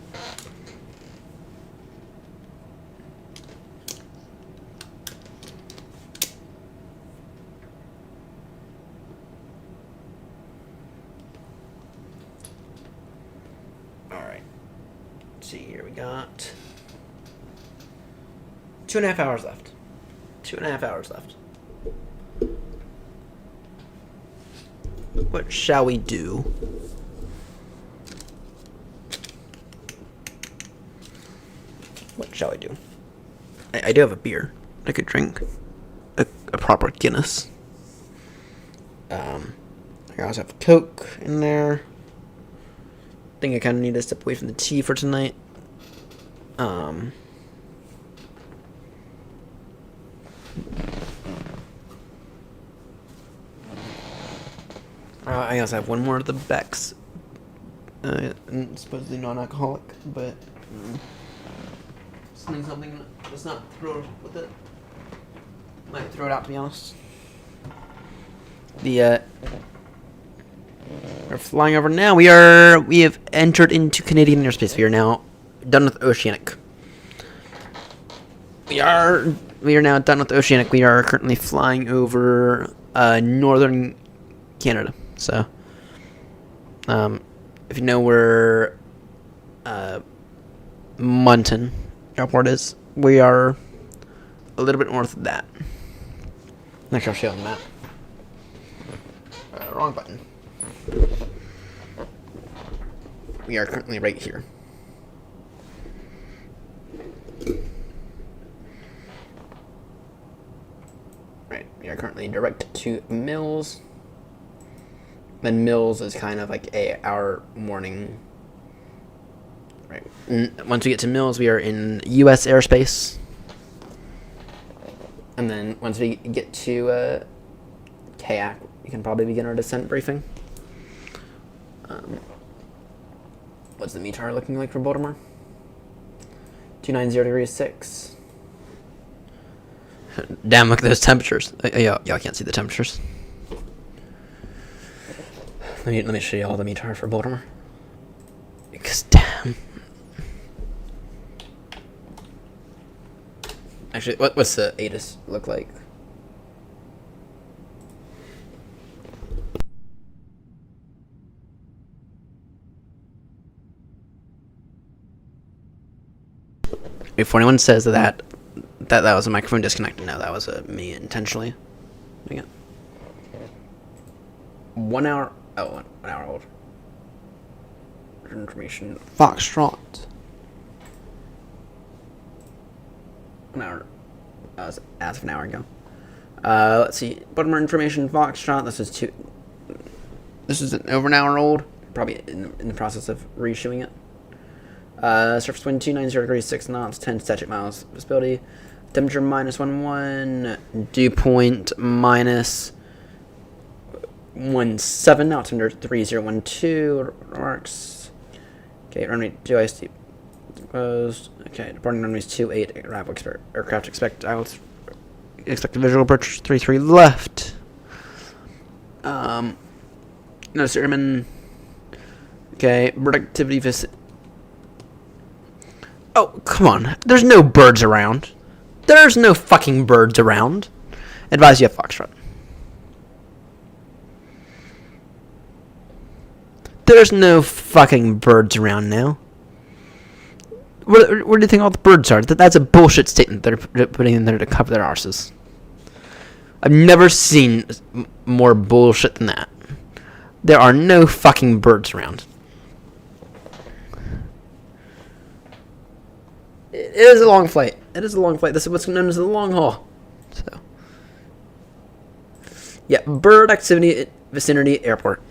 A: See here, we got 2.5 hours left. 2.5 hours left. What shall we do? What shall I do? I do have a beer. I could drink a proper Guinness. I also have Coke in there. I think I kind of need to step away from the tea for tonight. I also have one more of the Beck's. Supposedly non-alcoholic, but something. Let's not throw it with it. Might throw it out, to be honest. We're flying over now. We have entered into Canadian airspace. We are now done with Oceanic. We are now done with Oceanic. We are currently flying over northern Canada. So, if you know where Moncton Airport is, we are a little bit north of that. Next, I'll show you on the map. Wrong button. We are currently right here. Right, we are currently direct to Mills. And Mills is kind of like our morning. Right. Once we get to Mills, we are in U.S. airspace. And then once we get to Kayak, we can probably begin our descent briefing. What's the METAR looking like for Baltimore? 290 degrees 6. Damn, look at those temperatures. Y'all can't see the temperatures. Let me show you all the METAR for Baltimore. Because damn. Actually, what's the ATIS look like? If anyone says that was a microphone disconnect, no, that was me intentionally doing it. 1 hour. Oh, 1 hour old. Information. Foxtrot. 1 hour. As of an hour ago. Let's see. Baltimore information. Foxtrot. This is over an hour old. Probably in the process of reissuing it. Surface wind 290 degrees 6 knots, 10 static miles. Visibility Temperature -11, dew point -17, altimeter 3012, remarks. Okay, runway 2 IST closed. Okay, departing runways 28, arrival aircraft expected visual approach 33 left. No airman. Okay, bird activity Oh, come on. There's no birds around. There's no fucking birds around. Advise you have Foxtrot. There's no fucking birds around now. Where do you think all the birds are? That's a bullshit statement they're putting in there to cover their arses. I've never seen more bullshit than that. There are no fucking birds around. It is a long flight. It is a long flight. This is what's known as the long haul. So, yeah, bird activity vicinity airport.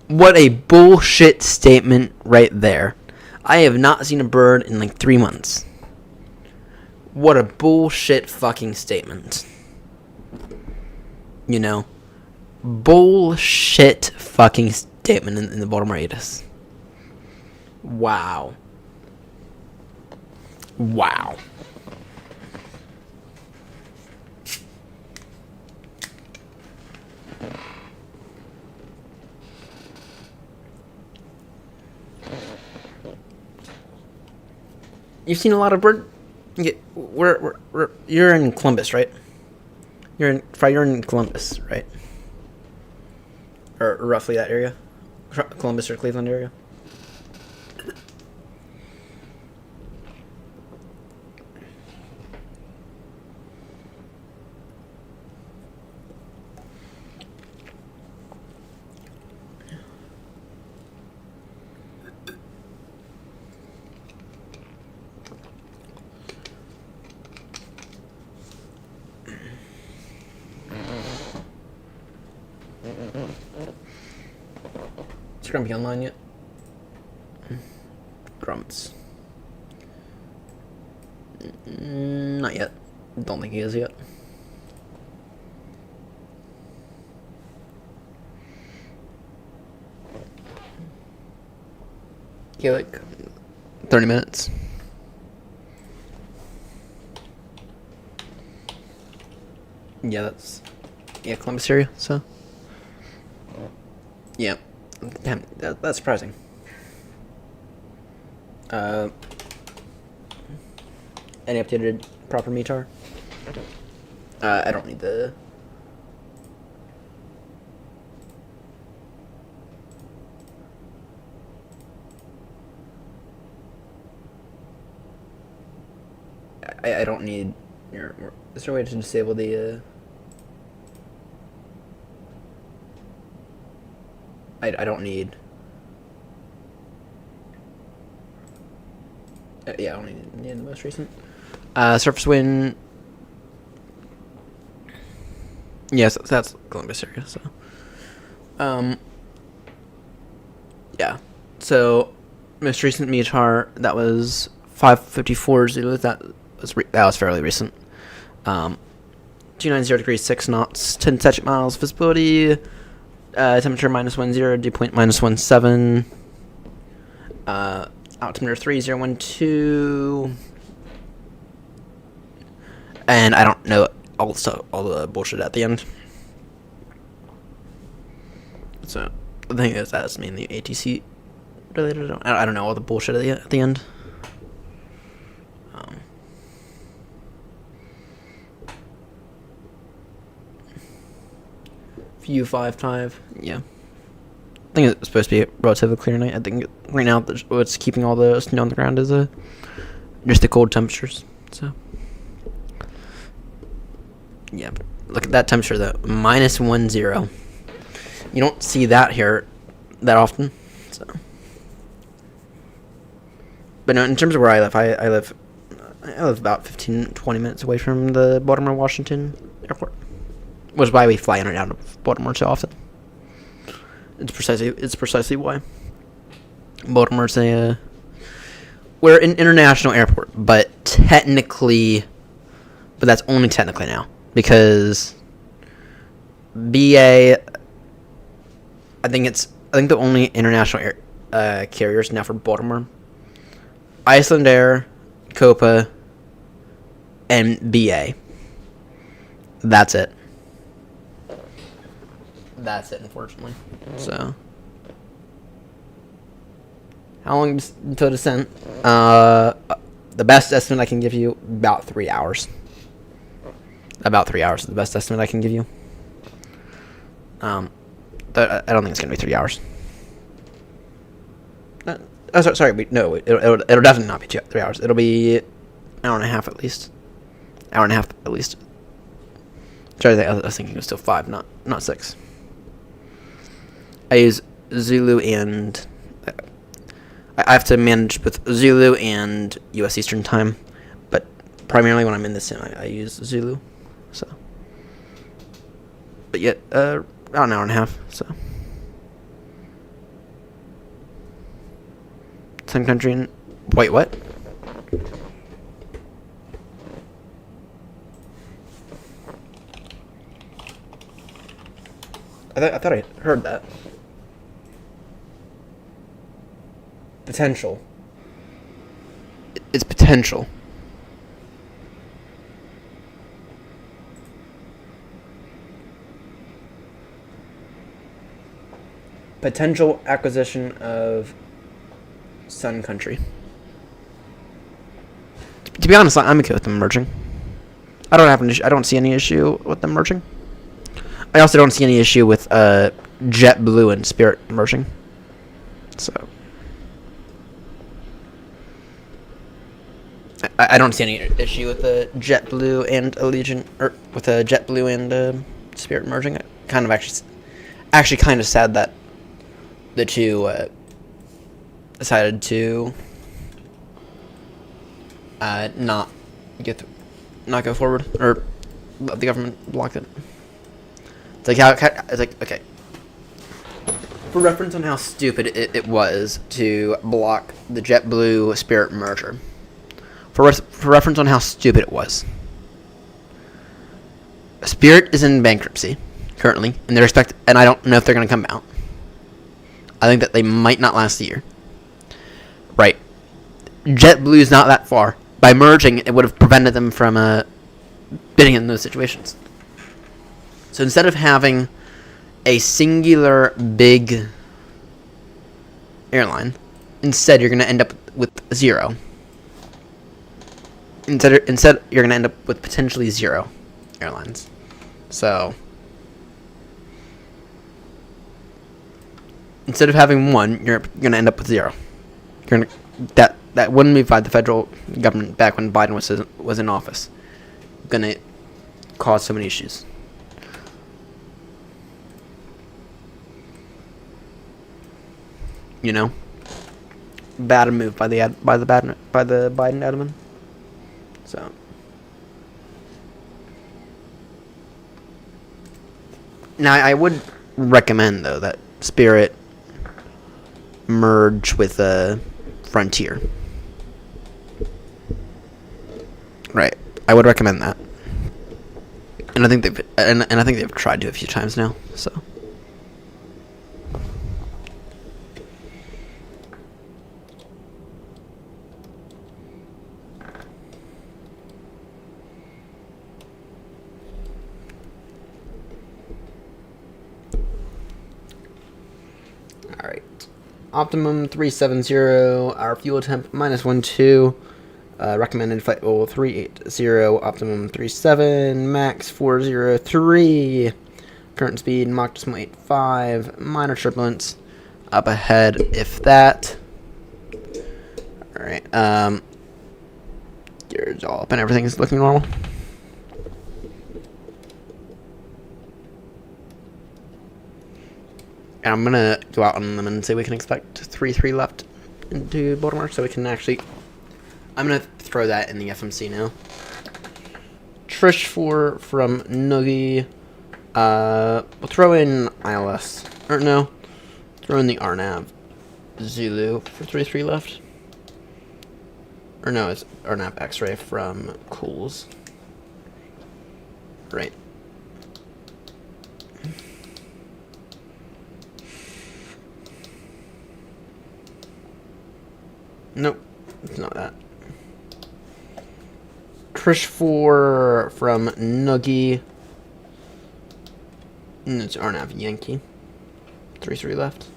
A: What a bullshit statement right there. I have not seen a bird in like 3 months. What a bullshit fucking statement. You know, bullshit fucking statement in the Baltimore ATIS. Wow. Wow. You've seen a lot of bird. You're in Columbus, right? You're in Columbus, right? Or roughly that area, Columbus or Cleveland area. Is Grumpy online yet? Grumps. Not yet. Don't think he is yet. Okay, like 30 minutes. Yeah, Columbus area, so. Yeah. Damn, that's surprising. Any updated proper METAR? I don't need the... I don't need your... Is there a way to disable the... I don't need... yeah, I don't need the most recent. Surface wind... Yes, that's Columbus area, so... yeah. So, most recent METAR, that was 554 Zulu, that was fairly recent. 290 degrees, 6 knots, 10 statute miles, visibility... temperature -10, dew point -17, altimeter 3012, and I don't know all the bullshit at the end. So I think that's mainly ATC related. I don't know all the bullshit at the end. View 5.5, yeah. I think it's supposed to be a relatively clear night. I think right now what's keeping all the snow on the ground is just the cold temperatures. So yeah, but look at that temperature though, -10. You don't see that here that often. So, but no, in terms of where I live, I live about 15-20 minutes away from the Baltimore Washington airport. Which is why we fly in and out of Baltimore so often. It's precisely why. Baltimore's we're an international airport, but technically but that's only technically now because BA. I think the only international carriers now for Baltimore, Iceland Air, Copa, and BA. That's it. That's it, unfortunately. So, how long until descent? The best estimate I can give you, about 3 hours. About 3 hours is the best estimate I can give you. I don't think it's gonna be 3 hours. Sorry. No, it'll definitely not be 3 hours. It'll be an hour and a half at least. Hour and a half at least. Sorry, I was thinking it was still 5, not 6. I use Zulu and I have to manage with Zulu and U.S. Eastern Time, but primarily when I'm in the sim, I use Zulu. So, but yet about an hour and a half. So, Sun Country and wait, what? I thought I heard that. Potential. It's potential. Potential acquisition of Sun Country. To be honest, I'm okay with them merging. I don't see any issue with them merging. I also don't see any issue with JetBlue and Spirit merging. So I don't see any issue with JetBlue and Allegiant, or with JetBlue and Spirit merging. I kind of actually kind of sad that the two decided to not go forward, or let the government block it. It's like okay. For reference on how stupid it was to block the JetBlue Spirit merger. For reference on how stupid it was. Spirit is in bankruptcy currently, and I don't know if they're going to come out. I think that they might not last a year. Right. JetBlue is not that far. By merging, it would have prevented them from bidding in those situations. So instead of having a singular big airline, instead you're going to end up with zero. Instead you're going to end up with potentially 0 airlines. So instead of having 1, you're going to end up with 0. That wouldn't be by the federal government back when Biden was in office. Going to cause so many issues. You know, bad move by the Biden admin. So now I would recommend though that Spirit merge with Frontier. Right, I would recommend that, and I think they've tried to a few times now. So. Optimum 370, our fuel temp -12, recommended flight level 380, optimum 37, max 403, current speed Mach decimal 85, minor turbulence, up ahead if that. Alright, gears all up and everything is looking normal. And I'm going to go out on them and say we can expect 3-3 left into Baltimore, so we can actually... I'm going to throw that in the FMC now. Trish 4 from Noogie. We'll throw in ILS. Or no, throw in the RNAV. Zulu for 3-3 left. Or no, it's RNAV X-ray from Cools. right? Nope, it's not that. Trish 4 from Nuggy. And it's Arnav Yankee. 3-3 left.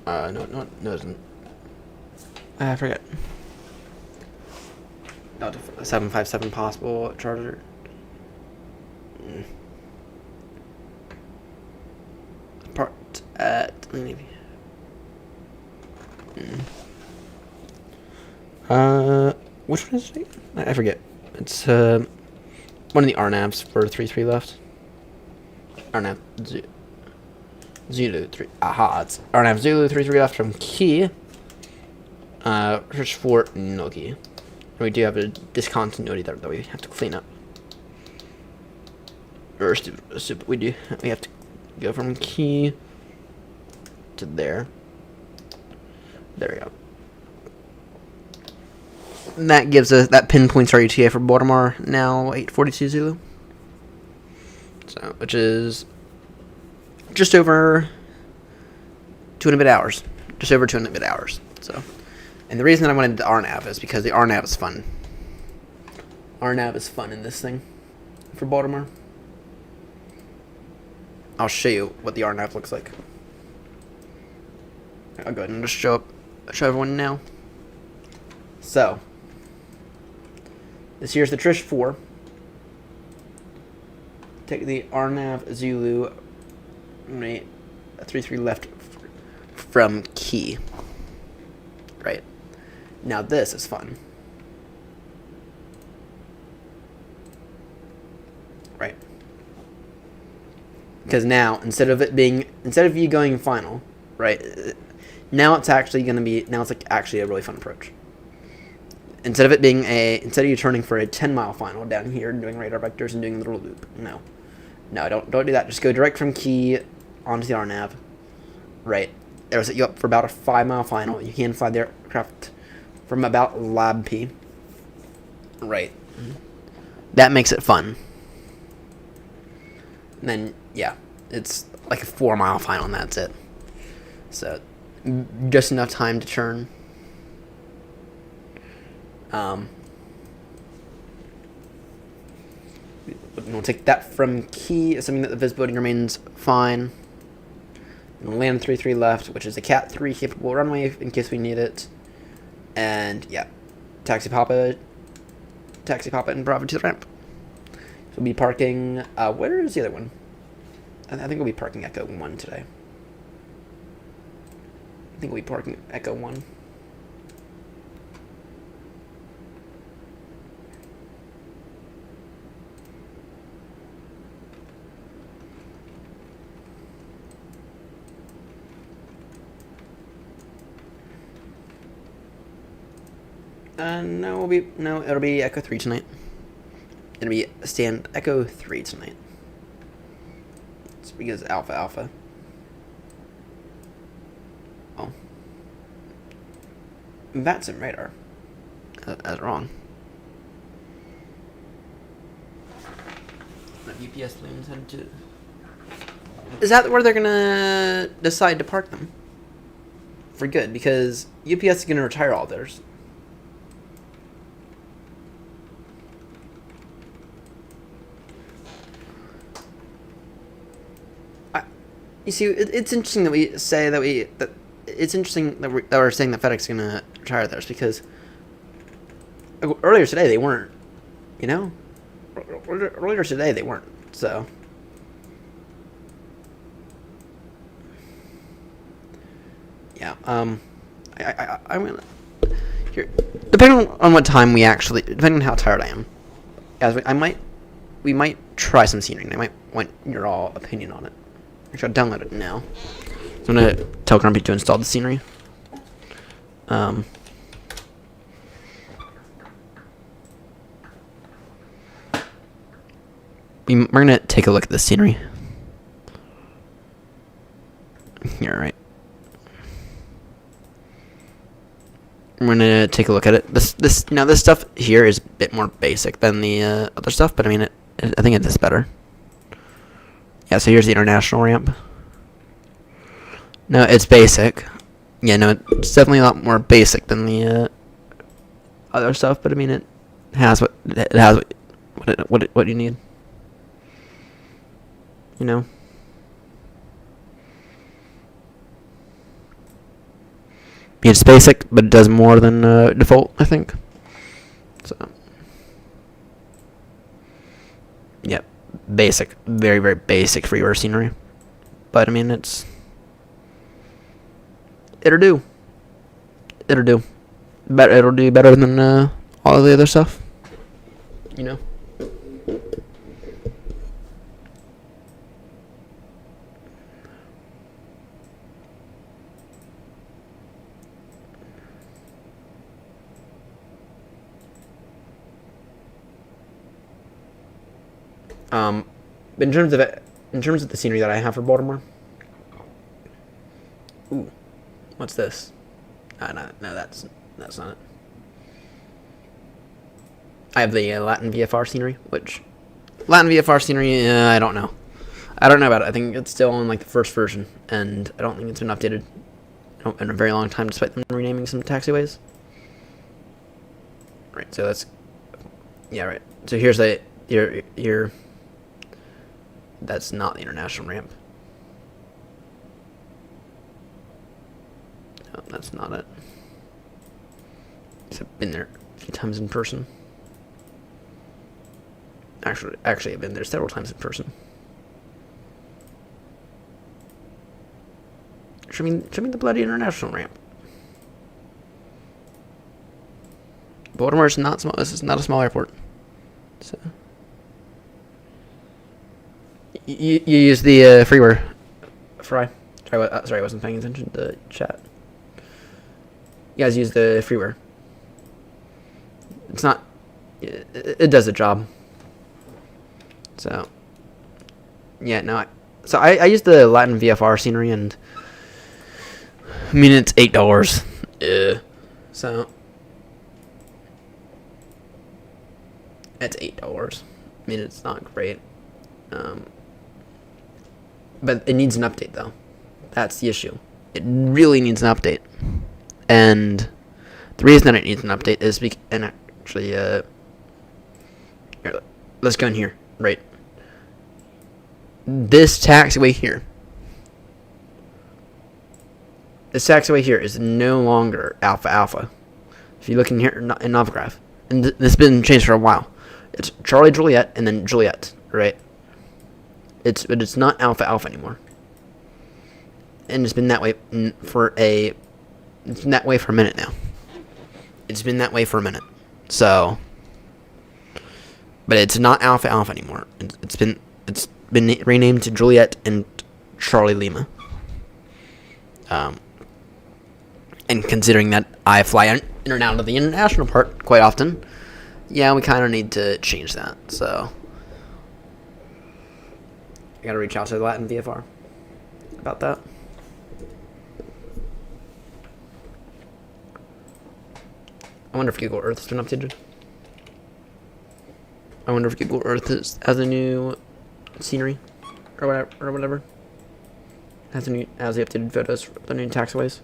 A: No, it isn't. I forget. Oh, 757 possible charger. Part at. Which one is it? I forget. It's one of the Arnavs for 3-3 left. Arnav Zulu 3. Aha, it's Arnav Zulu 3-3 left from Key. Search for Nogi. We do have a discontinuity that we have to clean up. Or we do. We have to go from Key to there. There we go. And that gives us, that pinpoints our ETA for Baltimore now 8:42 Zulu. So, which is just over 2 and a bit hours. Just over 2 and a bit hours. So, and the reason that I went into RNAV is because the RNAV is fun. RNAV is fun in this thing for Baltimore. I'll show you what the RNAV looks like. I'll go ahead and just show everyone now. So, this here's the Trish 4. Take the Arnav Zulu, right, 3-3 left from Key. Right. Now this is fun. Right. Because now, instead of you going final, right, now it's actually going to be, now it's like actually a really fun approach. Instead of you turning for a 10-mile final down here and doing radar vectors and doing a little loop. No, don't do that. Just go direct from Key onto the RNAV. Right. It'll set you up for about a 5-mile final. You can fly the aircraft from about Lab P. Right. That makes it fun. And then, yeah, it's like a 4-mile final and that's it. So, just enough time to turn. We'll take that from Key, assuming that the visibility remains fine. And we'll land 3-3 left, which is a Cat 3 capable runway in case we need it. And yeah, taxi pop it, and Bravo to the ramp. So we'll be parking. Where is the other one? I think we'll be parking Echo 1 today. I think we'll be parking Echo 1. No, it'll be Echo 3 tonight. It'll be stand Echo 3 tonight. It's because Alpha. Oh. That's in radar. That's wrong. UPS planes headed to... Is that where they're gonna decide to park them? For good, because UPS is gonna retire all theirs. You see, it's interesting that we say that it's interesting that we're saying that FedEx is gonna retire theirs, because earlier today they weren't. You know, earlier today they weren't. So yeah, I'm gonna here, depending on what time depending on how tired I am, guys, we might try some scenery, and I might want your all opinion on it. Actually, I'll download it now. So I'm gonna tell Grumpy to install the scenery. We're gonna take a look at the scenery. Here, right? We're gonna take a look at it. This stuff here is a bit more basic than the other stuff, but I mean, I think it is better. Yeah, so here's the international ramp. No, it's basic. Yeah, no, it's definitely a lot more basic than the other stuff, but I mean, it has what you need. You know. It's basic, but it does more than default, I think. So, yep, basic, very, very basic freeware scenery. But I mean, it'll do. It'll do. It'll do better than all of the other stuff. You know. In terms of the scenery that I have for Baltimore. Ooh, what's this? No, that's not it. I have the Latin VFR scenery, which Latin VFR scenery, I don't know. I don't know about it. I think it's still on like the first version, and I don't think it's been updated in a very long time, despite them renaming some taxiways. Right. So that's right. So here's your. That's not the international ramp. No, that's not it. I've been there a few times in person. Actually, I've been there several times in person. Show me the bloody international ramp. Baltimore is not small. This is not a small airport. So. You use the freeware. Sorry, I wasn't paying attention to the chat. You guys use the freeware. It's not. It does the job. So. Yeah, no. I use the Latin VFR scenery, and I mean it's $8. So. It's $8. I mean it's not great. But it needs an update, though. That's the issue. It really needs an update. And the reason that it needs an update is here, let's go in here, right? This taxiway here is no longer Alpha. If you look in here in Novograph, and this has been changed for a while. It's Charlie Juliet and then Juliet, right? But it's not Alpha anymore. And it's been that way for a minute now. It's been that way for a minute. So, but it's not Alpha anymore. It's been renamed to Juliet and Charlie Lima. And considering that I fly in and out of the international part quite often, yeah, we kind of need to change that. So. I gotta reach out to the Latin VFR about that. I wonder if Google Earth has been updated. I wonder if Google Earth has a new scenery or whatever. Has the updated photos for the new taxiways.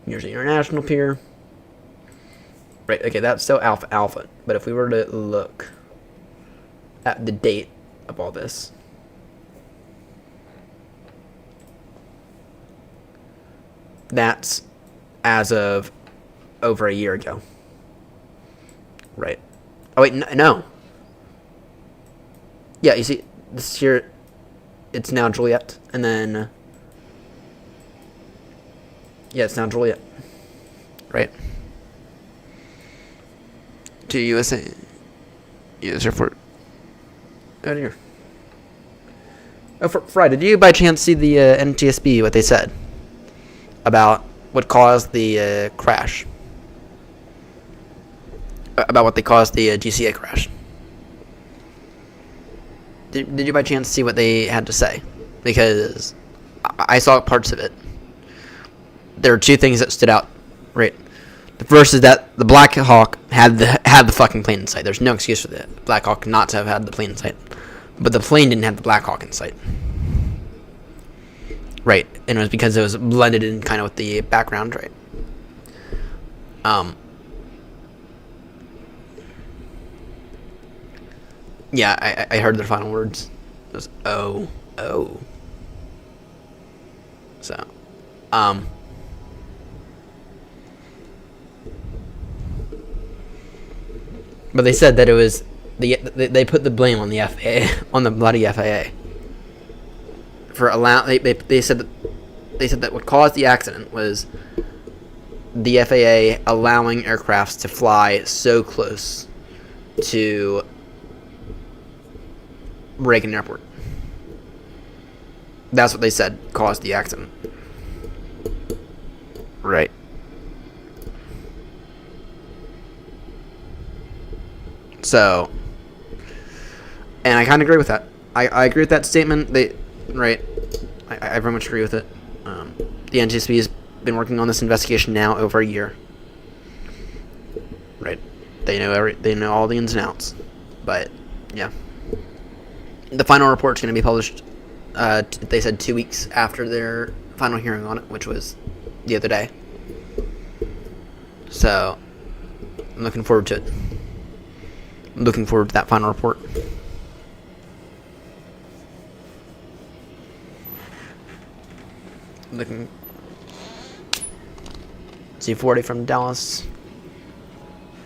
A: Here's the international pier. Right, okay, that's still Alpha. But if we were to look at the date of all this, that's as of over a year ago. Right. Oh, wait, no. Yeah, you see, this here, it's now Juliet, and then, yeah, it's now Juliet. Right. To USA. US airport. Oh dear. Oh, Fry, did you by chance see the NTSB, what they said about what caused the crash? About what they caused the GCA crash? Did you by chance see what they had to say? because I saw parts of it. There are two things that stood out, right? The first is that the Black Hawk had the fucking plane in sight. There's no excuse for the Black Hawk not to have had the plane in sight, but the plane didn't have the Black Hawk in sight, right? And it was because it was blended in kind of with the background, right? Yeah, I heard their final words. It was oh. So, but they said that it was they put the blame on the FAA, on the bloody FAA, for they said that what caused the accident was the FAA allowing aircrafts to fly so close to Reagan Airport. That's what they said caused the accident. Right. So, and I kind of agree with that. I agree with that statement. Right. I very much agree with it. The NTSB has been working on this investigation now over a year. Right. They know all the ins and outs. But yeah, the final report's going to be published. They said 2 weeks after their final hearing on it, which was the other day. So, I'm looking forward to it. I'm looking forward to that final report. Looking C-40 from Dallas,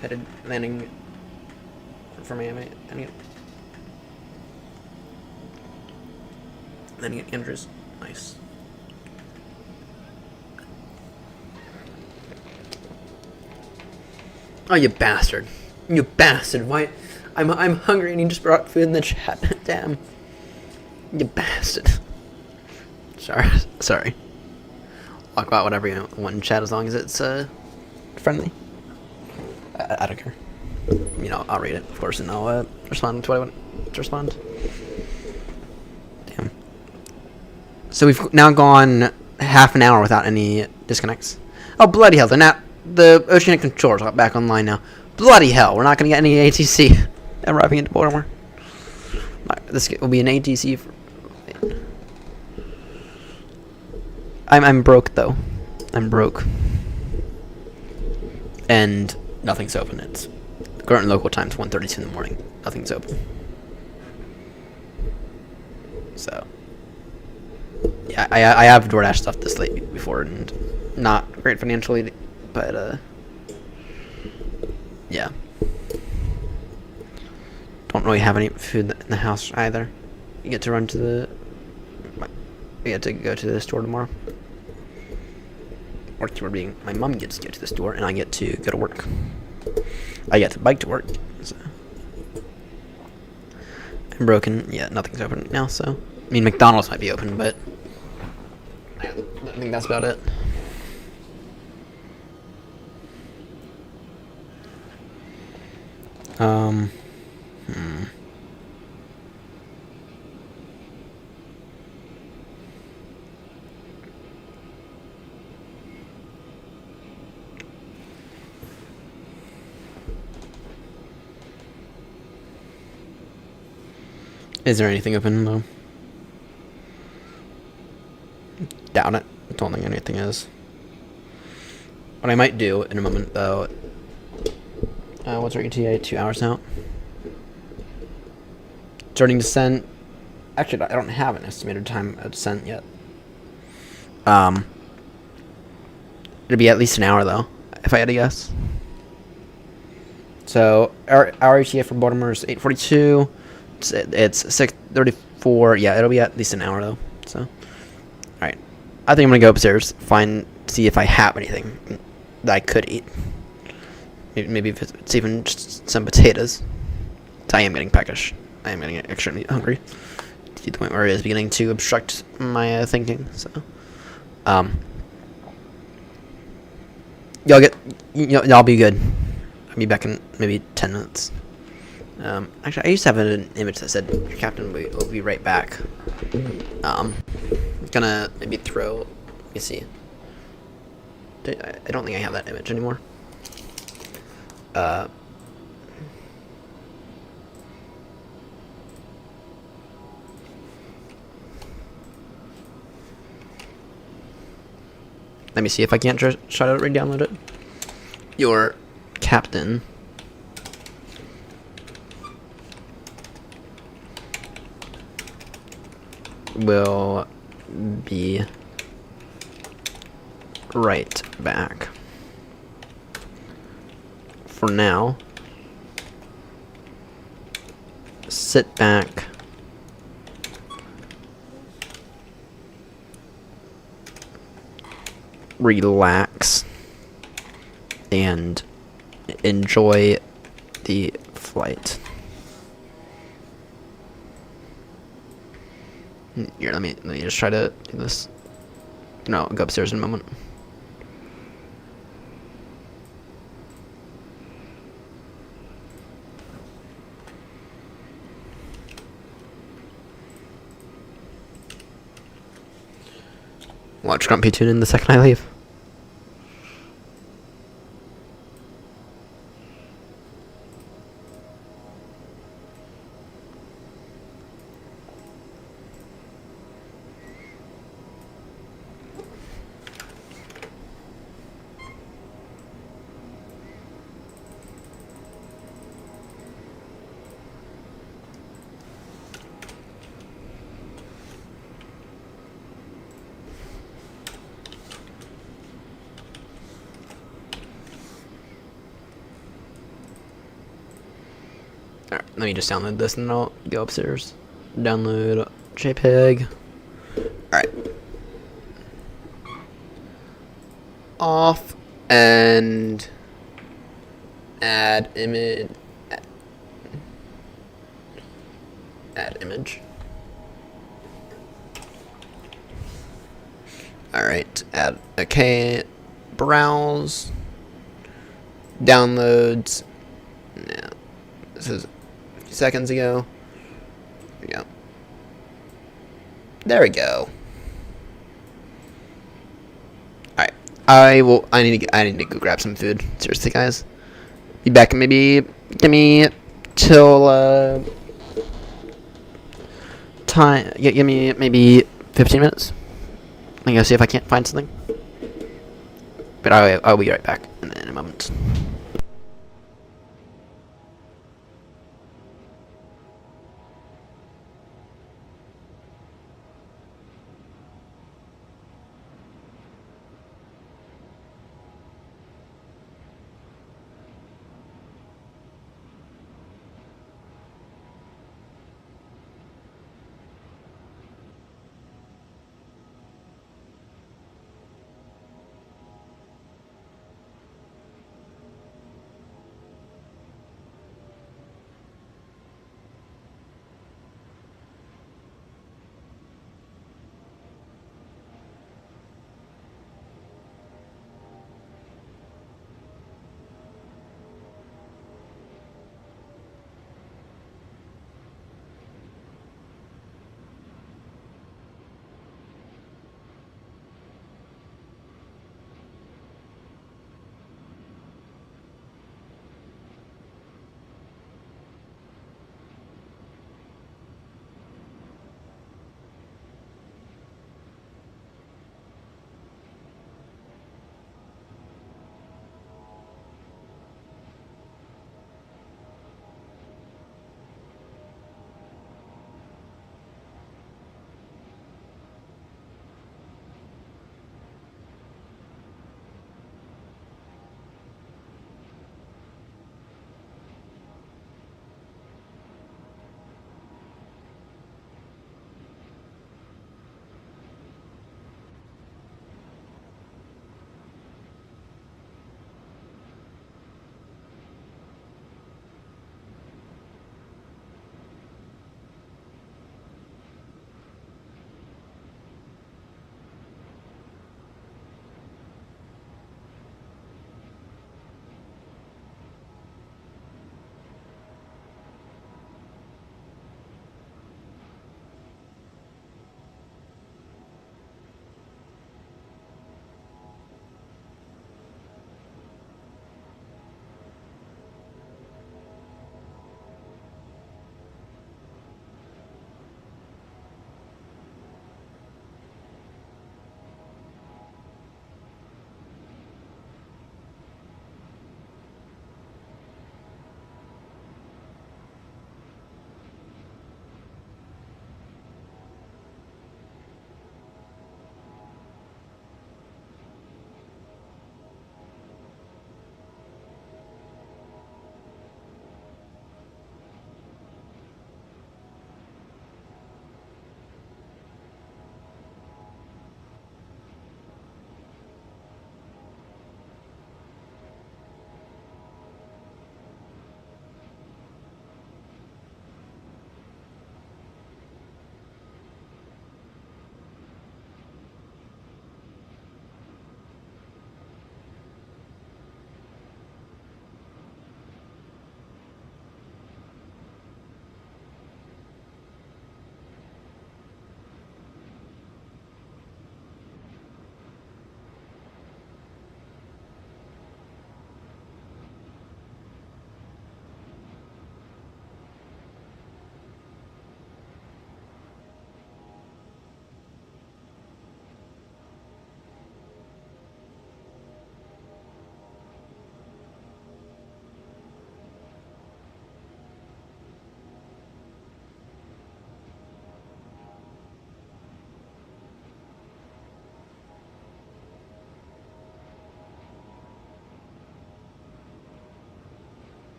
A: headed landing for Miami. Landing at Andrews. Nice. Oh, you bastard! You bastard! Why? I'm hungry and you just brought food in the chat. Damn. You bastard. Sorry. Talk about whatever you want in chat as long as it's friendly. I don't care. You know, I'll read it, of course, and I'll respond to what I want to respond. Damn. So we've now gone half an hour without any disconnects. Oh, bloody hell! The oceanic controls are back online now. Bloody hell! We're not gonna get any ATC arriving into Baltimore. This will be an ATC. I'm broke though. I'm broke. And nothing's open. It's current local time's 1:32 in the morning. Nothing's open. So yeah, I have DoorDash stuff this late before, and not great financially, but yeah. Don't really have any food in the house either. You get to run to the. We get to go to the store tomorrow. Or being my mom gets to go to the store, and I get to go to work. I get to bike to work. So. I'm broken. Yeah, nothing's open now. So I mean, McDonald's might be open, but I think that's about it. Is there anything open though? Doubt it. Don't think anything is. What I might do in a moment though. What's our ETA? 2 hours now. Starting descent. Actually, I don't have an estimated time of descent yet. It'll be at least an hour though, if I had to guess. So our ETA for Baltimore is 8:42. It's 6:34. Yeah, it'll be at least an hour though. So, all right. I think I'm gonna go upstairs, see if I have anything that I could eat. Maybe if it's even just some potatoes. I am getting peckish. I am getting extremely hungry to the point where it is beginning to obstruct my thinking. So, y'all be good. I'll be back in maybe 10 minutes. Actually, I used to have an image that said Captain will be right back. Gonna maybe throw. Let me see. I don't think I have that image anymore. Let me see if I can't try to re-download it. Your captain will be right back. For now, sit back, relax, and enjoy the flight. Here, let me just try to do this. No, I'll go upstairs in a moment. Watch Grumpy tune in the second I leave. Alright, let me just download this and then I'll go upstairs. Download JPEG. Alright. Off and add image. Add image. Alright, add. Okay. Browse. Downloads. Now, this is a few seconds ago. There we go. There we go. Alright. I need to go grab some food. Seriously, guys. Be back in maybe, give me till time. Give me maybe 15 minutes. I'm gonna see if I can't find something. But I'll be right back in a moment.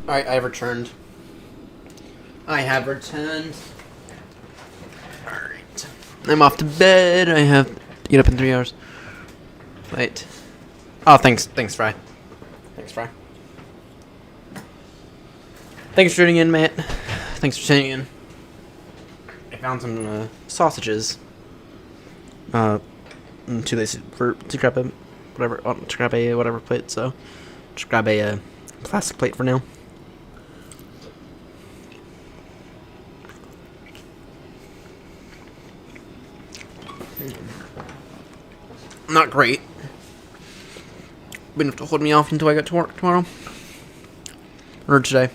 A: Alright, I have returned. I have returned. Alright. I'm off to bed. I have to get up in 3 hours. Wait. Oh, thanks, Fry. Thanks, Fry. Thanks for tuning in, Matt. Thanks for tuning in. I found some sausages. Too lazy to grab a whatever plate, so just grab a plastic plate for now. Not great. Wouldn't have to hold me off until I got to work tomorrow. Or today.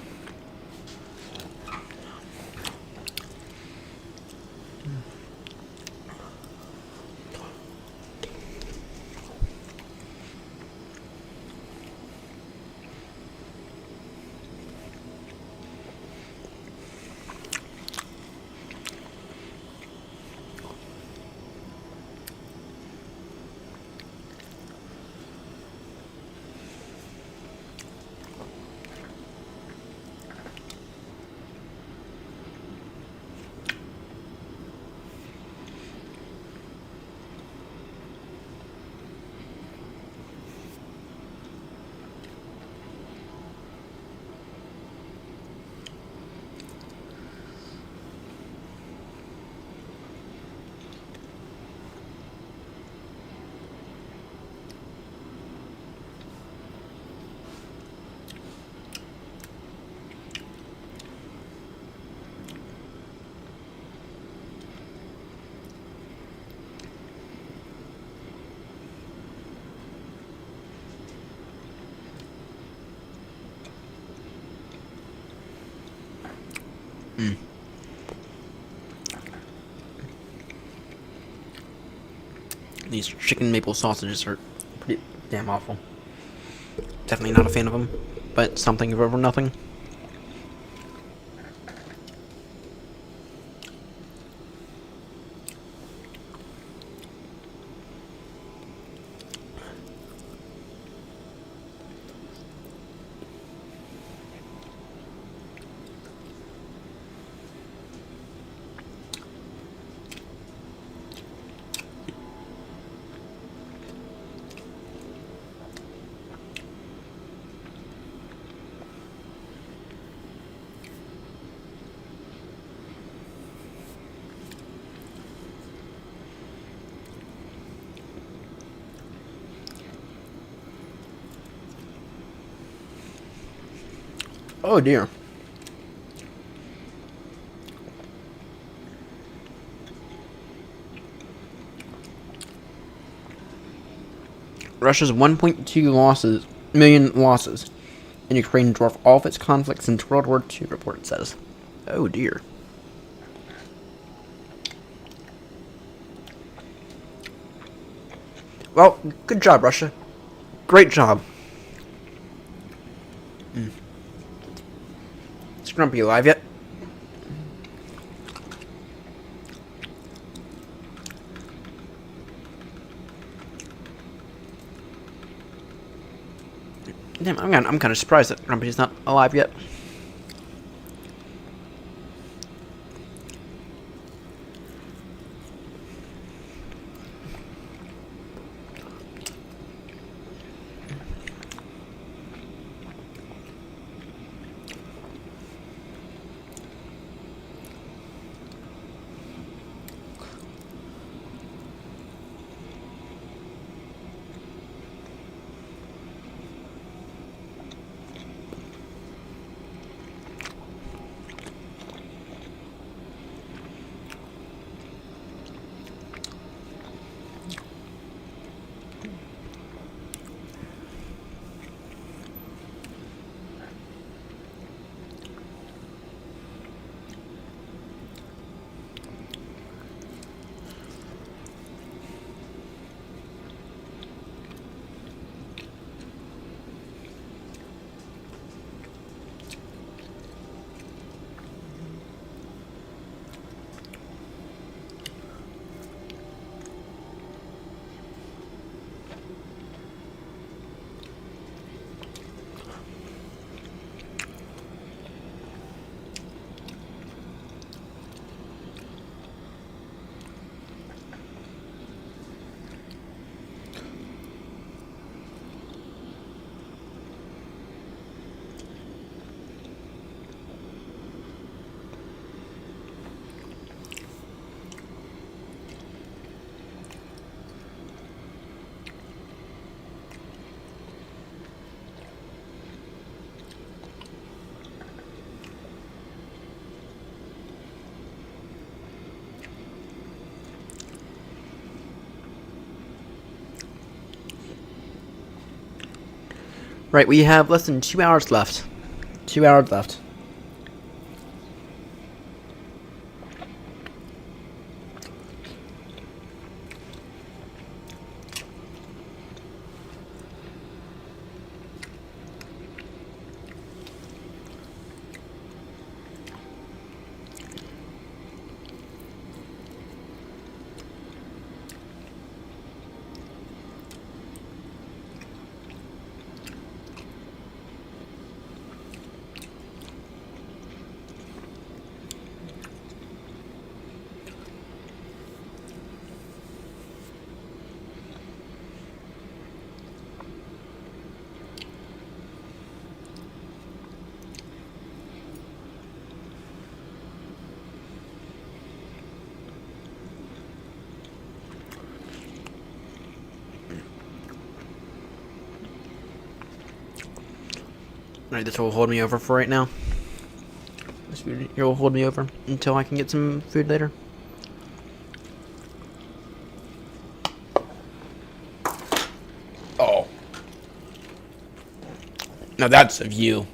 A: These chicken maple sausages are pretty damn awful. Definitely not a fan of them, but something over nothing. Oh dear. Russia's 1.2 million losses in Ukraine dwarf all of its conflicts since World War II, report says. Oh dear. Well, good job, Russia. Great job. Is Grumpy alive yet? Damn, I'm kind of surprised that Grumpy's not alive yet. Right, we have less than 2 hours left. 2 hours left. Alright, this will hold me over for right now. This food here will hold me over until I can get some food later. Oh. Now that's a view.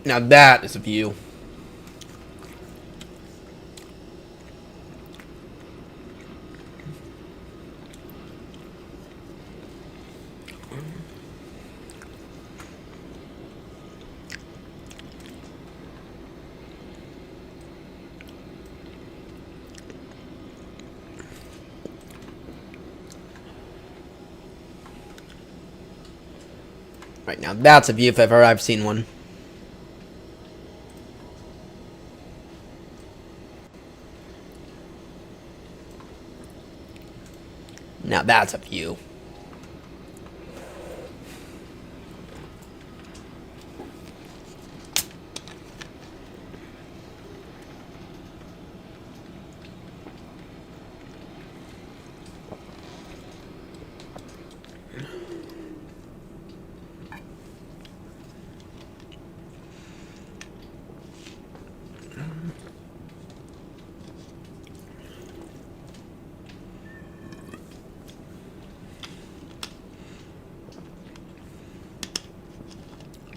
A: Now that is a view. Right, now that's a view if ever I've seen one. Now that's a view.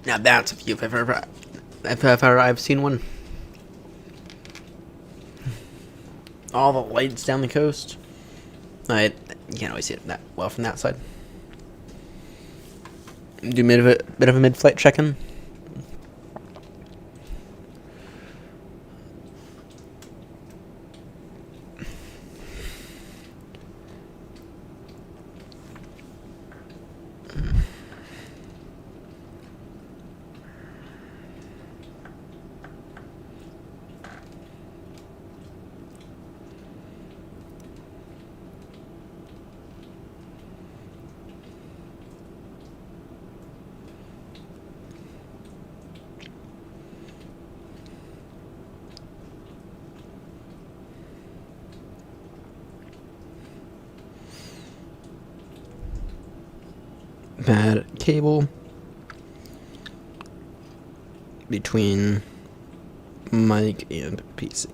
A: Now that's a view if ever I've seen one. All the lights down the coast. You can't always see it that well from that side. Do a bit of a mid-flight check-in. Bad cable between mic and PC.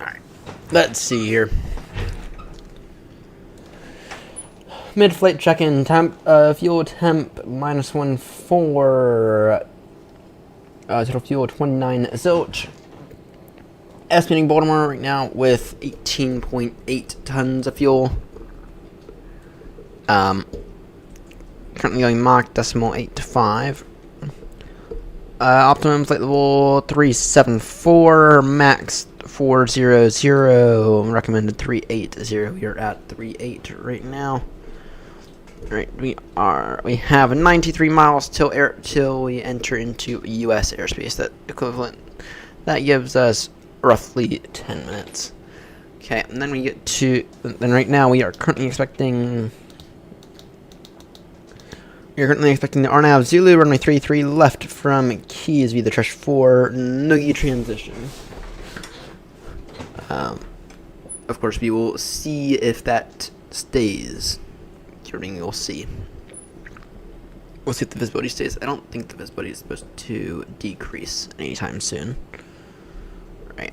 A: Alright, let's see here. Mid-flight check-in temp, fuel temp -14, total fuel 29 zilch. Estimating Baltimore right now with 18.8 tons of fuel. Currently going Mach decimal 8 to 5. Optimum flight level 374, max 400, recommended 380. We are at 38 right now. Right, we have 93 miles till we enter into U.S. airspace. That equivalent. That gives us roughly 10 minutes. Okay, and then we get to, then right now we are currently expecting You're currently expecting the RNAV Zulu runway 33 left from Keys via the Trish 4 Noogie transition. Of course, we will see if that stays. We'll see. We'll see if the visibility stays. I don't think the visibility is supposed to decrease anytime soon. Right.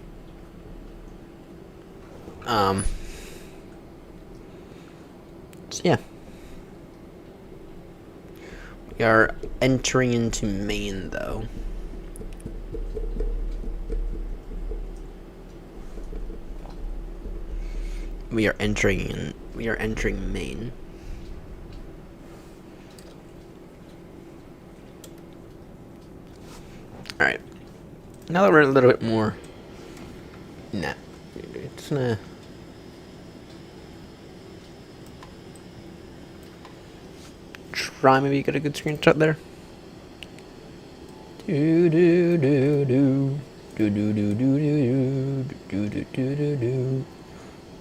A: So yeah. We are entering into Maine, though. We are entering Maine. All right. Now that we're a little bit more. Nah. Just gonna. Try maybe get a good screenshot there. Do do do do do do do do do do do do do do.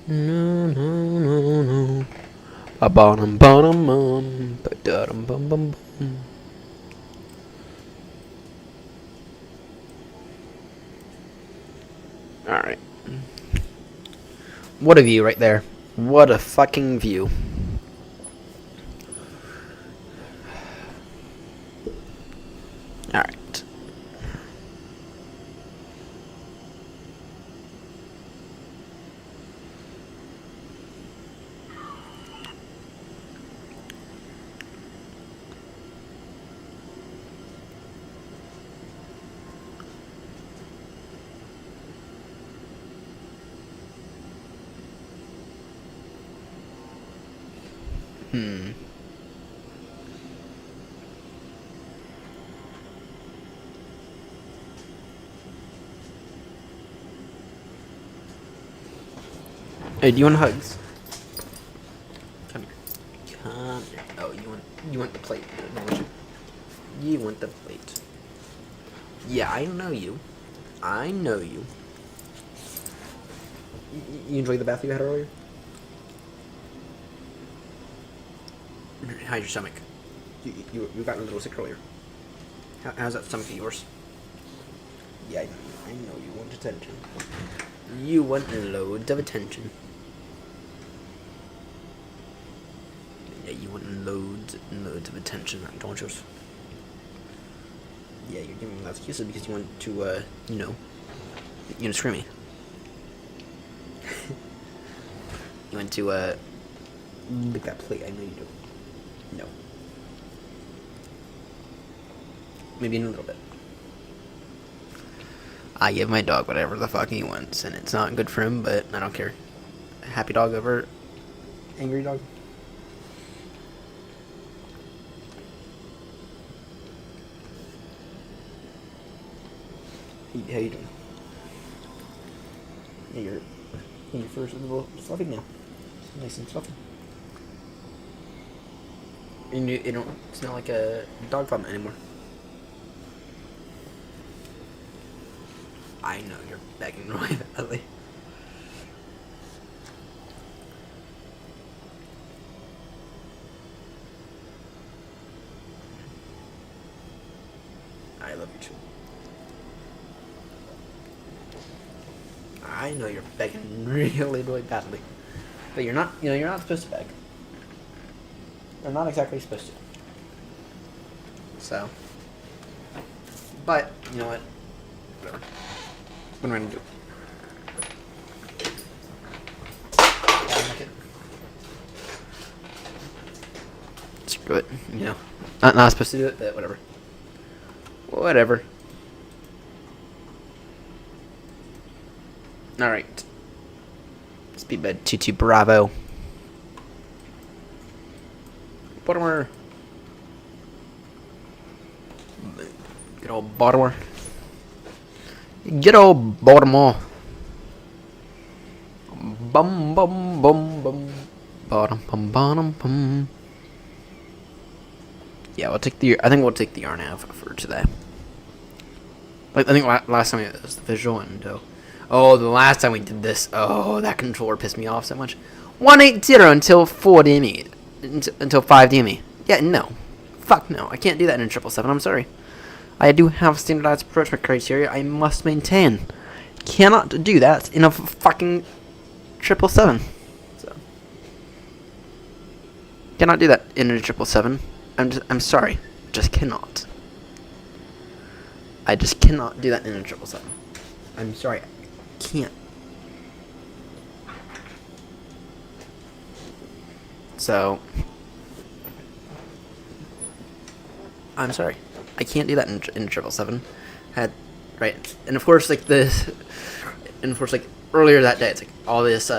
A: No no no no. Ba bum bum bum ba da dum bum bum bum. All right. What a view right there. What a fucking view. All right. Hey, do you want hugs? Come here. Come here. Oh, you want the plate, don't you? You want the plate. Yeah, I know you. I know you. You enjoyed the bath you had earlier? How's your stomach? You got a little sick earlier. How's that stomach of yours? Yeah, I know you want attention. You want loads of attention. Yeah, you want loads and loads of attention, don't you? Yeah, you're giving me lots of excuses because you want to, screw me. You want to, lick that plate, I know you do. No. Maybe in a little bit. I give my dog whatever the fuck he wants, and it's not good for him, but I don't care. Happy dog over angry dog. How you doing? Yeah, you're first a little fluffy now. Nice and fluffy. And you don't smell like a dog vomit anymore. I know you're begging really badly. I love you too. I know you're begging really, really badly. But you're not, you're not supposed to beg. You're not exactly supposed to. So. But, you know what? Whatever. What am I gonna do? Screw it, Not supposed to do it, but whatever. Whatever. Alright. Speedbed 22 Bravo. Baltimore. Good old Baltimore. Good old Baltimore. Bum bum bum bum. Bottom bum bottom bum. Yeah, I think we'll take the RNAV for today. Like I think last time it was the visual and the last time we did this, that controller pissed me off so much. 180 until 4 DME. Until 5 DME. Yeah, no. Fuck no, I can't do that in a 777. I'm sorry. I do have standardized approach criteria I must maintain. Cannot do that in a fucking 777. So cannot do that in a 777. I'm sorry. Just cannot. I just cannot do that in a 777. I'm sorry. I can't. So I'm sorry. I can't do that in 777. Right, and of course, like earlier that day, it's like all this,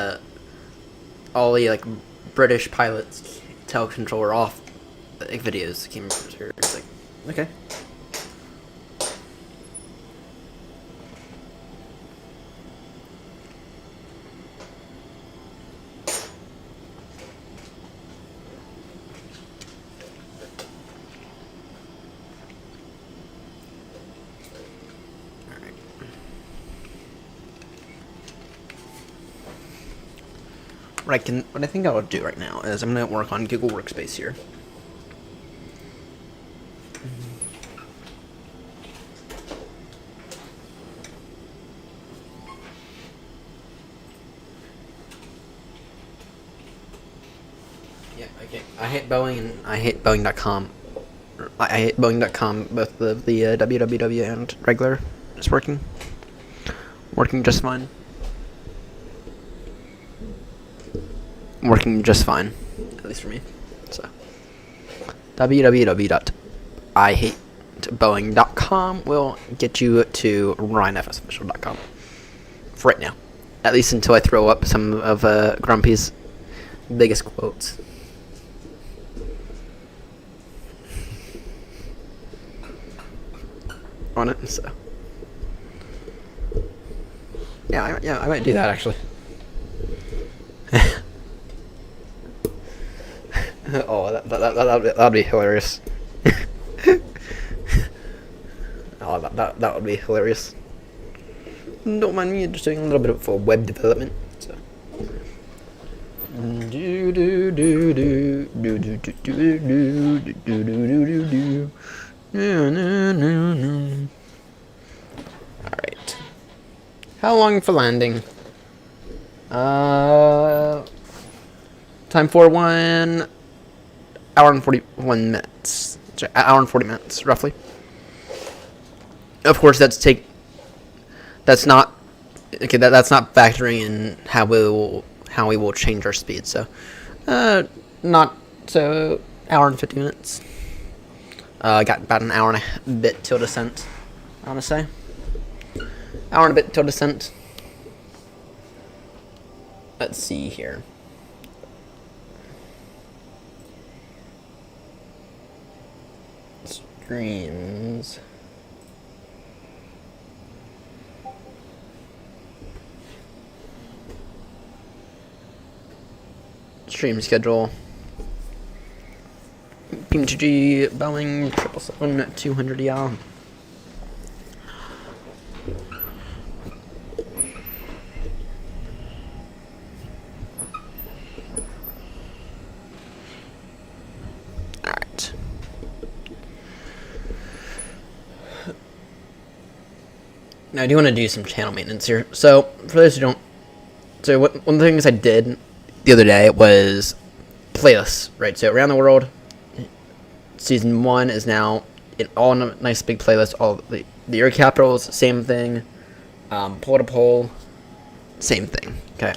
A: all the like British pilots tell controller off, like videos came through. It's like, okay. What I think I will do right now is I'm gonna work on Google Workspace here. Yeah, okay. I hate Boeing and I hate Boeing.com. I hate Boeing.com, both the www and regular. It's working just fine. Working just fine, at least for me. So www.ihateboeing.com will get you to RyanFSofficial.com for right now, at least until I throw up some of Grumpy's biggest quotes. On it, so yeah, I might do that actually. Oh, that'd be hilarious. Oh, that would be hilarious. Don't mind me just doing a little bit of web development. So. Alright. How long for landing? Time for 1 hour and 41 minutes. Sorry, hour and 40 minutes, roughly. Of course, that's not factoring in how we will change our speed. So, hour and 50 minutes. Got about an hour and a bit till descent. I want to say, hour and a bit till descent. Let's see here. Streams. Stream schedule. PMDG Boeing 777-200 y'all. Alright. Now I do want to do some channel maintenance here. So for those who don't, one of the things I did the other day was playlists, right? So around the world, season 1 is now in all nice big playlists. All the air capitals, same thing. Pole to pole, same thing. Okay.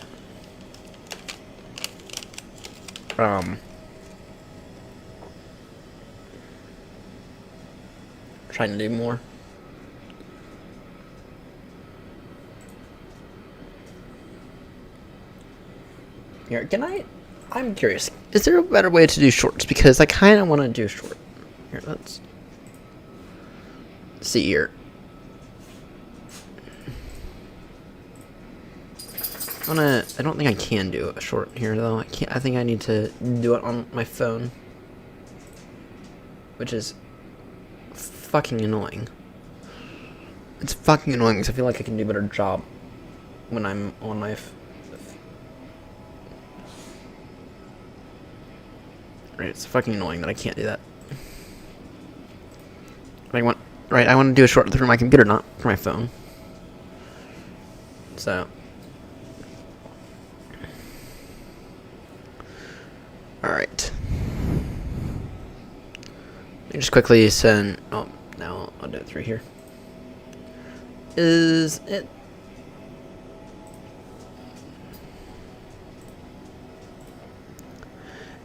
A: Trying to do more. Here, I'm curious. Is there a better way to do shorts? Because I kind of want to do short. Here, let's see here. I don't think I can do a short here though. I think I need to do it on my phone, which is fucking annoying. It's fucking annoying because I feel like I can do a better job when I'm on my. Right, it's fucking annoying that I can't do that. I want to do a short through my computer, not for my phone. So, all right. Let me just quickly send. Oh, now I'll do it through here. Is it?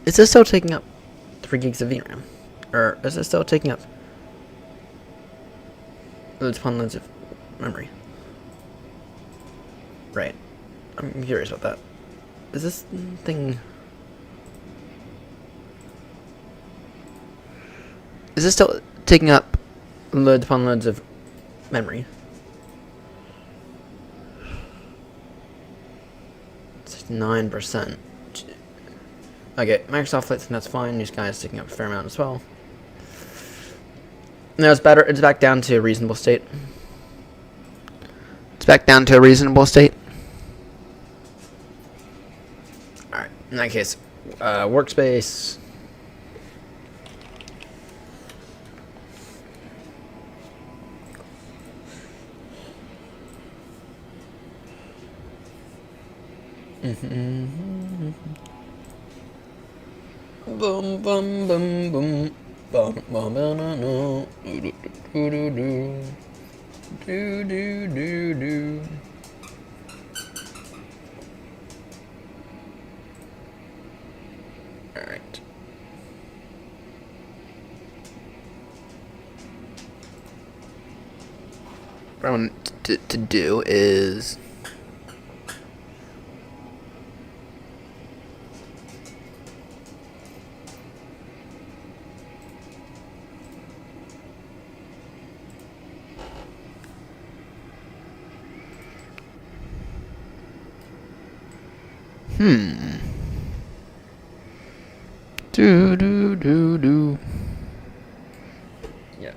A: Is this still taking up 3 gigs of VRAM? Or is it still taking up loads upon loads of memory? Right. I'm curious about that. Is this thing... Is this still taking up loads upon loads of memory? 69%. Okay, Microsoft Flight Sim, that's fine. These guys taking up a fair amount as well. No, it's better. It's back down to a reasonable state. It's back down to a reasonable state. Alright, in that case, workspace. Boom, boom, boom, boom. Bum, bum, no, no, no. Do, do, do, do. Do, do, do, do. Alright. What I want to do is... Do. Yeah.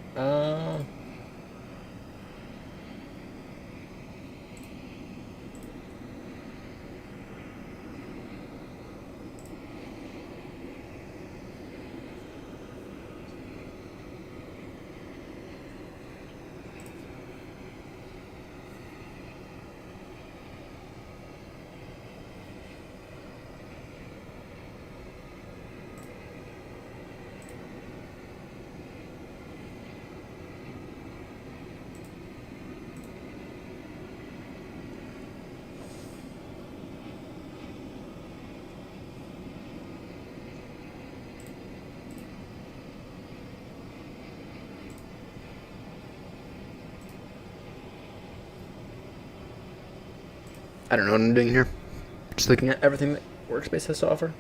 A: I don't know what I'm doing here. Just looking at everything that Workspace has to offer.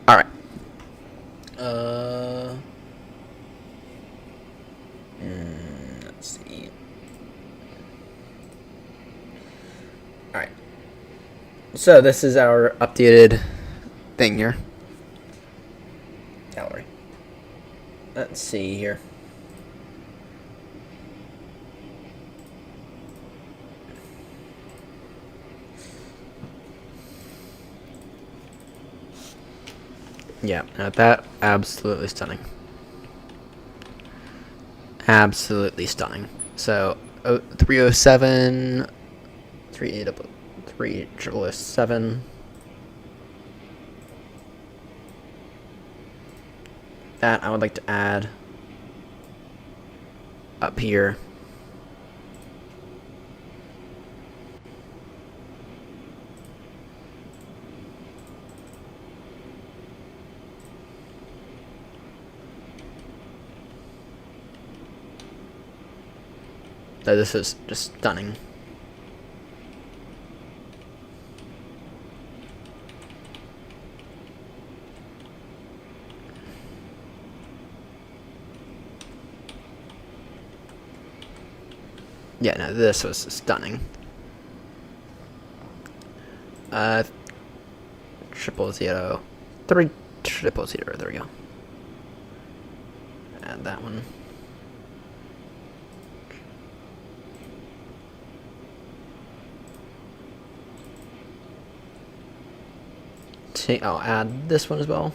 A: Alright. Let's see. Alright. So this is our updated thing here. Gallery. Let's see here. Yeah, now that absolutely stunning. Absolutely stunning. So 307 30007. That I would like to add up here. This is just stunning. Yeah, no, this was stunning. 000 3000. There we go. Add that one. I'll add this one as well.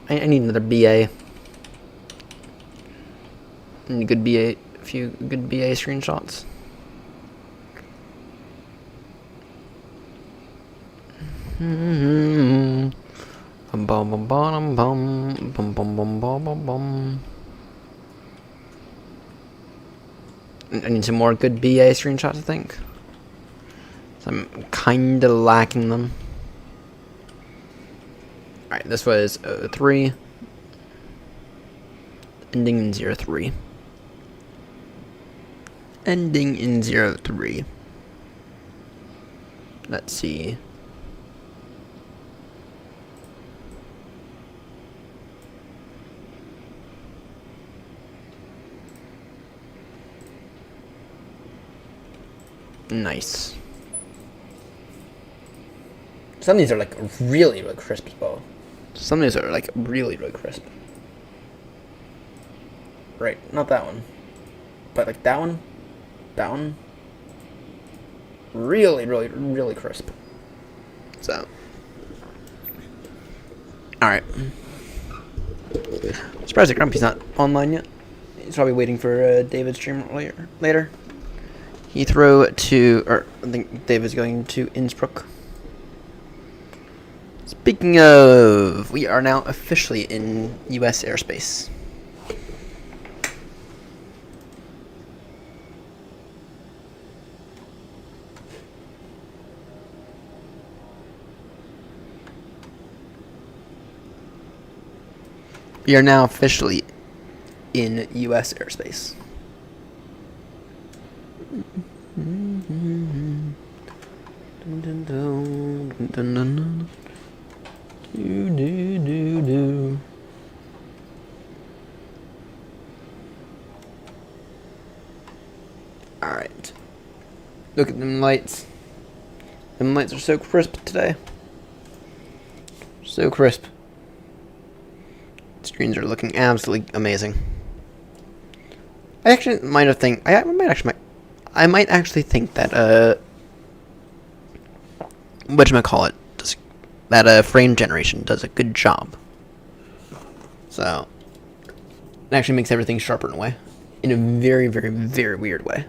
A: I need another BA. Any good BA? A few good BA screenshots. Bum bum bum bum bum bum bum bum bum bum bum. I need some more good BA screenshots, I think. So I'm kinda lacking them. Alright, this was 03. Ending in 03. Ending in 03. Let's see. Nice. Some of these are like really, really crisp as well. Some of these are like really, really crisp. Right, not that one. But like that one. That one. Really, really, really crisp. So. Alright. Surprised that Grumpy's not online yet. He's probably waiting for David's stream later. Heathrow to, or I think David's going to Innsbruck. Speaking of, we are now officially in U.S. airspace. We are now officially in U.S. airspace. Alright. Look at them lights. Them lights are so crisp today. So crisp. Screens are looking absolutely amazing. I actually might have think I might actually think that whatchamacallit does that frame generation does a good job. So it actually makes everything sharper in a way. In a very, very, very weird way.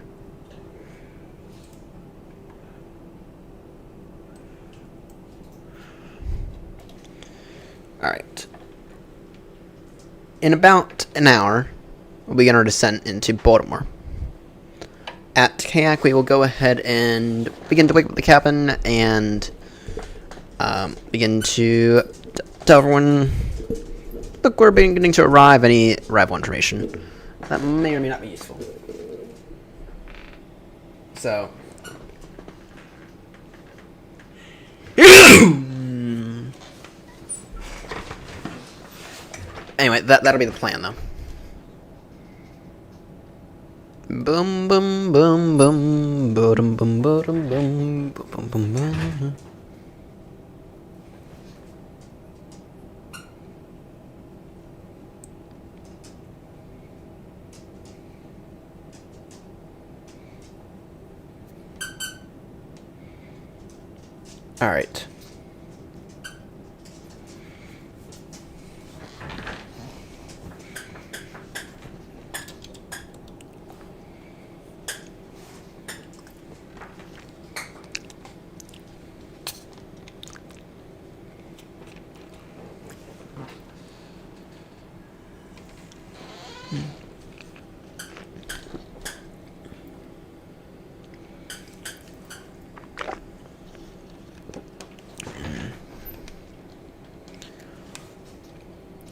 A: Alright. In about an hour, we'll begin our descent into Baltimore. At Kayak, we will go ahead and begin to wake up the cabin and begin to tell everyone, look, we're beginning to arrive, any arrival information. That may or may not be useful. So. Anyway, that'll be the plan, though. Boom, boom, boom, boom, boom, boom, boom, boom, boom, boom, boom. All right.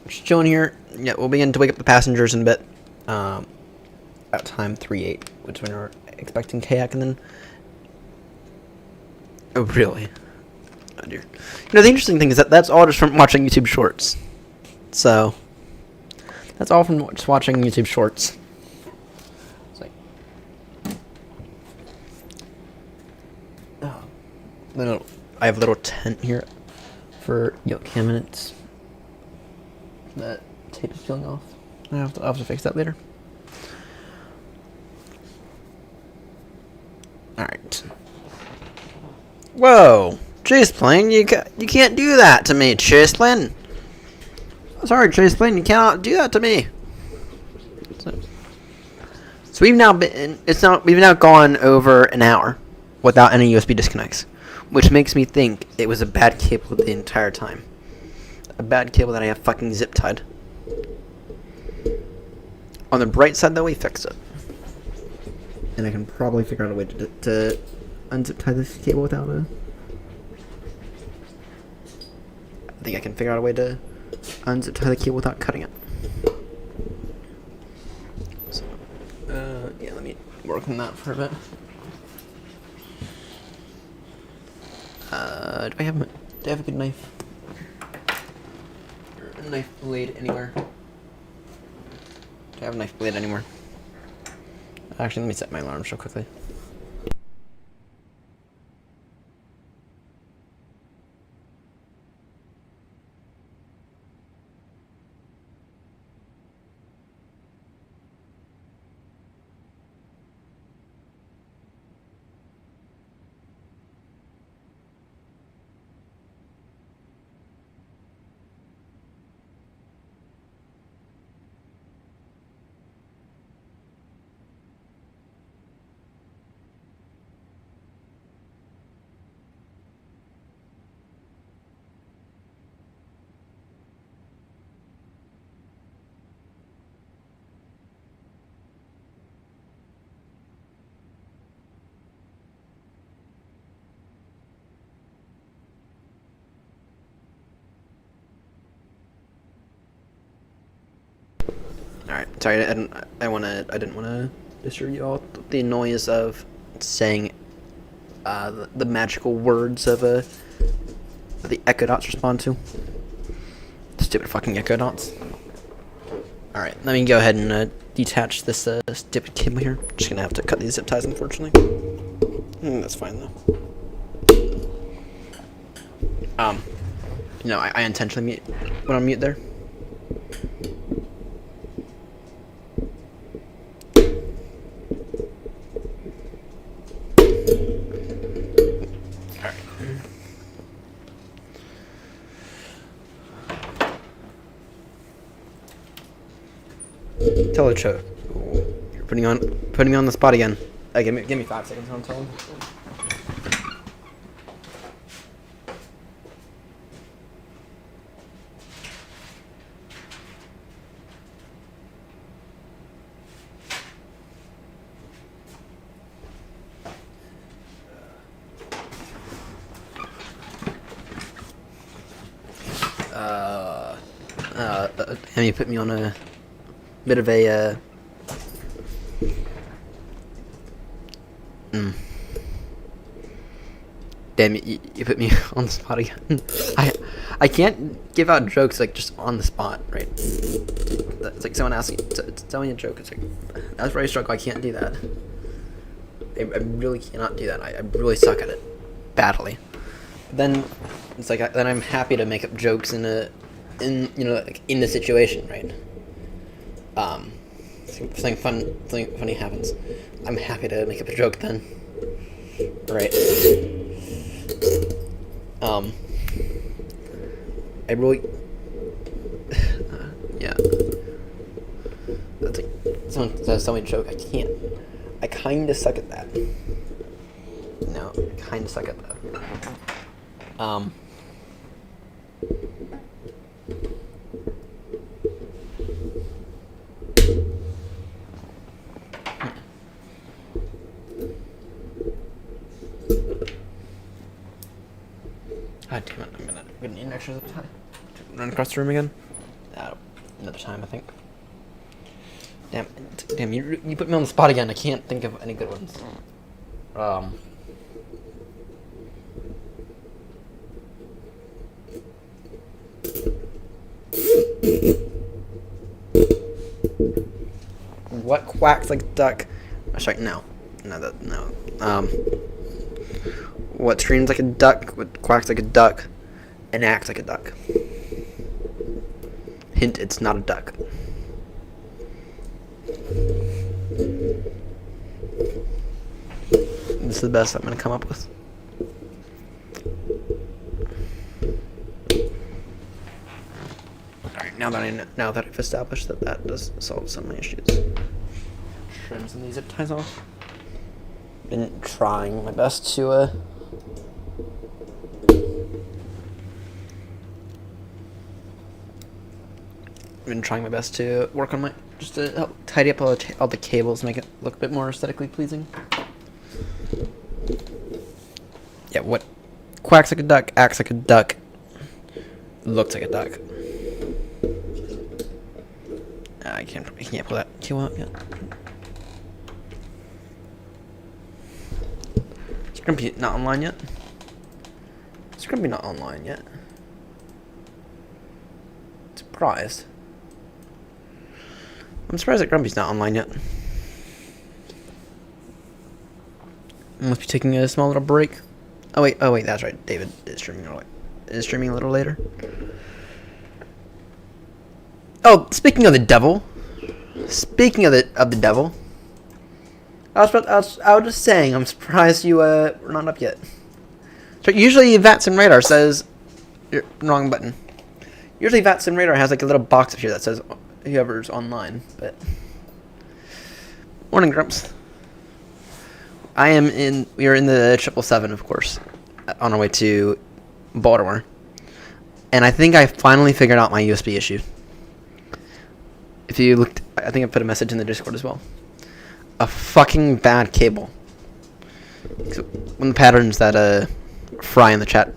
A: Just chilling here. Yeah, we'll begin to wake up the passengers in a bit. At time 3:08, which when our expecting kayak, and then. Oh really? Oh dear. You know, the interesting thing is that that's all just from watching YouTube Shorts. So that's all from just watching YouTube Shorts. It's like, oh, then I have a little tent here for cabinets. That tape is peeling off. I'll have to fix that later. All right. Whoa, Chaseplane, you can't do that to me, Chaseplane. Sorry, Chaseplane, you cannot do that to me. So we've now gone over an hour without any USB disconnects, which makes me think it was a bad cable the entire time. A bad cable that I have fucking zip tied. On the bright side, though, we fixed it, and I can probably figure out a way to unzip tie this cable without a. I think I can figure out a way to unzip tie the cable without cutting it. So, yeah, let me work on that for a bit. Do I have a good knife? Or a knife blade anywhere? Do I have a knife blade anywhere? Actually, let me set my alarms real quickly. Alright, sorry, I didn't wanna disturb you all with the noise of saying the magical words of the Echo Dots respond to. Stupid fucking Echo Dots. Alright, let me go ahead and detach this stupid cable here. Just gonna have to cut these zip ties, unfortunately. That's fine though. You know, I intentionally went on mute there. Tell a choke. You're putting me on the spot again. Give me 5 seconds. I'm telling. And you put me on a bit of a Damn, you put me on the spot again. I can't give out jokes like just on the spot, right? It's like someone asking, tell me a joke. It's like, that's where I struggle. I can't do that. I really cannot do that. I really suck at it badly. But then it's like then I'm happy to make up jokes in the situation, right? Something funny happens. I'm happy to make up a joke then, right? I really, yeah. That's like someone says tell me a joke. I can't. I kind of suck at that. No, kind of suck at that. God damn it, I'm gonna need an extra time to run across the room again. Another time, I think. Damn, you put me on the spot again. I can't think of any good ones. What quacks like a duck? Oh, sorry, no. What screams like a duck? What quacks like a duck? And acts like a duck. Hint: it's not a duck. This is the best I'm gonna come up with. Alright, now that I've established that does solve some of my issues. Trim some of these zip ties off. Been trying my best to work on just to help tidy up all the cables, make it look a bit more aesthetically pleasing. Yeah, what quacks like a duck, acts like a duck, looks like a duck. I can't pull that cue out yet. Is Grumpy not online yet? Is Grumpy not online yet? Surprised. I'm surprised that Grumpy's not online yet. Must be taking a small little break. Oh wait, that's right. David is streaming a little later. Oh, speaking of the devil. Speaking of the devil. I was just saying, I'm surprised you were not up yet. So usually VATSIM Radar says wrong button. Usually VATSIM Radar has like a little box up here that says whoever's online, but morning, Grumps. We are in the 777, of course, on our way to Baltimore, and I think I finally figured out my USB issue. If you looked, I think I put a message in the Discord as well. A fucking bad cable. So one of the patterns that Fry in the chat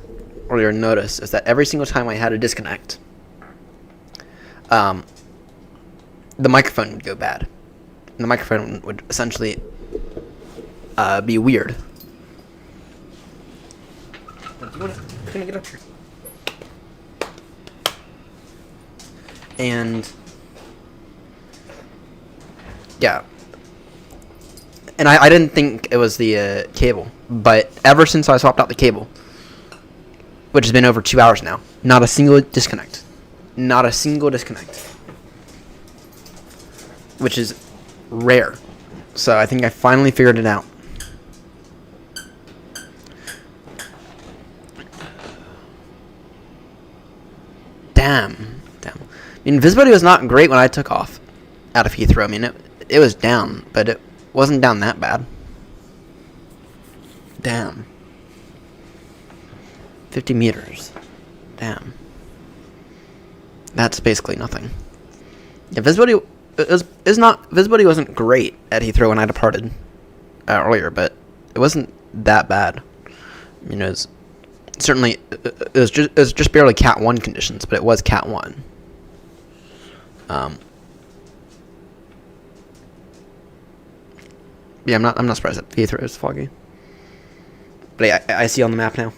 A: earlier noticed is that every single time I had a disconnect, the microphone would go bad. And the microphone would essentially be weird. Can I get up here? And yeah. And I didn't think it was the cable, but ever since I swapped out the cable, which has been over 2 hours now, not a single disconnect. Not a single disconnect. Which is rare. So I think I finally figured it out. Damn. I mean, visibility was not great when I took off out of Heathrow. I mean, it was down, but it wasn't down that bad. Damn. 50 meters. Damn. That's basically nothing. Yeah, visibility visibility wasn't great at Heathrow when I departed earlier, but it wasn't that bad. I mean, it was just barely Cat 1 conditions, but it was Cat 1. Yeah, I'm not surprised that Heathrow is foggy. But yeah, I see on the map now.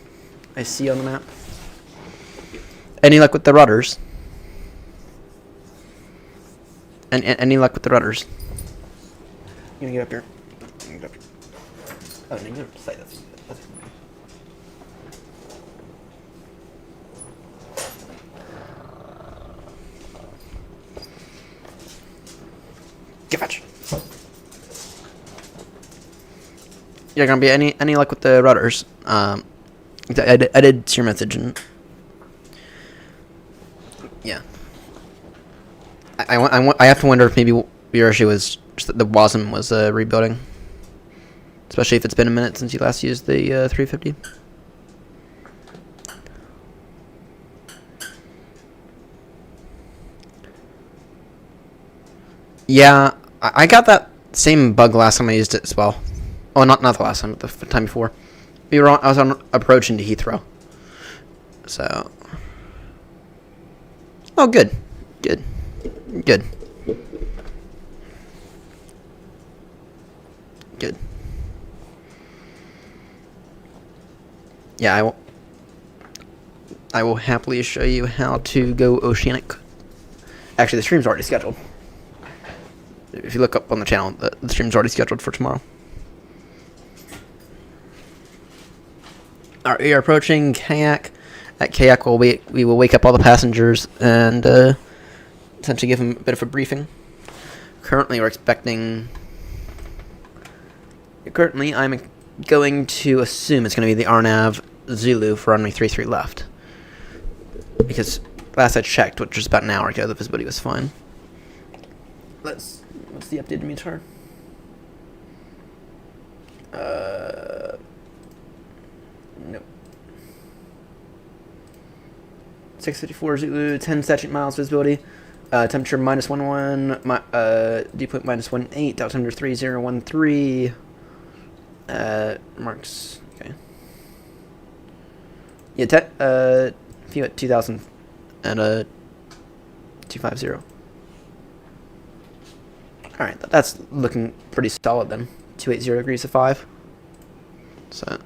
A: I see on the map. Any luck with the rudders? And any luck with the rudders? I'm gonna get up here. Oh, no, you're gonna say this. Get fetch. Yeah, gonna be any luck with the rudders? I did see your message, and yeah, I have to wonder if maybe your issue was just that the WASM was rebuilding, especially if it's been a minute since you last used the 350. Yeah, I got that same bug last time I used it as well. Oh, not the last time, but the time before. I was on approach into Heathrow. So. Oh, good. Good. Yeah, I will happily show you how to go oceanic. Actually, the stream's already scheduled. If you look up on the channel, the stream's already scheduled for tomorrow. Alright, we are approaching Kayak. At Kayak, we will wake up all the passengers and essentially give them a bit of a briefing. Currently, I'm going to assume it's going to be the RNAV Zulu for runway 33 left. Because last I checked, which was about an hour ago, the visibility was fine. What's the updated METAR? 654 Zulu, 10 statute miles visibility. Temperature -11, dew point -18, altimeter 3013. Marks, okay. Yeah, view at 2000 and 250. Alright, that's looking pretty solid then. 280 degrees to 5. So,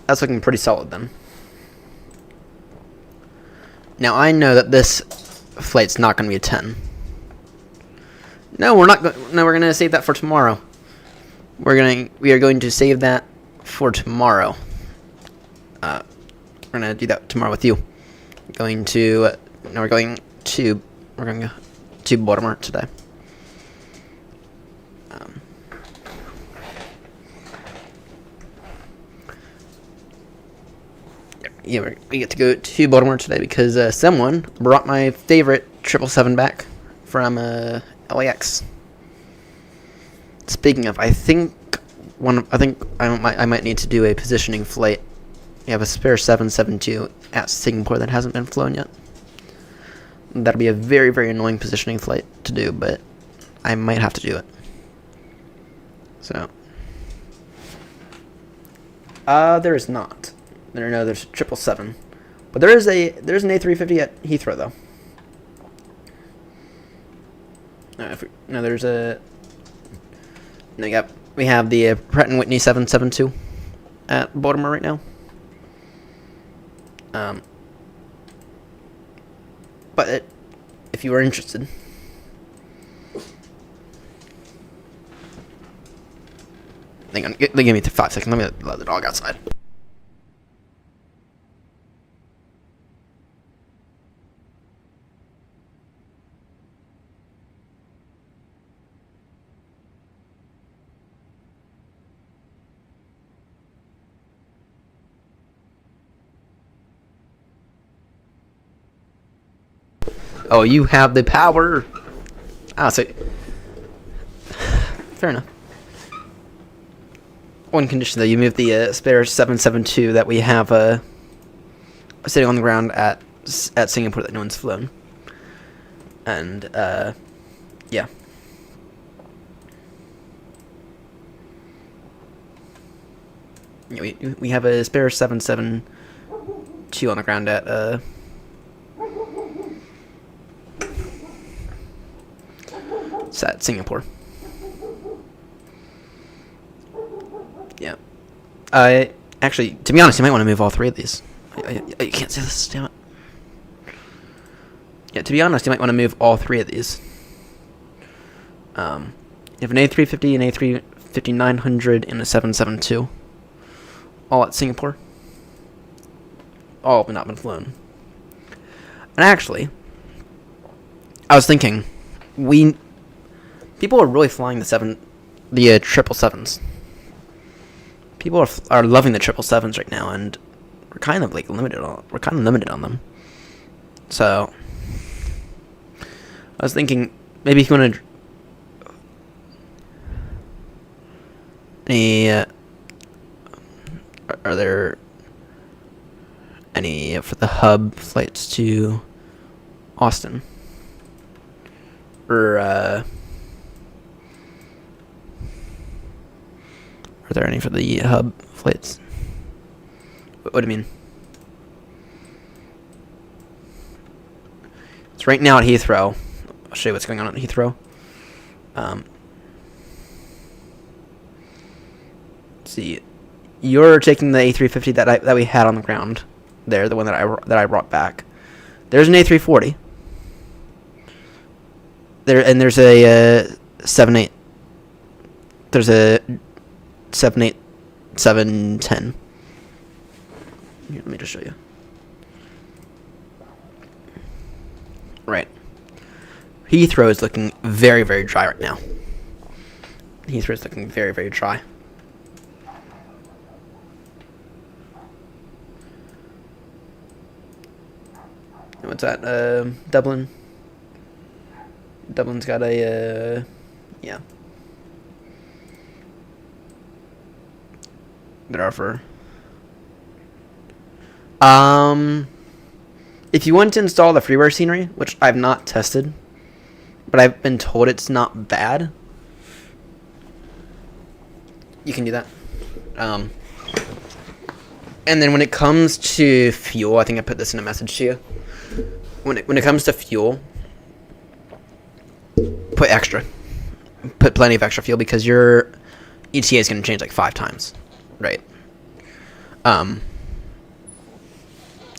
A: that's looking pretty solid then. Now, I know that this flight's not going to be a 10. No, we're not. No, we're going to save that for tomorrow. We are going to save that for tomorrow. We're going to do that tomorrow with you. We're going to Baltimore today. Yeah, we get to go to Baltimore today because someone brought my favorite 777 back from LAX. Speaking of, I might need to do a positioning flight. We have a spare 772 at Singapore that hasn't been flown yet. That'll be a very, very annoying positioning flight to do, but I might have to do it. So, there is not. No, there's 777, but there's an A350 at Heathrow though. We have the Pratt & Whitney 772 at Baltimore right now. But if you are interested, hang on, give me 5 seconds. Let me let the dog outside. Oh, you have the power. Ah, so fair enough. One condition though, you move the spare 772 that we have sitting on the ground at Singapore that no one's flown. And yeah. We have a spare 772 on the ground at it's at Singapore. Yeah. Actually, to be honest, you might want to move all 3 of these. I can't say this, damn it. Yeah, to be honest, you might want to move all 3 of these. You have an A350, an A350-900, and a 772. All at Singapore. All have not been flown. And actually, I was thinking, people are really flying the 777s. People are loving the 777s right now, and we're kind of limited on them. So I was thinking maybe if you want to are there any for the hub flights to Austin? Or are there any for the hub flights? What do you mean? It's right now at Heathrow. I'll show you what's going on at Heathrow. see. You're taking the A350 that we had on the ground. There, the one that I brought back. There's an A340. There's a 78. There's a 78710. Here, let me just show you. Right. Heathrow is looking very, very dry right now. Heathrow is looking very, very dry. What's that? Dublin. Dublin's got a, yeah. Good offer. If you want to install the freeware scenery, which I've not tested, but I've been told it's not bad, you can do that. And then when it comes to fuel, I think I put this in a message to you. When it comes to fuel, put extra. Put plenty of extra fuel because your ETA is going to change like 5 times, right? Yeah,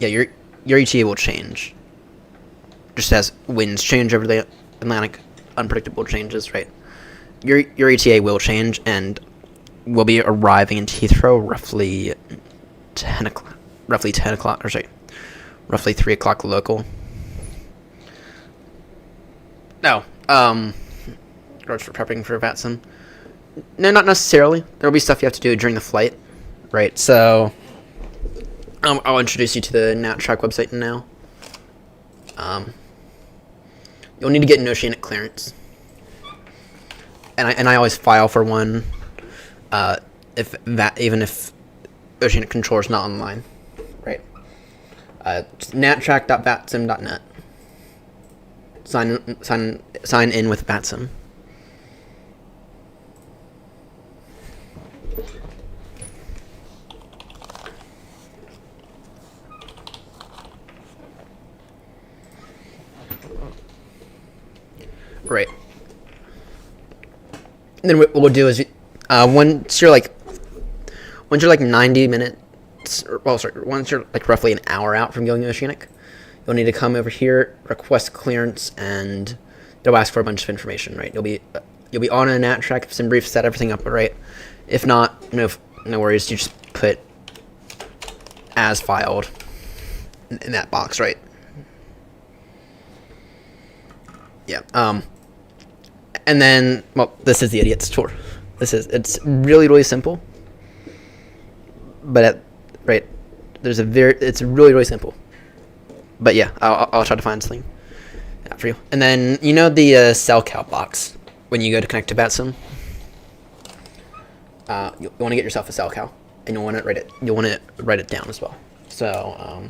A: your ETA will change. Just as winds change over the Atlantic, unpredictable changes, right? Your ETA will change, and we'll be arriving in Heathrow roughly 10 o'clock. Roughly 3 o'clock local. No, roads for prepping for VATSIM. No, not necessarily. There will be stuff you have to do during the flight, right? So, I'll introduce you to the NatTrack website now. You'll need to get an oceanic clearance, and I always file for one. Even if oceanic control is not online, right? nattrack.vatsim.net. Sign in with VATSIM. Right. And then what we'll do is, once you're like 90 minutes, once you're like roughly an hour out from going oceanic, you'll need to come over here, request clearance, and they'll ask for a bunch of information, right? You'll be on a NatTrack if SimBrief set everything up right. If not, no worries. You just put as filed in that box, right? Yeah. And then, well, this is the idiot's tour. It's really, really simple. But it's really, really simple. But yeah, I'll try to find something for you. And then, you know the CellCal box when you go to connect to VATSIM? You want to get yourself a CellCal, and you'll want to write it down as well. So,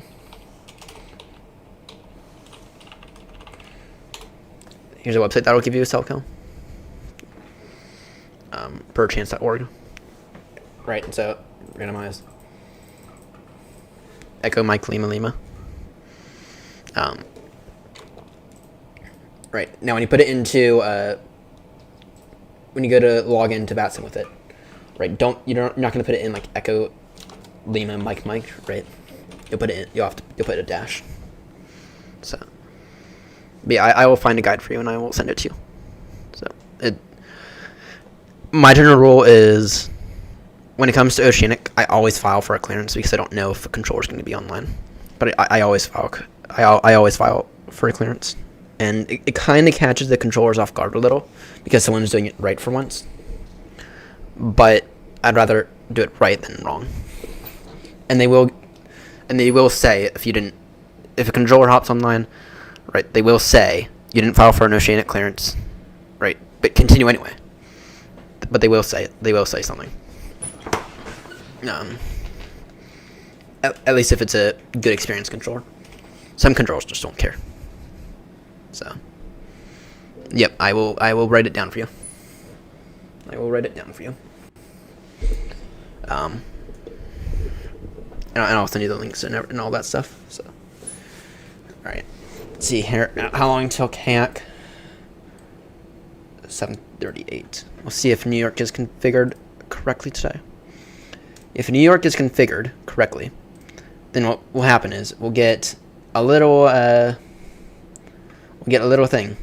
A: here's a website that'll give you a CellCal. Perchance.org. Right, and so randomize. Echo Mike Lima Lima. Right, now when you put it into when you go to log into VATSIM with it, right? You're not going to put it in like Echo Lima Mike, right? You'll put it in. You'll put a dash. So, but yeah, I will find a guide for you and I will send it to you. So my general rule is, when it comes to oceanic, I always file for a clearance because I don't know if a controller is going to be online. But I always file. I always file for a clearance, and it kind of catches the controllers off guard a little because someone's doing it right for once. But I'd rather do it right than wrong. And they will say if a controller hops online, right? They will say you didn't file for an oceanic clearance, right? But continue anyway. But they will say something. At least if it's a good experience controller. Some controllers just don't care. So, yep, I will write it down for you. And I'll send you the links and all that stuff. So, all right. Let's see here. How long till kayak? 7:38. We'll see if New York is configured correctly today. If New York is configured correctly, then what will happen is we'll get a little thing.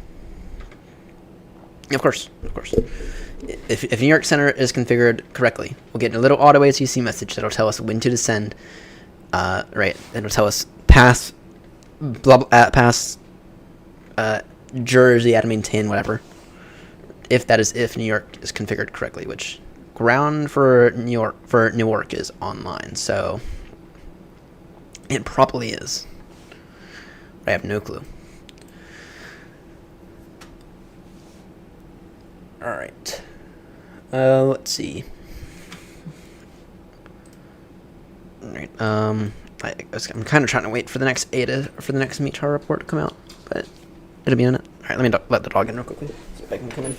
A: Of course. If New York Center is configured correctly, we'll get a little auto ATC message that'll tell us when to descend. Right, it'll tell us pass Jersey, at maintain whatever. If New York is configured correctly, which ground for Newark is online, so it probably is. I have no clue. All right. Let's see. All right. I'm kind of trying to wait for the next METAR report to come out, but it'll be in it. All right. Let me let the dog in real quickly. See if I can come in.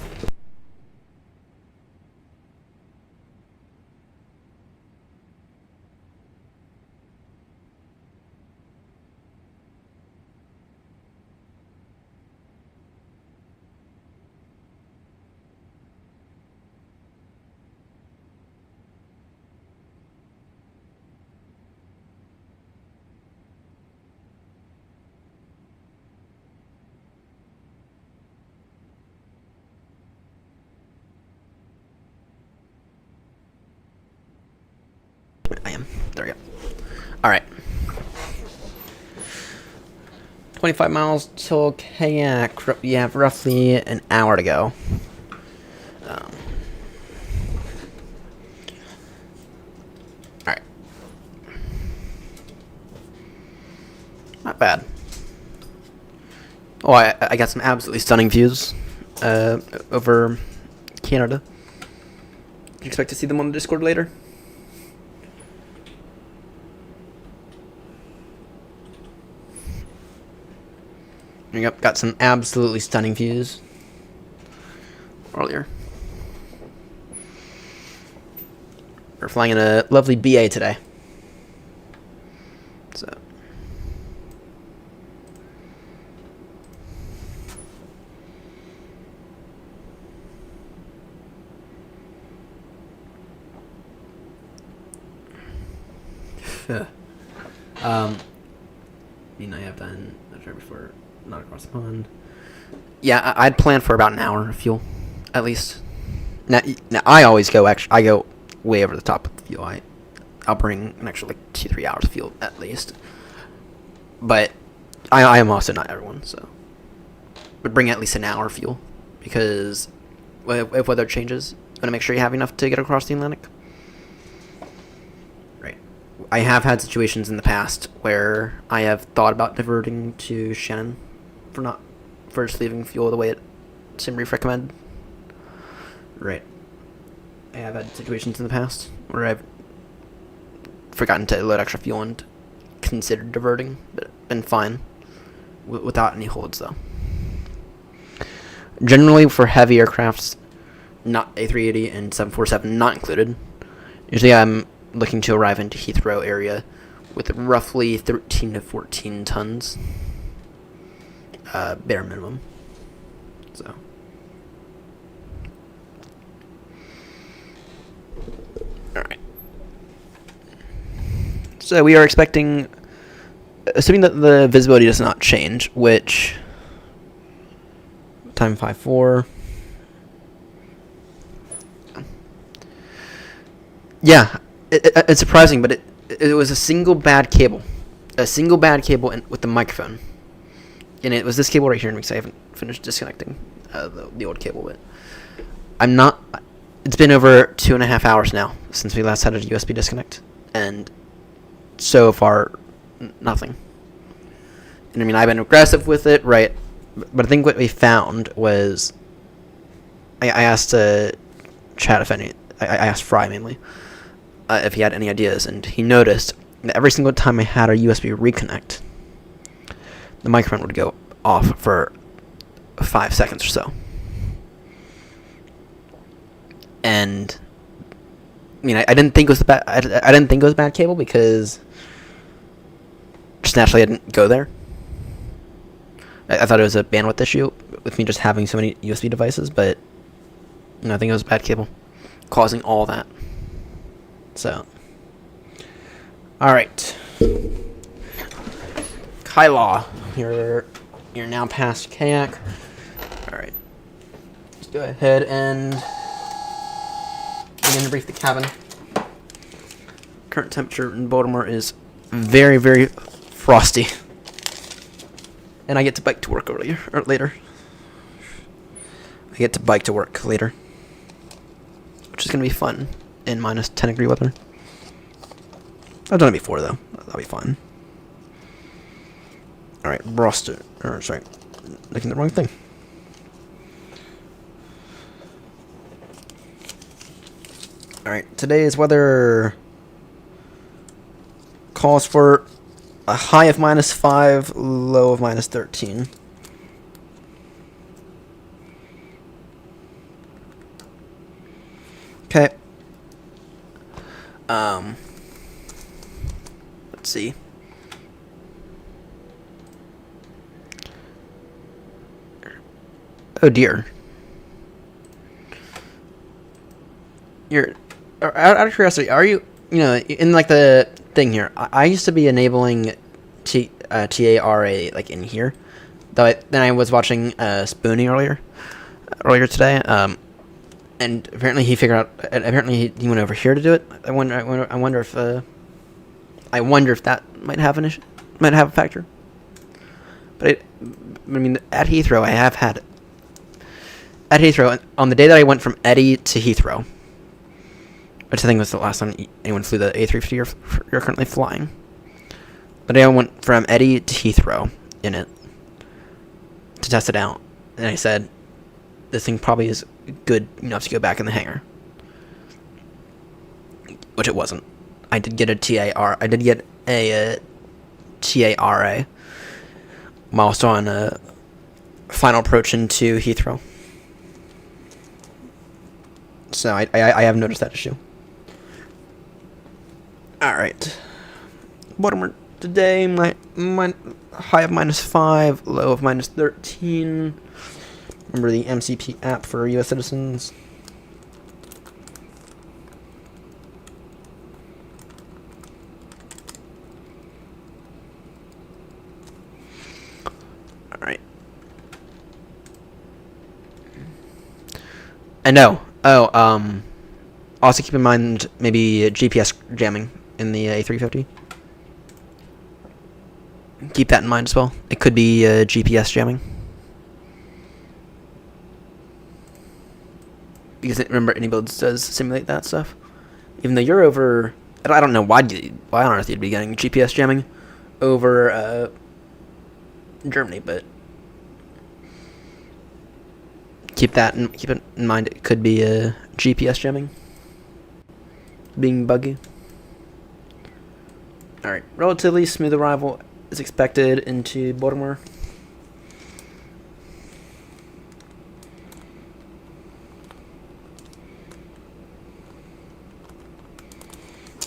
A: I am. There we go. Alright. 25 miles till Kayak. You have roughly an hour to go. Alright. Not bad. Oh, I got some absolutely stunning views over Canada. You expect to see them on the Discord later? Yep, got some absolutely stunning views earlier. We're flying in a lovely BA today. So. I have done the trip before. Not across the pond. Yeah, I'd plan for about an hour of fuel, at least. Now I always go. I go way over the top of the fuel. I'll bring an extra 2-3 hours of fuel at least. But I am also not everyone, so would bring at least an hour of fuel because if weather changes, you want to make sure you have enough to get across the Atlantic. Right. I have had situations in the past where I have thought about diverting to Shannon for not first leaving fuel the way it SimReef recommended. Right. I have had situations in the past where I've forgotten to load extra fuel and considered diverting, but been fine without any holds though. Generally for heavy aircrafts, not A380 and 747 not included, usually I'm looking to arrive into Heathrow area with roughly 13 to 14 tons. Bare minimum. So. Alright. So we are expecting, assuming that the visibility does not change, which, time 5-4. Yeah, it's surprising, but it was a single bad cable. With the microphone. And it was this cable right here, because I haven't finished disconnecting the old cable, but I'm not. It's been over 2.5 hours now since we last had a USB disconnect, and so far, nothing. And I mean, I've been aggressive with it, right? But I think what we found was, I asked chat if any. I asked Fry mainly if he had any ideas, and he noticed that every single time I had a USB reconnect, the microphone would go off for 5 seconds or so. And I mean, I didn't think it was I didn't think it was a bad cable because just naturally I didn't go there. I thought it was a bandwidth issue with me just having so many USB devices, but I think it was a bad cable causing all that. So All right. Kylaw, you're now past kayak. All right. Let's go ahead and begin to brief the cabin. Current temperature in Baltimore is very, very frosty. And I get to bike to work later. I get to bike to work later. Which is going to be fun in minus 10 degree weather. I've done it before, though. That'll be fun. Alright, roster. Or, sorry. Looking at the wrong thing. Alright, today's weather calls for a high of -5, low of -13. Okay. Let's see. Oh dear. Out of curiosity, are you in like the thing here? I used to be enabling TARA like in here. Then I was watching Spoonie earlier today. And apparently he figured out. Apparently he went over here to do it. I wonder if that might have an issue, might have a factor. But I mean, at Heathrow, I have had it. At Heathrow, on the day that I went from Eddie to Heathrow, which I think was the last time anyone flew the A350 you're currently flying. The day I went from Eddie to Heathrow in it to test it out, and I said, this thing probably is good enough to go back in the hangar. Which it wasn't. I did get a TARA whilst on a final approach into Heathrow. So I have noticed that issue. Alright. Baltimore today, my high of -5, low of -13. Remember the MCP app for U.S. citizens. Alright. And no. Also keep in mind maybe GPS jamming in the A350. Keep that in mind as well. It could be GPS jamming. Because remember, AnyBuilds does simulate that stuff. Even though you're over, I don't know why on earth you'd be getting GPS jamming over Germany, but keep it in mind. It could be GPS jamming, being buggy. All right, relatively smooth arrival is expected into Baltimore.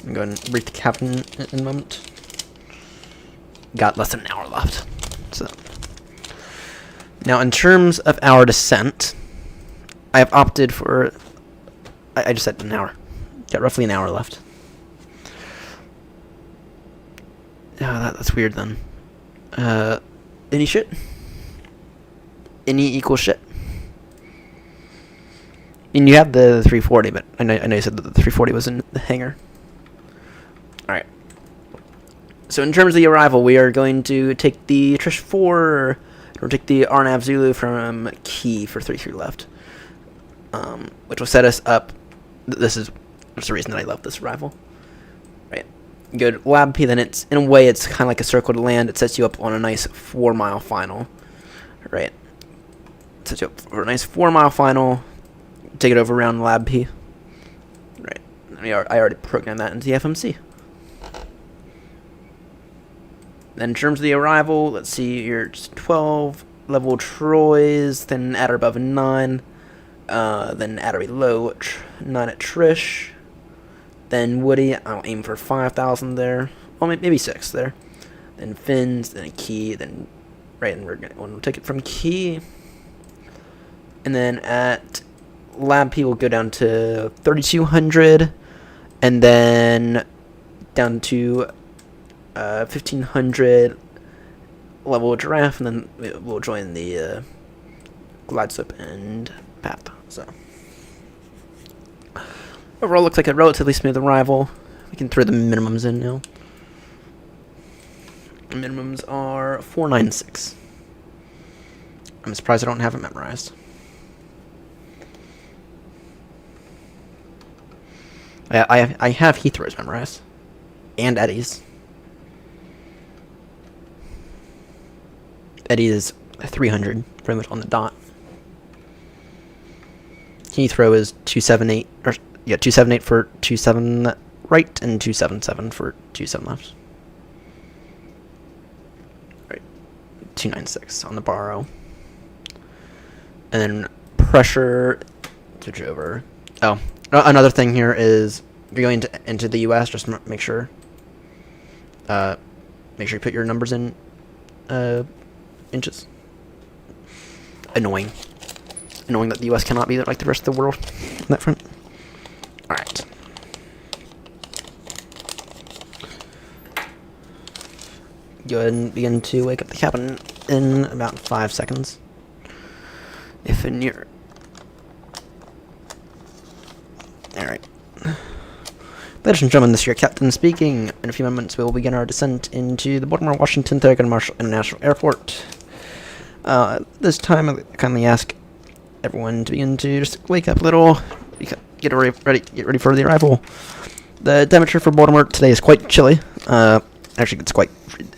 A: I'm going to brief the captain in a moment. Got less than an hour left. So now, in terms of our descent, I have opted for. I just said an hour. Got roughly an hour left. That's weird then. Any shit? Any equal shit? I mean, you have the 340, but I know you said that the 340 was in the hangar. Alright. So in terms of the arrival, we are going to take the Trish 4, or take the RNAV Zulu from Key for 33 left. Which will set us up. That's the reason that I love this arrival. Right. You go to Lab P, then it's, in a way, it's kind of like a circle to land. It sets you up on a nice 4-mile final. Right. It sets you up for a nice 4-mile final. Take it over around Lab P. Right. I already programmed that into the FMC. Then in terms of the arrival, let's see, you're 12 level Troy's, then at or above a 9, then at or below 9 at Trish, then Woody, I'll aim for 5,000 there, well maybe 6 there, then Finn's, then a Key, then, right, and we'll take it from Key, and then at Lab P we'll go down to 3,200, and then down to 1500 level giraffe, and then we'll join the glide slope and path. So overall, looks like a relatively smooth arrival. We can throw the minimums in now. The minimums are 496. I'm surprised I don't have it memorized. I have Heathrow's memorized. And Eddie's. Eddie is 300, pretty much on the dot. Heathrow is 278, or yeah, 278 for 27 right and 277 for 27 left. Right, 296 on the borrow. And then pressure, switch over. Oh, another thing here is you're going into the U.S. Just make sure you put your numbers in inches. Annoying that the U.S. cannot be like the rest of the world on that front. All right. Go ahead and begin to wake up the cabin in about 5 seconds. If in your... Alright. Ladies and gentlemen, this is your captain speaking. In a few moments, we will begin our descent into the Baltimore, Washington, Thurgood Marshall International Airport. This time, I kindly ask everyone to begin to just wake up a little, get ready for the arrival. The temperature for Baltimore today is quite chilly. Actually,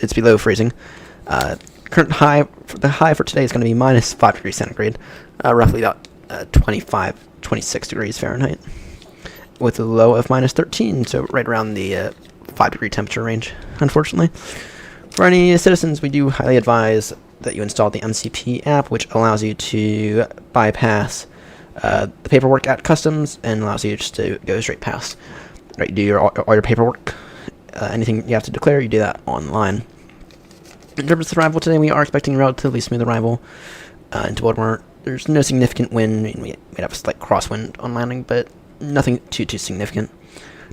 A: it's below freezing. Current high for today is going to be minus 5 degrees centigrade, roughly about 26 degrees Fahrenheit, with a low of minus 13, so right around the 5 degree temperature range, unfortunately. For any citizens, we do highly advise that you install the MCP app, which allows you to bypass the paperwork at customs and allows you just to go straight past. Right, do all your paperwork. Anything you have to declare, you do that online. In terms of arrival today, we are expecting a relatively smooth arrival into Baltimore. There's no significant wind. We might have a slight crosswind on landing, but nothing too significant.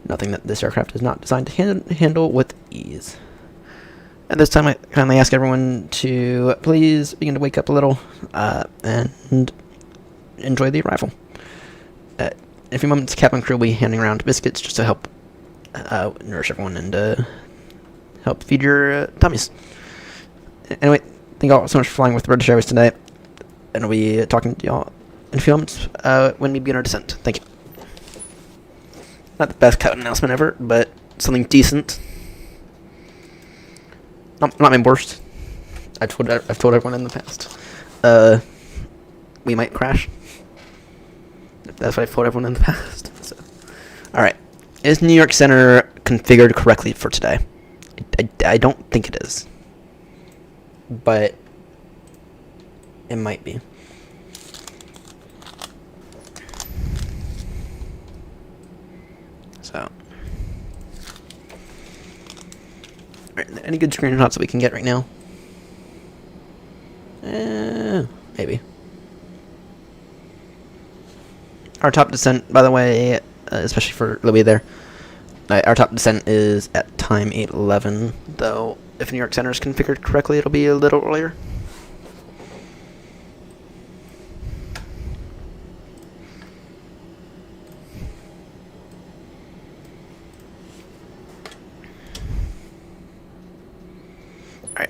A: Nothing that this aircraft is not designed to handle with ease. At this time, I kindly ask everyone to please begin to wake up a little and enjoy the arrival. In a few moments, cabin crew will be handing around biscuits just to help nourish everyone and help feed your tummies. Anyway, thank you all so much for flying with British Airways tonight, and I'll be talking to y'all in a few moments when we begin our descent. Thank you. Not the best cut announcement ever, but something decent. Not my worst. I've told everyone in the past. We might crash. That's what I've told everyone in the past. So. All right. Is New York Center configured correctly for today? I don't think it is. But it might be. So, alright, any good screenshots that we can get right now? Maybe. Our top descent, by the way, especially for Louis there, our top descent is at time 8:11, though if New York Center is configured correctly, it'll be a little earlier. Alright.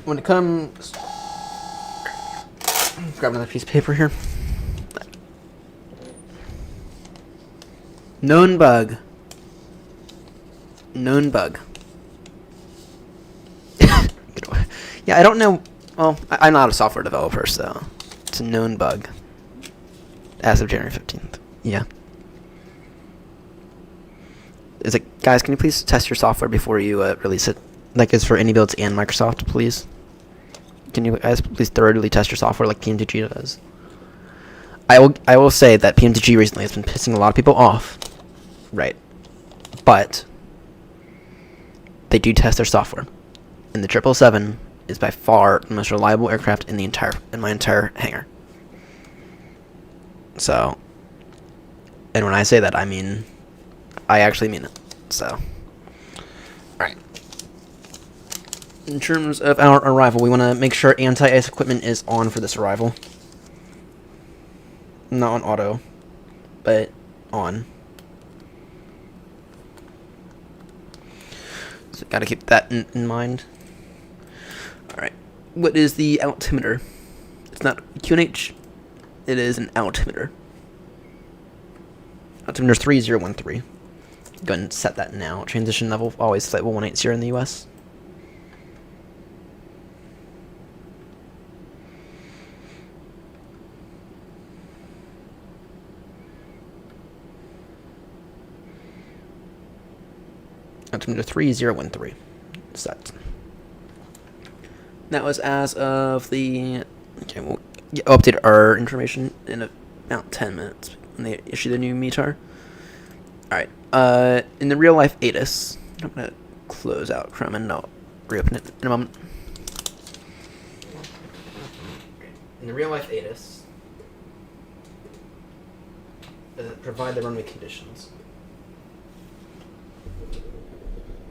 A: When it comes... Grab another piece of paper here. Known bug. Yeah, I don't know. Well, I'm not a software developer, so it's a known bug. As of January 15th. Yeah. Is it, guys, can you please test your software before you release it? Like, it's for AnyBuilds and Microsoft, please. Can you guys please thoroughly test your software like PMDG does? I will say that PMDG recently has been pissing a lot of people off. Right. But they do test their software. And the 777 is by far the most reliable aircraft in my entire hangar. So, and when I say that, I mean I actually mean it. So, alright. In terms of our arrival, we want to make sure anti-ice equipment is on for this arrival. Not on auto, but on. So gotta keep that in mind. Alright. What is the altimeter? It's not QNH. It is an altimeter. Altimeter 3013. Go ahead and set that now. Transition level always flight 180 in the US. Altimeter 3013. Set. That was as of the... Okay, we'll update our information in about 10 minutes when they issue the new METAR. Alright, in the real life ATIS, I'm going to close out Chrome and I'll reopen it in a moment. In the real life ATIS, does it provide the runway conditions?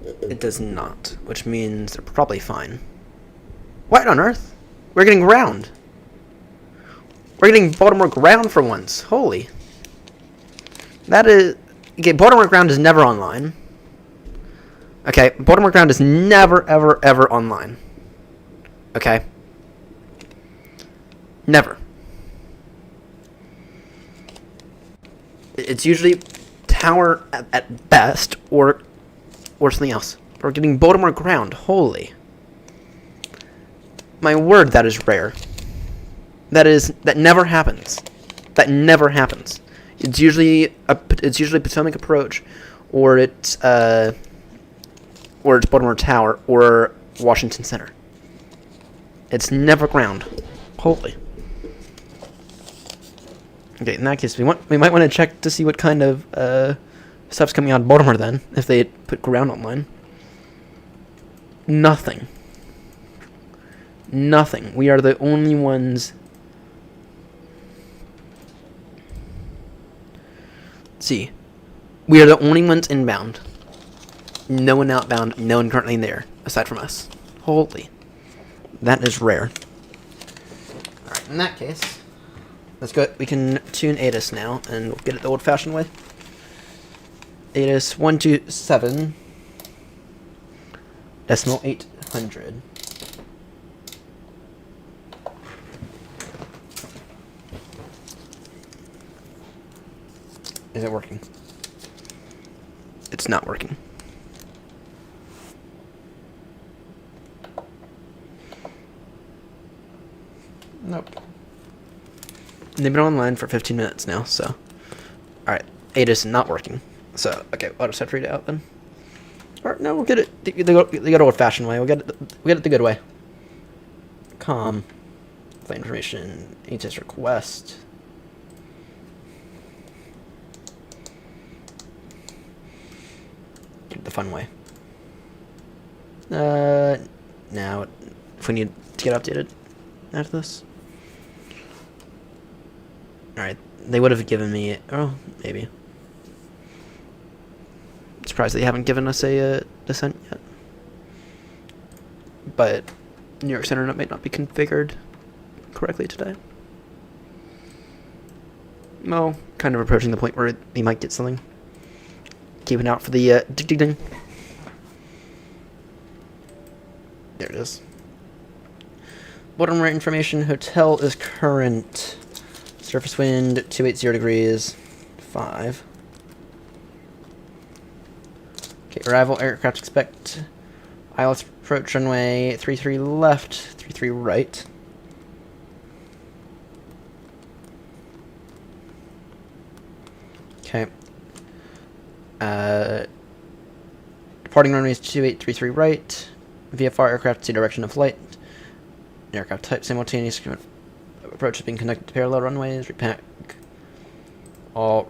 A: It does not, which means they're probably fine. What on earth? We're getting ground. We're getting Baltimore ground for once. Holy. That is... Okay, Baltimore ground is never online. Okay, Baltimore ground is never, ever, ever online. Okay? Never. It's usually tower at best, or something else. We're getting Baltimore ground. Holy. My word, that is rare. That never happens. That never happens. It's usually Potomac approach, or it's Baltimore Tower or Washington Center. It's never ground. Holy. Okay, in that case, we might want to check to see what kind of stuff's coming out of Baltimore then, if they put ground online. Nothing. Nothing. We are the only ones. Let's see. We are the only ones inbound. No one outbound. No one currently there, aside from us. Holy. That is rare. Alright, in that case, let's go. We can tune ATIS now, and we'll get it the old-fashioned way. ATIS 127.800. Is it working? It's not working. Nope. And they've been online for 15 minutes now, so... Alright, ATIS not working. So, okay, I'll just have to read it out then. Or, no, we'll get it the good old-fashioned way. We'll get it the good way. Flight information, ATIS request... the fun way. Now, if we need to get updated after this. Alright, they would have given me... Oh, maybe. Surprised they haven't given us a descent yet. But New York Center might not be configured correctly today. Well, kind of approaching the point where they might get something. Keeping out for the ding. There it is. Baltimore information. Hotel is current. Surface wind 280 degrees 5. Okay, arrival aircraft expect ILS approach runway 33 left, 33 right. Okay. Departing runway is 2833 right. VFR aircraft to direction of flight. Aircraft type simultaneous approach is being conducted to parallel runways. Repack all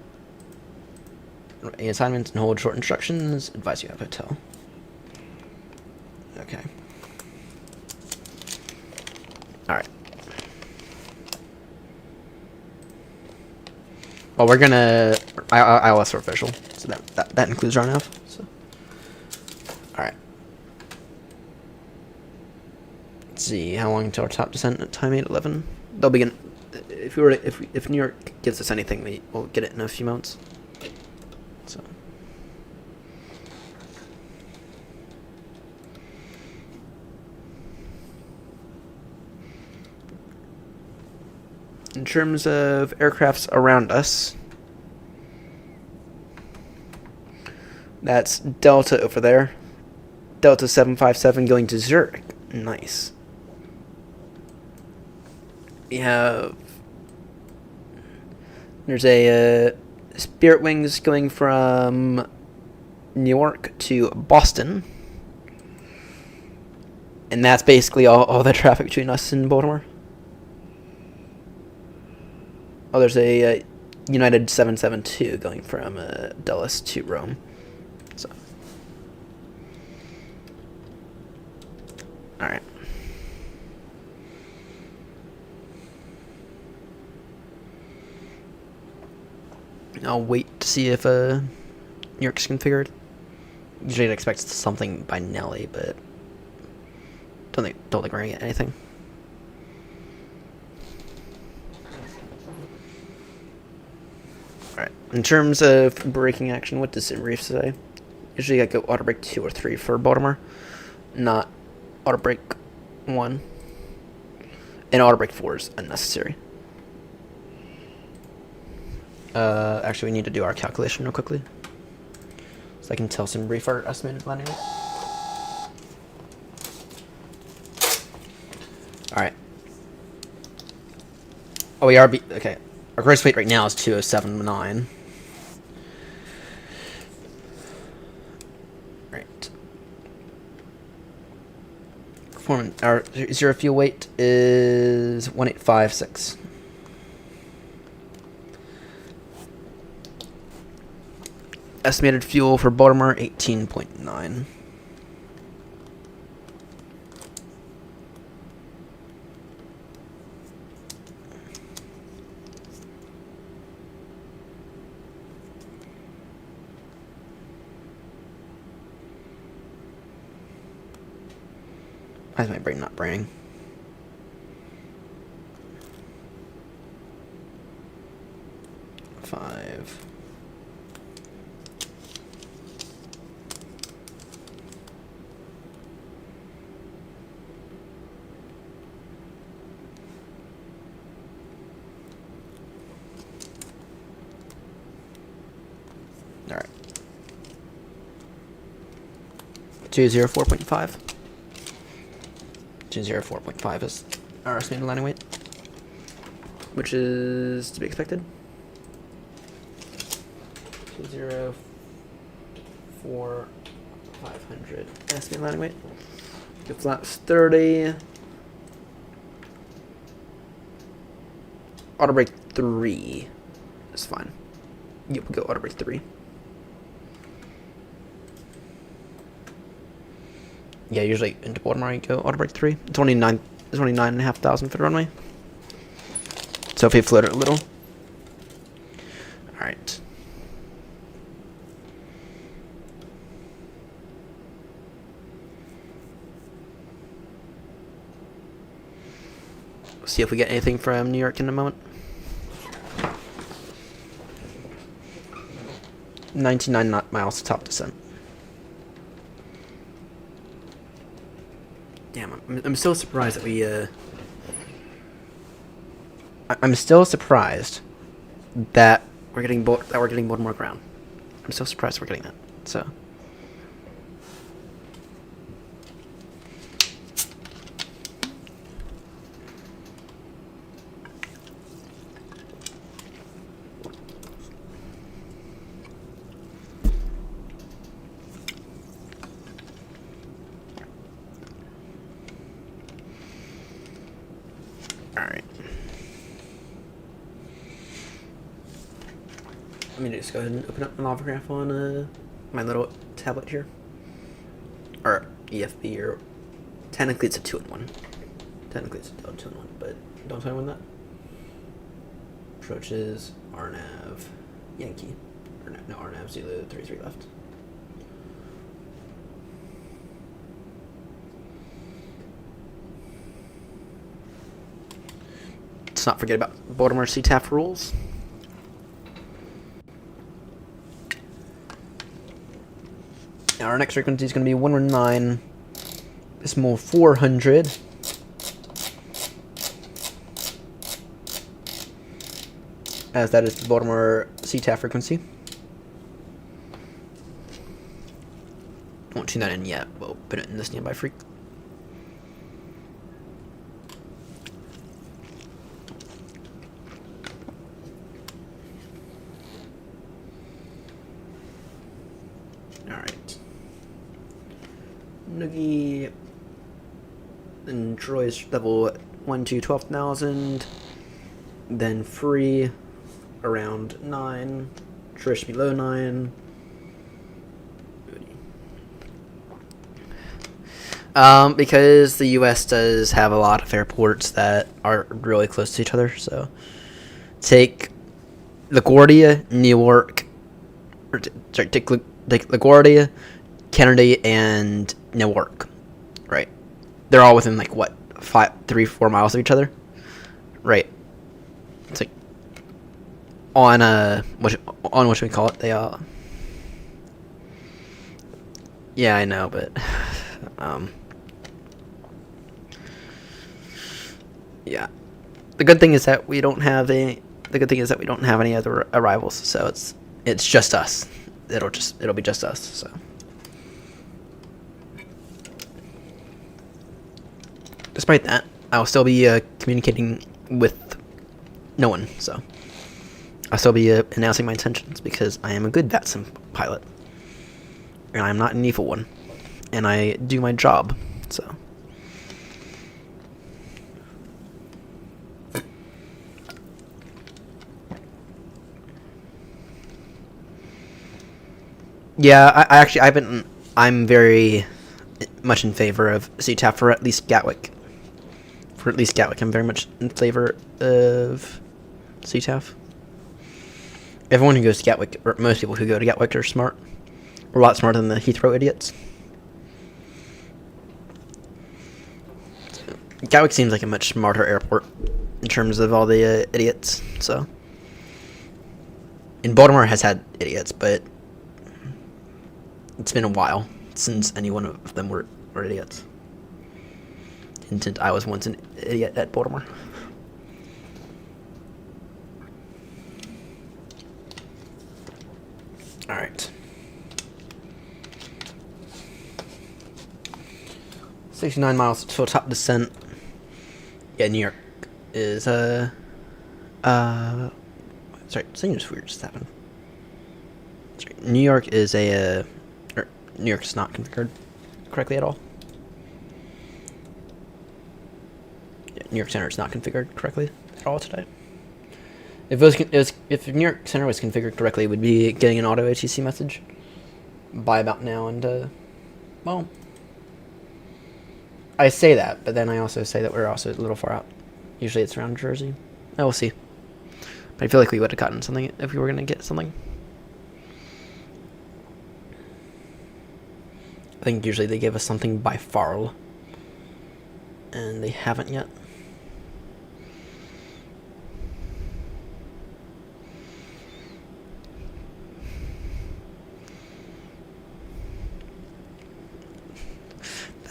A: assignments and hold short instructions. Advise you have hotel. Okay. Alright. Well, we're gonna... ILS are official, So that includes RNAV. So, all right. Let's see how long until our top descent at time 8:11. They'll begin. If New York gives us anything, we'll get it in a few months. So. In terms of aircrafts around us, that's Delta over there. Delta 757 going to Zurich. Nice. We have... There's a Spirit Wings going from New York to Boston. And that's basically all the traffic between us and Baltimore. Oh, there's a United 772 going from Dulles to Rome. So, all right. I'll wait to see if New York's configured. Usually I'd expect something by Nelly, but don't think we're gonna get anything. Alright, in terms of braking action, what does SimReef say? Usually I go auto brake 2 or 3 for Baltimore, not auto brake 1. And auto brake 4 is unnecessary. Actually we need to do our calculation real quickly. So I can tell SimReef our estimated landing rate. Alright. Oh, we are okay. Our gross weight right now is 2079. Right. Performance. Our zero fuel weight is 1856. Estimated fuel for Baltimore 18.9. Why is my brain not braining? Five. All right. 204.5. 204.5 is our estimated landing weight, which is to be expected. 204,500 estimated landing weight. Good flaps 30. Auto brake 3 is fine. Yep, we'll go auto brake 3. Yeah, usually into Baltimore I go auto brake 3. It's only 9,500 for the runway. So if we float it a little. Alright. See if we get anything from New York in a moment. 99 miles to top descent. Damn, I'm still surprised that we, I'm still surprised that we're getting Baltimore ground. I'm still surprised we're getting that. So. Alright. Let me just go ahead and open up my lava graph on my little tablet here. Or EFB, or technically it's a 2-in-1. Technically it's a 2-in-1, but don't tell me when that. Approaches RNAV Yankee. or no, see the 33 left. Let's not forget about Baltimore CTAF rules. Now our next frequency is going to be 119 decimal 400. As that is the Baltimore CTAF frequency. Won't tune that in yet. We'll put it in the standby freak. Alright. Noogie. Then Troy's level 1 to 12,000. Then free around 9. Trish below 9. Because the U.S. does have a lot of airports that are really close to each other, so take LaGuardia, Newark, or sorry, take LaGuardia, Kennedy, and Newark, right? They're all within like what 3-4 miles of each other, right? It's like on what should we call it? They yeah, I know, but yeah. The good thing is that we don't have any other arrivals, so it's just us. It'll be just us. So despite that, I'll still be communicating with no one. So I'll still be announcing my intentions because I am a good VATSIM pilot, and I'm not an evil one, and I do my job. So. Yeah, I'm very much in favor of CTAF for at least Gatwick. I'm very much in favor of CTAF. Everyone who goes to Gatwick, or most people who go to Gatwick, are smart. We're a lot smarter than the Heathrow idiots. Gatwick seems like a much smarter airport in terms of all the idiots. So, and Baltimore has had idiots, but it's been a while since any one of them were idiots. And since I was once an idiot at Baltimore. Alright. 69 miles to top descent. Yeah, New York is sorry, something just weird just happened. Sorry, New York is New York's not configured correctly at all. Yeah, New York Center is not configured correctly at all today. If New York Center was configured correctly, it would be getting an auto ATC message by about now, and well, I say that, but then I also say that we're also a little far out. Usually it's around Jersey. Oh, we'll see. But I feel like we would have gotten something if we were going to get something. I think usually they give us something by Farl, and they haven't yet.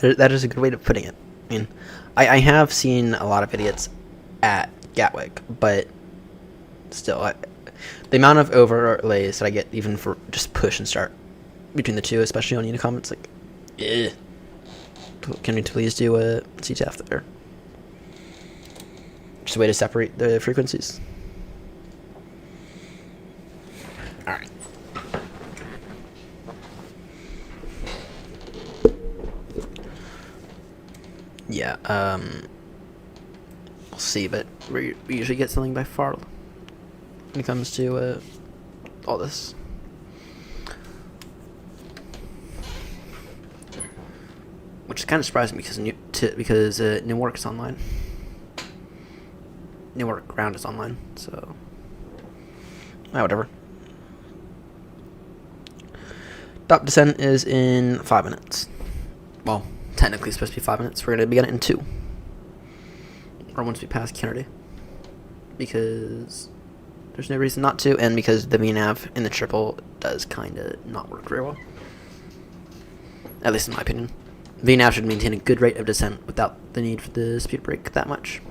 A: That is a good way of putting it. I mean, I have seen a lot of idiots at Gatwick, but still, the amount of overlays that I get even for just push and start between the two, especially on Unicom, it's like, ugh. Can we please do a CTAF there? Just a way to separate the frequencies. Alright. Yeah, we'll see, but we usually get something by far when it comes to all this. Which is kind of surprising because Newark is online. Newark ground is online, so whatever. Stop descent is in 5 minutes. Well, technically it's supposed to be 5 minutes. We're going to begin it in 2. Or once we pass Kennedy. Because there's no reason not to, and because the VNAV in the triple does kind of not work very well. At least in my opinion. VNAV should maintain a good rate of descent without the need for the speed brake that much.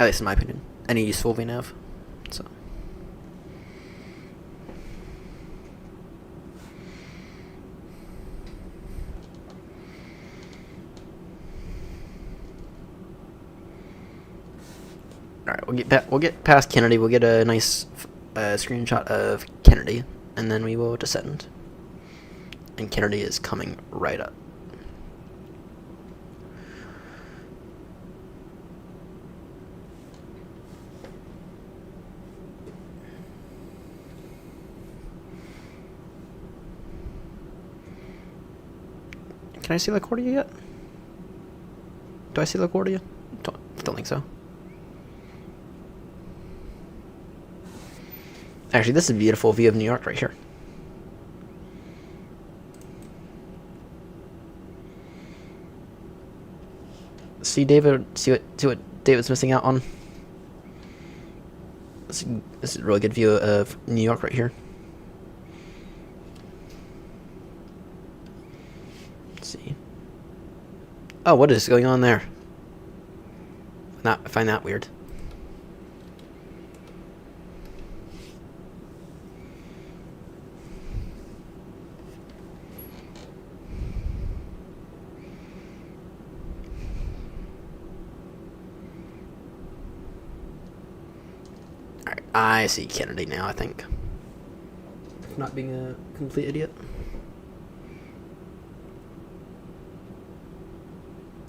A: At least in my opinion. Any useful VNAV. So. Alright, we'll get past Kennedy. We'll get a nice screenshot of Kennedy, and then we will descend. And Kennedy is coming right up. Can I see LaGuardia yet? Do I see LaGuardia? Don't think so. Actually, this is a beautiful view of New York right here. See David. See what David's missing out on. This is a really good view of New York right here. Let's see. Oh, what is going on there? I find that weird. I see Kennedy now, I think. Not being a complete idiot.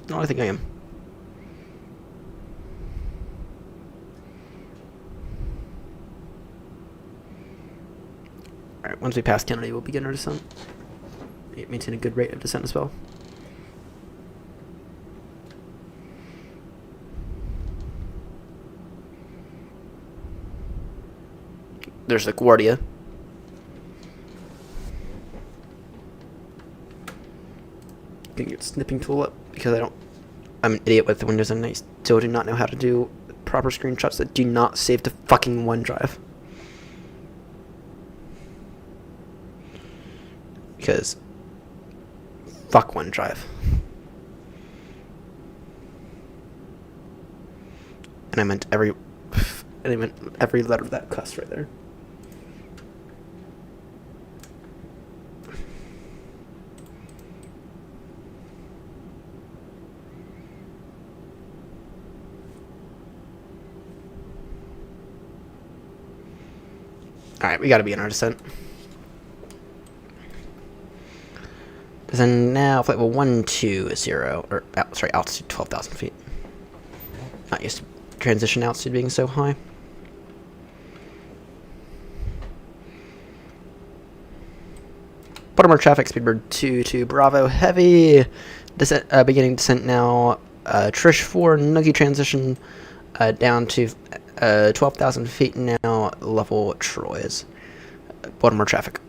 A: No, I think I am. Alright, once we pass Kennedy, we'll begin our descent. Maintain a good rate of descent as well. There's LaGuardia. Gonna get snipping tool up because I'm an idiot with the Windows and I still do not know how to do proper screenshots that do not save to fucking OneDrive. Because fuck OneDrive. And I meant every letter of that cuss right there. Alright, we gotta be in our descent. Descend now, flight level 120, or, sorry, altitude 12,000 feet. Not used to transition altitude being so high. Baltimore traffic, speedbird 22, Bravo, heavy. Descent, beginning descent now. Trish 4, Noogie transition down to 12,000 feet now, level Troy's. Baltimore traffic.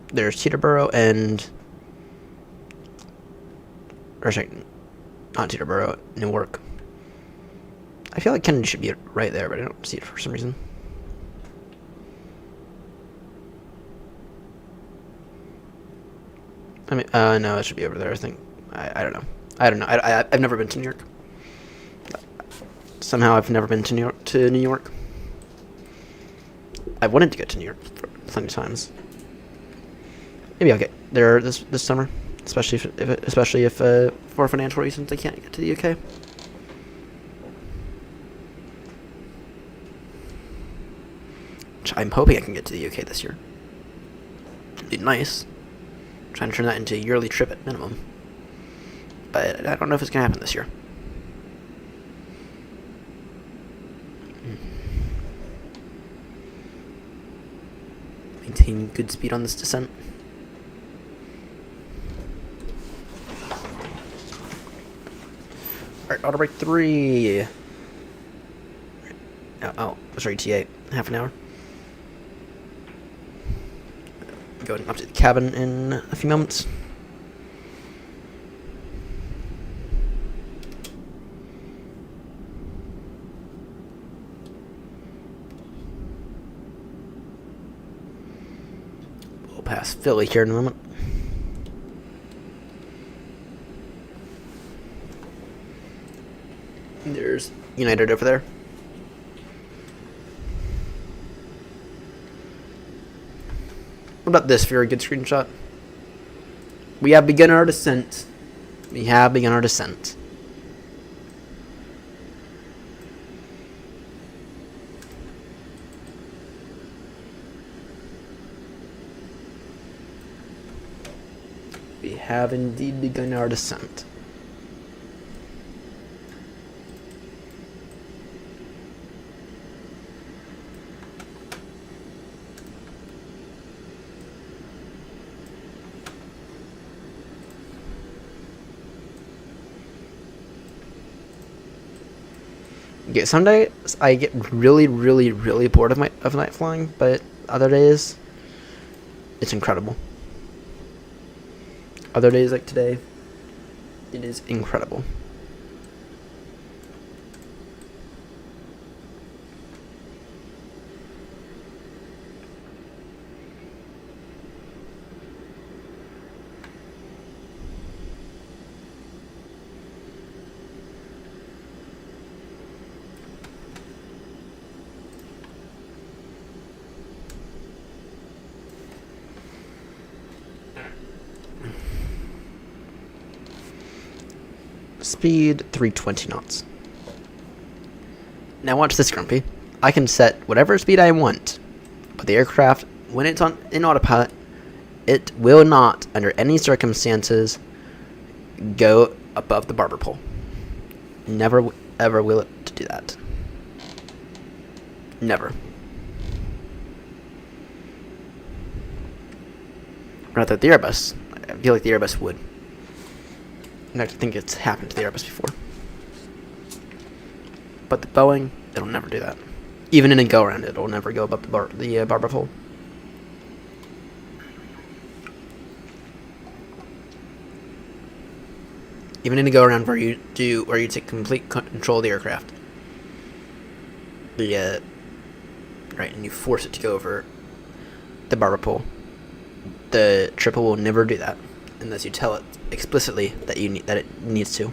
A: There's Teterboro and... or sorry, not Teterboro, Newark. I feel like Kennedy should be right there, but I don't see it for some reason. I mean, no, it should be over there, I think. I don't know. I've never been to New York. Somehow I've never been to New York. I've wanted to go to New York plenty of times. Maybe I'll get there this summer, especially if for financial reasons I can't get to the UK. Which I'm hoping I can get to the UK this year. It'd be nice. I'm trying to turn that into a yearly trip at minimum. But I don't know if it's gonna happen this year. Maintain good speed on this descent. Alright, auto brake 3. Oh, sorry, T8. Half an hour. Going up to the cabin in a few moments. We'll pass Philly here in a moment. There's United over there. What about this for a good screenshot? We have begun our descent. We have begun our descent. We have indeed begun our descent. Yeah, some days I get really bored of night flying, but other days it's incredible. Other days like today, it is incredible. Speed 320 knots. Now watch this, Grumpy. I can set whatever speed I want, but the aircraft, when it's in autopilot, it will not, under any circumstances, go above the barber pole. Never ever will it do that. Never. Rather, the Airbus. I feel like the Airbus would. I actually think it's happened to the Airbus before. But the Boeing, it'll never do that. Even in a go-around, it'll never go above the barber pole. Even in a go-around where you take complete control of the aircraft. Right, and you force it to go over the barber pole. The triple will never do that unless you tell it explicitly that it needs to.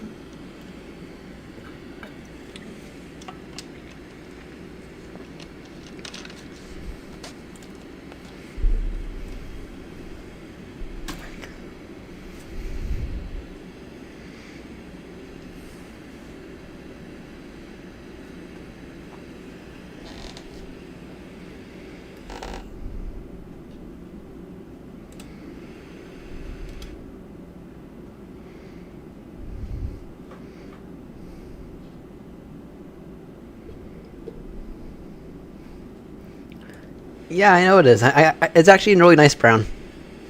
A: Yeah, I know it is. It's actually a really nice brown.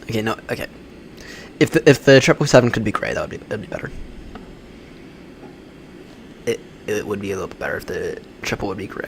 A: Okay, no, okay. If the 777 could be gray, that'd be better. It would be a little bit better if the triple would be gray.